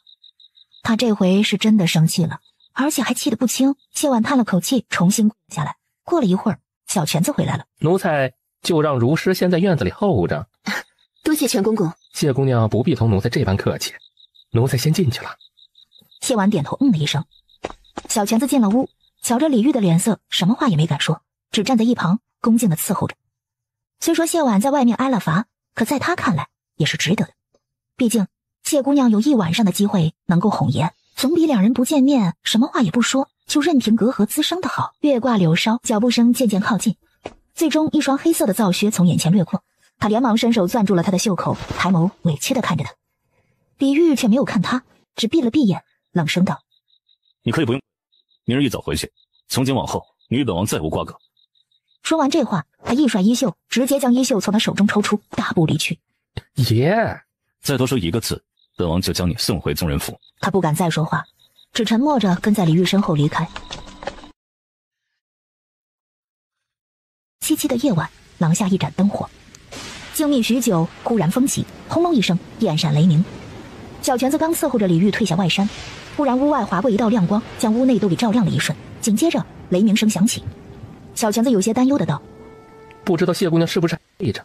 他这回是真的生气了，而且还气得不轻。谢婉叹了口气，重新跪下来。过了一会儿，小泉子回来了。奴才就让如师先在院子里候着。多谢全公公。谢姑娘不必同奴才这般客气，奴才先进去了。谢婉点头了一声。小泉子进了屋，瞧着李煜的脸色，什么话也没敢说，只站在一旁恭敬地伺候着。虽说谢婉在外面挨了罚，可在他看来也是值得的。毕竟谢姑娘有一晚上的机会能够哄爷，总比两人不见面什么话也不说就任凭隔阂滋生的好。月挂柳梢，脚步声渐渐靠近，最终一双黑色的皂靴从眼前掠过，他连忙伸手攥住了他的袖口，抬眸委屈地看着他。李煜却没有看他，只闭了闭眼，冷声道：“你可以不用，明日一早回去，从今往后你与本王再无瓜葛。”说完这话，他一甩衣袖，直接将衣袖从他手中抽出，大步离去。爷，再多说一个字，本王就将你送回宗人府。他不敢再说话，只沉默着跟在李煜身后离开。凄凄的夜晚，廊下一盏灯火，静谧许久，忽然风起，轰隆一声，电闪雷鸣。小泉子刚伺候着李煜退下外衫，忽然屋外划过一道亮光，将屋内都给照亮了一瞬，紧接着雷鸣声响起。小泉子有些担忧的道：“不知道谢姑娘是不是还背着，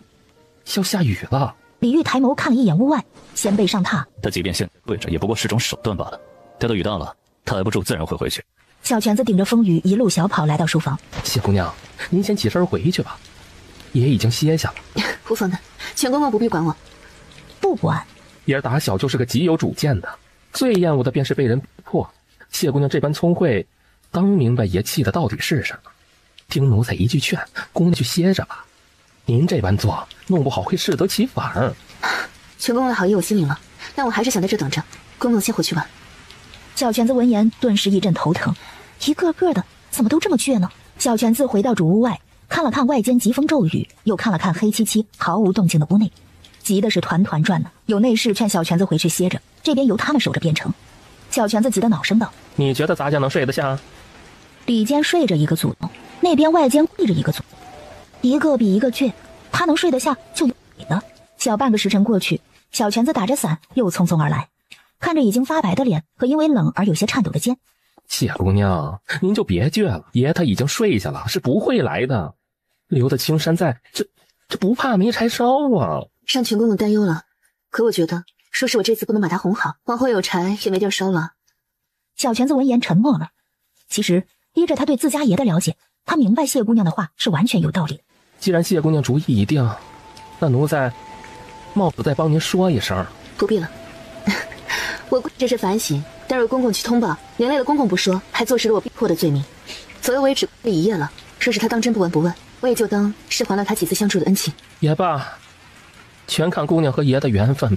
要下雨了。”李煜抬眸看了一眼屋外，先背上榻。他即便现在跪着，也不过是种手段罢了。待到雨大了，他挨不住，自然会回去。小泉子顶着风雨一路小跑来到书房。谢姑娘，您先起身回去吧，爷已经歇下了。无妨的，全公公不必管我。不管。爷儿打小就是个极有主见的，最厌恶的便是被人逼迫。谢姑娘这般聪慧，当明白爷气的到底是什么。听奴才一句劝，姑娘去歇着吧。您这般做，弄不好会适得其反。全公公的好意我心领了，但我还是想在这等着。公公先回去吧。小泉子闻言顿时一阵头疼，一个个的怎么都这么倔呢？小泉子回到主屋外，看了看外间疾风骤雨，又看了看黑漆漆毫无动静的屋内，急的是团团转呢。有内侍劝小泉子回去歇着，这边由他们守着便成。小泉子急得恼声道：“你觉得咱家能睡得下？”里间睡着一个祖宗，那边外间跪着一个祖宗，一个比一个倔，他能睡得下就有鬼了。小半个时辰过去，小泉子打着伞又匆匆而来，看着已经发白的脸和因为冷而有些颤抖的肩。谢姑娘，您就别倔了，爷他已经睡下了，是不会来的。留得青山在，这不怕没柴烧啊。让全公公担忧了，可我觉得，说是我这次不能把他哄好，往后有柴也没地儿烧了。小泉子闻言沉默了。其实依着他对自家爷的了解，他明白谢姑娘的话是完全有道理的。既然谢姑娘主意已定，那奴才冒死再帮您说一声。不必了，我这是反省，待会公公去通报，连累了公公不说，还坐实了我逼迫的罪名。左右我也只跪一夜了，说是他当真不闻不问，我也就当是还了他几次相助的恩情。也罢，全看姑娘和爷的缘分。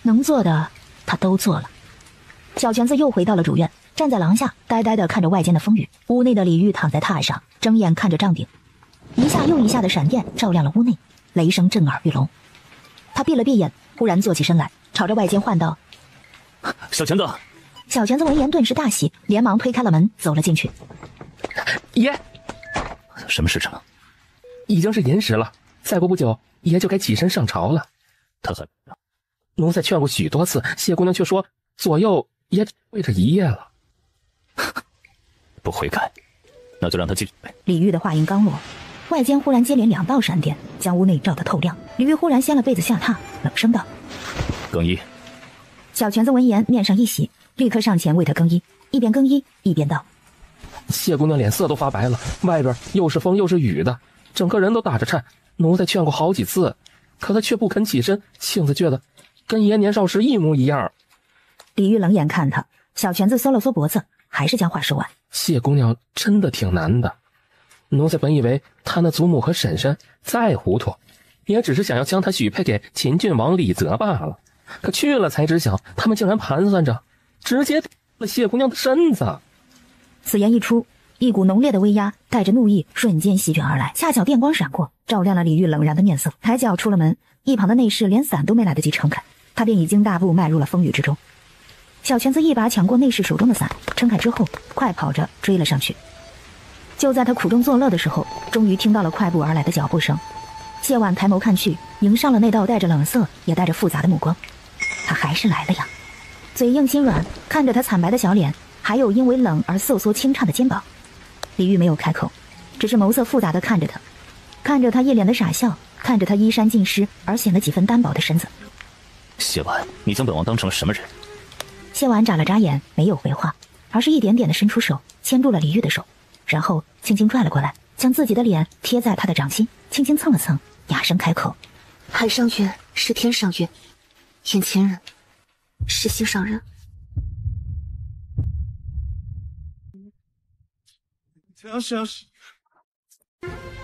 能做的他都做了。小泉子又回到了主院，站在廊下呆呆地看着外间的风雨。屋内的李煜躺在榻上，睁眼看着帐顶。一下又一下的闪电照亮了屋内，雷声震耳欲聋。他闭了闭眼，忽然坐起身来，朝着外间唤道：“小拳子！”小拳子闻言顿时大喜，连忙推开了门，走了进去。爷，什么时辰了？已经是寅时了，再过不久，爷就该起身上朝了。他还……奴才劝过许多次，谢姑娘却说左右也只跪着一夜了。不悔改，那就让他继续呗。李玉的话音刚落，外间忽然接连2道闪电，将屋内照得透亮。李玉忽然掀了被子下榻，冷声道：“更衣。”小拳子闻言面上一喜，立刻上前为他更衣，一边更衣一边道：“谢姑娘脸色都发白了，外边又是风又是雨的，整个人都打着颤。奴才劝过好几次，可她却不肯起身，性子倔的跟爷年少时一模一样。”李玉冷眼看他，小拳子缩了缩脖子，还是将话说完：“谢姑娘真的挺难的，奴才本以为她那祖母和婶婶再糊涂，也只是想要将她许配给秦郡王李泽罢了。可去了才知晓，他们竟然盘算着直接了谢姑娘的身子。”此言一出，一股浓烈的威压带着怒意瞬间席卷而来，恰巧电光闪过，照亮了李玉冷然的面色。抬脚出了门，一旁的内侍连伞都没来得及撑开，他便已经大步迈入了风雨之中。小拳子一把抢过内侍手中的伞，撑开之后快跑着追了上去。就在他苦中作乐的时候，终于听到了快步而来的脚步声。谢婉抬眸看去，迎上了那道带着冷色也带着复杂的目光。他还是来了呀！嘴硬心软，看着他惨白的小脸，还有因为冷而瑟缩轻颤的肩膀，李玉没有开口，只是眸色复杂地看着他，看着他一脸的傻笑，看着他衣衫尽湿而显得几分单薄的身子。谢婉，你将本王当成了什么人？谢婉眨了眨眼，没有回话，而是一点点地伸出手牵住了李玉的手，然后轻轻拽了过来，将自己的脸贴在他的掌心，轻轻蹭了蹭，哑声开口：“海上月是天上月，眼前人是心上人。”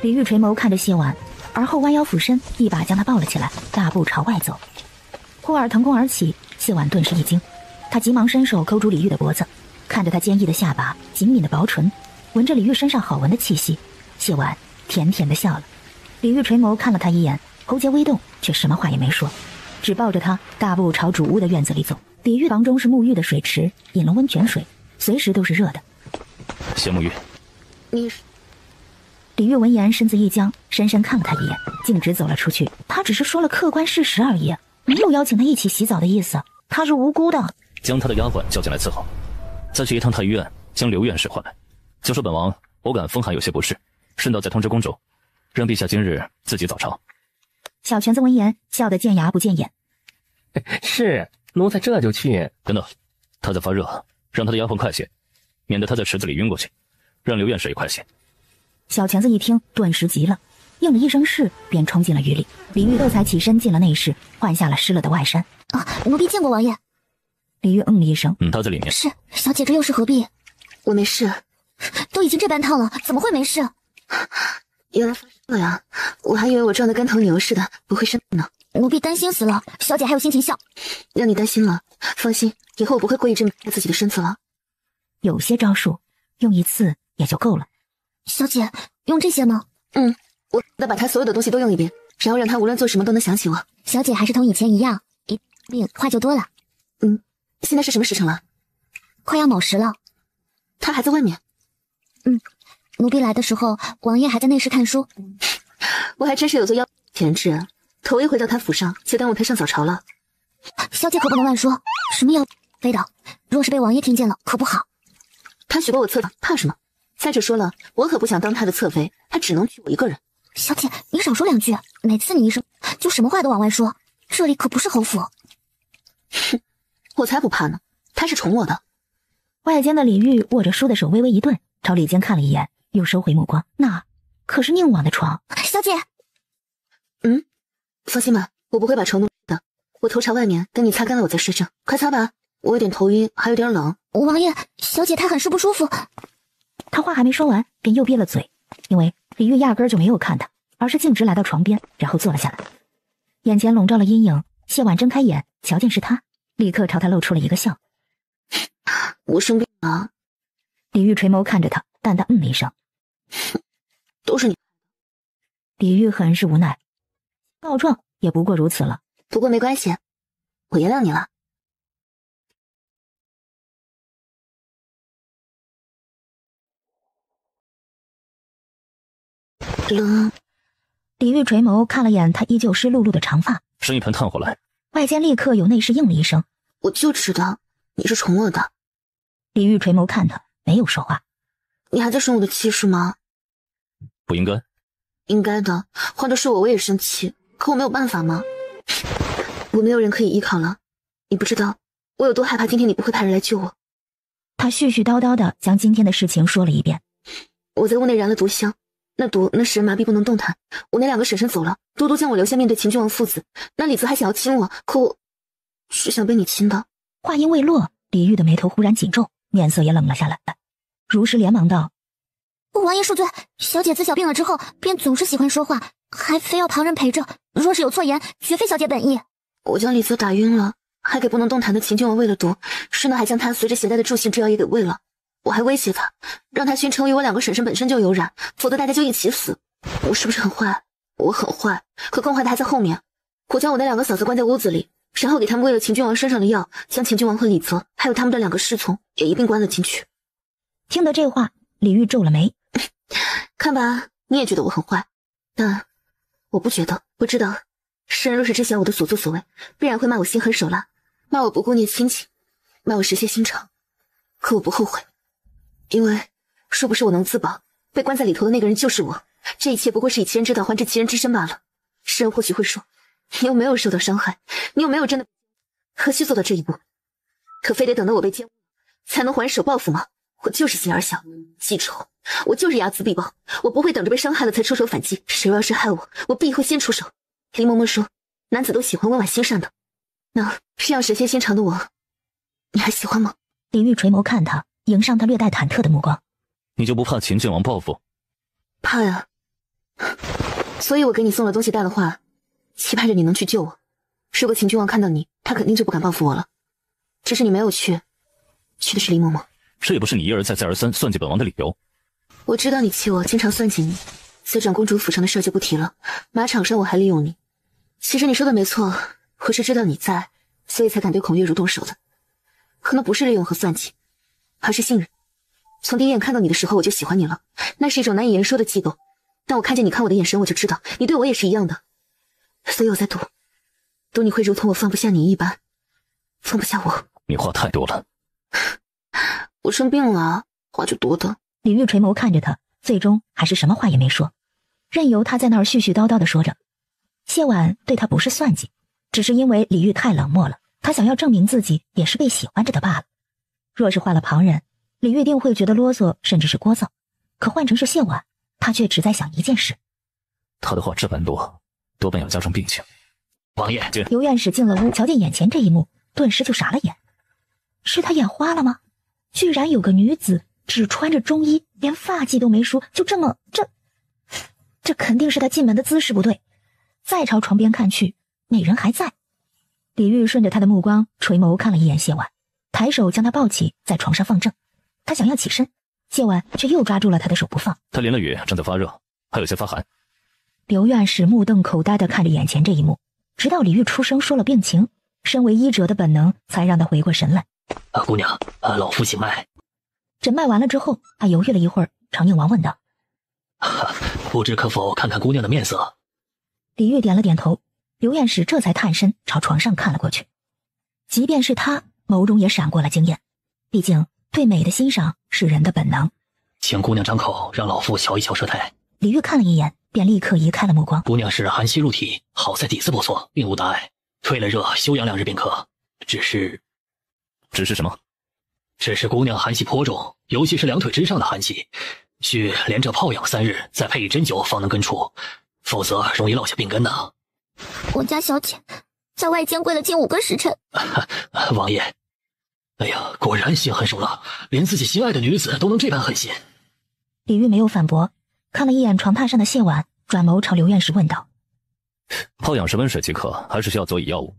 李玉垂眸看着谢婉，而后弯腰俯身，一把将她抱了起来，大步朝外走。忽而腾空而起，谢婉顿时一惊，她急忙伸手勾住李玉的脖子，看着他坚毅的下巴，紧抿的薄唇，闻着李玉身上好闻的气息，谢婉甜甜的笑了。李玉垂眸看了他一眼，喉结微动，却什么话也没说，只抱着他大步朝主屋的院子里走。李玉房中是沐浴的水池，引了温泉水，随时都是热的。谢沐浴。你……李玉闻言身子一僵，深深看了他一眼，径直走了出去。他只是说了客观事实而已，没有邀请他一起洗澡的意思，他是无辜的。将他的丫鬟叫进来伺候，再去一趟太医院，将刘院使唤来，就说本王偶感风寒有些不适，顺道再通知公主，让陛下今日自己早朝。小拳子闻言笑得见牙不见眼。是，奴才这就去。等等，他在发热，让他的丫鬟快些，免得他在池子里晕过去，让刘院使也快些。小拳子一听顿时急了，应了一声是，便冲进了雨里。李玉这才起身进了内室，换下了湿了的外衫。奴婢见过王爷。李玉嗯了一声，他在里面。是，小姐这又是何必？我没事。都已经这般烫了，怎么会没事？原来发热呀，我还以为我撞得跟头牛似的，不会生病呢。奴婢担心死了，小姐还有心情笑。让你担心了，放心，以后我不会过意这么自己的身子了。有些招数用一次也就够了。小姐用这些吗？我得把他所有的东西都用一遍，然后让他无论做什么都能想起我。小姐还是同以前一样，一病话就多了。现在是什么时辰了？快要卯时了。他还在外面？奴婢来的时候，王爷还在内室看书。我还真是有做妖潜质，头一回到他府上，就耽误他上早朝了。小姐可不能乱说，什么妖非的，若是被王爷听见了，可不好。他许过我侧妃，怕什么？再者说了，我可不想当他的侧妃，他只能娶我一个人。小姐，你少说两句，每次你一声，就什么话都往外说，这里可不是侯府。哼，我才不怕呢，他是宠我的。外间的李玉握着书的手微微一顿，朝里间看了一眼，又收回目光。那可是宁王的床。小姐，放心吧，我不会把床弄的。我头朝外面，等你擦干了我再睡着。快擦吧，我有点头晕，还有点冷。王爷，小姐她很是不舒服。他话还没说完，便又憋了嘴，因为李玉压根儿就没有看他，而是径直来到床边，然后坐了下来。眼前笼罩了阴影，谢婉睁开眼，瞧见是他，立刻朝他露出了一个笑。我生病了。李玉垂眸看着他，淡淡了一声。都是你。李玉很是无奈，告状也不过如此了。不过没关系，我原谅你了。李玉垂眸看了眼他依旧湿漉漉的长发，生一盆炭火来。外间立刻有内侍应了一声：“我就知道你是宠我的。”李玉垂眸看他，没有说话。你还在生我的气是吗？不应该。应该的，换的是我也生气，可我没有办法吗？我没有人可以依靠了，你不知道我有多害怕今天你不会派人来救我。他絮絮叨叨的将今天的事情说了一遍。我在屋内燃了毒香，那毒那使人麻痹不能动弹。我那2个婶婶走了，多多将我留下面对秦君王父子。那李子还想要亲我，可我是想被你亲的。话音未落，李玉的眉头忽然紧皱，面色也冷了下来。如实连忙道：“王爷恕罪，小姐自小病了之后，便总是喜欢说话，还非要旁人陪着。若是有错言，绝非小姐本意。我将李泽打晕了，还给不能动弹的秦君王喂了毒，顺道还将他随着携带的助兴之药也给喂了。我还威胁他，让他宣称与我2个婶婶本身就有染，否则大家就一起死。我是不是很坏？我很坏，可更坏的还在后面。我将我那2个嫂子关在屋子里，然后给他们喂了秦君王身上的药，将秦君王和李泽还有他们的2个侍从也一并关了进去。”听得这话，李玉皱了眉。看吧，你也觉得我很坏，但我不觉得。我知道世人若是知晓我的所作所为，必然会骂我心狠手辣，骂我不顾念亲情，骂我食血心肠。可我不后悔，因为若不是我能自保，被关在里头的那个人就是我。这一切不过是以其人之道还治其人之身罢了。世人或许会说，你又没有受到伤害，你又没有真的，何须做到这一步？可非得等到我被奸污才能还手报复吗？我就是心眼小，记仇，我就是睚眦必报，我不会等着被伤害了才出手反击。谁要是害我，我必会先出手。林嬷嬷说，男子都喜欢温婉心善的，那这样蛇蝎心肠的我，你还喜欢吗？李玉垂眸看他，迎上他略带忐忑的目光。你就不怕秦郡王报复？怕呀，所以我给你送了东西带了话，期盼着你能去救我。如果秦郡王看到你，他肯定就不敢报复我了。只是你没有去，去的是林嬷嬷。这也不是你一而再再而三算计本王的理由。我知道你气我，经常算计你，所以长公主府上的事就不提了。马场上我还利用你。其实你说的没错，我是知道你在，所以才敢对孔月如动手的。可能不是利用和算计，而是信任。从第一眼看到你的时候，我就喜欢你了，那是一种难以言说的悸动。但我看见你看我的眼神，我就知道你对我也是一样的。所以我在赌你会如同我放不下你一般，放不下我。你话太多了。我生病了，话就多的。李玉垂眸看着他，最终还是什么话也没说，任由他在那儿絮絮叨叨地说着。谢婉对他不是算计，只是因为李玉太冷漠了，他想要证明自己也是被喜欢着的罢了。若是换了旁人，李玉定会觉得啰嗦，甚至是聒噪。可换成是谢婉，他却只在想一件事。他的话这般多，多半要加重病情。王爷，刘院使进了屋，瞧见眼前这一幕，顿时就傻了眼。是他眼花了吗？居然有个女子只穿着中衣，连发髻都没梳，就这么这肯定是他进门的姿势不对。再朝床边看去，那人还在。李玉顺着他的目光垂眸看了一眼谢婉，抬手将他抱起，在床上放正。他想要起身，谢婉却又抓住了他的手不放。他淋了雨，正在发热，还有些发寒。刘院士目瞪口呆地看着眼前这一幕，直到李玉出声说了病情，身为医者的本能才让他回过神来。姑娘，老夫请脉。诊脉完了之后，他犹豫了一会儿，常应王问道：“不知可否看看姑娘的面色？”李玉点了点头，刘院士这才探身朝床上看了过去。即便是他，眸中也闪过了惊艳，毕竟对美的欣赏是人的本能。请姑娘张口，让老夫瞧一瞧舌苔。李玉看了一眼，便立刻移开了目光。姑娘是寒气入体，好在底子不错，并无大碍，退了热，休养2日便可。只是什么？只是姑娘寒气颇重，尤其是2腿之上的寒气，需连着泡养3日，再配以针灸方能根除，否则容易落下病根呐。我家小姐在外间跪了近5个时辰。王爷，哎呀，果然心狠手辣，连自己心爱的女子都能这般狠心。李玉没有反驳，看了一眼床榻上的谢婉，转眸朝刘院士问道：“泡养是温水即可，还是需要佐以药物？”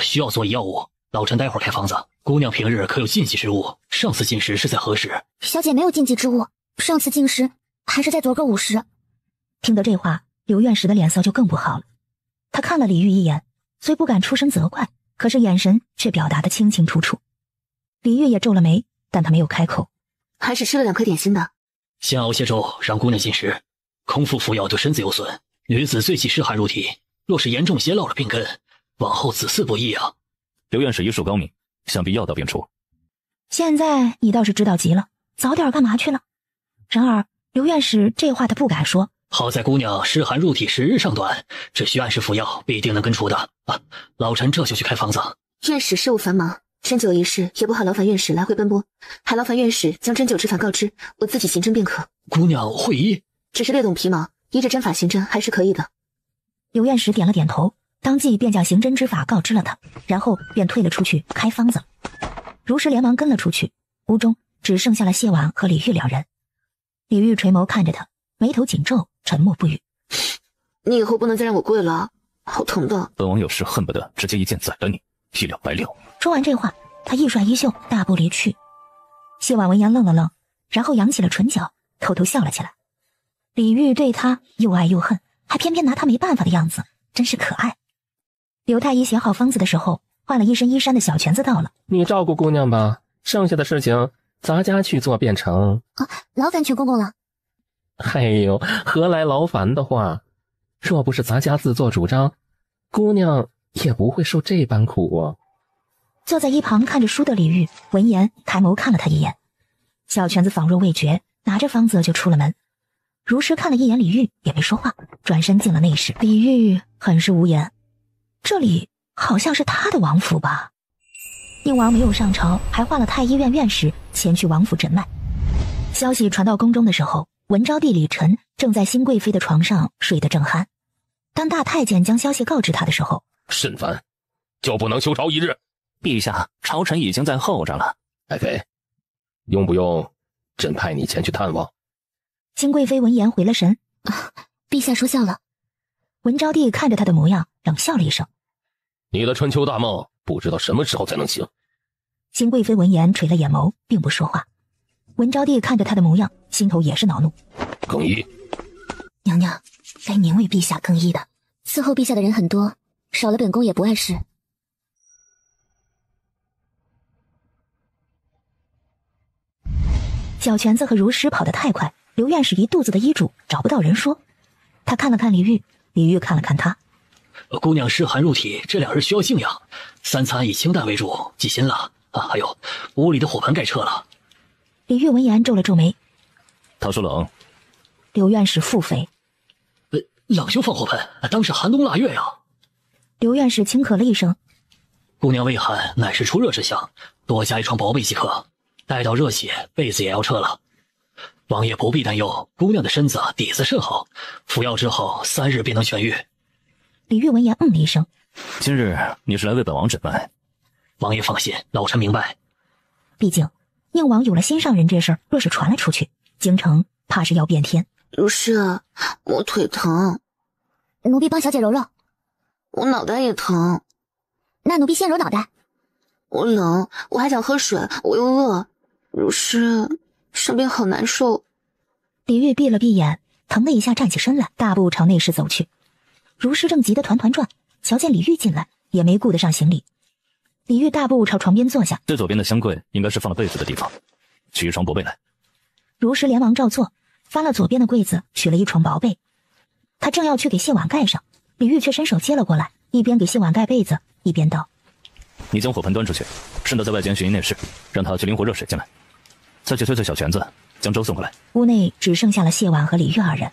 需要佐以药物。老臣待会儿开方子。姑娘平日可有禁忌之物？上次进食是在何时？小姐没有禁忌之物，上次进食还是在昨个午时。听得这话，刘院士的脸色就更不好了。他看了李煜一眼，虽不敢出声责怪，可是眼神却表达得清清楚楚。李煜也皱了眉，但他没有开口。还是吃了2颗点心的。先熬些粥，让姑娘进食。空腹服药对身子有损，女子最忌湿寒入体，若是严重些落了病根，往后子嗣不易啊。刘院士医术高明，想必药到病除。现在你倒是知道急了，早点干嘛去了？然而刘院士这话他不敢说。好在姑娘湿寒入体时日尚短，只需按时服药，必定能根除的啊！老臣这就去开方子。院使事务繁忙，针灸一事也不好劳烦院使来回奔波，还劳烦院使将针灸之法告知，我自己行针便可。姑娘会医，只是略懂皮毛，依着针法行针还是可以的。刘院使点了点头，当即便将行针之法告知了他，然后便退了出去开方子。如实连忙跟了出去，屋中只剩下了谢婉和李煜2人。李煜垂眸看着他，眉头紧皱，沉默不语。你以后不能再让我跪了，好疼的。本王有时恨不得直接一剑宰了你，一了百了。说完这话，他一甩衣袖，大步离去。谢婉闻言愣了愣，然后扬起了唇角，偷偷笑了起来。李煜对他又爱又恨，还偏偏拿他没办法的样子，真是可爱。刘太医写好方子的时候，换了一身衣衫的小泉子到了。你照顾姑娘吧，剩下的事情咱家去做便成。劳烦全公公了。哎呦，何来劳烦的话？若不是咱家自作主张，姑娘也不会受这般苦啊。坐在一旁看着书的李煜闻言抬眸看了他一眼，小泉子仿若未觉，拿着方子就出了门。如实看了一眼李煜，也没说话，转身进了内室。李煜很是无言，这里好像是他的王府吧？宁王没有上朝，还换了太医院院士前去王府诊脉。消息传到宫中的时候，文昭帝李晨正在新贵妃的床上睡得正酣。当大太监将消息告知他的时候，甚烦，就不能休朝一日？陛下，朝臣已经在候着了。爱妃，用不用朕派你前去探望？新贵妃闻言回了神。陛下说笑了。文昭帝看着他的模样，冷笑了一声。你的春秋大梦，不知道什么时候才能行。新贵妃闻言垂了眼眸，并不说话。文昭帝看着他的模样，心头也是恼怒。更衣。娘娘，该您为陛下更衣的。伺候陛下的人很多，少了本宫也不碍事。小泉子和如诗跑得太快，刘院士一肚子的医嘱找不到人说。他看了看李煜，李煜看了看他。姑娘湿寒入体，这2日需要静养，3餐以清淡为主，忌辛辣啊。还有屋里的火盆该撤了。李煜闻言皱了皱眉。他说冷。刘院士腹诽。冷就放火盆，当是寒冬腊月呀。刘院士轻咳了一声。姑娘畏寒，乃是出热之象，多加一床薄被即可。待到热些，被子也要撤了。王爷不必担忧，姑娘的身子底子甚好，服药之后3日便能痊愈。李煜闻言了一声。今日你是来为本王诊脉？王爷放心，老臣明白。毕竟宁王有了心上人这事儿，若是传了出去，京城怕是要变天。如是，我腿疼，奴婢帮小姐揉揉。我脑袋也疼，那奴婢先揉脑袋。我冷，我还想喝水，我又饿。如是，身边好难受。李煜闭了闭眼，腾的一下站起身来，大步朝内室走去。如是正急得团团转，瞧见李煜进来，也没顾得上行礼。李煜大步朝床边坐下。最左边的箱柜应该是放了被子的地方，取一床薄被来。如是连忙照做，翻了左边的柜子，取了一床薄被。他正要去给谢婉盖上，李煜却伸手接了过来，一边给谢婉盖被子，一边道：你将火盆端出去，顺道在外间巡营内室，让他去灵活热水进来。再去催催小泉子，将粥送过来。屋内只剩下了谢婉和李煜2人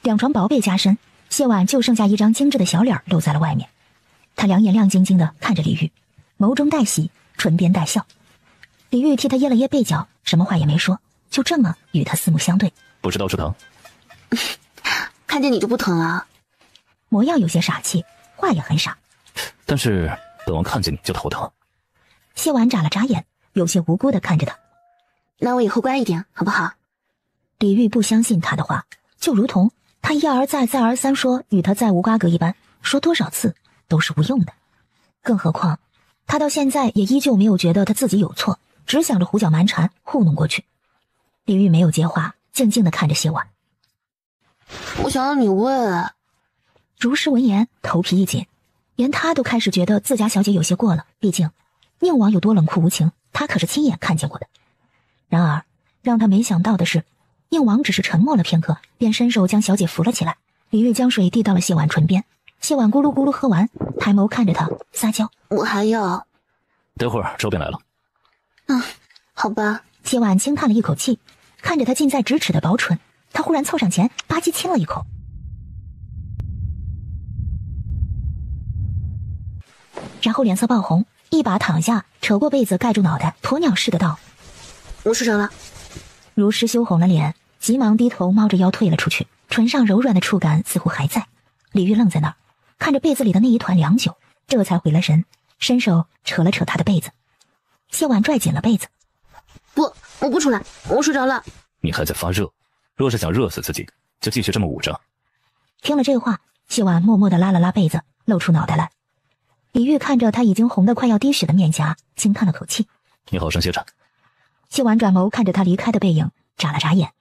，2床薄被加身，谢婉就剩下一张精致的小脸露在了外面。他两眼亮晶晶的看着李煜，眸中带喜，唇边带笑。李煜替他掖了掖被角，什么话也没说，就这么与他四目相对。不知道处疼？看见你就不疼啊？模样有些傻气，话也很傻。但是本王看见你就头疼。谢婉眨了眨眼，有些无辜的看着他。那我以后乖一点，好不好？李煜不相信他的话，就如同他一而再再而三说与他再无瓜葛一般，说多少次都是无用的。更何况他到现在也依旧没有觉得他自己有错，只想着胡搅蛮缠糊弄过去。李煜没有接话，静静地看着谢婉。我想让你问。如是闻言，头皮一紧，连他都开始觉得自家小姐有些过了。毕竟，宁王有多冷酷无情，他可是亲眼看见过的。然而，让他没想到的是，宁王只是沉默了片刻，便伸手将小姐扶了起来。李玉将水递到了谢婉唇边，谢婉咕噜咕噜喝完，抬眸看着他撒娇：“我还要。”待会儿周便来了。好吧。谢婉轻叹了一口气，看着他近在咫尺的薄唇，他忽然凑上前，吧唧亲了一口。然后脸色爆红，一把躺下，扯过被子盖住脑袋，鸵鸟似的道：“我睡着了。”如诗羞红了脸，急忙低头猫着腰退了出去，唇上柔软的触感似乎还在。李玉愣在那儿，看着被子里的那一团良久，这才回了神，伸手扯了扯他的被子。谢婉拽紧了被子：“不，我不出来，我睡着了。”你还在发热，若是想热死自己，就继续这么捂着。听了这话，谢婉默默地拉了拉被子，露出脑袋来。李玉看着他已经红得快要滴血的面颊，轻叹了口气：“你好生歇着。”谢婉转眸看着他离开的背影，眨了眨眼。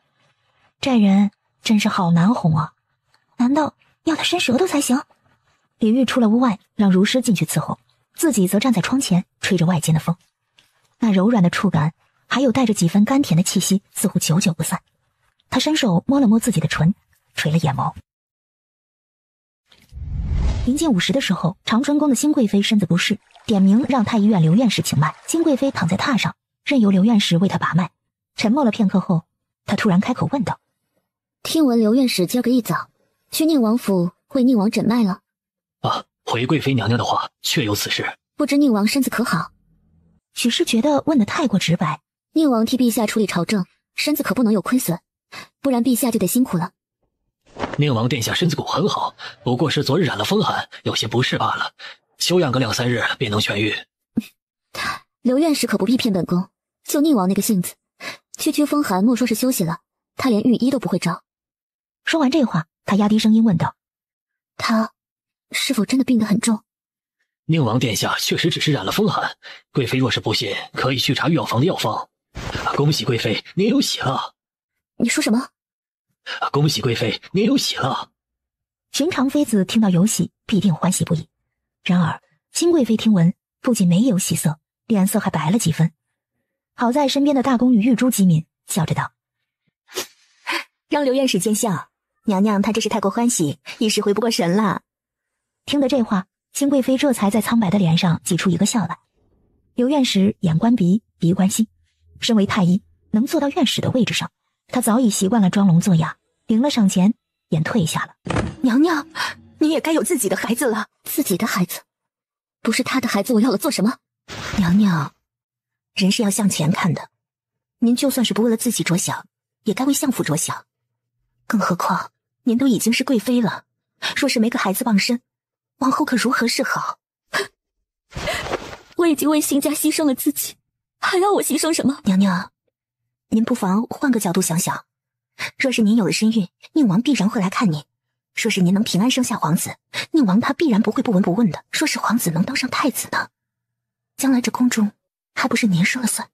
这人真是好难哄啊，难道要他伸舌头才行？李玉出了屋外，让如诗进去伺候，自己则站在窗前，吹着外间的风。那柔软的触感，还有带着几分甘甜的气息，似乎久久不散。他伸手摸了摸自己的唇，垂了眼眸。临近午时的时候，长春宫的新贵妃身子不适，点名让太医院刘院士请脉。新贵妃躺在榻上，任由刘院士为她把脉。沉默了片刻后，她突然开口问道：“听闻刘院士今儿个一早去宁王府为宁王诊脉了？”“回贵妃娘娘的话，确有此事。不知宁王身子可好？”许氏觉得问得太过直白。宁王替陛下处理朝政，身子可不能有亏损，不然陛下就得辛苦了。宁王殿下身子骨很好，不过是昨日染了风寒，有些不适罢了，休养个2-3日便能痊愈。刘院士可不必骗本宫，就宁王那个性子，区风寒，莫说是休息了，他连御医都不会招。说完这话，他压低声音问道：“他是否真的病得很重？”宁王殿下确实只是染了风寒，贵妃若是不信，可以去查御药房的药方。恭喜贵妃，您有喜了。你说什么？恭喜贵妃，您有喜了。寻常妃子听到有喜，必定欢喜不已。然而新贵妃听闻，不仅没有喜色，脸色还白了几分。好在身边的大宫女玉珠机敏，笑着道：“让刘院士见笑，娘娘她这是太过欢喜，一时回不过神了。”听得这话，新贵妃这才在苍白的脸上挤出一个笑来。刘院士眼观鼻，鼻观心，身为太医，能坐到院士的位置上，他早已习惯了装聋作哑，迎了上前，便退下了。“娘娘，你也该有自己的孩子了。”“自己的孩子？不是他的孩子，我要了做什么？”“娘娘，人是要向前看的，您就算是不为了自己着想，也该为相府着想。更何况您都已经是贵妃了，若是没个孩子傍身，往后可如何是好？”“我已经为新家牺牲了自己，还要我牺牲什么？”“娘娘，您不妨换个角度想想，若是您有了身孕，宁王必然会来看您。说是您能平安生下皇子，宁王他必然不会不闻不问的。说是皇子能当上太子呢，将来这宫中还不是您说了算？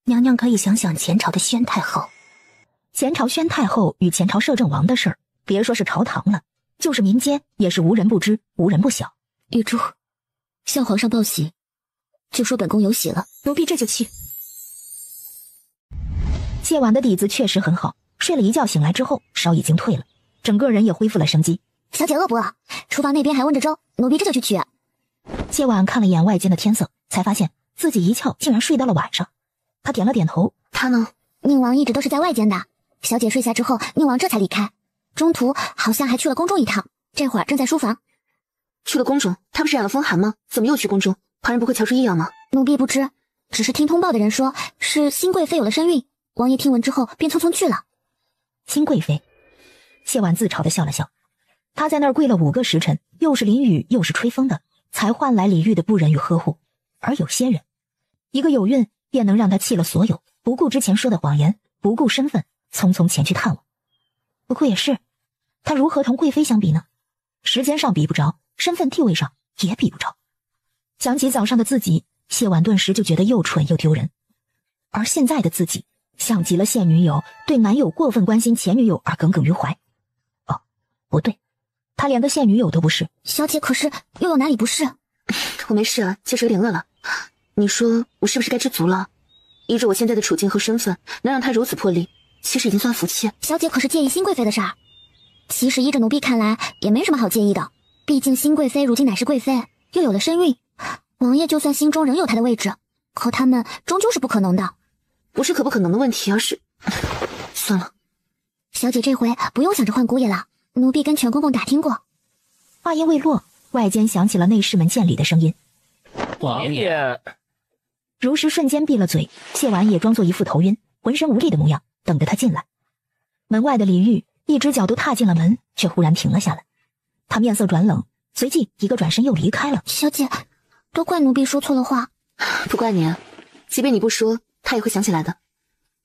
娘娘可以想想前朝的宣太后。”前朝宣太后与前朝摄政王的事儿，别说是朝堂了，就是民间也是无人不知，无人不晓。玉珠，向皇上报喜，就说本宫有喜了。奴婢这就去。谢婉的底子确实很好，睡了一觉醒来之后，烧已经退了，整个人也恢复了生机。“小姐饿不饿？厨房那边还温着粥，奴婢这就去取。”谢婉看了眼外间的天色，才发现自己一觉竟然睡到了晚上。他点了点头。“他呢？”“宁王一直都是在外间的，小姐睡下之后，宁王这才离开，中途好像还去了宫中一趟，这会儿正在书房。”“去了宫中？他不是染了风寒吗？怎么又去宫中？旁人不会瞧出异样吗？”“奴婢不知，只是听通报的人说是新贵妃有了身孕，王爷听闻之后便匆匆去了。”“新贵妃？”谢婉自嘲地笑了笑。他在那儿跪了5个时辰，又是淋雨又是吹风的，才换来李煜的不忍与呵护。而有些人，一个有孕便能让他弃了所有，不顾之前说的谎言，不顾身份，匆匆前去探望。不过也是，他如何同贵妃相比呢？时间上比不着，身份地位上也比不着。想起早上的自己，谢婉顿时就觉得又蠢又丢人。而现在的自己，像极了现女友对男友过分关心前女友而耿耿于怀。不对，他连个现女友都不是。小姐，可是又有哪里不是？我没事啊，就是有点饿了。你说我是不是该知足了？依着我现在的处境和身份，能让他如此破例，其实已经算福气。小姐可是介意新贵妃的事儿？其实依着奴婢看来，也没什么好介意的。毕竟新贵妃如今乃是贵妃，又有了身孕，王爷就算心中仍有她的位置，可他们终究是不可能的。不是可不可能的问题，而是……算了。小姐这回不用想着换姑爷了，奴婢跟全公公打听过。话音未落，外间响起了内侍们见礼的声音。王爷。如实瞬间闭了嘴，谢婉也装作一副头晕、浑身无力的模样，等着他进来。门外的李煜一只脚都踏进了门，却忽然停了下来。他面色转冷，随即一个转身又离开了。小姐，都怪奴婢说错了话。不怪你啊，即便你不说，他也会想起来的，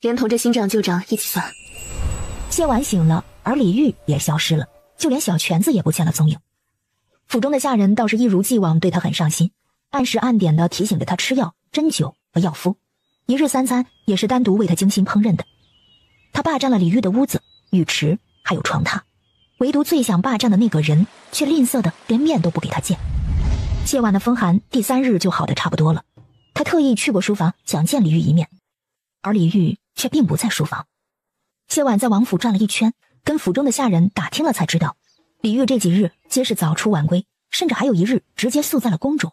连同这新账旧账一起算。谢婉醒了，而李煜也消失了，就连小泉子也不见了踪影。府中的下人倒是一如既往对他很上心，暗时暗点的提醒着他吃药、针灸和药敷，一日三餐也是单独为他精心烹饪的。他霸占了李煜的屋子、浴池还有床榻，唯独最想霸占的那个人却吝啬的连面都不给他见。谢婉的风寒第3日就好得差不多了，他特意去过书房想见李煜一面，而李煜却并不在书房。谢婉在王府转了一圈，跟府中的下人打听了才知道，李煜这几日皆是早出晚归，甚至还有一日直接宿在了宫中。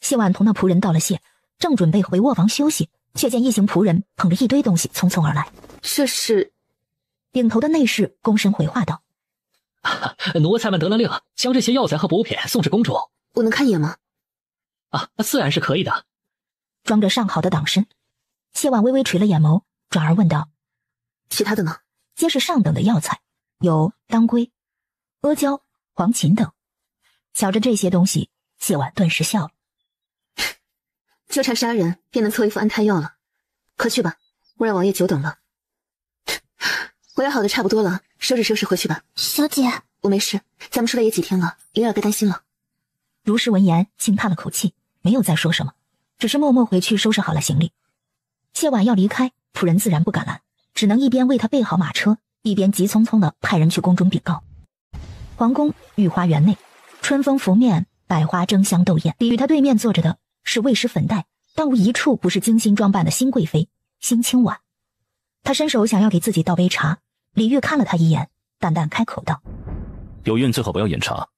谢婉同那仆人道了谢，正准备回卧房休息，却见一行仆人捧着一堆东西匆匆而来。这是……领头的内侍躬身回话道：“奴才们得了令，将这些药材和补品送至宫中。我能看一眼吗？”“自然是可以的。”装着上好的党身，谢婉微微垂了眼眸，转而问道：“其他的呢？”“皆是上等的药材，有当归、阿胶、黄芩等。”瞧着这些东西，谢婉顿时笑了。就差杀人，便能凑一副安胎药了。快去吧，不然王爷久等了。我也好的差不多了，收拾收拾回去吧。小姐，我没事，咱们出来也几天了，灵儿该担心了。如是闻言，轻叹了口气，没有再说什么，只是默默回去收拾好了行李。谢婉要离开，仆人自然不敢拦，只能一边为他备好马车，一边急匆匆地派人去宫中禀告。皇宫御花园内，春风拂面，百花争相斗艳。与他对面坐着的是未施粉黛，但无一处不是精心装扮的新贵妃辛清婉。他伸手想要给自己倒杯茶，李煜看了他一眼，淡淡开口道：“有孕最好不要饮茶。”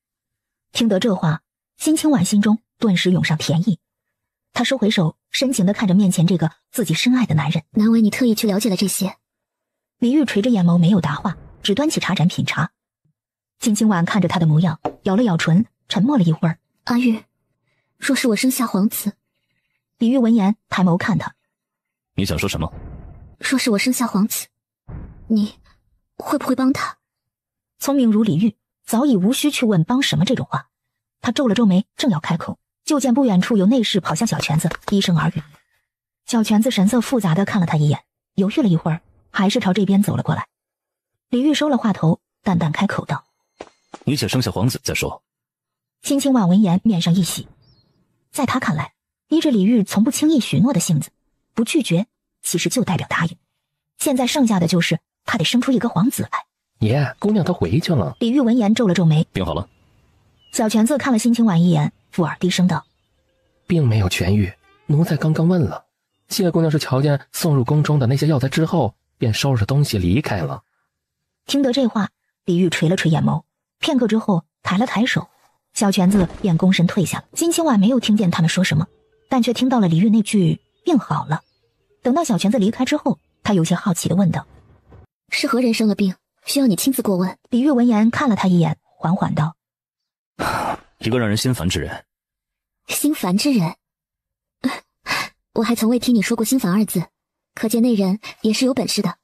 听得这话，辛清婉心中顿时涌上甜意。他收回手，深情地看着面前这个自己深爱的男人。难为你特意去了解了这些。李煜垂着眼眸没有答话，只端起茶盏品茶。辛清婉看着他的模样，咬了咬唇，沉默了一会儿。阿玉，若是我生下皇子……李煜闻言抬眸看他：“你想说什么？”“若是我生下皇子，你会不会帮他？”聪明如李煜，早已无需去问帮什么这种话。他皱了皱眉，正要开口，就见不远处有内侍跑向小泉子，低声耳语。小泉子神色复杂地看了他一眼，犹豫了一会儿，还是朝这边走了过来。李煜收了话头，淡淡开口道：“你且生下皇子再说。”辛清婉闻言面上一喜，在他看来，依着李煜从不轻易许诺的性子，不拒绝其实就代表答应。现在剩下的就是他得生出一个皇子来。爷，姑娘她回去了。李煜闻言皱了皱眉。病好了？小泉子看了辛清婉一眼，附耳低声道：“并没有痊愈，奴才刚刚问了。谢姑娘是瞧见送入宫中的那些药材之后，便收拾东西离开了。”听得这话，李煜垂了垂眼眸，片刻之后抬了抬手，小泉子便躬身退下了。辛清婉没有听见他们说什么，但却听到了李煜那句病好了。等到小泉子离开之后，他有些好奇地问道：“是何人生了病，需要你亲自过问？”李煜闻言看了他一眼，缓缓道：“一个让人心烦之人。”“心烦之人？我还从未听你说过心烦二字，可见那人也是有本事的。”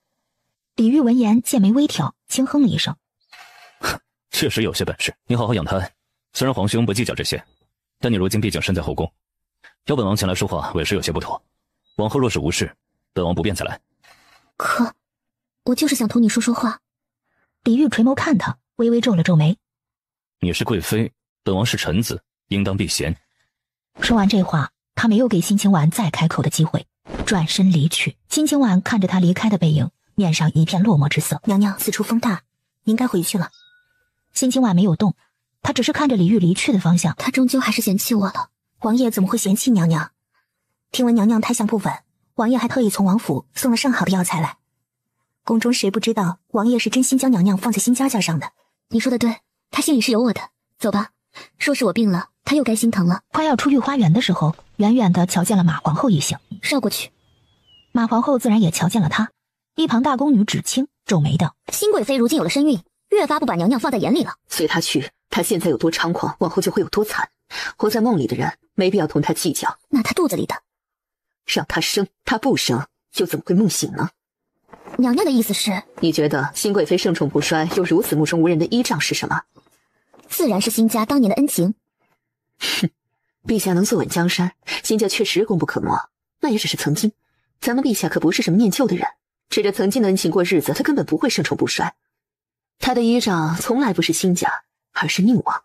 李煜闻言剑眉微挑，轻哼了一声：“确实有些本事。你好好养胎，虽然皇兄不计较这些，但你如今毕竟身在后宫，要本王前来说话，委实有些不妥。往后若是无事，本王不便再来。”“可我就是想同你说说话。”李煜垂眸看他，微微皱了皱眉：“你是贵妃，本王是臣子，应当避嫌。”说完这话，他没有给辛清婉再开口的机会，转身离去。辛清婉看着他离开的背影，面上一片落寞之色。“娘娘，此处风大，您该回去了。”辛清婉没有动，她只是看着李玉离去的方向。他终究还是嫌弃我了。王爷怎么会嫌弃娘娘？听闻娘娘胎象不稳，王爷还特意从王府送了上好的药材来。宫中谁不知道王爷是真心将娘娘放在心尖尖上的？你说的对，他心里是有我的。走吧，若是我病了，他又该心疼了。快要出御花园的时候，远远的瞧见了马皇后一行，绕过去。马皇后自然也瞧见了他，一旁大宫女芷清皱眉道：新贵妃如今有了身孕，越发不把娘娘放在眼里了。随她去，她现在有多猖狂，往后就会有多惨。活在梦里的人没必要同她计较。那她肚子里的，让她生，她不生，又怎么会梦醒呢？娘娘的意思是，你觉得新贵妃盛宠不衰，又如此目中无人的依仗是什么？自然是新家当年的恩情。哼，陛下能坐稳江山，新家确实功不可没，那也只是曾经。咱们陛下可不是什么念旧的人，吃着曾经的恩情过日子，他根本不会盛宠不衰。他的依仗从来不是新家，而是宁王。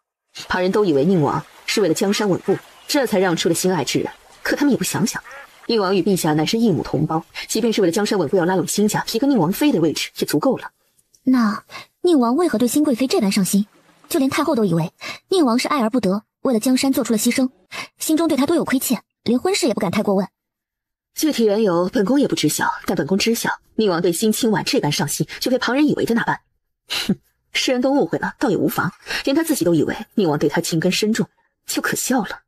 旁人都以为宁王是为了江山稳固，这才让出了心爱之人。可他们也不想想，宁王与陛下乃是一母同胞，即便是为了江山稳固要拉拢新家，提个宁王妃的位置也足够了。那宁王为何对新贵妃这般上心？就连太后都以为宁王是爱而不得，为了江山做出了牺牲，心中对他多有亏欠，连婚事也不敢太过问。具体缘由本宫也不知晓，但本宫知晓宁王对辛清婉这般上心，却被旁人以为的那般。哼，世人都误会了，倒也无妨，连他自己都以为宁王对他情根深重，就可笑了。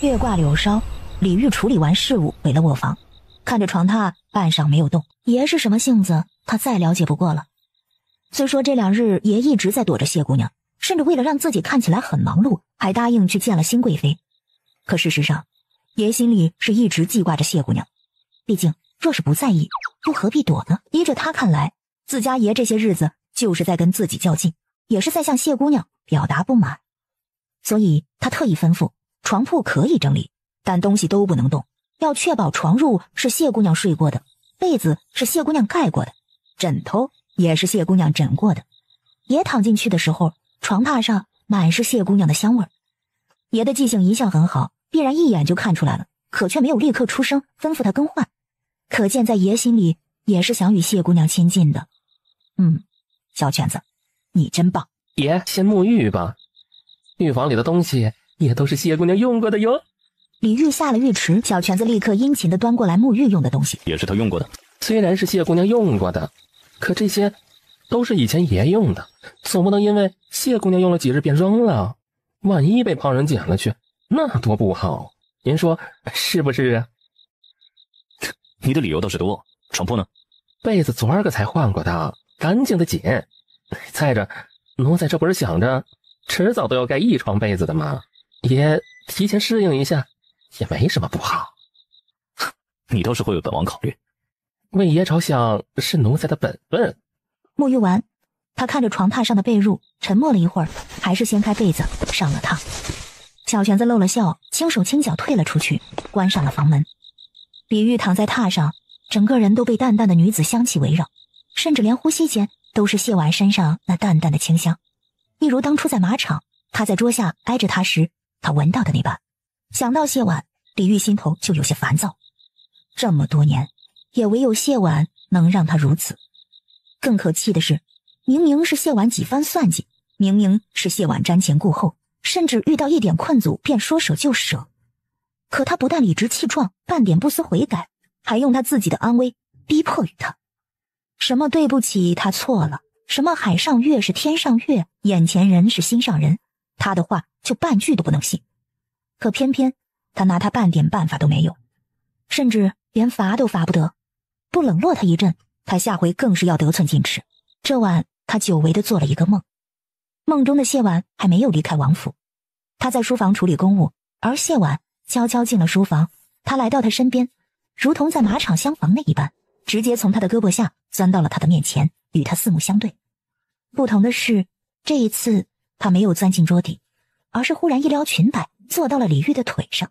月挂柳梢，李煜处理完事务回了卧房，看着床榻半晌没有动，爷是什么性子，他再了解不过了。虽说这2日爷一直在躲着谢姑娘，甚至为了让自己看起来很忙碌，还答应去见了新贵妃，可事实上爷心里是一直记挂着谢姑娘。毕竟若是不在意，又何必躲呢？依着他看来，自家爷这些日子就是在跟自己较劲，也是在向谢姑娘表达不满。所以他特意吩咐床铺可以整理，但东西都不能动，要确保床褥是谢姑娘睡过的，被子是谢姑娘盖过的，枕头也是谢姑娘枕过的。爷躺进去的时候，床榻上满是谢姑娘的香味儿。爷的记性一向很好，必然一眼就看出来了，可却没有立刻出声吩咐他更换，可见在爷心里也是想与谢姑娘亲近的。小犬子，你真棒。爷先沐浴吧，浴房里的东西也都是谢姑娘用过的哟。李煜下了浴池，小犬子立刻殷勤地端过来沐浴用的东西，也是他用过的。虽然是谢姑娘用过的，可这些都是以前爷用的，总不能因为谢姑娘用了几日便扔了，万一被旁人捡了去，那多不好。您说是不是啊？你的理由倒是多。床铺呢？被子昨儿个才换过的，干净的紧。再着，奴才这不是想着迟早都要盖一床被子的吗？也提前适应一下，也没什么不好。你倒是会为本王考虑。为爷着想是奴才的本分。沐浴完，他看着床榻上的被褥，沉默了一会儿，还是掀开被子上了榻。小玄子露了笑，轻手轻脚退了出去，关上了房门。李煜躺在榻上，整个人都被淡淡的女子香气围绕，甚至连呼吸间都是谢婉身上那淡淡的清香，一如当初在马场他在桌下挨着他时他闻到的那般。想到谢婉，李煜心头就有些烦躁。这么多年，也唯有谢婉能让他如此。更可气的是，明明是谢婉几番算计，明明是谢婉瞻前顾后，甚至遇到一点困阻便说舍就舍，可他不但理直气壮，半点不思悔改，还用他自己的安危逼迫于他。什么对不起他错了，什么海上月是天上月，眼前人是心上人，他的话就半句都不能信。可偏偏他拿他半点办法都没有，甚至连罚都罚不得，不冷落他一阵，他下回更是要得寸进尺。这晚他久违地做了一个梦，梦中的谢婉还没有离开王府，他在书房处理公务，而谢婉悄悄进了书房。他来到他身边，如同在马场相逢那一般，直接从他的胳膊下钻到了他的面前，与他四目相对。不同的是，这一次他没有钻进桌底，而是忽然一撩裙摆，坐到了李煜的腿上。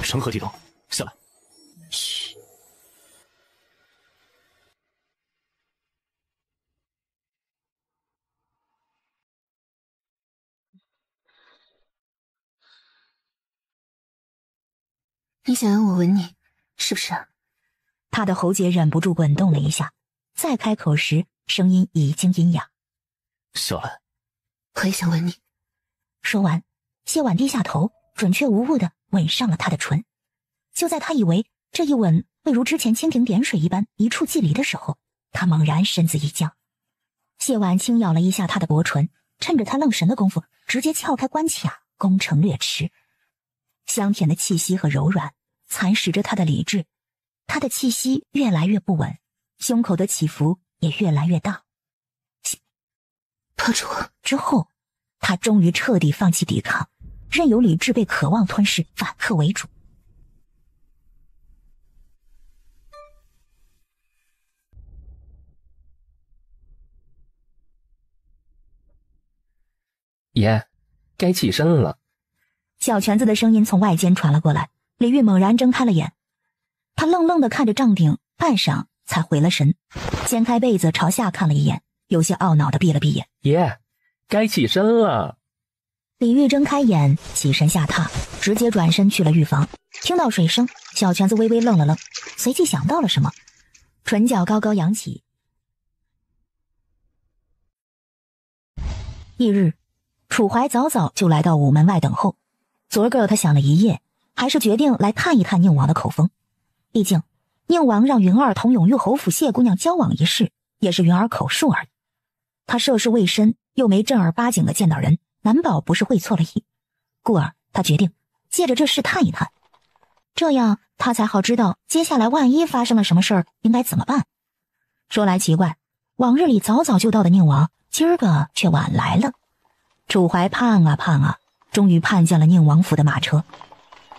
成何体统？下来。嘘。你想让我吻你，是不是啊？他的喉结忍不住滚动了一下，再开口时声音已经阴哑。小兰，我也想吻你。说完，谢婉低下头，准确无误地吻上了他的唇。就在他以为这一吻会如之前蜻蜓点水一般一触即离的时候，他猛然身子一僵。谢婉轻咬了一下他的薄唇，趁着他愣神的功夫，直接撬开关卡，攻城略池。香甜的气息和柔软蚕食着他的理智，他的气息越来越不稳，胸口的起伏也越来越大。抱住我之后，他终于彻底放弃抵抗，任由理智被渴望吞噬，反客为主。爷，该起身了。小泉子的声音从外间传了过来，李煜猛然睁开了眼，他愣愣地看着帐顶，半晌才回了神，掀开被子朝下看了一眼，有些懊恼地闭了闭眼。爷，该起身了。李煜睁开眼，起身下榻，直接转身去了浴房。听到水声，小泉子微微愣了愣，随即想到了什么，唇角高高扬起。翌日，楚怀早早就来到午门外等候。昨儿个他想了一夜，还是决定来探一探宁王的口风。毕竟宁王让云儿同永玉侯府谢姑娘交往一事，也是云儿口述而已。他涉世未深，又没正儿八经的见到人，难保不是会错了意。故而他决定借着这事探一探，这样他才好知道接下来万一发生了什么事儿应该怎么办。说来奇怪，往日里早早就到的宁王，今儿个却晚来了。楚怀盼啊盼啊，终于盼见了宁王府的马车。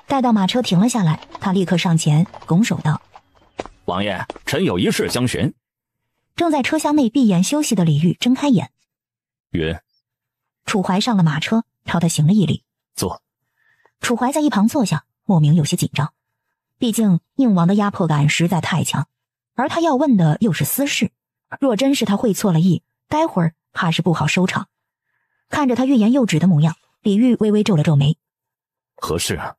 待到马车停了下来，他立刻上前拱手道：王爷，臣有一事相询。正在车厢内闭眼休息的李煜睁开眼。云。楚怀上了马车，朝他行了一礼。坐。楚怀在一旁坐下，莫名有些紧张。毕竟宁王的压迫感实在太强，而他要问的又是私事，若真是他会错了意，待会儿怕是不好收场。看着他欲言又止的模样，李煜微微皱了皱眉。何事啊？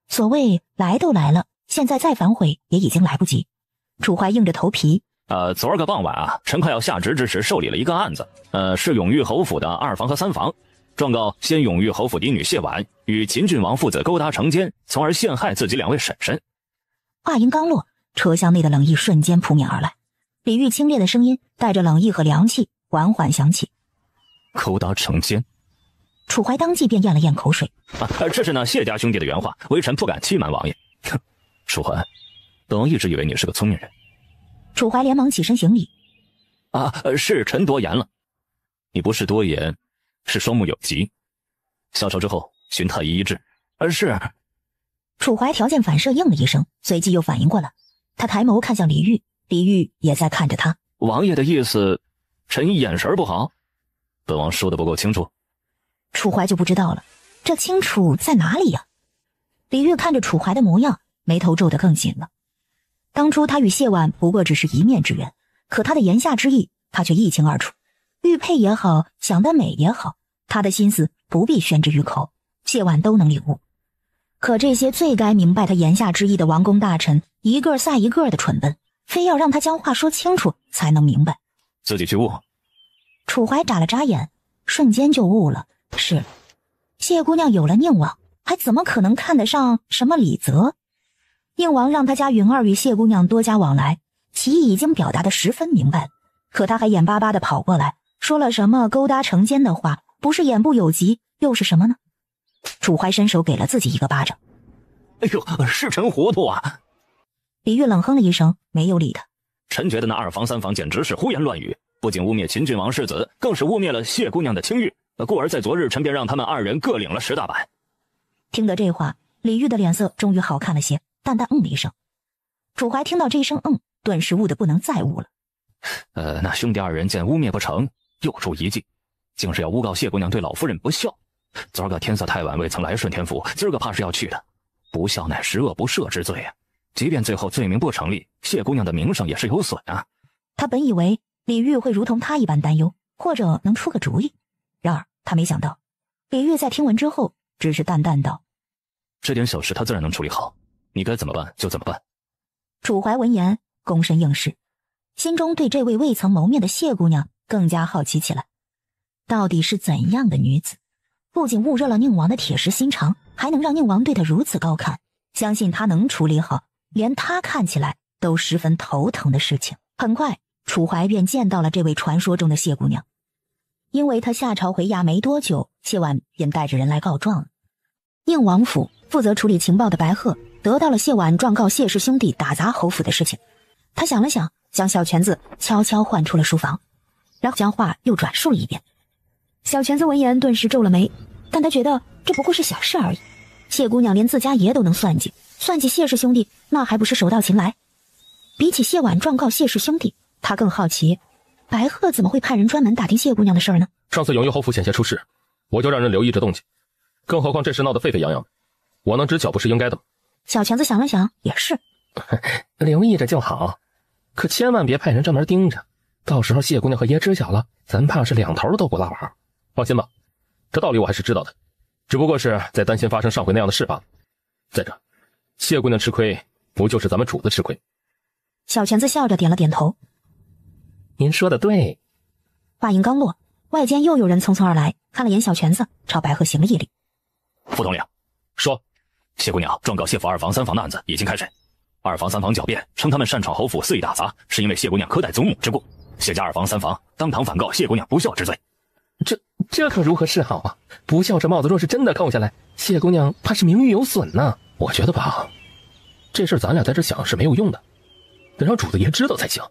所谓来都来了，现在再反悔也已经来不及。楚怀硬着头皮。昨儿个傍晚啊，臣快要下职之时受理了一个案子，是永玉侯府的2房和3房，状告先永玉侯府嫡女谢婉与秦郡王父子勾搭成奸，从而陷害自己2位婶婶。话音刚落，车厢内的冷意瞬间扑面而来，李煜清冽的声音带着冷意和凉气缓缓响起。勾搭成奸。楚怀当即便咽了咽口水。这是那谢家兄弟的原话，微臣不敢欺瞒王爷。楚怀，本王一直以为你是个聪明人。楚怀连忙起身行礼。是臣多言了。你不是多言，是双目有疾。下车之后寻太医医治。是。楚怀条件反射应了一声，随即又反应过来，他抬眸看向李煜，李煜也在看着他。王爷的意思，臣眼神不好，本王说的不够清楚。楚怀就不知道了，这清楚在哪里呀？李煜看着楚怀的模样，眉头皱得更紧了。当初他与谢婉不过只是一面之缘，可他的言下之意他却一清二楚。玉佩也好，想得美也好，他的心思不必宣之于口，谢婉都能领悟。可这些最该明白他言下之意的王公大臣，一个赛一个的蠢笨，非要让他将话说清楚才能明白。自己去悟。楚怀眨了眨眼，瞬间就悟了。是，谢姑娘有了宁王，还怎么可能看得上什么李泽？宁王让他家云儿与谢姑娘多加往来，其意已经表达得十分明白，可他还眼巴巴地跑过来，说了什么勾搭成奸的话，不是言不有疾，又是什么呢？楚怀伸手给了自己一个巴掌。哎呦，是臣糊涂啊！李煜冷哼了一声，没有理他。臣觉得那2房3房简直是胡言乱语，不仅污蔑秦郡王世子，更是污蔑了谢姑娘的清誉。故而在昨日，臣便让他们2人各领了10大板。听得这话，李煜的脸色终于好看了些，淡淡了一声。楚怀听到这一声顿时悟得不能再悟了。那兄弟2人见污蔑不成，又出一计，竟是要诬告谢姑娘对老夫人不孝。昨儿个天色太晚，未曾来顺天府，今儿个怕是要去的。不孝乃十恶不赦之罪啊！即便最后罪名不成立，谢姑娘的名声也是有损啊。他本以为李煜会如同他一般担忧，或者能出个主意，然而他没想到，李煜在听闻之后只是淡淡道：这点小事他自然能处理好，你该怎么办就怎么办。楚怀闻言躬身应是，心中对这位未曾谋面的谢姑娘更加好奇起来。到底是怎样的女子，不仅焐热了宁王的铁石心肠，还能让宁王对她如此高看？相信她能处理好连她看起来都十分头疼的事情。很快，楚怀便见到了这位传说中的谢姑娘。因为她下朝回衙没多久，谢婉便带着人来告状了。宁王府负责处理情报的白鹤得到了谢婉状告谢氏兄弟打砸侯府的事情。他想了想，将小泉子悄悄唤出了书房，然后将话又转述了一遍。小泉子闻言顿时皱了眉，但他觉得这不过是小事而已。谢姑娘连自家爷都能算计谢氏兄弟，那还不是手到擒来？比起谢婉状告谢氏兄弟，他更好奇白鹤怎么会派人专门打听谢姑娘的事呢？上次永裕侯府险些出事，我就让人留意这动静，更何况这事闹得沸沸扬扬，我能知晓不是应该的吗？小泉子想了想，也是，留意着就好，可千万别派人专门盯着，到时候谢姑娘和爷知晓了，咱怕是两头都不落好。放心吧，这道理我还是知道的，只不过是在担心发生上回那样的事罢了。再者，谢姑娘吃亏，不就是咱们主子吃亏？小泉子笑着点了点头。您说的对。话音刚落，外间又有人匆匆而来，看了眼小泉子，朝白鹤行了一礼。副统领，说谢姑娘状告谢府2房3房的案子已经开审，2房3房狡辩称他们擅闯侯府肆意打砸，是因为谢姑娘苛待祖母之故。谢家2房3房当堂反告谢姑娘不孝之罪。这可如何是好啊？不孝这帽子若是真的扣下来，谢姑娘怕是名誉有损呢。我觉得吧，这事咱俩在这想是没有用的，得让主子爷知道才行。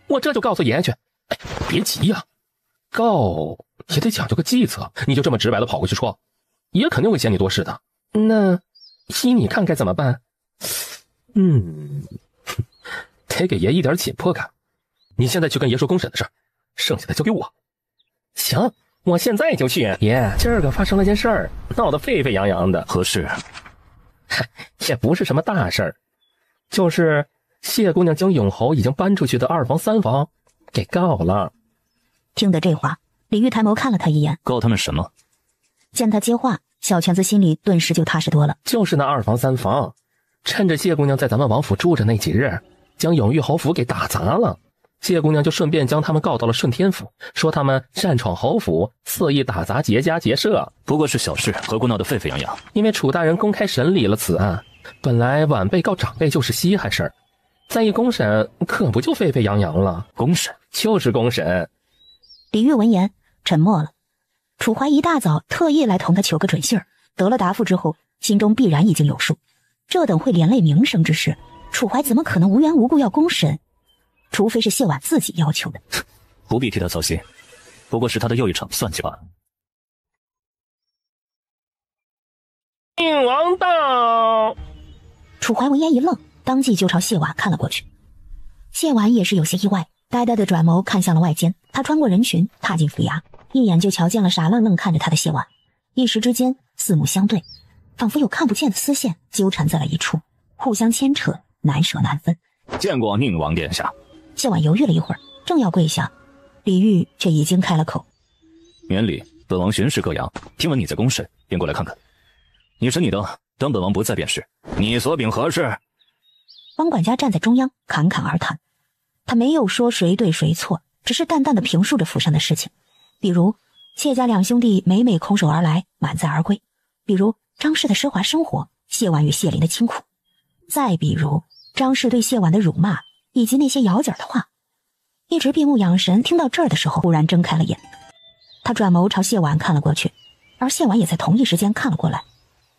我这就告诉爷去。哎，别急呀，告也得讲究个计策，你就这么直白的跑过去说，爷肯定会嫌你多事的。那依你看该怎么办？得给爷一点紧迫感。你现在去跟爷说公审的事儿，剩下的交给我。行，我现在就去。爷，今儿个发生了件事儿，闹得沸沸扬扬的。何事？也不是什么大事儿，就是谢姑娘将永侯已经搬出去的2房3房给告了。听得这话，李煜抬眸看了他一眼。告他们什么？见他接话，小泉子心里顿时就踏实多了。就是那2房3房，趁着谢姑娘在咱们王府住着那几日，将永裕侯府给打砸了。谢姑娘就顺便将他们告到了顺天府，说他们擅闯侯府，肆意打砸结家结社。不过是小事，何故闹得沸沸扬扬？因为楚大人公开审理了此案，本来晚辈告长辈就是稀罕事儿，再一公审，可不就沸沸扬扬了？公审就是公审。李煜闻言沉默了。楚怀一大早特意来同他求个准信儿，得了答复之后，心中必然已经有数。这等会连累名声之事，楚怀怎么可能无缘无故要公审？除非是谢婉自己要求的。不必替他操心，不过是他的又一场算计罢了。宁王到！楚怀闻言一愣，当即就朝谢婉看了过去。谢婉也是有些意外，呆呆的转眸看向了外间。他穿过人群，踏进府衙，一眼就瞧见了傻愣愣看着他的谢婉。一时之间，四目相对，仿佛有看不见的丝线纠缠在了一处，互相牵扯，难舍难分。见过宁王殿下。谢婉犹豫了一会儿，正要跪下，李煜却已经开了口。免礼，本王巡视各衙，听闻你在公审，便过来看看。你审你的，等本王不在便是。你所禀何事？汪管家站在中央，侃侃而谈。他没有说谁对谁错，只是淡淡的评述着府上的事情。比如谢家2兄弟每每空手而来，满载而归；比如张氏的奢华生活，谢婉与谢林的清苦；再比如张氏对谢婉的辱骂，以及那些咬紧的话。一直闭目养神，听到这儿的时候，忽然睁开了眼。他转眸朝谢婉看了过去，而谢婉也在同一时间看了过来，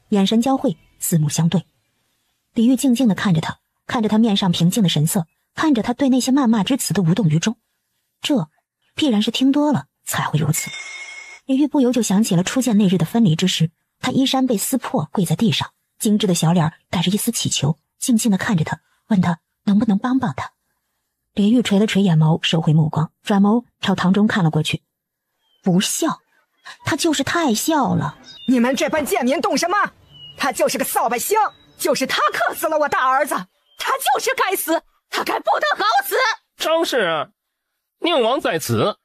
眼神交汇，四目相对。李煜静静地看着他，看着他面上平静的神色，看着他对那些谩骂之词的无动于衷。这必然是听多了才会如此。李煜不由就想起了初见那日的分离之时，他衣衫被撕破，跪在地上，精致的小脸带着一丝乞求，静静地看着他，问他能不能帮帮他。李煜垂了垂眼眸，收回目光，转眸朝堂中看了过去。不孝，他就是太孝了。你们这般贱民懂什么？他就是个扫把星，就是他克死了我大儿子，他就是该死，他该不得好死。张氏，宁王在此，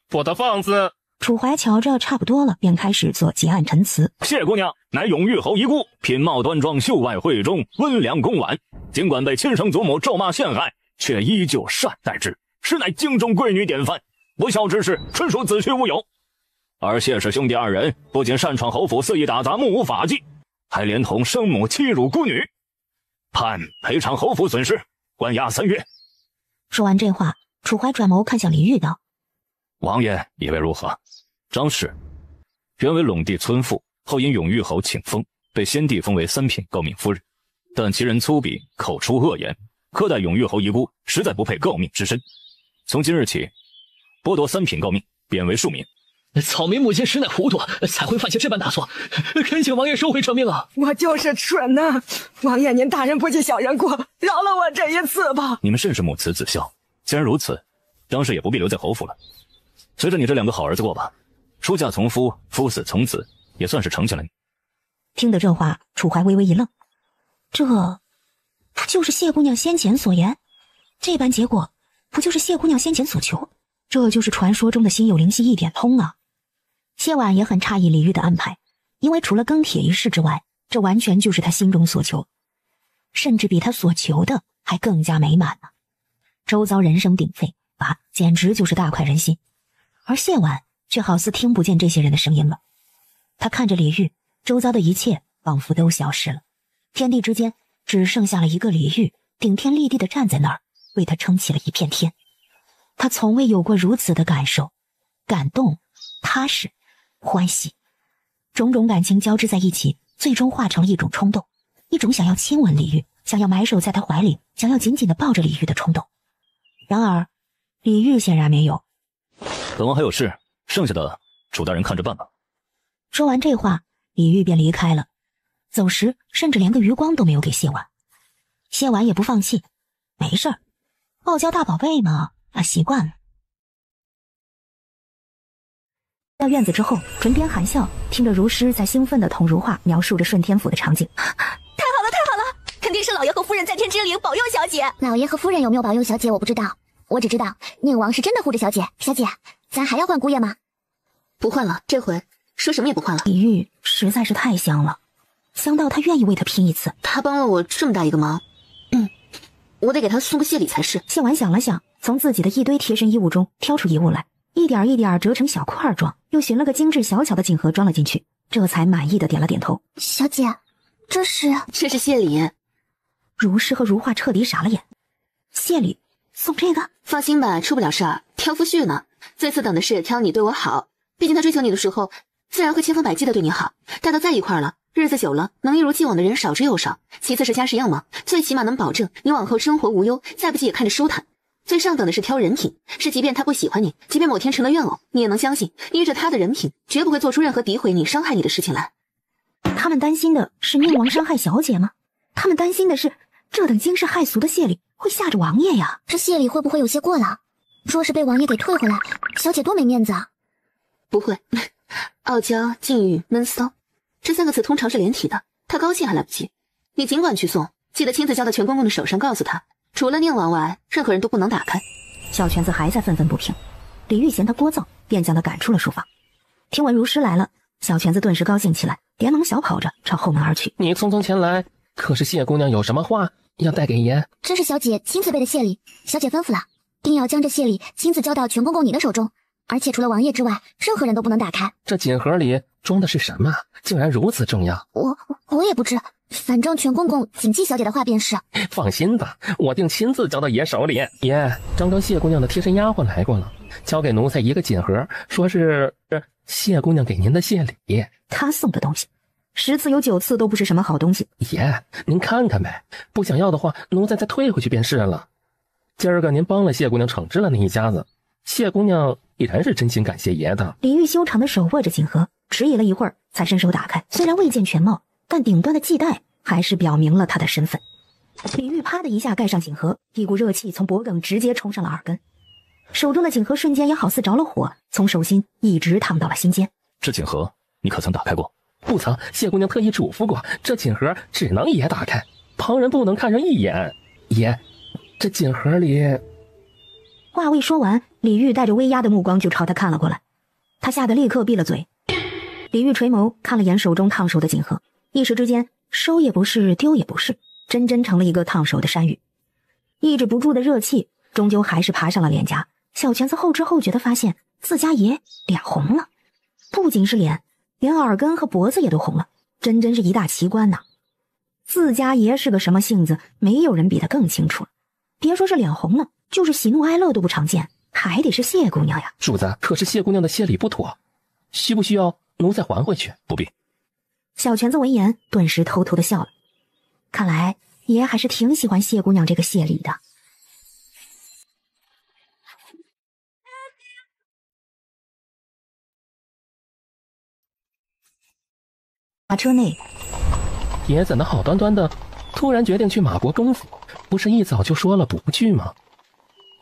不得放肆。楚怀瞧着差不多了，便开始做结案陈词。谢姑娘乃永玉侯遗孤，品貌端庄，秀外慧中，温良恭婉。尽管被亲生祖母咒骂陷害，却依旧善待之，实乃京中贵女典范。不孝之事，纯属子虚乌有。而谢氏兄弟二人不仅擅闯侯府肆意打砸目无法纪，还连同生母欺辱孤女，判赔偿侯府损失，关押3月。说完这话，楚怀转眸看向李煜道：王爷以为如何？张氏原为陇地村妇，后因永玉侯请封，被先帝封为3品诰命夫人，但其人粗鄙，口出恶言，苛待永玉侯遗孤，实在不配诰命之身。从今日起，剥夺3品诰命，贬为庶民。草民母亲实乃糊涂，才会犯下这般大错，恳请王爷收回成命啊！我就是蠢呐，王爷您大人不计小人过，饶了我这一次吧。你们甚是母慈子孝，既然如此，张氏也不必留在侯府了，随着你这2个好儿子过吧。出嫁从夫，夫死从子，也算是成全了你。听得这话，楚怀微微一愣，这不就是谢姑娘先前所言？这般结果不就是谢姑娘先前所求？这就是传说中的心有灵犀一点通啊！谢婉也很诧异李煜的安排，因为除了更帖一事之外，这完全就是他心中所求，甚至比他所求的还更加美满呢。周遭人声鼎沸，简直就是大快人心。而谢婉却好似听不见这些人的声音了，他看着李煜，周遭的一切仿佛都消失了，天地之间只剩下了一个李煜，顶天立地地站在那儿，为他撑起了一片天。他从未有过如此的感受，感动、踏实、欢喜，种种感情交织在一起，最终化成了一种冲动，一种想要亲吻李煜，想要埋首在他怀里，想要紧紧地抱着李煜的冲动。然而李煜显然没有。本王还有事，剩下的楚大人看着办吧。说完这话，李煜便离开了，走时甚至连个余光都没有给谢婉。谢婉也不放弃，没事儿，傲娇大宝贝嘛，习惯了。到院子之后，唇边含笑，听着如诗在兴奋地同如画描述着顺天府的场景。太好了，太好了，肯定是老爷和夫人在天之灵保佑小姐。老爷和夫人有没有保佑小姐我不知道，我只知道宁王是真的护着小姐。小姐，咱还要换姑爷吗？不换了，这回说什么也不换了。李煜实在是太香了，香到他愿意为他拼一次。他帮了我这么大一个忙，我得给他送个谢礼才是。谢婉想了想，从自己的一堆贴身衣物中挑出一物来，一点一点折成小块装，又寻了个精致小巧的锦盒装了进去，这才满意的点了点头。小姐，这是谢礼。如诗和如画彻底傻了眼，谢礼送这个？放心吧，出不了事儿，挑夫婿呢。最次等的是挑你对我好，毕竟他追求你的时候，自然会千方百计的对你好。待到在一块了，日子久了，能一如既往的人少之又少。其次是家事要忙，最起码能保证你往后生活无忧，再不济也看着舒坦。最上等的是挑人品，是即便他不喜欢你，即便某天成了怨偶，你也能相信，依着他的人品，绝不会做出任何诋毁你、伤害你的事情来。他们担心的是宁王伤害小姐吗？他们担心的是这等惊世骇俗的谢礼会吓着王爷呀。这谢礼会不会有些过了？若是被王爷给退回来，小姐多没面子啊。不会，傲娇、禁欲、闷骚，这3个词通常是连体的，他高兴还来不及。你尽管去送，记得亲自交到全公公的手上，告诉他，除了宁王外，任何人都不能打开。小泉子还在愤愤不平，李煜嫌他聒噪，便将他赶出了书房。听闻如诗来了，小泉子顿时高兴起来，连忙小跑着朝后门而去。你匆匆前来，可是谢姑娘有什么话要带给爷？这是小姐亲自备的谢礼，小姐吩咐了，定要将这谢礼亲自交到全公公你的手中，而且除了王爷之外，任何人都不能打开。这锦盒里装的是什么？竟然如此重要？我也不知，反正全公公谨记小姐的话便是。放心吧，我定亲自交到爷手里。爷，张刚谢姑娘的贴身丫鬟来过了，交给奴才一个锦盒，说是谢姑娘给您的谢礼。他送的东西10次有9次都不是什么好东西。爷，您看看呗，不想要的话，奴才再退回去便是了。今儿个您帮了谢姑娘惩治了那一家子，谢姑娘必然是真心感谢爷的。李煜修长的手握着锦盒，迟疑了一会儿，才伸手打开。虽然未见全貌，但顶端的系带还是表明了他的身份。李煜啪的一下盖上锦盒，一股热气从脖颈直接冲上了耳根，手中的锦盒瞬间也好似着了火，从手心一直烫到了心尖。这锦盒你可曾打开过？不曾，谢姑娘特意嘱咐过，这锦盒只能爷打开，旁人不能看上一眼。爷，这锦盒里……话未说完，李煜带着威压的目光就朝他看了过来。他吓得立刻闭了嘴。李玉垂眸看了眼手中烫手的锦盒，一时之间收也不是，丢也不是，真成了一个烫手的山芋。抑制不住的热气终究还是爬上了脸颊，小拳子后知后觉地发现自家爷脸红了，不仅是脸，连耳根和脖子也都红了，真是一大奇观呐。自家爷是个什么性子，没有人比他更清楚了。别说是脸红了，就是喜怒哀乐都不常见，还得是谢姑娘呀。主子，可是谢姑娘的谢礼不妥，需不需要奴才还回去？不必。小拳子闻言顿时偷偷的笑了，看来爷还是挺喜欢谢姑娘这个谢礼的。马车内，爷怎的好端端的突然决定去马国公府？不是一早就说了不去吗？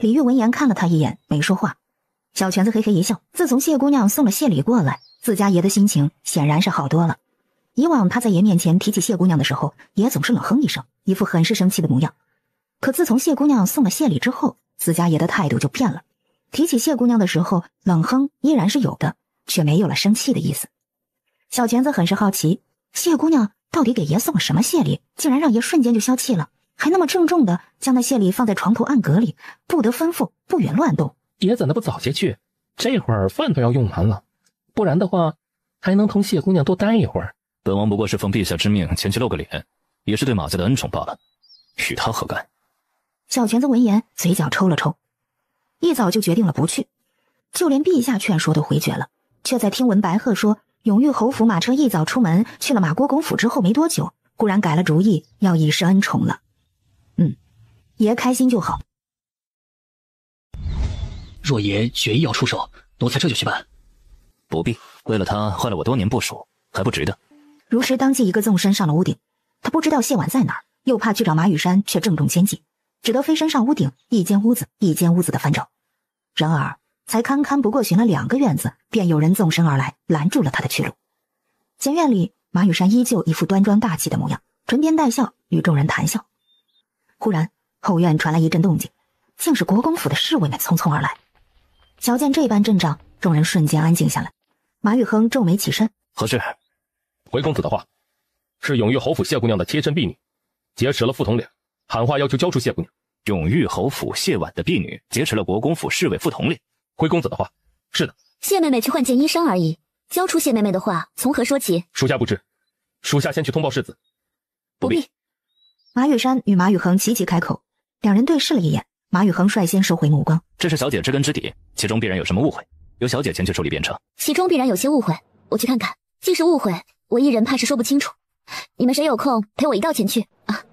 李玉闻言看了他一眼，没说话。小拳子嘿嘿一笑，自从谢姑娘送了谢礼过来，自家爷的心情显然是好多了。以往他在爷面前提起谢姑娘的时候，爷总是冷哼一声，一副很是生气的模样。可自从谢姑娘送了谢礼之后，自家爷的态度就变了。提起谢姑娘的时候，冷哼依然是有的，却没有了生气的意思。小拳子很是好奇，谢姑娘到底给爷送了什么谢礼，竟然让爷瞬间就消气了，还那么郑重的将那谢礼放在床头暗格里，不得吩咐，不允乱动。爷怎的不早些去？这会儿饭都要用完了，不然的话还能同谢姑娘多待一会儿。本王不过是奉陛下之命前去露个脸，也是对马家的恩宠罢了，与他何干？小拳子闻言嘴角抽了抽，一早就决定了不去，就连陛下劝说都回绝了，却在听闻白鹤说永裕侯府马车一早出门去了马国公府之后没多久，忽然改了主意，要以示恩宠了。爷开心就好。若爷决意要出手，奴才这就去办。不必，为了他坏了我多年部署，还不值得。如实当即一个纵身上了屋顶，他不知道谢婉在哪儿，又怕去找马羽山，却正中奸计，只得飞身上屋顶，一间屋子一间屋子的翻找。然而才堪不过寻了2个院子，便有人纵身而来，拦住了他的去路。前院里，马羽山依旧一副端庄大气的模样，唇边带笑，与众人谈笑。忽然后院传来一阵动静，竟是国公府的侍卫们匆匆而来。瞧见这般阵仗，众人瞬间安静下来。马宇亨皱眉起身：何事？回公子的话，是永裕侯府谢姑娘的贴身婢女劫持了副统领，喊话要求交出谢姑娘。永裕侯府谢婉的婢女劫持了国公府侍卫副统领。回公子的话，是的。谢妹妹去换件衣裳而已，交出谢妹妹的话，从何说起？属下不知，属下先去通报世子。不必。马羽山与马宇亨齐齐开口，两人对视了一眼。马宇亨率先收回目光，这是小姐知根知底，其中必然有什么误会，由小姐前去处理便成。其中必然有些误会，我去看看。既是误会，我一人怕是说不清楚。你们谁有空陪我一道前去啊？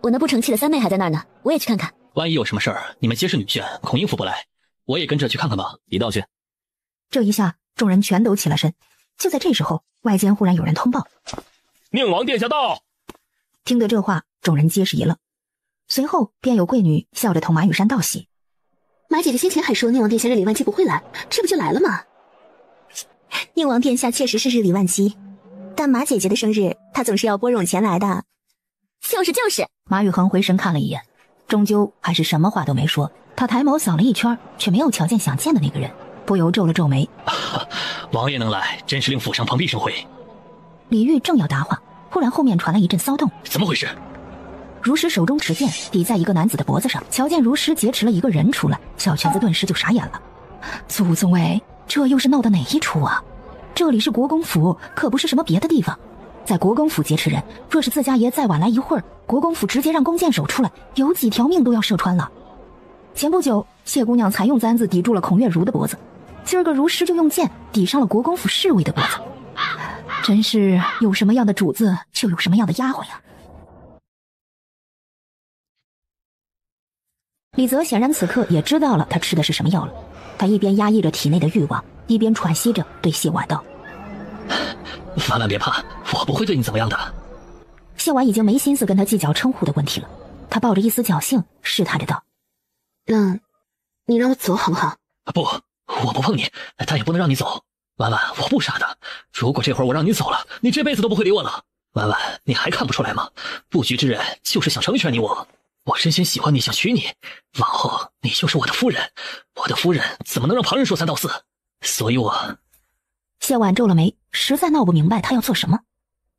我那不成器的三妹还在那儿呢，我也去看看。万一有什么事儿，你们皆是女眷，恐应付不来，我也跟着去看看吧。一道去。这一下，众人全都起了身。就在这时候，外间忽然有人通报：宁王殿下到。听得这话，众人皆是一愣。随后便有贵女笑着同马羽山道喜：马姐姐先前还说宁王殿下日理万机不会来，这不就来了吗？宁王殿下确实是日理万机，但马姐姐的生日，她总是要拨冗前来的。就是。马宇恒回神看了一眼，终究还是什么话都没说。他抬眸扫了一圈，却没有瞧见想见的那个人，不由皱了皱眉。王爷能来，真是令府上蓬荜生辉。李煜正要答话，忽然后面传来一阵骚动。怎么回事？如实手中持剑抵在一个男子的脖子上，瞧见如实劫持了一个人出来，小裙子顿时就傻眼了。祖宗哎，这又是闹到哪一出啊？这里是国公府，可不是什么别的地方。在国公府劫持人，若是自家爷再晚来一会儿，国公府直接让弓箭手出来，有几条命都要射穿了。前不久，谢姑娘才用簪子抵住了孔月如的脖子，今儿个如实就用剑抵上了国公府侍卫的脖子。真是有什么样的主子，就有什么样的丫鬟呀。李泽显然此刻也知道了他吃的是什么药了，他一边压抑着体内的欲望，一边喘息着对谢婉道：婉婉别怕，我不会对你怎么样的。谢婉已经没心思跟他计较称呼的问题了，他抱着一丝侥幸试探着道：你让我走好不好？不，我不碰你，但也不能让你走。婉婉，我不傻的，如果这会儿我让你走了，你这辈子都不会理我了。婉婉，你还看不出来吗？布局之人就是想成全你我。我深深喜欢你，想娶你，往后你就是我的夫人，我的夫人怎么能让旁人说三道四？所以我谢婉皱了眉，实在闹不明白他要做什么。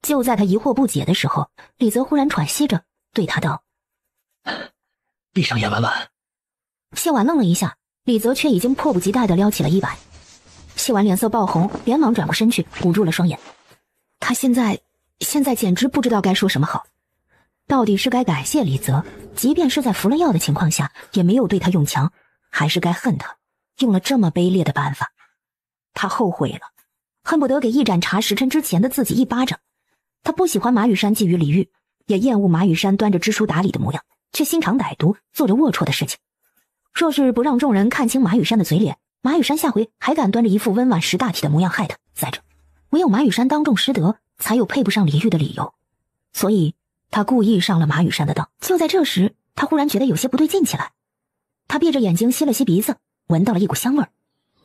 就在他疑惑不解的时候，李泽忽然喘息着对他道：“闭上眼，婉婉。”谢婉愣了一下，李泽却已经迫不及待地撩起了衣摆。谢婉脸色爆红，连忙转过身去，捂住了双眼。他现在简直不知道该说什么好。到底是该感谢李泽，即便是在服了药的情况下，也没有对他用强，还是该恨他，用了这么卑劣的办法。他后悔了，恨不得给一盏茶时辰之前的自己一巴掌。他不喜欢马羽山觊觎李煜，也厌恶马羽山端着知书达理的模样，却心肠歹毒，做着龌龊的事情。若是不让众人看清马羽山的嘴脸，马羽山下回还敢端着一副温婉识大体的模样害他。再者，唯有马羽山当众失德，才有配不上李煜的理由。所以他故意上了马羽山的当。就在这时，他忽然觉得有些不对劲起来。他闭着眼睛吸了吸鼻子，闻到了一股香味儿。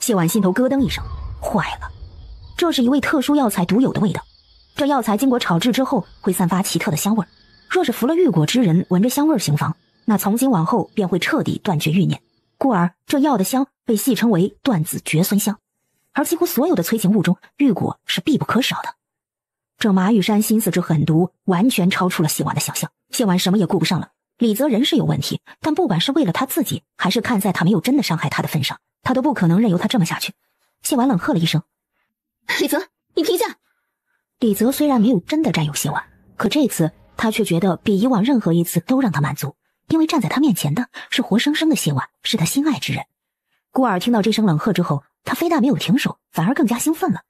谢婉心头咯噔一声，坏了，这是一味特殊药材独有的味道。这药材经过炒制之后会散发奇特的香味儿，若是服了玉果之人闻着香味行房，那从今往后便会彻底断绝欲念，故而这药的香被戏称为断子绝孙香。而几乎所有的催情物中，玉果是必不可少的。这马羽山心思之狠毒，完全超出了谢婉的想象。谢婉什么也顾不上了，李泽人是有问题，但不管是为了他自己，还是看在他没有真的伤害他的份上，他都不可能任由他这么下去。谢婉冷喝了一声：“李泽，你停下！”李泽虽然没有真的占有谢婉，可这次他却觉得比以往任何一次都让他满足，因为站在他面前的是活生生的谢婉，是他心爱之人。孤儿听到这声冷喝之后，他非但没有停手，反而更加兴奋了。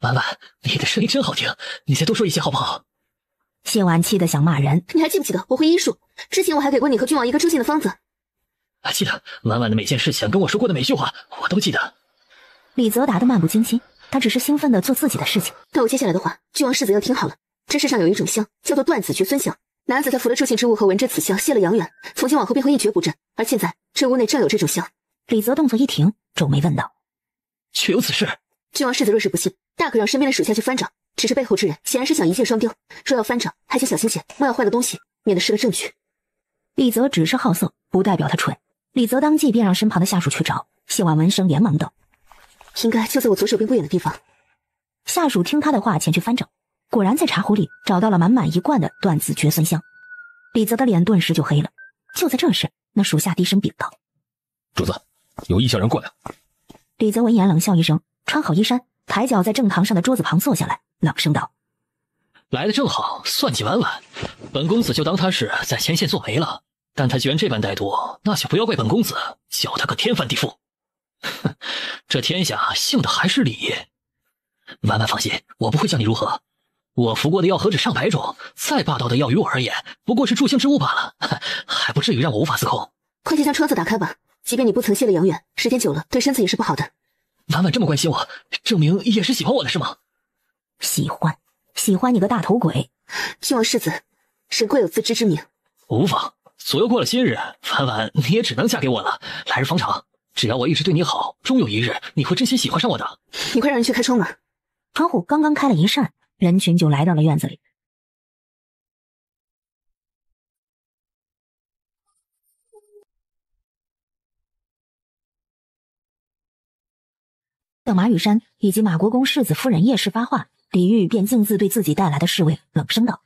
婉婉，你的声音真好听，你再多说一些好不好？谢婉气得想骂人。你还记不记得我会医术？之前我还给过你和君王一个助兴的方子。记得，婉婉的每件事情跟我说过的每句话，我都记得。李泽答得漫不经心，他只是兴奋地做自己的事情。但我接下来的话，君王世子要听好了。这世上有一种香，叫做断子绝孙香。男子在服了助兴之物后，闻着此香，泄了阳元，从今往后便会一蹶不振。而现在这屋内正有这种香。李泽动作一停，皱眉问道：“确有此事？”君王世子若是不信，大可让身边的属下去翻找。只是背后之人显然是想一箭双雕，若要翻找，还请小心些，莫要坏了东西，免得失了证据。李泽只是好色，不代表他蠢。李泽当即便让身旁的下属去找。谢婉闻声连忙道：“应该就在我左手边不远的地方。”下属听他的话前去翻找，果然在茶壶里找到了满满一罐的断子绝孙香。李泽的脸顿时就黑了。就在这时，那属下低声禀道：“主子，有意小人过来。”李泽闻言冷笑一声，穿好衣衫，抬脚在正堂上的桌子旁坐下来，冷声道：“来的正好，算计婉婉，本公子就当他是在前线做媒了。但他居然这般歹毒，那就不要怪本公子叫他个天翻地覆。哼，这天下幸的还是李。婉婉放心，我不会将你如何。我服过的药何止上百种，再霸道的药于我而言，不过是助兴之物罢了，还不至于让我无法自控。快去将窗子打开吧，即便你不曾泄了阳元，时间久了对身子也是不好的。婉婉这么关心我，证明也是喜欢我的是吗？喜欢你个大头鬼！君王世子，神贵有自知之明。无妨，左右过了今日，婉婉你也只能嫁给我了。来日方长，只要我一直对你好，终有一日你会真心喜欢上我的。你快让人去开窗吧。窗户刚刚开了一扇，人群就来到了院子里。等马羽山以及马国公世子夫人叶氏发话，李煜便径自对自己带来的侍卫冷声道：“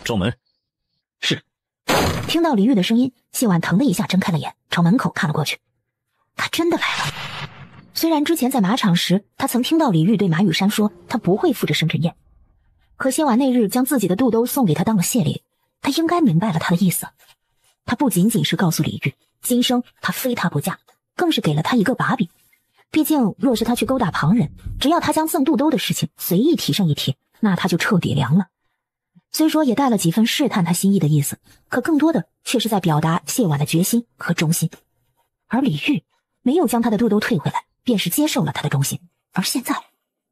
招门。”是。听到李煜的声音，谢婉腾的一下睁开了眼，朝门口看了过去。他真的来了。虽然之前在马场时，他曾听到李煜对马羽山说他不会赴这生辰宴，可谢婉那日将自己的肚兜送给他当了谢礼，他应该明白了他的意思。他不仅仅是告诉李煜，今生他非他不嫁，更是给了他一个把柄。毕竟若是他去勾搭旁人，只要他将赠肚兜的事情随意提上一提，那他就彻底凉了。虽说也带了几分试探他心意的意思，可更多的却是在表达谢婉的决心和忠心。而李煜没有将他的肚兜退回来，便是接受了他的忠心。而现在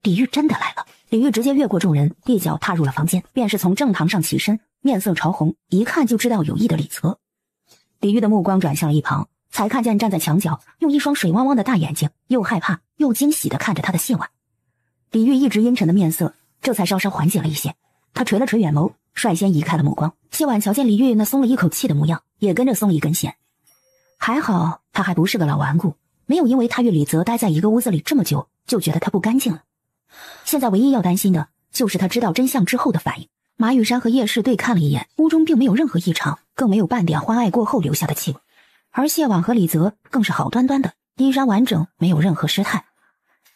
李煜真的来了。李煜直接越过众人，一脚踏入了房间，便是从正堂上起身，面色潮红，一看就知道有意的李泽。李煜的目光转向了一旁，才看见站在墙角用一双水汪汪的大眼睛又害怕又惊喜地看着他的谢婉。李煜一直阴沉的面色这才稍稍缓解了一些，他垂了垂眼眸，率先移开了目光。谢婉瞧见李煜那松了一口气的模样，也跟着松了一根弦。还好他还不是个老顽固，没有因为他与李泽待在一个屋子里这么久就觉得他不干净了。现在唯一要担心的就是他知道真相之后的反应。马雨山和叶氏对看了一眼，屋中并没有任何异常，更没有半点欢爱过后留下的气味。而谢婉和李泽更是好端端的，衣衫完整，没有任何失态。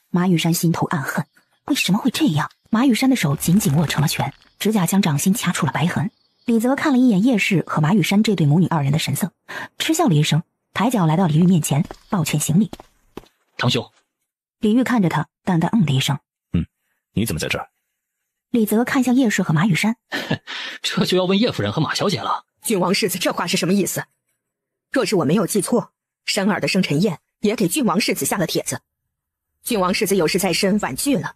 马雨山心头暗恨，为什么会这样？马雨山的手紧紧握成了拳，指甲将掌心掐出了白痕。李泽看了一眼叶氏和马雨山这对母女二人的神色，嗤笑了一声，抬脚来到李煜面前，抱拳行礼。堂兄。李煜看着他，淡淡了一声。你怎么在这儿？李泽看向叶氏和马雨山，这就要问叶夫人和马小姐了。郡王世子这话是什么意思？若是我没有记错，山儿的生辰宴也给郡王世子下了帖子。郡王世子有事在身，婉拒了。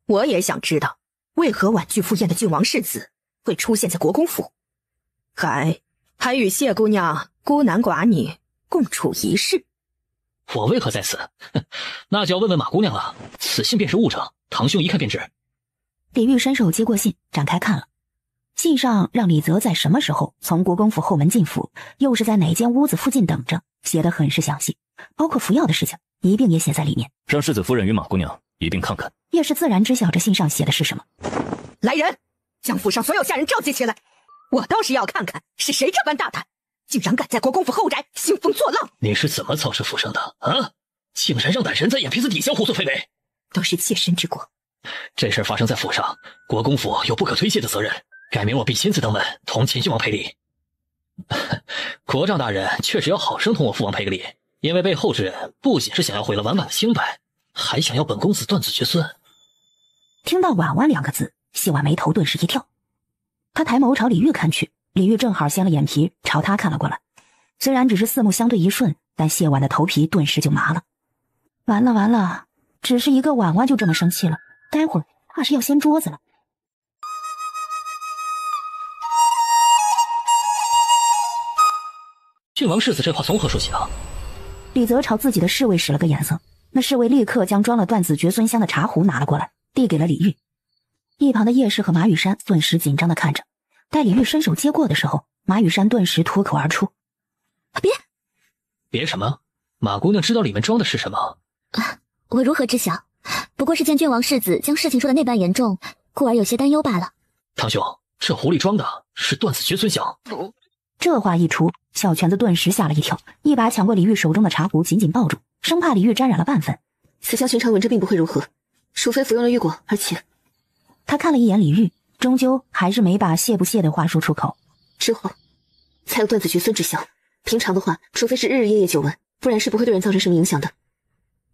我也想知道，为何婉拒赴宴的郡王世子会出现在国公府，还与谢姑娘孤男寡女共处一室。我为何在此？那就要问问马姑娘了。此信便是误证，堂兄一看便知。李煜伸手接过信，展开看了。信上让李泽在什么时候从国公府后门进府，又是在哪间屋子附近等着，写得很是详细，包括服药的事情一并也写在里面。让世子夫人与马姑娘一并看看。叶氏自然知晓这信上写的是什么。来人，将府上所有下人召集起来，我倒是要看看是谁这般大胆，竟然敢在国公府后宅兴风作浪。你是怎么操持府上的啊？竟然让歹人在眼皮子底下胡作非为，都是妾身之过。这事发生在府上，国公府有不可推卸的责任，改明我必亲自登门同前郡王赔礼。国丈大人确实要好生同我父王赔个礼，因为背后之人不仅是想要毁了婉婉的清白，还想要本公子断子绝孙。听到婉婉两个字，谢婉眉头顿时一跳，他抬眸朝李煜看去，李煜正好掀了眼皮朝他看了过来。虽然只是四目相对一瞬，但谢婉的头皮顿时就麻了。完了完了，只是一个婉婉就这么生气了，待会儿怕是要掀桌子了。郡王世子这话从何说起啊？李泽朝自己的侍卫使了个眼色，那侍卫立刻将装了断子绝孙香的茶壶拿了过来，递给了李煜。一旁的叶氏和马雨山顿时紧张地看着，待李煜伸手接过的时候，马雨山顿时脱口而出：“别什么？马姑娘知道里面装的是什么？”我如何知晓？不过是见郡王世子将事情说的那般严重，故而有些担忧罢了。堂兄，这壶里装的是断子绝孙香。这话一出，小拳子顿时吓了一跳，一把抢过李煜手中的茶壶，紧紧抱住，生怕李煜沾染了半分。此香寻常闻着并不会如何，除非服用了玉果，而且……他看了一眼李煜，终究还是没把谢不谢的话说出口。之后才有断子绝孙之香。平常的话，除非是日日夜夜久闻，不然是不会对人造成什么影响的。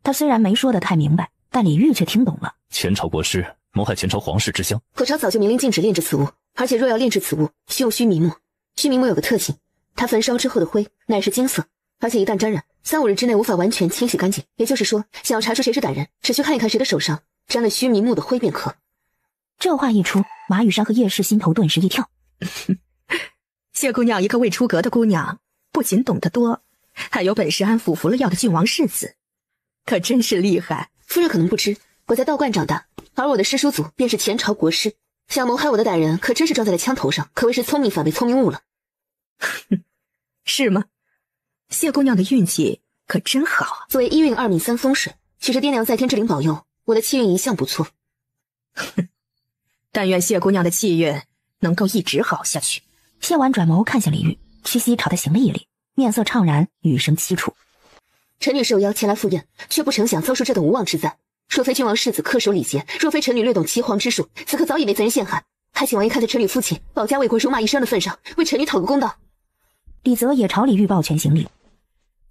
他虽然没说得太明白，但李煜却听懂了。前朝国师谋害前朝皇室之香，国朝早就明令禁止炼制此物，而且若要炼制此物，需用须弥墨。须弥墨有个特性，它焚烧之后的灰乃是金色，而且一旦沾染，3、5日之内无法完全清洗干净。也就是说，想要查出谁是歹人，只需看一看谁的手上沾了须弥墨的灰便可。这话一出，马雨山和叶氏心头顿时一跳。谢姑娘一个未出阁的姑娘，不仅懂得多，还有本事安抚服了药的郡王世子，可真是厉害。夫人可能不知，我在道观长大，而我的师叔祖便是前朝国师。想谋害我的歹人可真是撞在了枪头上，可谓是聪明反被聪明误了。是吗？谢姑娘的运气可真好啊！作为一运2命3风水，许是爹娘在天之灵保佑，我的气运一向不错。但愿谢姑娘的气运能够一直好下去。谢婉转眸看向李煜，屈膝朝他行了一礼，面色怅然，语声凄楚：“臣女受邀前来赴宴，却不成想遭受这等无妄之灾。若非郡王世子恪守礼节，若非臣女略懂岐黄之术，此刻早已被贼人陷害。还请王爷看在臣女父亲保家卫国、辱骂一生的份上，为臣女讨个公道。”李泽也朝李煜抱拳行礼：“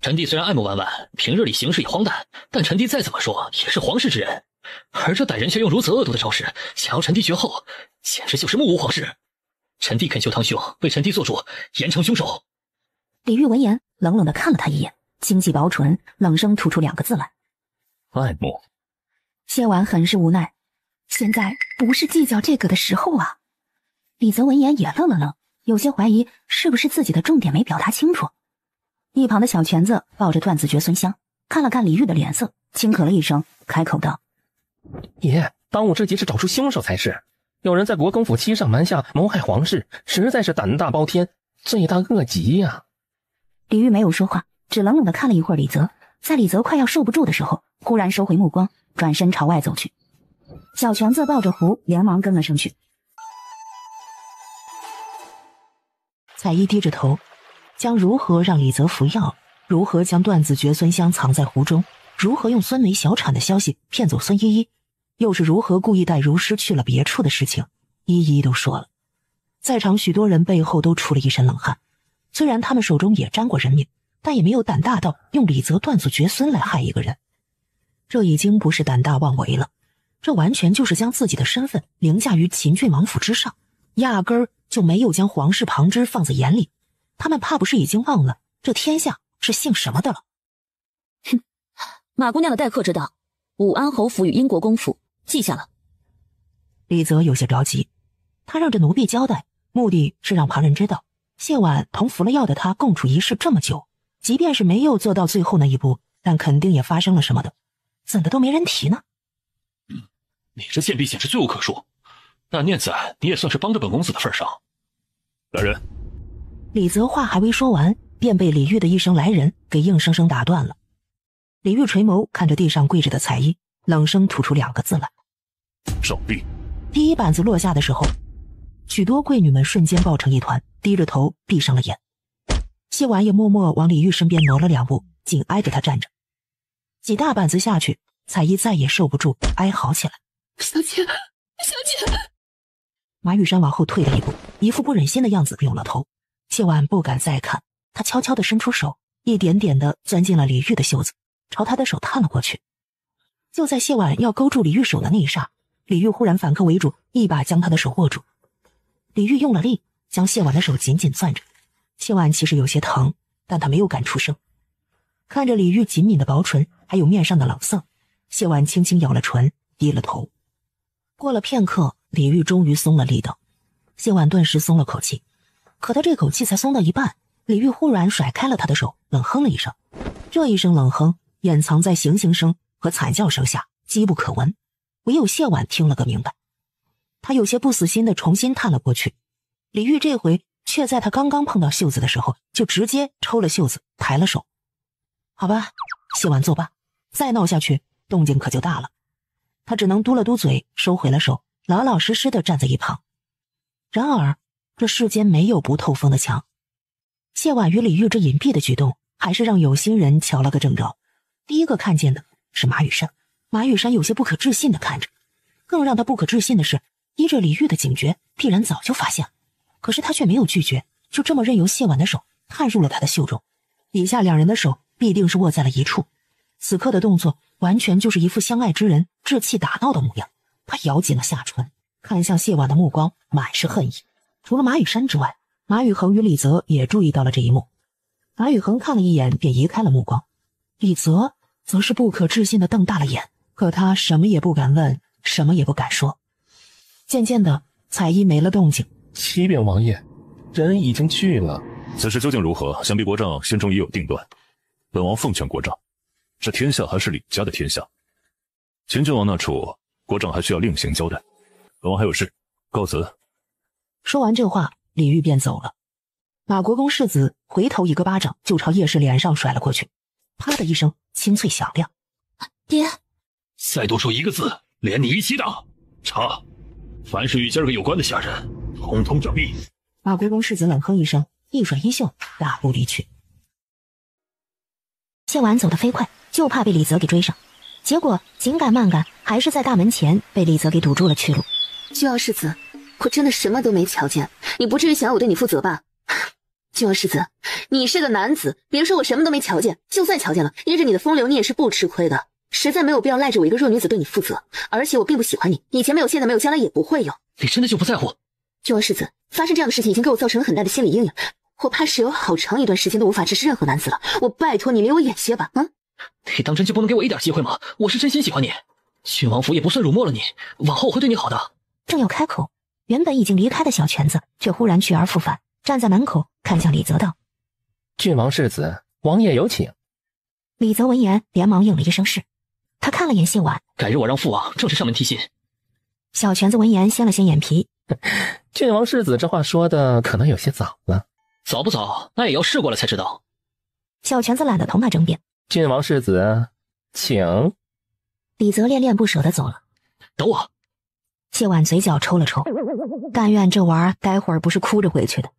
臣弟虽然爱慕婉婉，平日里行事也荒诞，但臣弟再怎么说也是皇室之人，而这歹人却用如此恶毒的招式，想要臣弟绝后，简直就是目无皇室。臣弟恳求堂兄为臣弟做主，严惩凶手。”李煜闻言，冷冷地看了他一眼，轻启薄唇，冷声吐出2个字来：“爱慕。”谢婉很是无奈，现在不是计较这个的时候啊。李泽闻言也愣了愣，有些怀疑是不是自己的重点没表达清楚。一旁的小拳子抱着断子绝孙香，看了看李煜的脸色，轻咳了一声，开口道：“爷，当务之急是找出凶手才是。有人在国公府欺上瞒下，谋害皇室，实在是胆大包天，罪大恶极呀。”李煜没有说话，只冷冷地看了一会儿李泽，在李泽快要受不住的时候，忽然收回目光，转身朝外走去。小泉子抱着壶连忙跟了上去。彩衣低着头，将如何让李泽服药，如何将断子绝孙香藏在壶中，如何用孙梅小产的消息骗走孙依依，又是如何故意带如诗去了别处的事情，一一都说了。在场许多人背后都出了一身冷汗，虽然他们手中也沾过人命，但也没有胆大到用李泽断子绝孙来害一个人。这已经不是胆大妄为了，这完全就是将自己的身份凌驾于秦郡王府之上，压根儿就没有将皇室旁支放在眼里。他们怕不是已经忘了这天下是姓什么的了？哼，马姑娘的待客之道，武安侯府与英国公府记下了。李泽有些着急，他让这奴婢交代，目的是让旁人知道谢婉同服了药的他共处一室这么久，即便是没有做到最后那一步，但肯定也发生了什么的，怎的都没人提呢？你这贱婢简直罪无可恕，但念在你也算是帮着本公子的份上。来人！李泽话还未说完，便被李煜的一声来人给硬生生打断了。李煜垂眸看着地上跪着的彩衣，冷声吐出2个字来：手臂。第一板子落下的时候，许多贵女们瞬间抱成一团，低着头闭上了眼。谢婉也默默往李煜身边挪了2步，紧挨着他站着。几大板子下去，彩衣再也受不住，哀嚎起来：小姐，小姐！马雨山往后退了一步，一副不忍心的样子，扭了头。谢婉不敢再看，他悄悄地伸出手，一点点地钻进了李煜的袖子，朝他的手探了过去。就在谢婉要勾住李煜手的那一刹，李煜忽然反客为主，一把将他的手握住。李煜用了力，将谢婉的手紧紧攥着。谢婉其实有些疼，但他没有敢出声。看着李煜紧抿的薄唇，还有面上的冷色，谢婉轻轻咬了唇，低了头。过了片刻，李煜终于松了力道，谢婉顿时松了口气。可他这口气才松到一半，李煜忽然甩开了他的手，冷哼了一声。这一声冷哼掩藏在行刑声和惨叫声下，机不可闻，唯有谢婉听了个明白。他有些不死心地重新探了过去，李煜这回却在他刚刚碰到袖子的时候，就直接抽了袖子，抬了手。好吧，谢婉作罢，再闹下去动静可就大了。他只能嘟了嘟嘴，收回了手，老老实实地站在一旁。然而这世间没有不透风的墙，谢婉与李煜这隐蔽的举动，还是让有心人瞧了个正着。第一个看见的是马雨山，马雨山有些不可置信地看着。更让他不可置信的是，依着李煜的警觉，必然早就发现了，可是他却没有拒绝，就这么任由谢婉的手探入了他的袖中。以下2人的手必定是握在了一处，此刻的动作完全就是一副相爱之人置气打闹的模样。他咬紧了下唇，看向谢婉的目光满是恨意。除了马雨山之外，马雨恒与李泽也注意到了这一幕。马雨恒看了一眼便移开了目光，李泽则是不可置信地瞪大了眼，可他什么也不敢问，什么也不敢说。渐渐的，彩衣没了动静。启禀王爷，人已经去了。此事究竟如何，想必国丈心中已有定断。本王奉劝国丈，这天下还是李家的天下，秦郡王那处，国丈还需要另行交代。本王还有事，告辞。说完这话，李煜便走了。马国公世子回头一个巴掌就朝叶氏脸上甩了过去，啪的一声，清脆响亮。爹，再多说一个字，连你一起打！查，凡是与今儿个有关的下人，统统杖毙。马国公世子冷哼一声，一甩衣袖，大步离去。谢婉走得飞快，就怕被李泽给追上，结果紧赶慢赶，还是在大门前被李泽给堵住了去路。君王世子，我真的什么都没瞧见，你不至于想要我对你负责吧？君王世子，你是个男子，别说我什么都没瞧见，就算瞧见了，依着你的风流，你也是不吃亏的，实在没有必要赖着我一个弱女子对你负责。而且我并不喜欢你，以前没有，现在没有，将来也不会有。你真的就不在乎？君王世子，发生这样的事情已经给我造成了很大的心理阴影，我怕是有好长一段时间都无法直视任何男子了。我拜托你离我远些吧。你当真就不能给我一点机会吗？我是真心喜欢你，郡王府也不算辱没了你，往后会对你好的。正要开口，原本已经离开的小泉子却忽然去而复返，站在门口看向李泽道：郡王世子，王爷有请。李泽闻言连忙应了一声是。他看了眼谢婉，改日我让父王正式上门提亲。小泉子闻言掀了掀眼皮，郡王世子这话说的可能有些早了。早不早，那也要试过了才知道。小泉子懒得同他争辩。郡王世子，请。李泽恋恋不舍地走了。等我，谢婉嘴角抽了抽，但愿这玩意儿待会儿不是哭着回去的。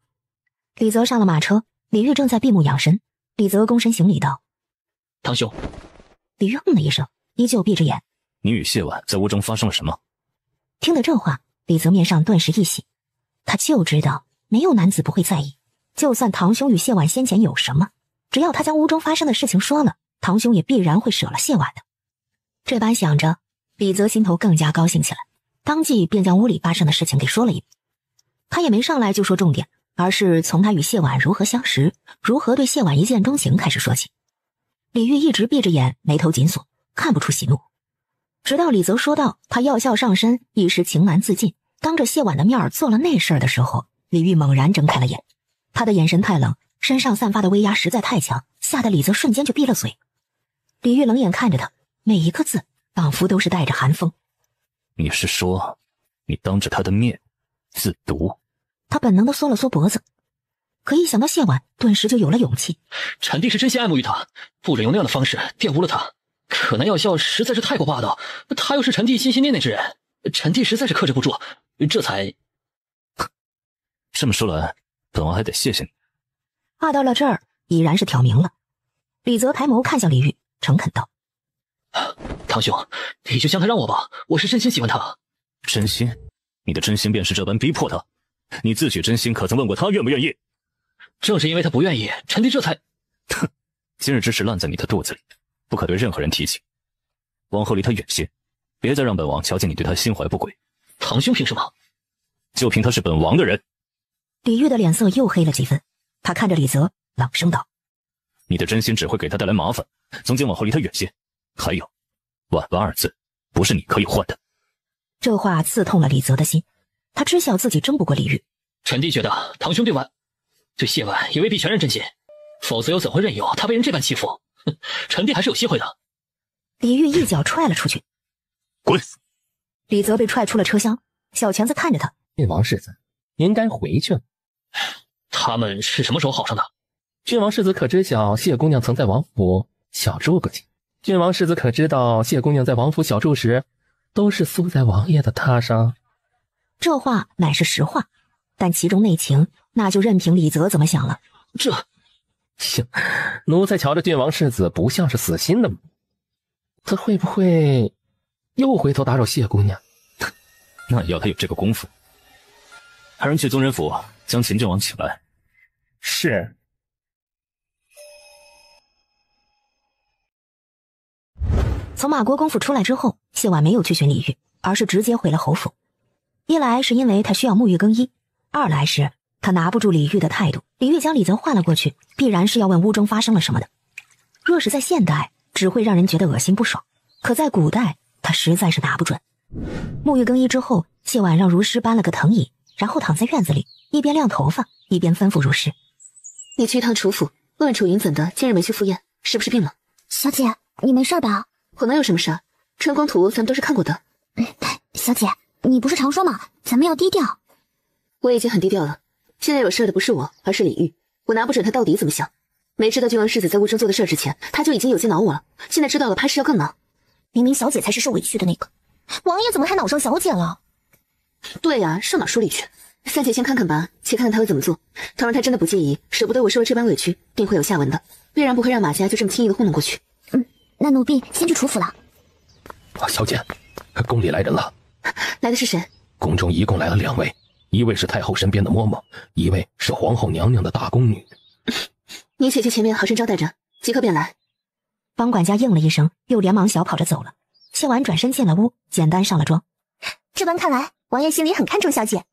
李泽上了马车，李煜正在闭目养神。李泽躬身行礼道：“堂兄。”李煜了一声，依旧闭着眼。你与谢婉在屋中发生了什么？听得这话，李泽面上顿时一喜，他就知道没有男子不会在意，就算堂兄与谢婉先前有什么，只要他将屋中发生的事情说了，堂兄也必然会舍了谢婉的。这般想着，李泽心头更加高兴起来，当即便将屋里发生的事情给说了一遍。他也没上来就说重点，而是从他与谢婉如何相识，如何对谢婉一见钟情开始说起。李煜一直闭着眼，眉头紧锁，看不出喜怒。直到李泽说到他药效上身，一时情难自禁，当着谢婉的面儿做了那事儿的时候，李煜猛然睁开了眼。他的眼神太冷，身上散发的威压实在太强，吓得李泽瞬间就闭了嘴。李煜冷眼看着他，每一个字仿佛都是带着寒风。你是说，你当着他的面自毒？他本能地缩了缩脖子，可一想到谢婉，顿时就有了勇气。臣弟是真心爱慕于他，不忍用那样的方式玷污了他。可那药效实在是太过霸道，他又是臣弟心心念念之人，臣弟实在是克制不住，这才……这么说来，本王还得谢谢你。话到了这儿，已然是挑明了。李泽抬眸看向李煜，诚恳道：“堂兄，你就将他让我吧，我是真心喜欢他。”真心？你的真心便是这般逼迫他？你自诩真心，可曾问过他愿不愿意？正是因为他不愿意，臣弟这才……哼，今日之事烂在你的肚子里，不可对任何人提起。往后离他远些，别再让本王瞧见你对他心怀不轨。堂兄凭什么？就凭他是本王的人。李煜的脸色又黑了几分，他看着李泽，冷声道：“你的真心只会给他带来麻烦，从今往后离他远些。还有，婉婉二字，不是你可以换的。”这话刺痛了李泽的心，他知晓自己争不过李煜。臣弟觉得堂兄对谢婉也未必全然真心，否则又怎会任由他被人这般欺负？臣弟还是有机会的。李煜一脚踹了出去，滚！李泽被踹出了车厢，小强子看着他：“郡王世子，您该回去了。”他们是什么时候好上的？郡王世子可知晓谢姑娘曾在王府小住过几？郡王世子可知道谢姑娘在王府小住时，都是宿在王爷的榻上？这话乃是实话，但其中内情，那就任凭李泽怎么想了。行，奴才瞧着郡王世子不像是死心的吗？他会不会又回头打扰谢姑娘？那也要他有这个功夫。派人去宗人府将秦郡王请来。是。从马国公府出来之后，谢婉没有去寻李煜，而是直接回了侯府。一来是因为他需要沐浴更衣，二来是他拿不住李煜的态度。李煜将李泽换了过去，必然是要问屋中发生了什么的。若是在现代，只会让人觉得恶心不爽；可在古代，他实在是拿不准。沐浴更衣之后，谢婉让如师搬了个藤椅，然后躺在院子里，一边晾头发，一边吩咐如师：“你去一趟楚府，问问楚云怎的，今日没去赴宴，是不是病了？”小姐，你没事吧？我能有什么事？春光图咱们都是看过的。小姐，你不是常说吗？咱们要低调。我已经很低调了。现在有事的不是我，而是李煜。我拿不准他到底怎么想。没知道郡王世子在屋中做的事之前，他就已经有些恼我了。现在知道了，怕是要更恼。明明小姐才是受委屈的那个，王爷怎么还恼上小姐了？对呀，上哪说理去？三姐先看看吧，且看看他会怎么做。倘若他真的不介意，舍不得我受了这般委屈，定会有下文的，必然不会让马家就这么轻易的糊弄过去。那奴婢先去楚府了。小姐，宫里来人了。来的是谁？宫中一共来了2位，一位是太后身边的嬷嬷，一位是皇后娘娘的大宫女。你且去前面好生招待着，即刻便来。帮管家应了一声，又连忙小跑着走了。谢婉转身进了屋，简单上了妆。这般看来，王爷心里很看重小姐。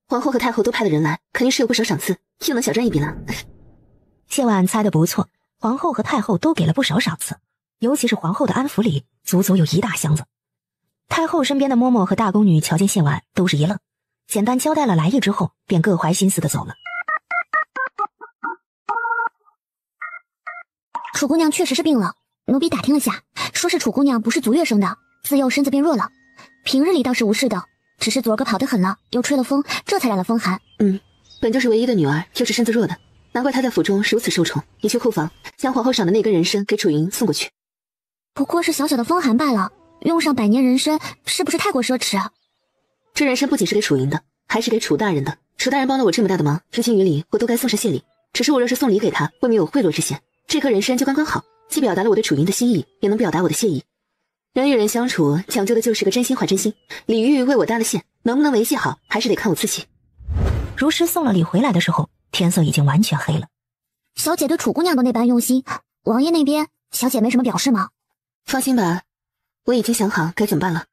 皇后和太后都派了人来，肯定是有不少赏赐，又能小赚一笔了。谢婉猜得不错，皇后和太后都给了不少赏赐，尤其是皇后的安抚礼，足足有1大箱子。太后身边的嬷嬷和大宫女瞧见谢婉，都是一愣，简单交代了来意之后，便各怀心思的走了。楚姑娘确实是病了，奴婢打听了下，说是楚姑娘不是足月生的，自幼身子变弱了，平日里倒是无事的，只是昨个跑得狠了，又吹了风，这才染了风寒。本就是唯一的女儿，又是身子弱的，难怪她在府中如此受宠。你去库房将皇后赏的那根人参给楚云送过去。不过是小小的风寒罢了，用上100年人参是不是太过奢侈？这人参不仅是给楚莹的，还是给楚大人的。楚大人帮了我这么大的忙，于情于理，我都该送上谢礼。只是我若是送礼给他，未免有贿赂之嫌。这颗人参就刚刚好，既表达了我对楚莹的心意，也能表达我的谢意。人与人相处，讲究的就是个真心换真心。李玉为我搭了线，能不能维系好，还是得看我自己。如实送了礼回来的时候，天色已经完全黑了。小姐对楚姑娘的那般用心，王爷那边，小姐没什么表示吗？放心吧，我已经想好该怎么办了。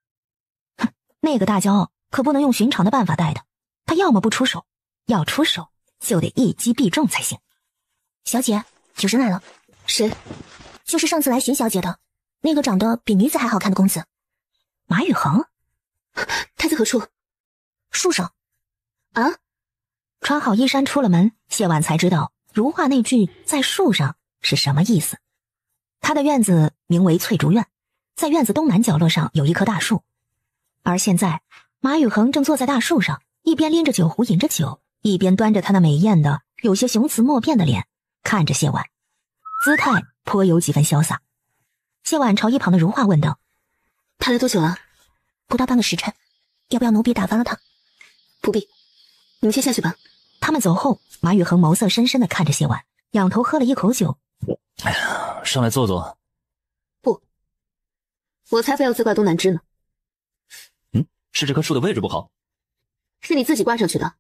那个大骄傲可不能用寻常的办法待的，他要么不出手，要出手就得一击必中才行。小姐，有人来了。谁？就是上次来寻小姐的，那个长得比女子还好看的公子。马宇恒。他在何处？树上。啊？穿好衣衫出了门，谢婉才知道如画那句在树上是什么意思。他的院子名为翠竹院，在院子东南角落上有一棵大树，而现在马宇恒正坐在大树上，一边拎着酒壶饮着酒，一边端着他那美艳的有些雄雌莫辨的脸看着谢婉，姿态颇有几分潇洒。谢婉朝一旁的如画问道：他来多久了？不到半个时辰，要不要奴婢打发了他？不必，你们先下去吧。他们走后，马宇恒眸色深深地看着谢婉，仰头喝了一口酒。哎呀，上来坐坐。不，我才不要自挂东南枝呢。是这棵树的位置不好？是你自己挂上去的。